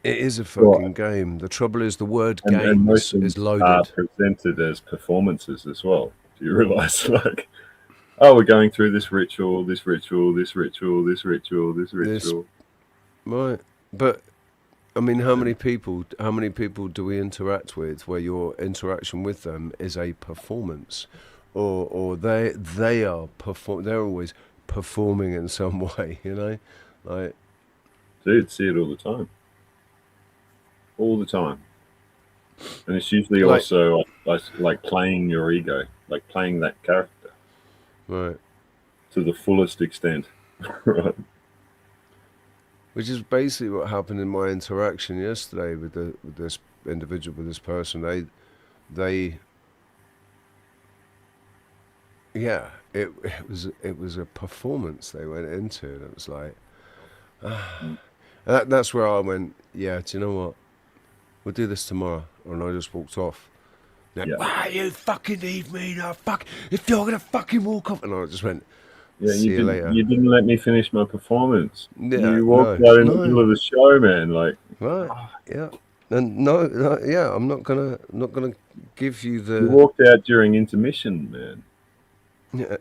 it is a fucking game. The trouble is the word game is loaded. Are presented as performances as well. Do you realise? Like, oh, we're going through this ritual, this ritual, this ritual, this ritual, this ritual. Right, but I mean, how many people do we interact with where your interaction with them is a performance, or they're always performing in some way, like. Dude, see it all the time. All the time. And it's usually also like playing your ego, like playing that character. Right. To the fullest extent. Right. Which is basically what happened in my interaction yesterday with this individual, with this person. It was a performance they went into, and it was like, that's where I went, yeah, do you know what? We'll do this tomorrow. And I just walked off. Why you fucking leave me now? Fuck, if you're gonna fucking walk off, and I just went, see you later. You didn't let me finish my performance. Yeah, you walked out in the middle of the show, man. Like, right, yeah, and no, yeah, I'm not gonna give you the. You walked out during intermission, man. Yeah,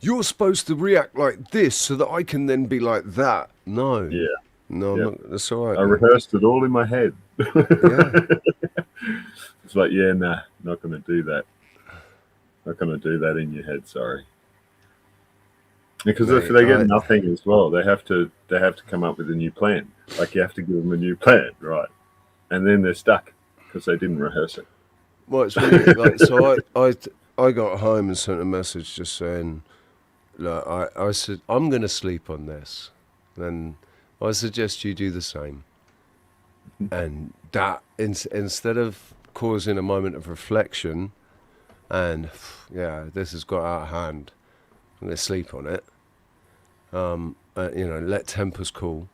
you're supposed to react like this so that I can then be like that. No. Yeah. No, yep. Not, that's all right. I rehearsed it all in my head. Yeah. It's like, yeah, nah, not going to do that. Not going to do that in your head. Sorry. Because Mate, if they get nothing as well, they have to come up with a new plan. Like you have to give them a new plan, right? And then they're stuck because they didn't rehearse it. Well, it's really like so. I got home and sent a message just saying, look, I said I'm going to sleep on this, and I suggest you do the same. And that instead of causing a moment of reflection, and yeah, this has got out of hand, I'm going to sleep on it. Let tempers cool.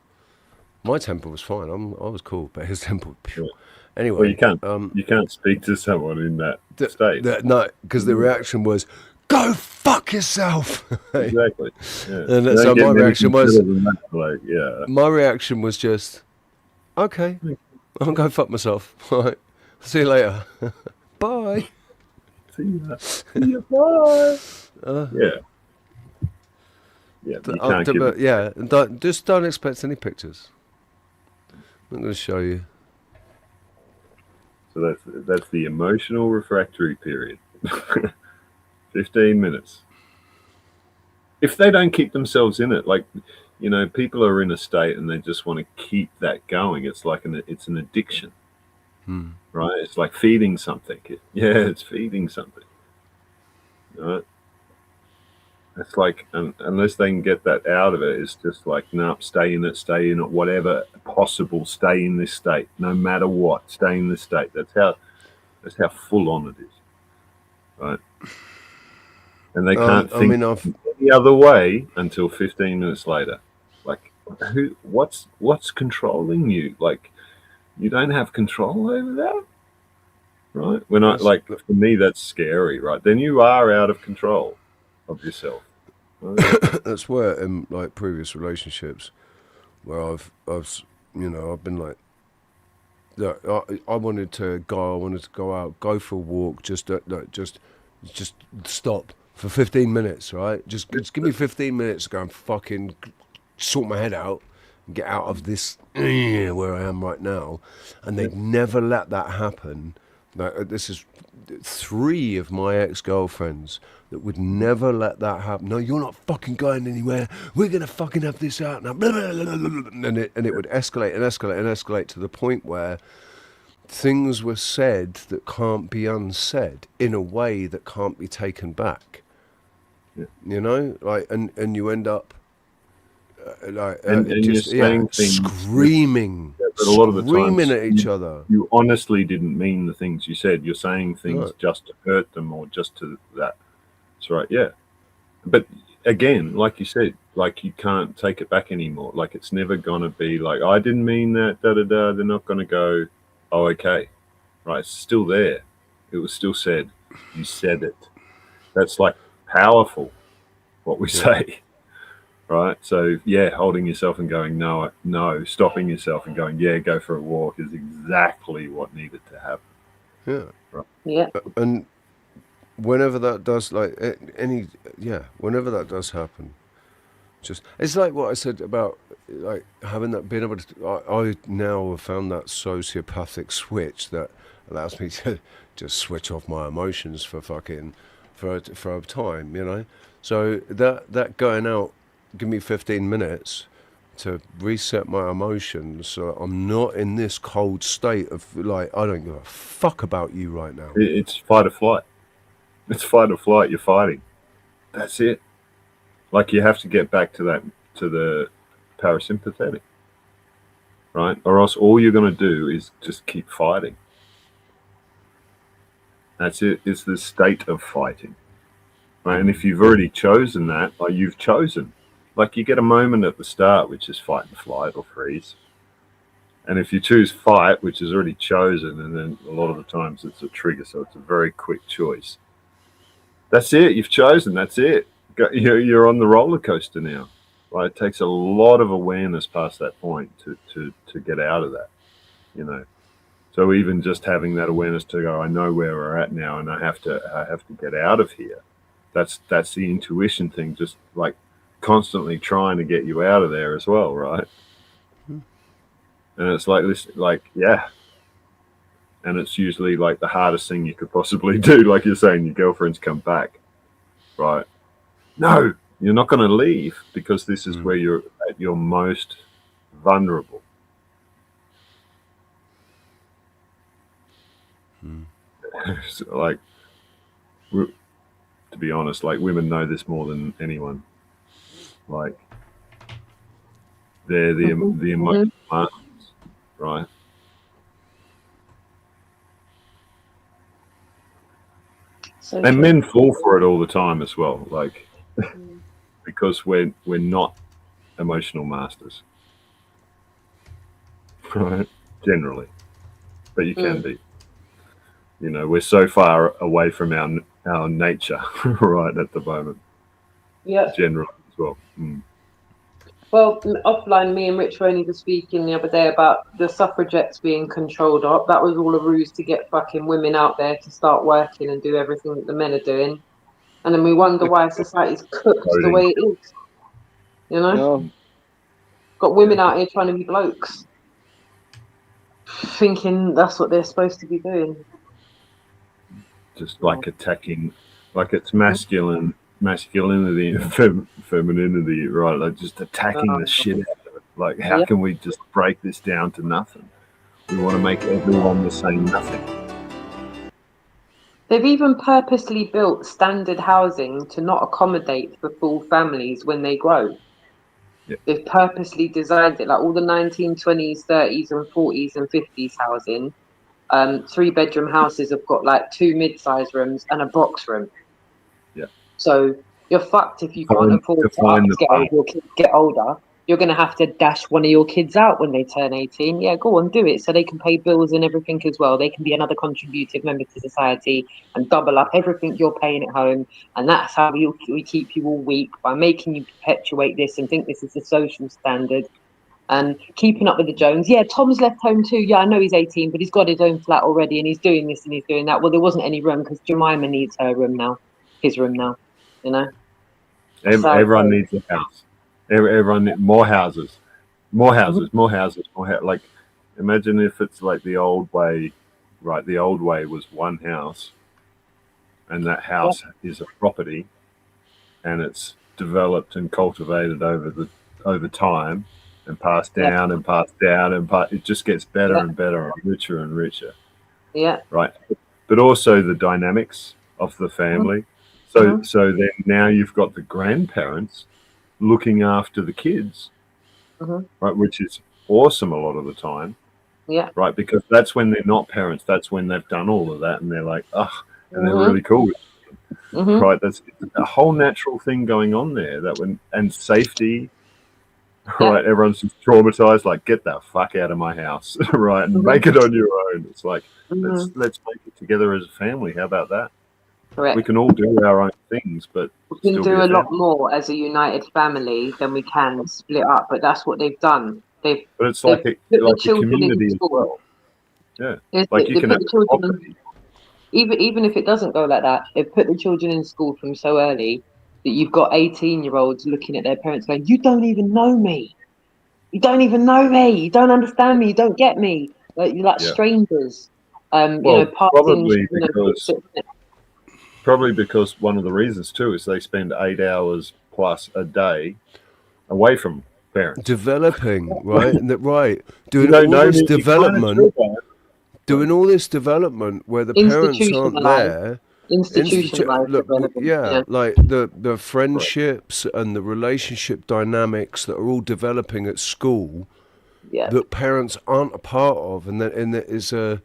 My temper was fine. I was cool, but his temper. Anyway, well, you can't speak to someone in that state. No, because the reaction was, "Go fuck yourself." Exactly. Yeah. And so my reaction was, My reaction was just, "Okay, I'll go fuck myself." All right, see you later. Bye. See you. Bye. Yeah. Yeah, just don't expect any pictures. I'm going to show you. So that's the emotional refractory period. 15 minutes. If they don't keep themselves in it, like, people are in a state and they just want to keep that going. It's like it's an addiction, right? It's like feeding something. It's feeding something, right? It's like, unless they can get that out of it, it's just like, no, stay in it, whatever possible, stay in this state, no matter what, stay in this state. That's how full on it is, right? And they can't think any other way until 15 minutes later. Like, what's controlling you? Like, you don't have control over that, right? For me, that's scary, right? Then you are out of control of yourself. Right? That's where in like previous relationships where I've been like, I wanted to go out, go for a walk, just stop for 15 minutes, right? Just give me 15 minutes to go and fucking sort my head out and get out of this where I am right now. And they'd never let that happen. Like, this is 3 of my ex-girlfriends that would never let that happen. No, you're not fucking going anywhere. We're going to fucking have this out now. And it would escalate and escalate and escalate to the point where things were said that can't be unsaid in a way that can't be taken back. Yeah. Like, and you end up screaming, but a lot of the screaming times, at each other. You honestly didn't mean the things you said. You're saying things just to hurt them or just to that. That's right, yeah. But again, like you said, like you can't take it back anymore. Like it's never going to be like, I didn't mean that, da-da-da. They're not going to go, oh, okay. Right, it's still there. It was still said. You said it. That's like powerful, what we say. Right, so holding yourself and going no, stopping yourself and going go for a walk is exactly what needed to happen. Yeah, right. Yeah, and whenever that does, whenever that does happen, it's like what I said about like having that, being able to. I now have found that sociopathic switch that allows me to just switch off my emotions for a time, So that going out. Give me 15 minutes to reset my emotions so I'm not in this cold state of like, I don't give a fuck about you right now. It's fight or flight. It's fight or flight. You're fighting. That's it. Like you have to get back to the parasympathetic, right? Or else all you're going to do is just keep fighting. That's it. It's the state of fighting, right? And if you've already chosen that, like you've chosen. Like you get a moment at the start, which is fight and flight or freeze. And if you choose fight, which is already chosen, and then a lot of the times it's a trigger, so it's a very quick choice. That's it. You've chosen. That's it. You're on the roller coaster now. Right? It takes a lot of awareness past that point to get out of that. So even just having that awareness to go, I know where we're at now, and I have to get out of here. That's the intuition thing. Just like. Constantly trying to get you out of there as well, right? And it's like this, and it's usually like the hardest thing you could possibly do. Like you're saying, your girlfriend's come back, right? No, you're not going to leave, because this is where you're at your most vulnerable. So, like, to be honest, like, women know this more than anyone. Like, they're the emotional masters, right? And men fall for it all the time as well, like, because we're not emotional masters, right? Generally, but you can be. You know, we're so far away from our nature, right, at the moment. Yeah. Generally as well. Well, offline, me and Rich were only just speaking the other day about the suffragettes being controlled up. That was all a ruse to get fucking women out there to start working and do everything that the men are doing. And then we wonder why society's cooked the way it is. You know? Got women out here trying to be blokes, thinking that's what they're supposed to be doing. Just like attacking, like it's masculinity and femininity, right? Like just attacking the shit out of it. Like, how can we just break this down to nothing? We want to make everyone the same nothing. They've even purposely built standard housing to not accommodate for full families when they grow. Yeah. They've purposely designed it, like all the 1920s, 30s and 40s and 50s housing. 3-bedroom houses have got like 2 mid-size rooms and a box room. Yeah. So you're fucked if you can't afford to upscale as your kids get older. You're going to have to dash one of your kids out when they turn 18. Yeah, go on, do it, so they can pay bills and everything as well. They can be another contributive member to society and double up everything you're paying at home. And that's how we keep you all weak, by making you perpetuate this and think this is the social standard. And keeping up with the Jones. Yeah, Tom's left home too. Yeah, I know he's 18, but he's got his own flat already, and he's doing this and he's doing that. Well, there wasn't any room because Jemima needs her room now, his room now. You know, everyone needs a house. Everyone needs more houses, more houses, more houses, more houses. Like, imagine if it's like the old way, right? The old way was one house, and that house is a property, and it's developed and cultivated over time. And passed down and passed down, and it just gets better and better and richer. Yeah. Right. But also the dynamics of the family. So then now you've got the grandparents looking after the kids, right? Which is awesome a lot of the time. Yeah. Right. Because that's when they're not parents. That's when they've done all of that, and they're like, and they're really cool. Right. That's a whole natural thing going on there. And safety. Right, everyone's just traumatized. Like, get the fuck out of my house, right, and make it on your own. It's like, let's make it together as a family. How about that? Correct. We can all do our own things, but we can do a lot more as a united family than we can split up. But that's what they've done. But it's like a community as well. Yeah, like you can have property. Even if it doesn't go like that, they've put the children in school from so early that you've got 18-year-olds looking at their parents going, "You don't even know me. You don't even know me. You don't understand me. You don't get me. Like, you're like strangers." Probably because one of the reasons too is they spend 8 hours plus a day away from parents, developing, right? Doing all this development. Doing all this development where the parents aren't there. Like the friendships and the relationship dynamics that are all developing at school that parents aren't a part of, and it's a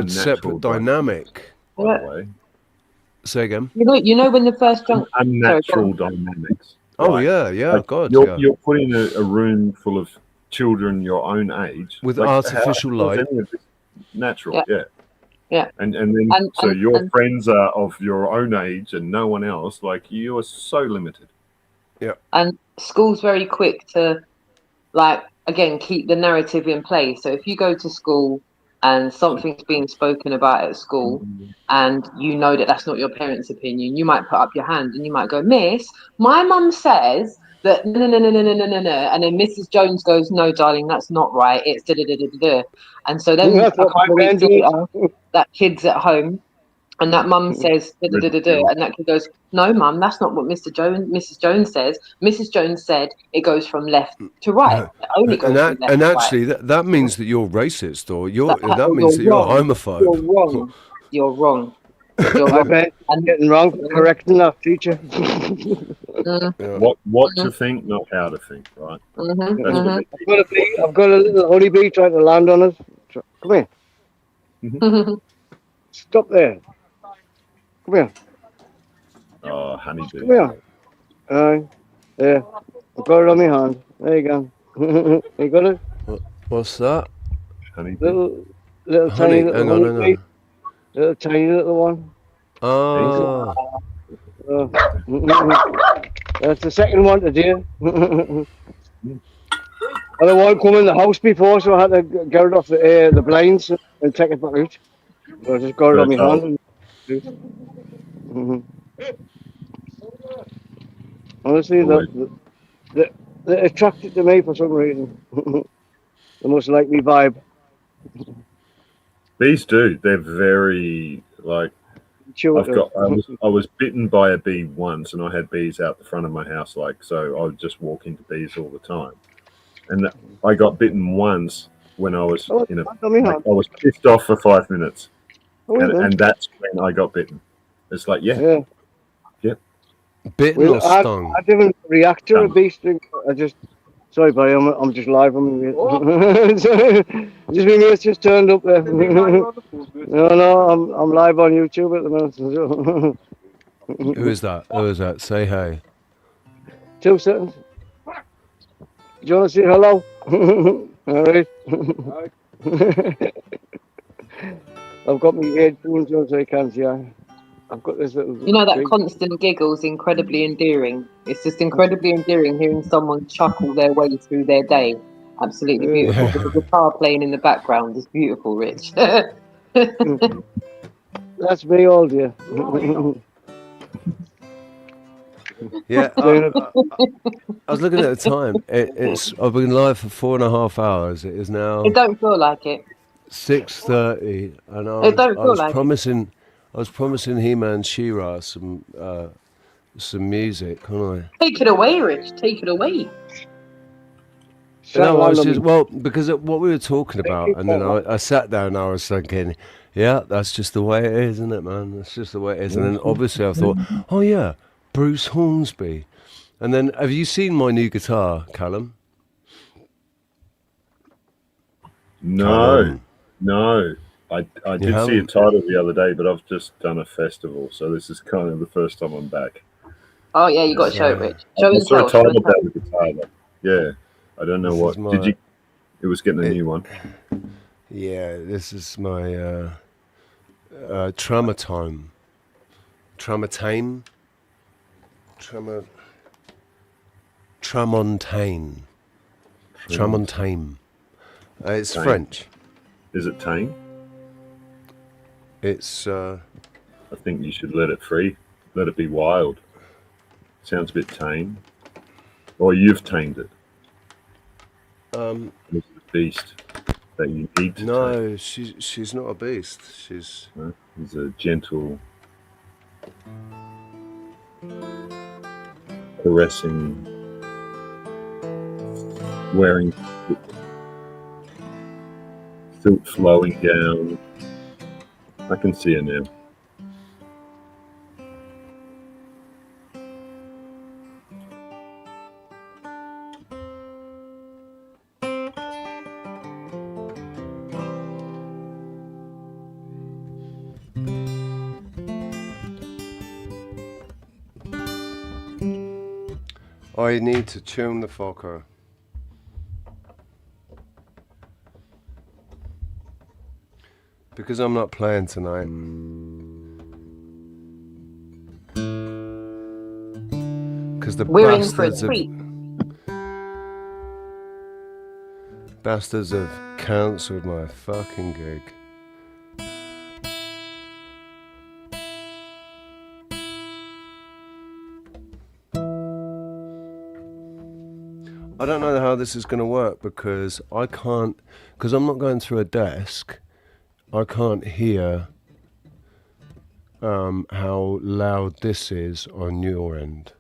separate dynamic. By the way. Say again. You know when the first unnatural dynamics. Oh yeah, like God. You're putting a room full of children your own age with artificial light. Natural, yeah. And then so your friends are of your own age and no one else. Like, you are so limited. Yeah. And school's very quick to, like, again, keep the narrative in place. So if you go to school and something's being spoken about at school and you know that that's not your parents' opinion, you might put up your hand and you might go, "Miss, my mum says that no. And then Mrs. Jones goes, no, darling, that's not right. It's da. And so then That's a what my couple of man weeks does. later, that kid's at home. And that mum says, and that kid goes, no, mum, that's not what Mrs. Jones says. Mrs. Jones said it goes from left to right. It only goes from left And to right. actually, that means that you're racist, or that You're means that you're a wrong. homophobe. You're wrong. You're wrong. You're I wrong. bet I'm getting wrong for correcting that teacher. What to think, not how to think, right? That's what they I've got a little honeybee trying to land on us. Come here. Stop there. Come here. Oh, honeybee. Come here. There. I've got it on my hand. There you go. You got it? What's that? Honeybee. Little tiny little Hang on. honeybee. Little tiny little one. Oh. That's the second one today. And the one come in the house before, so I had to get it off the blinds and take it back out. So I just got it on my hand. Honestly, they're attracted to me for some reason. They must like me vibe. Bees do. They're very I was bitten by a bee once, and I had bees out the front of my house, so I would just walk into bees all the time. And I got bitten once when I was I was pissed off for 5 minutes, and that's when I got bitten. It's like yep. Bitten or stung? I didn't react to a bee sting. Sorry, buddy, I'm just live on me. Just me mates just turned up there. No, I'm live on YouTube at the moment. Who is that? Say hey. 2 seconds. Do you want to say hello? All right. I've got my headphones on so I can't see. I've got this little. You know, that constant giggle is incredibly endearing. It's just incredibly endearing hearing someone chuckle their way through their day. Absolutely beautiful. With the guitar playing in the background is beautiful, Rich. That's me all day. Yeah, I was looking at the time. I've been live for 4.5 hours. It is now. It don't feel like it. 6:30, and I was promising He-Man She-Ra some music, couldn't I? Take it away, Rich. Take it away. No, I was just because of what we were talking about, and then I sat down and I was thinking, yeah, that's just the way it is, isn't it, man? That's just the way it is. And then obviously I thought, oh yeah, Bruce Hornsby. And then, have you seen my new guitar, Callum? No. I did see a title the other day, but I've just done a festival, so this is kind of the first time I'm back. Oh yeah, you got to show it, Rich. Show I saw a yourself. title about the guitar. Yeah, I don't know what. Did you? It was getting a new one. Yeah, this is my Tramontane. It's Tame. French. Is it tame? It's. I think you should let it free. Let it be wild. Sounds a bit tame. Or you've tamed it. It's a beast that you need to No, she's not a beast. She's a gentle, caressing, wearing silk flowing down. I can see her now. I need to tune the fucker. Because I'm not playing tonight. Because the bastards have cancelled my fucking gig. I don't know how this is going to work because I can't, because I'm not going through a desk. I can't hear how loud this is on your end.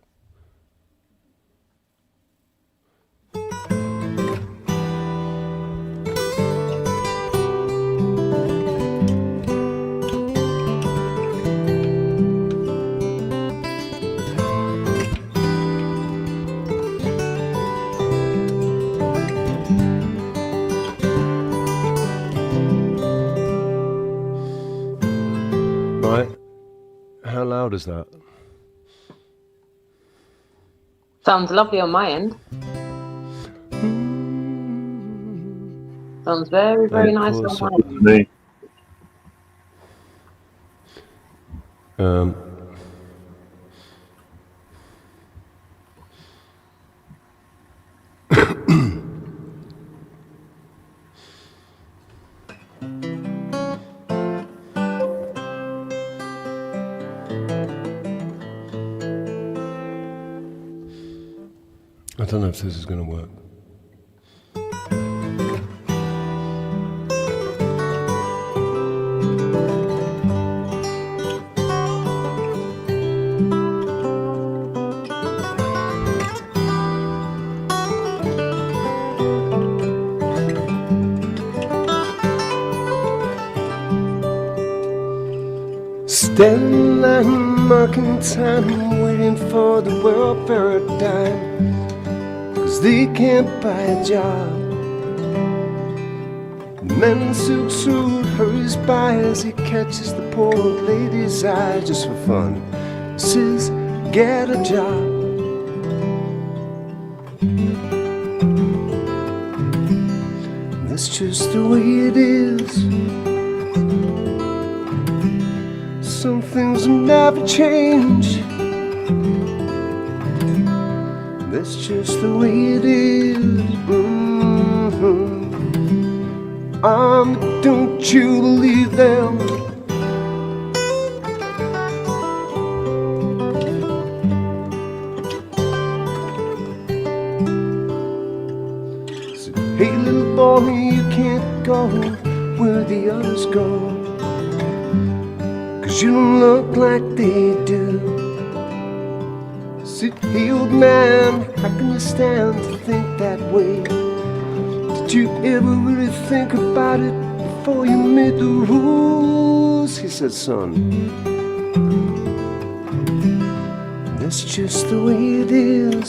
Right? How loud is that? Sounds lovely on my end. Sounds very, very nice on my end. Me. I don't know if this is going to work. Standing line, marking time, waiting for the welfare dime, 'cause they can't buy a job. The man in suit hurries by as he catches the poor lady's eye just for fun. Says, get a job. That's just the way it is. Some things never change. That's just the way it is. Don't you believe them? So, hey little boy, you can't go where the others go, 'cause you don't look like they do. Said, hey old man, how can you stand to think that way? Did you ever really think about it before you made the rules? He said, son, that's just the way it is.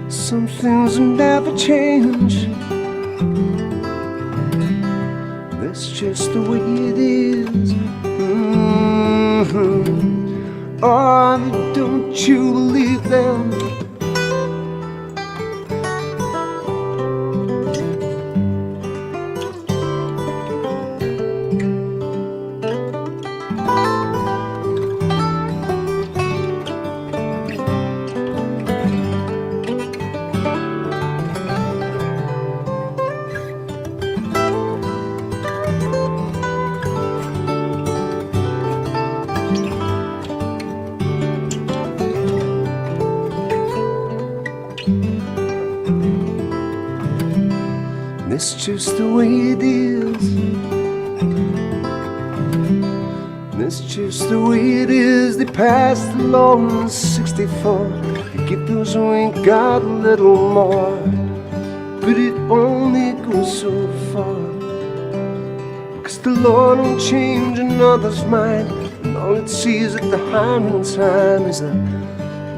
Some things will never change. That's just the way it is. Oh, don't you believe them? That's just the way it is. That's just the way it is. They passed the law in 64. They give those who ain't got a little more, but it only goes so far. 'Cause the law don't change another's mind, and all it sees at the hiring time is a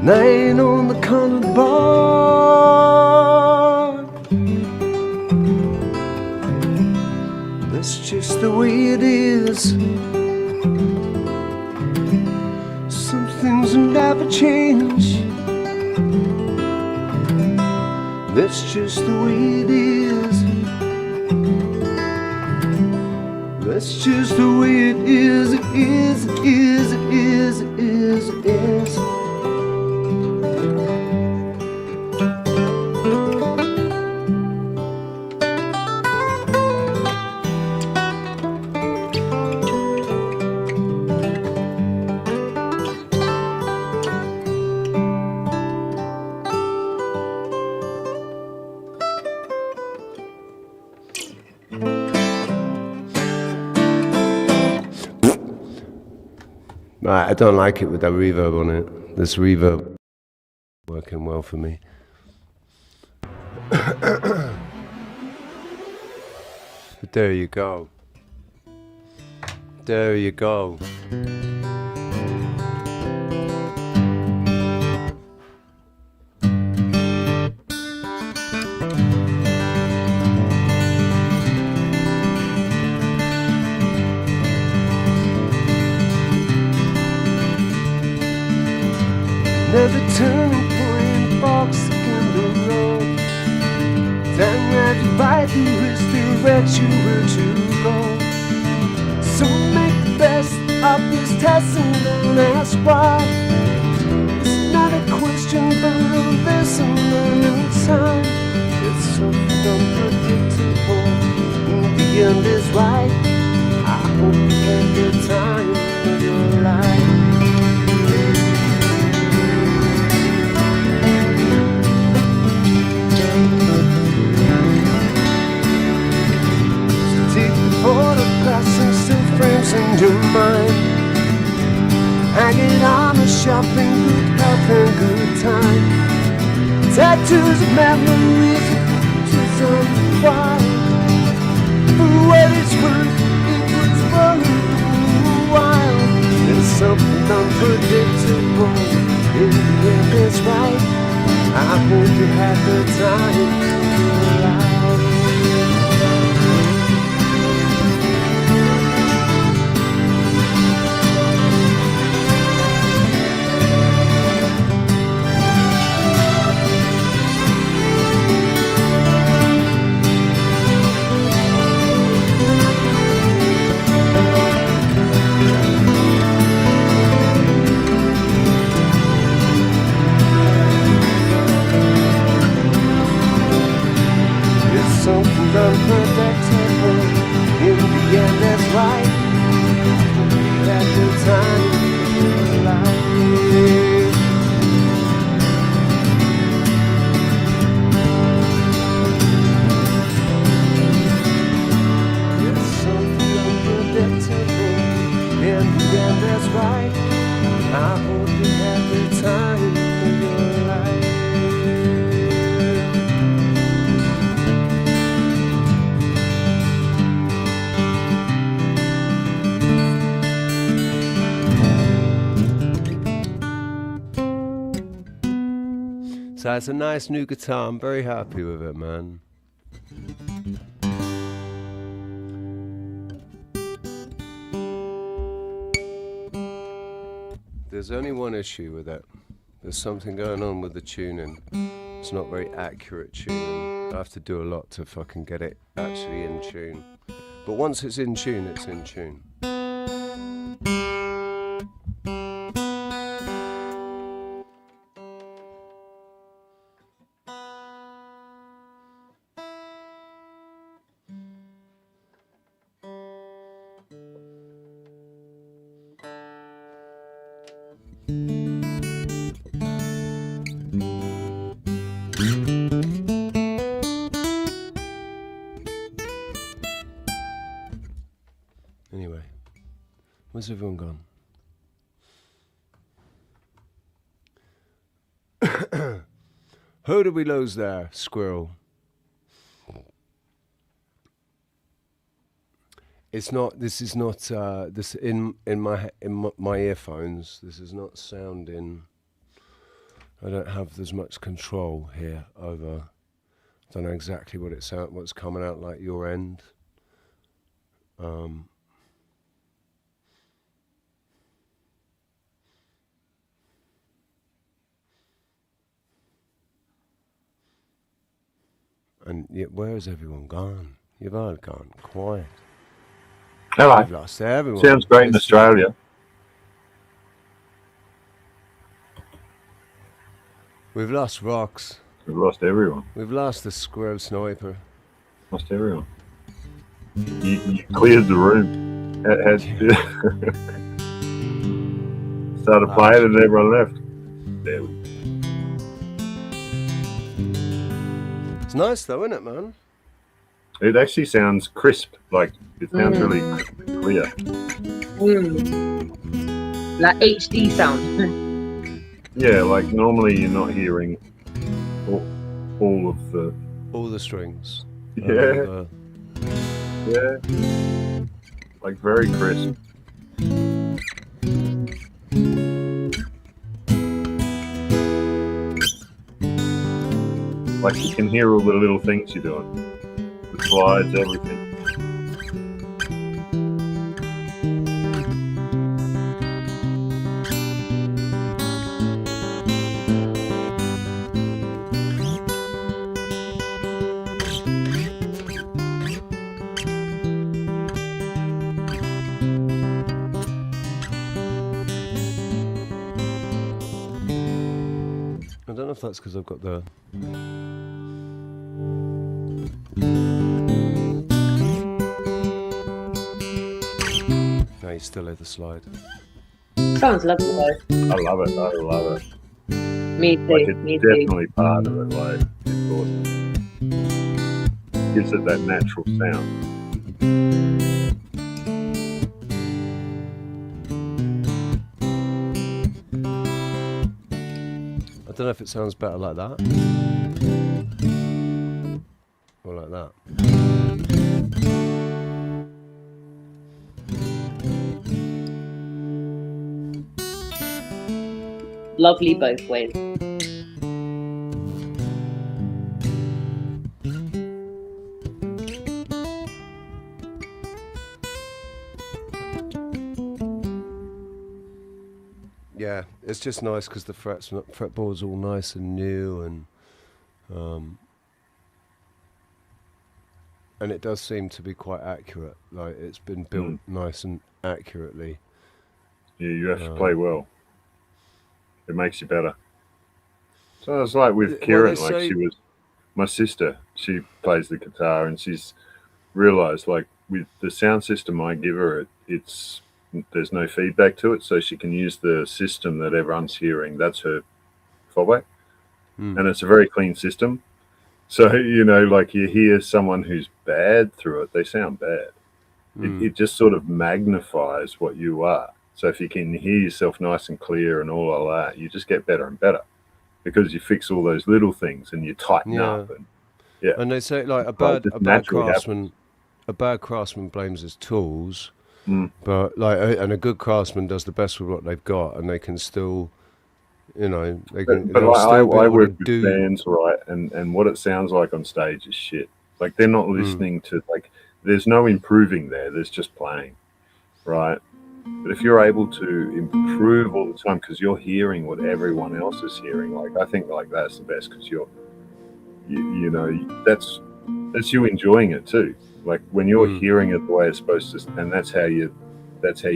9 on the colored bar. That's just the way it is. Some things will never change. That's just the way it is. That's just the way it is. It is, it is, it is, it is, it is. Right, I don't like it with that reverb on it. This reverb working well for me. But there you go. There you go. There's a turning point, box in the road. Then where to buy the wrist directs you where to go. So make the best of this test and don't ask why. It's not a question but a lesson learned time. It's something unpredictable. The end is right. I hope you have the time of your life. Photographs and still frames in your mind. Hanging on a shelf in good health and good time. Tattoos of memories, pictures on the wall. For what it's worth, it was running through a while. There's something unpredictable. In the end, it's right. I hope you had the time of your life. Unpredictable. In the end, that's right. You had the time of your life. It's something unpredictable. In the end, that's right. I hope you had the time of your life. So it's a nice new guitar. I'm very happy with it, man. There's only one issue with it. There's something going on with the tuning. It's not very accurate tuning. I have to do a lot to fucking get it actually in tune. But once it's in tune, it's in tune. Anyway, where's everyone gone? Who did we lose there, Squirrel? It's not. This is not. This in my earphones. This is not sounding. I don't have as much control here over. I don't know exactly what it's out. What's coming out like your end. And yet, where has everyone gone? You've all gone quiet. Hello. We've lost everyone. Sounds great in Australia. We've lost Rocks. We've lost everyone. We've lost the Squirrel Sniper. Lost everyone. You cleared the room. Had started playing and everyone left. There we go. It's nice though, isn't it, man? It actually sounds crisp, like it sounds really clear. Like HD sound. Yeah, like normally you're not hearing all of the strings. Yeah. Yeah. Like very crisp. Like you can hear all the little things you're doing. The slides, everything. I don't know if that's because I've got the... No, you still hear the slide. Sounds lovely though. I love it. I love it. Me too. Like it's me definitely too. part of it. Like it's awesome. Gives it that natural sound. I don't know if it sounds better like that or like that. Lovely both ways. Yeah, it's just nice because the fretboard's all nice and new, and it does seem to be quite accurate. Like it's been built nice and accurately. Yeah, you have to play well. It makes you better. So it's like with Kieran, she was my sister. She plays the guitar, and she's realised like with the sound system I give her, there's no feedback to it, so she can use the system that everyone's hearing. That's her fallback, and it's a very clean system. So like you hear someone who's bad through it, they sound bad. It just sort of magnifies what you are. So if you can hear yourself nice and clear and all of that, you just get better and better because you fix all those little things and you tighten up. And they say like a bad craftsman blames his tools, but and a good craftsman does the best with what they've got, and they can still, they can. But like, I work with bands, right, and what it sounds like on stage is shit. Like they're not listening to there's no improving there. There's just playing, right? But if you're able to improve all the time because you're hearing what everyone else is hearing, like I think like that's the best because that's you enjoying it too. Like when you're hearing it the way it's supposed to, and that's how you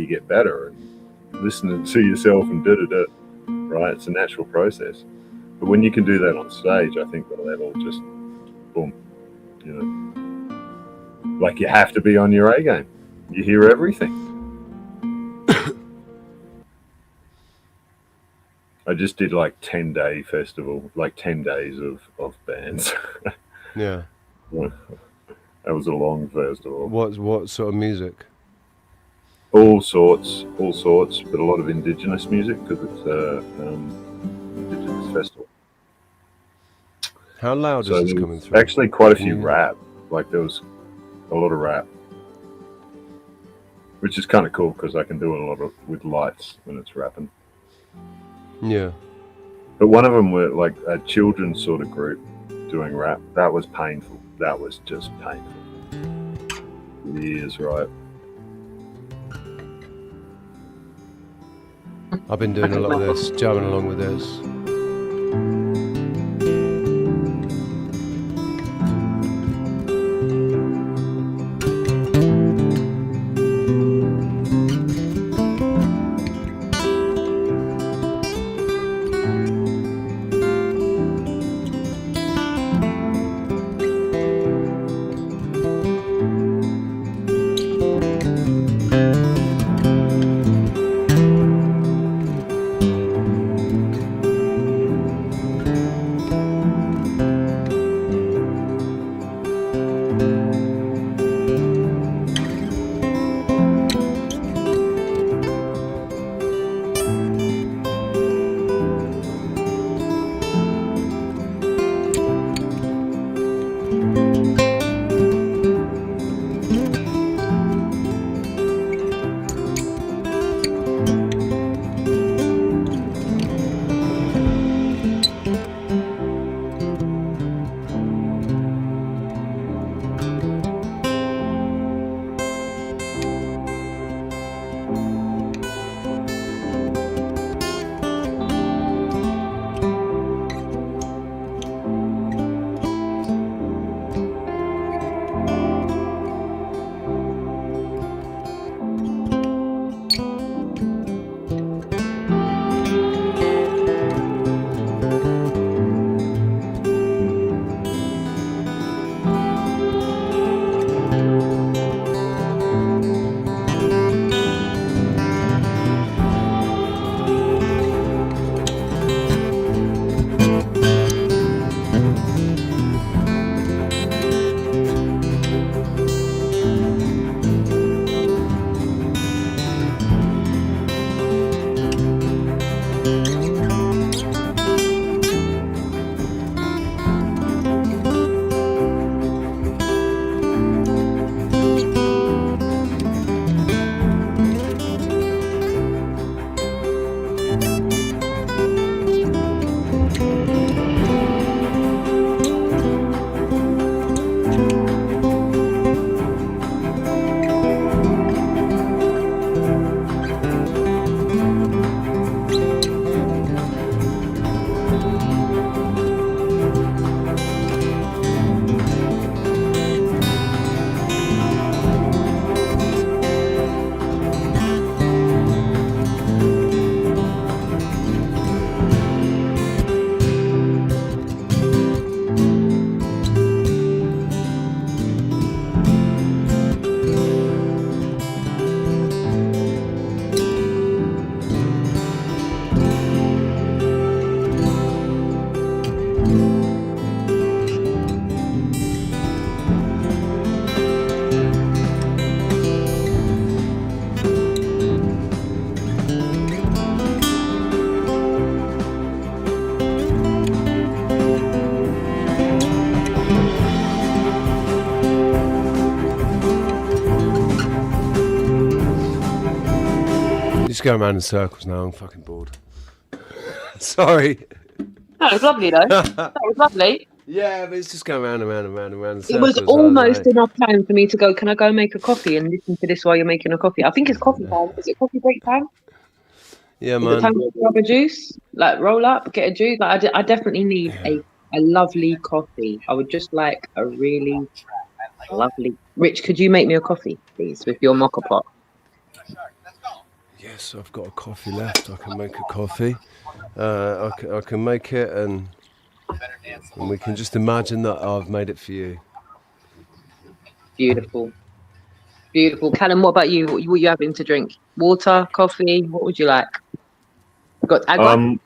get better and listening to yourself and right? It's a natural process. But when you can do that on stage, I think the level just boom, like you have to be on your A game. You hear everything. I just did like 10-day festival, like 10 days of bands. Yeah. That was a long festival. What sort of music? All sorts, but a lot of indigenous music because it's indigenous festival. How loud is this coming through? Actually, quite a few rap. Like there was a lot of rap, which is kind of cool because I can do a lot with lights when it's rapping. Yeah. But one of them were like a children's sort of group doing rap. That was painful. That was just painful. Years, right? I've been doing a lot of this, jamming along with this. just going around in circles now. I'm fucking bored. Sorry. That was lovely, though. That was lovely. Yeah, but it's just going round and round and round and round in It circles. was almost enough time for me to go, can I go make a coffee and listen to this while you're making a coffee? I think it's coffee time. Is it coffee break time? Yeah, Is it man. time to grab a juice? Like, roll up, get a juice? Like, I definitely need a lovely coffee. I would just like a really lovely... Rich, could you make me a coffee, please, with your mocha pot? Yes, I've got a coffee left. I can make a coffee. I can make it, and we can just imagine that I've made it for you. Beautiful. Beautiful. Callum, what about you? What are you having to drink? Water, coffee? What would you like? I'm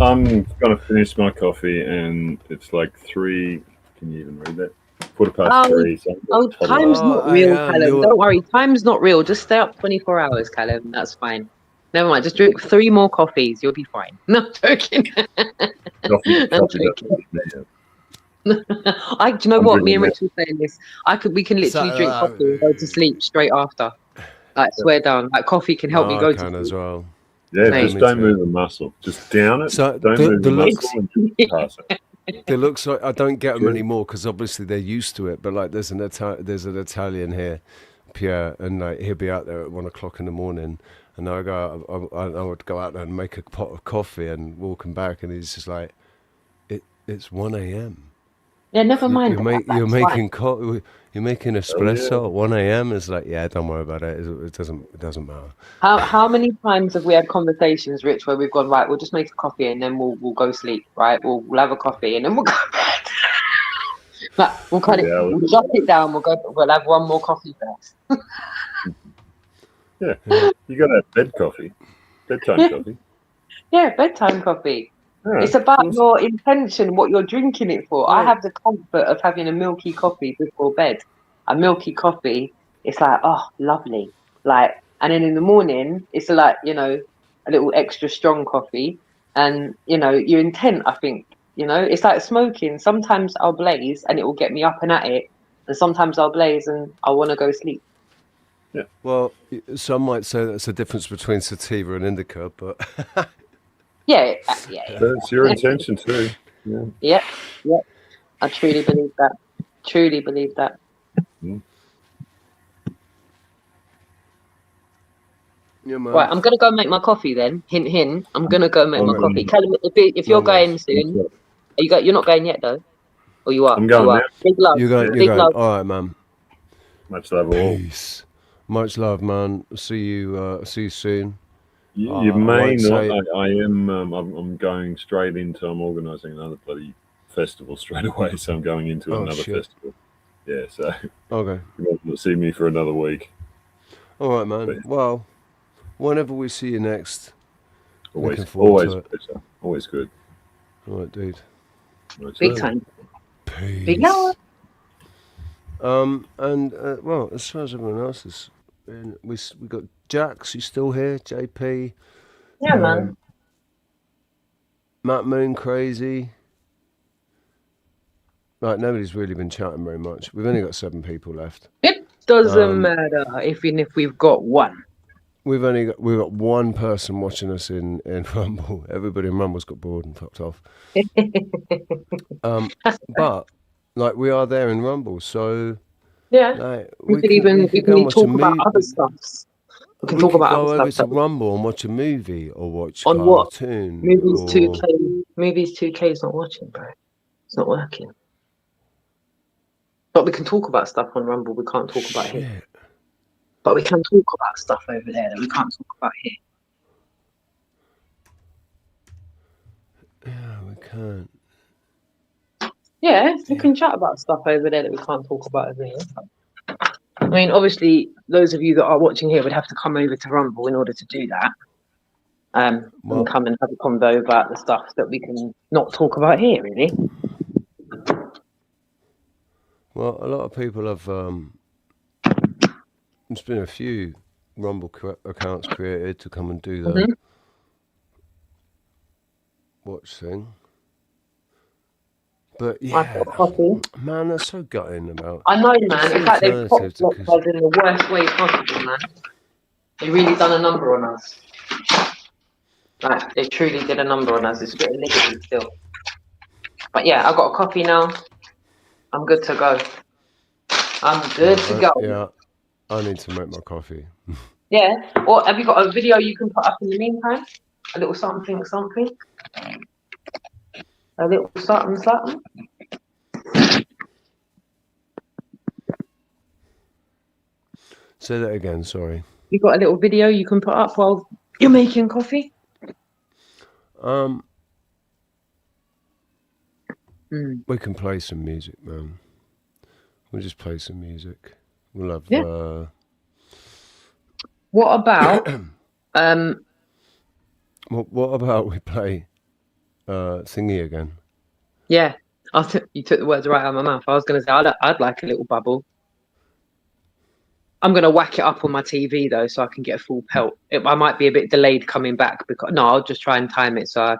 gonna finish my coffee, and it's like 3. Can you even read that? 3:15. So time's not real, Callum. Don't worry, time's not real. Just stay up 24 hours, Callum. That's fine. Never mind. Just drink 3 more coffees. You'll be fine. No, I'm joking. Coffee I'm joking. Do you know what? Me and Rich were saying this. We can literally drink coffee and go to sleep straight after. Like, swear down. Like, coffee can help me go to sleep as well. Yeah, just don't move the muscle. Just down it. So don't move the muscle and just pass it. It looks like I don't get them anymore because obviously they're used to it. But like, there's an Italian here, Pierre, and like he'll be out there at 1 o'clock in the morning, and I would go out there and make a pot of coffee and walk him back, and he's just like, it's 1 a.m. Yeah, never mind. You're making espresso at 1 a.m. It's like, yeah, don't worry about it. It doesn't matter. How many times have we had conversations, Rich, where we've gone, right, we'll just make a coffee and then we'll go sleep, right? We'll have a coffee and then we'll go bed. Like, we'll jot it down. We'll have one more coffee first. Yeah, you got to have bedtime coffee. Yeah, bedtime coffee. Yeah, it's about your intention, what you're drinking it for. I have the comfort of having a milky coffee before bed. A milky coffee, it's like, oh, lovely. Like, and then in the morning, it's like, a little extra strong coffee. And, your intent, I think, it's like smoking. Sometimes I'll blaze and it will get me up and at it. And sometimes I'll blaze and I want to go sleep. Yeah. Well, some might say that's the difference between sativa and indica, but... Yeah. That's your intention too. Yeah. I truly believe that. Yeah, man. Right, I'm gonna go make my coffee then. Hint, hint. I'm gonna go make my coffee. Callum, if you're going soon, you're not going yet though, or you are? I'm going now. Big love. You're going. Big love. All right, man. Much love, all. Peace. Much love, man. See you soon. You may not. I am. I'm going straight into. I'm organising another bloody festival straight away. So I'm going into another festival. Yeah. So. Okay. You might not see me for another week. All right, man. But, well, whenever we see you next. Always better. Always good. All right, dude. Big time. Peace. Big love. Well, as far as everyone else is, we got Jax. He's still here. JP. Yeah, man. Matt Moon, crazy. Right, nobody's really been chatting very much. We've only got 7 people left. It doesn't matter even if we've got one. We've got one person watching us in Rumble. Everybody in Rumble's got bored and fucked off. But like we are there in Rumble, so yeah, like, we can talk about other stuff. We can talk about go other over stuff. to Rumble and watch a movie or watch on cartoon. What? Movies 2K is not watching, bro. It's not working. But we can talk about stuff on Rumble. We can't talk about here. But we can talk about stuff over there that we can't talk about here. Yeah, we can't. Yeah, we can chat about stuff over there that we can't talk about over here. I mean, obviously, those of you that are watching here would have to come over to Rumble in order to do that. And come and have a convo about the stuff that we can not talk about here, really. Well, a lot of people have. There's been a few Rumble accounts created to come and do the watch thing. But yeah, man, that's so gutting about. I know, man. In fact, they've popped in the worst way possible, man. They really done a number on us. Like, they truly did a number on us. It's a bit of liberty still. But yeah, I got a coffee now. I'm good to go. I'm good to go. Yeah, I need to make my coffee. Yeah. Or have you got a video you can put up in the meantime? A little something, something. A little something, something. Say that again, sorry. You got a little video you can put up while you're making coffee? We can play some music, man. We'll just play some music. We'll have What about what about we play thingy again? Yeah, you took the words right out of my mouth. I was going to say I'd like a little bubble. I'm going to whack it up on my TV though, so I can get a full pelt. I might be a bit delayed coming back because I'll just try and time it so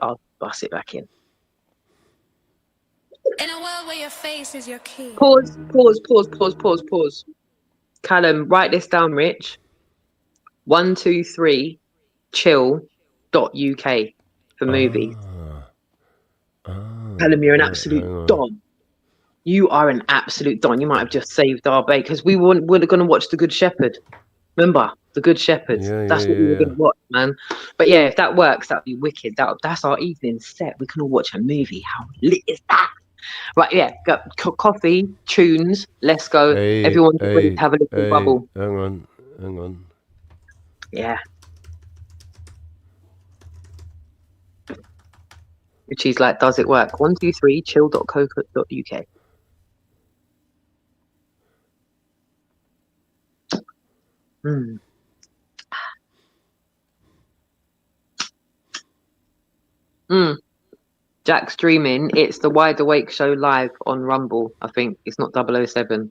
I'll bust it back in. In a world where your face is your key. Pause. Callum, write this down, Rich. 123 chill.uk for movies. Callum, you're an absolute don. You are an absolute don. You might have just saved our bait because we were going to watch The Good Shepherd. Remember The Good Shepherd? That's what we were going to watch, man. But yeah, if that works, that'd be wicked. That's our evening set. We can all watch a movie. How lit is that? Right, yeah. Got coffee, tunes. Let's go. Everyone's ready to have a little bubble. Hang on. Yeah. Richie's like, does it work? 123 chill.co.uk. Jack's streaming. It's the Wide Awake Show live on Rumble. I think it's not 007.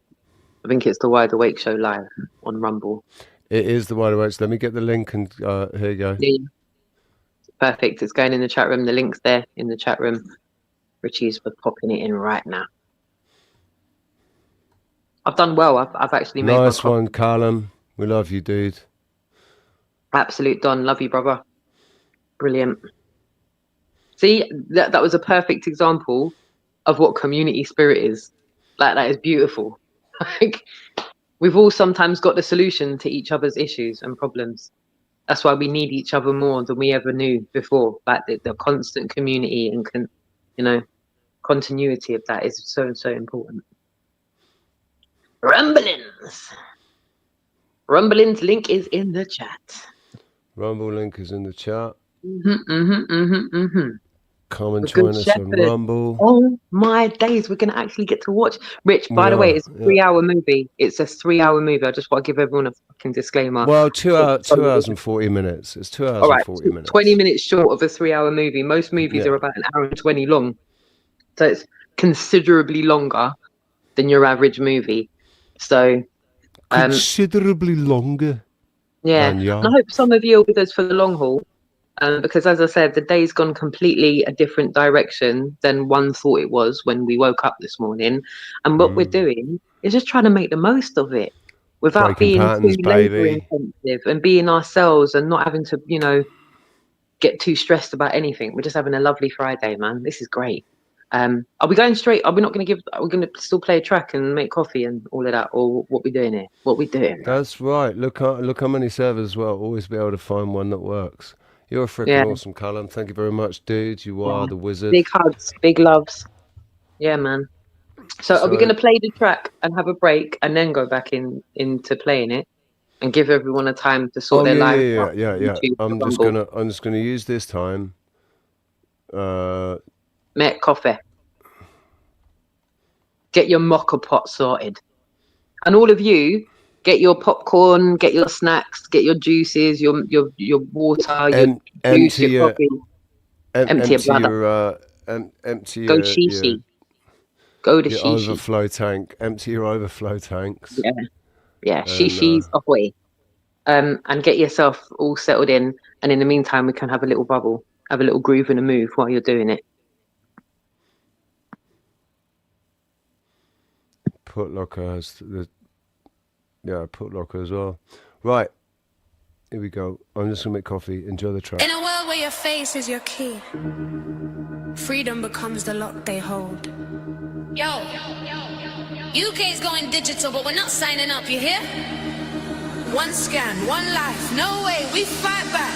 I think it's the Wide Awake Show live on Rumble. It is the Wide Awake. So let me get the link and here you go. Yeah. Perfect. It's going in the chat room. The link's there in the chat room. Richie's popping it in right now. I've done well. I've actually made nice one, Callum. We love you, dude. Absolute Don. Love you, brother. Brilliant. See, that was a perfect example of what community spirit is. Like, that is beautiful. Like, we've all sometimes got the solution to each other's issues and problems. That's why we need each other more than we ever knew before. Like the constant community and continuity of that is so important. Rumblings link is in the chat. Rumble link is in the chat. Mm-hmm. Come and join us on Rumble. Oh my days, we're going to actually get to watch. Rich, by the way, it's a 3-hour movie. It's a 3-hour movie. I just want to give everyone a fucking disclaimer. Well, 2 hours and 40 minutes. It's 2 hours and 40 minutes. 20 minutes short of a 3-hour movie. Most movies are about 1 hour and 20 long. So it's considerably longer than your average movie. So considerably longer. Yeah. And I hope some of you are with us for the long haul. Because as I said, the day's gone completely a different direction than one thought it was when we woke up this morning. And what we're doing is just trying to make the most of it without being too labor intensive and being ourselves and not having to, get too stressed about anything. We're just having a lovely Friday, man. This is great. Are we going straight? Are we going to still play a track and make coffee and all of that? Or what we doing here? What we doing? That's right. Look how many servers as well. Always be able to find one that works. You're a freaking awesome, Callum. Thank you very much, dude. You are the wizard. Big hugs, big loves. Yeah, man. So are we going to play the track and have a break and then go back into playing it and give everyone a time to sort their life out? Yeah. I'm just gonna use this time. Make coffee. Get your mocha pot sorted, and all of you. Get your popcorn, get your snacks, get your juices, your water, your juice, your coffee. Empty your bladder. Empty Go shishi. Go to shishi. Overflow tank. Empty your overflow tanks. Yeah. Shishi's ahoy. And get yourself all settled in. And in the meantime, we can have a little bubble, have a little groove and a move while you're doing it. Put Locker has the. Yeah, put Locker as well. Right. Here we go. I'm just gonna make coffee. Enjoy the track. In a world where your face is your key, freedom becomes the lock they hold. Yo, UK's going digital, but we're not signing up, you hear? One scan, one life, no way, we fight back.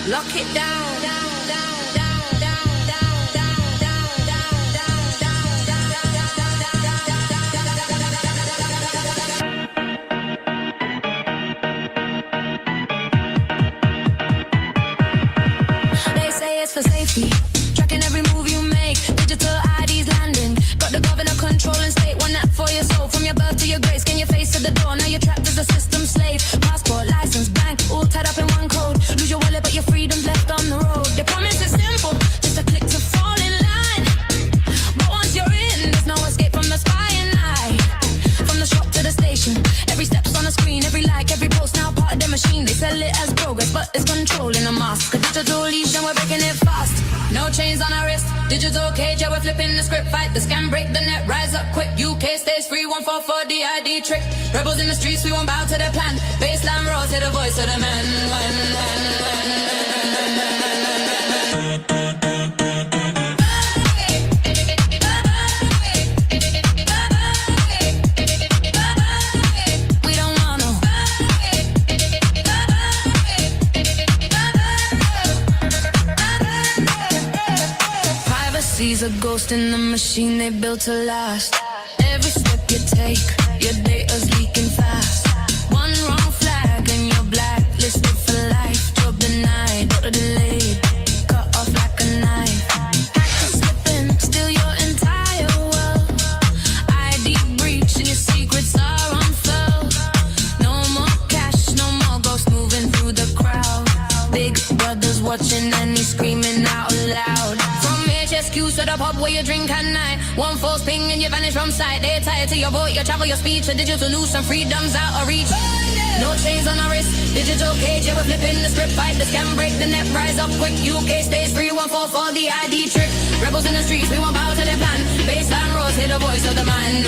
Lock it down. They say it's for safety, tracking every move you make. Digital IDs landing, got the governor controlling state. One app for your soul, from your birth to your grave. Scan your face to the door, now you're trapped as a system slave. Passport, license, bank, all tied up in one code. Lose your wallet, but your freedom's left on the road. The promise is simple, just a click to fall in line. But once you're in, there's no escape from the spying eye. From the shop to the station, every step's on the screen. Every like, every post, now part of the machine. They sell it as progress, but it's controlling a mask. A digital leash and we're breaking it fast. No chains on our wrist, digital cage, yeah, we're flipping the script. Fight the scam, break the net, rise up quick. UK stays free, 144 the ID trick. Rebels in the streets, we won't bow to their plan. Baseline roars, hear the voice of the man. We don't want no. Privacy's a ghost in the machine they built to last. Every step you take, your data's leaking fast. One wrong flag and you're blacklisted for life. Job denied, order delayed, cut off like a knife. Hackers slipping, steal your entire world. ID breach and your secrets are unfurled. No more cash, no more ghosts moving through the crowd. Big brother's watching and he's screaming out loud. From HSQ to the pub where you drink at night. One false ping and you vanish from sight. They're tied to your boat, your travel, your speed. To digital loose and freedom's out of reach. No chains on our wrist, digital cage, yeah, we're flipping the script. Fight the scam, break the net, rise up quick. UK stays free, 144 the ID trick. Rebels in the streets, we won't bow to their plan. Baseline roars, hear the voice of the man.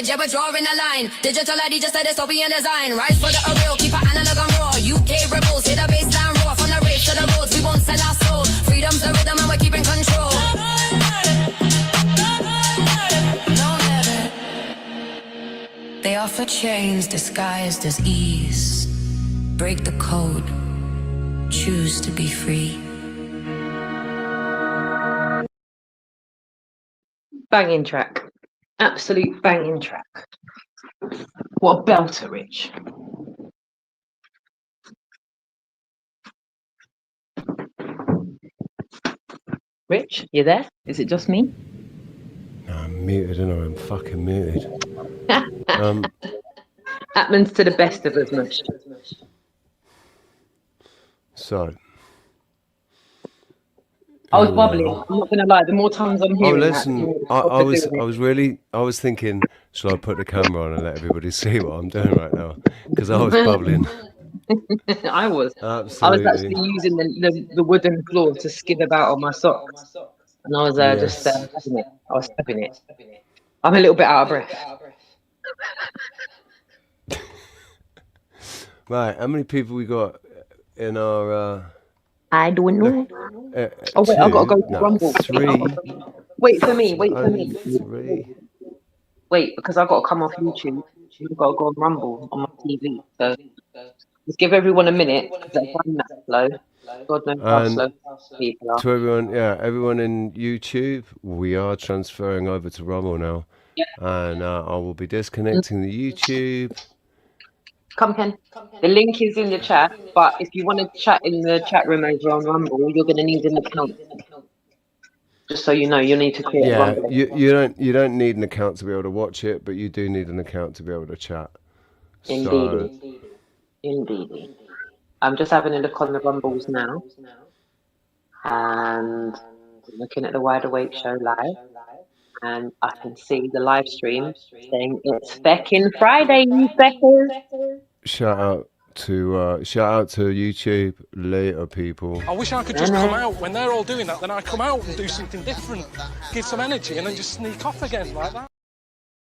Yeah, we're drawing a line. Digital ID just a dystopian design. Rise for the real, keep our analog and raw. UK rebels, hit the baseline roar. From the race to the roads, we won't sell our soul. Freedom's the rhythm and we're keeping control. They offer chains disguised as ease. Break the code, choose to be free. Banging track. Absolute banging track. What a belter, Rich. Rich, you there? Is it just me? No, I'm muted, and I'm fucking muted. Happens to the best of us, much. So. I was bubbling. I'm not gonna lie. The more times I'm hearing listen, that, I was thinking, shall I put the camera on and let everybody see what I'm doing right now? Because I was bubbling. I was. Absolutely. I was actually using the wooden floor to skid about on my socks, and I was just having it. I was stepping it. I'm a little bit out of breath. Right, how many people we got in our? I don't know. Oh wait, I've got to go to Rumble. 3. Wait for me. Wait for me. 3. Wait, because I've got to come off YouTube. I've got to go on Rumble on my TV. So just give everyone a minute. I'm that slow. God knows how slow people are. To everyone in YouTube, we are transferring over to Rumble now. Yeah. And I will be disconnecting the YouTube. Come, Ken. The link is in the chat, but if you want to chat in the chat room over on Rumble, you're going to need an account. Just so you know, you need to create a Rumble. You don't need an account to be able to watch it, but you do need an account to be able to chat. Indeed. I'm just having a look on the Rumbles now, and looking at the Wide Awake Show live, and I can see the live stream saying it's feckin' Friday, you feckers. Shout out to YouTube later, people. I wish I could just come out when they're all doing that. Then I come out and do something different, give some energy, and then just sneak off again like that.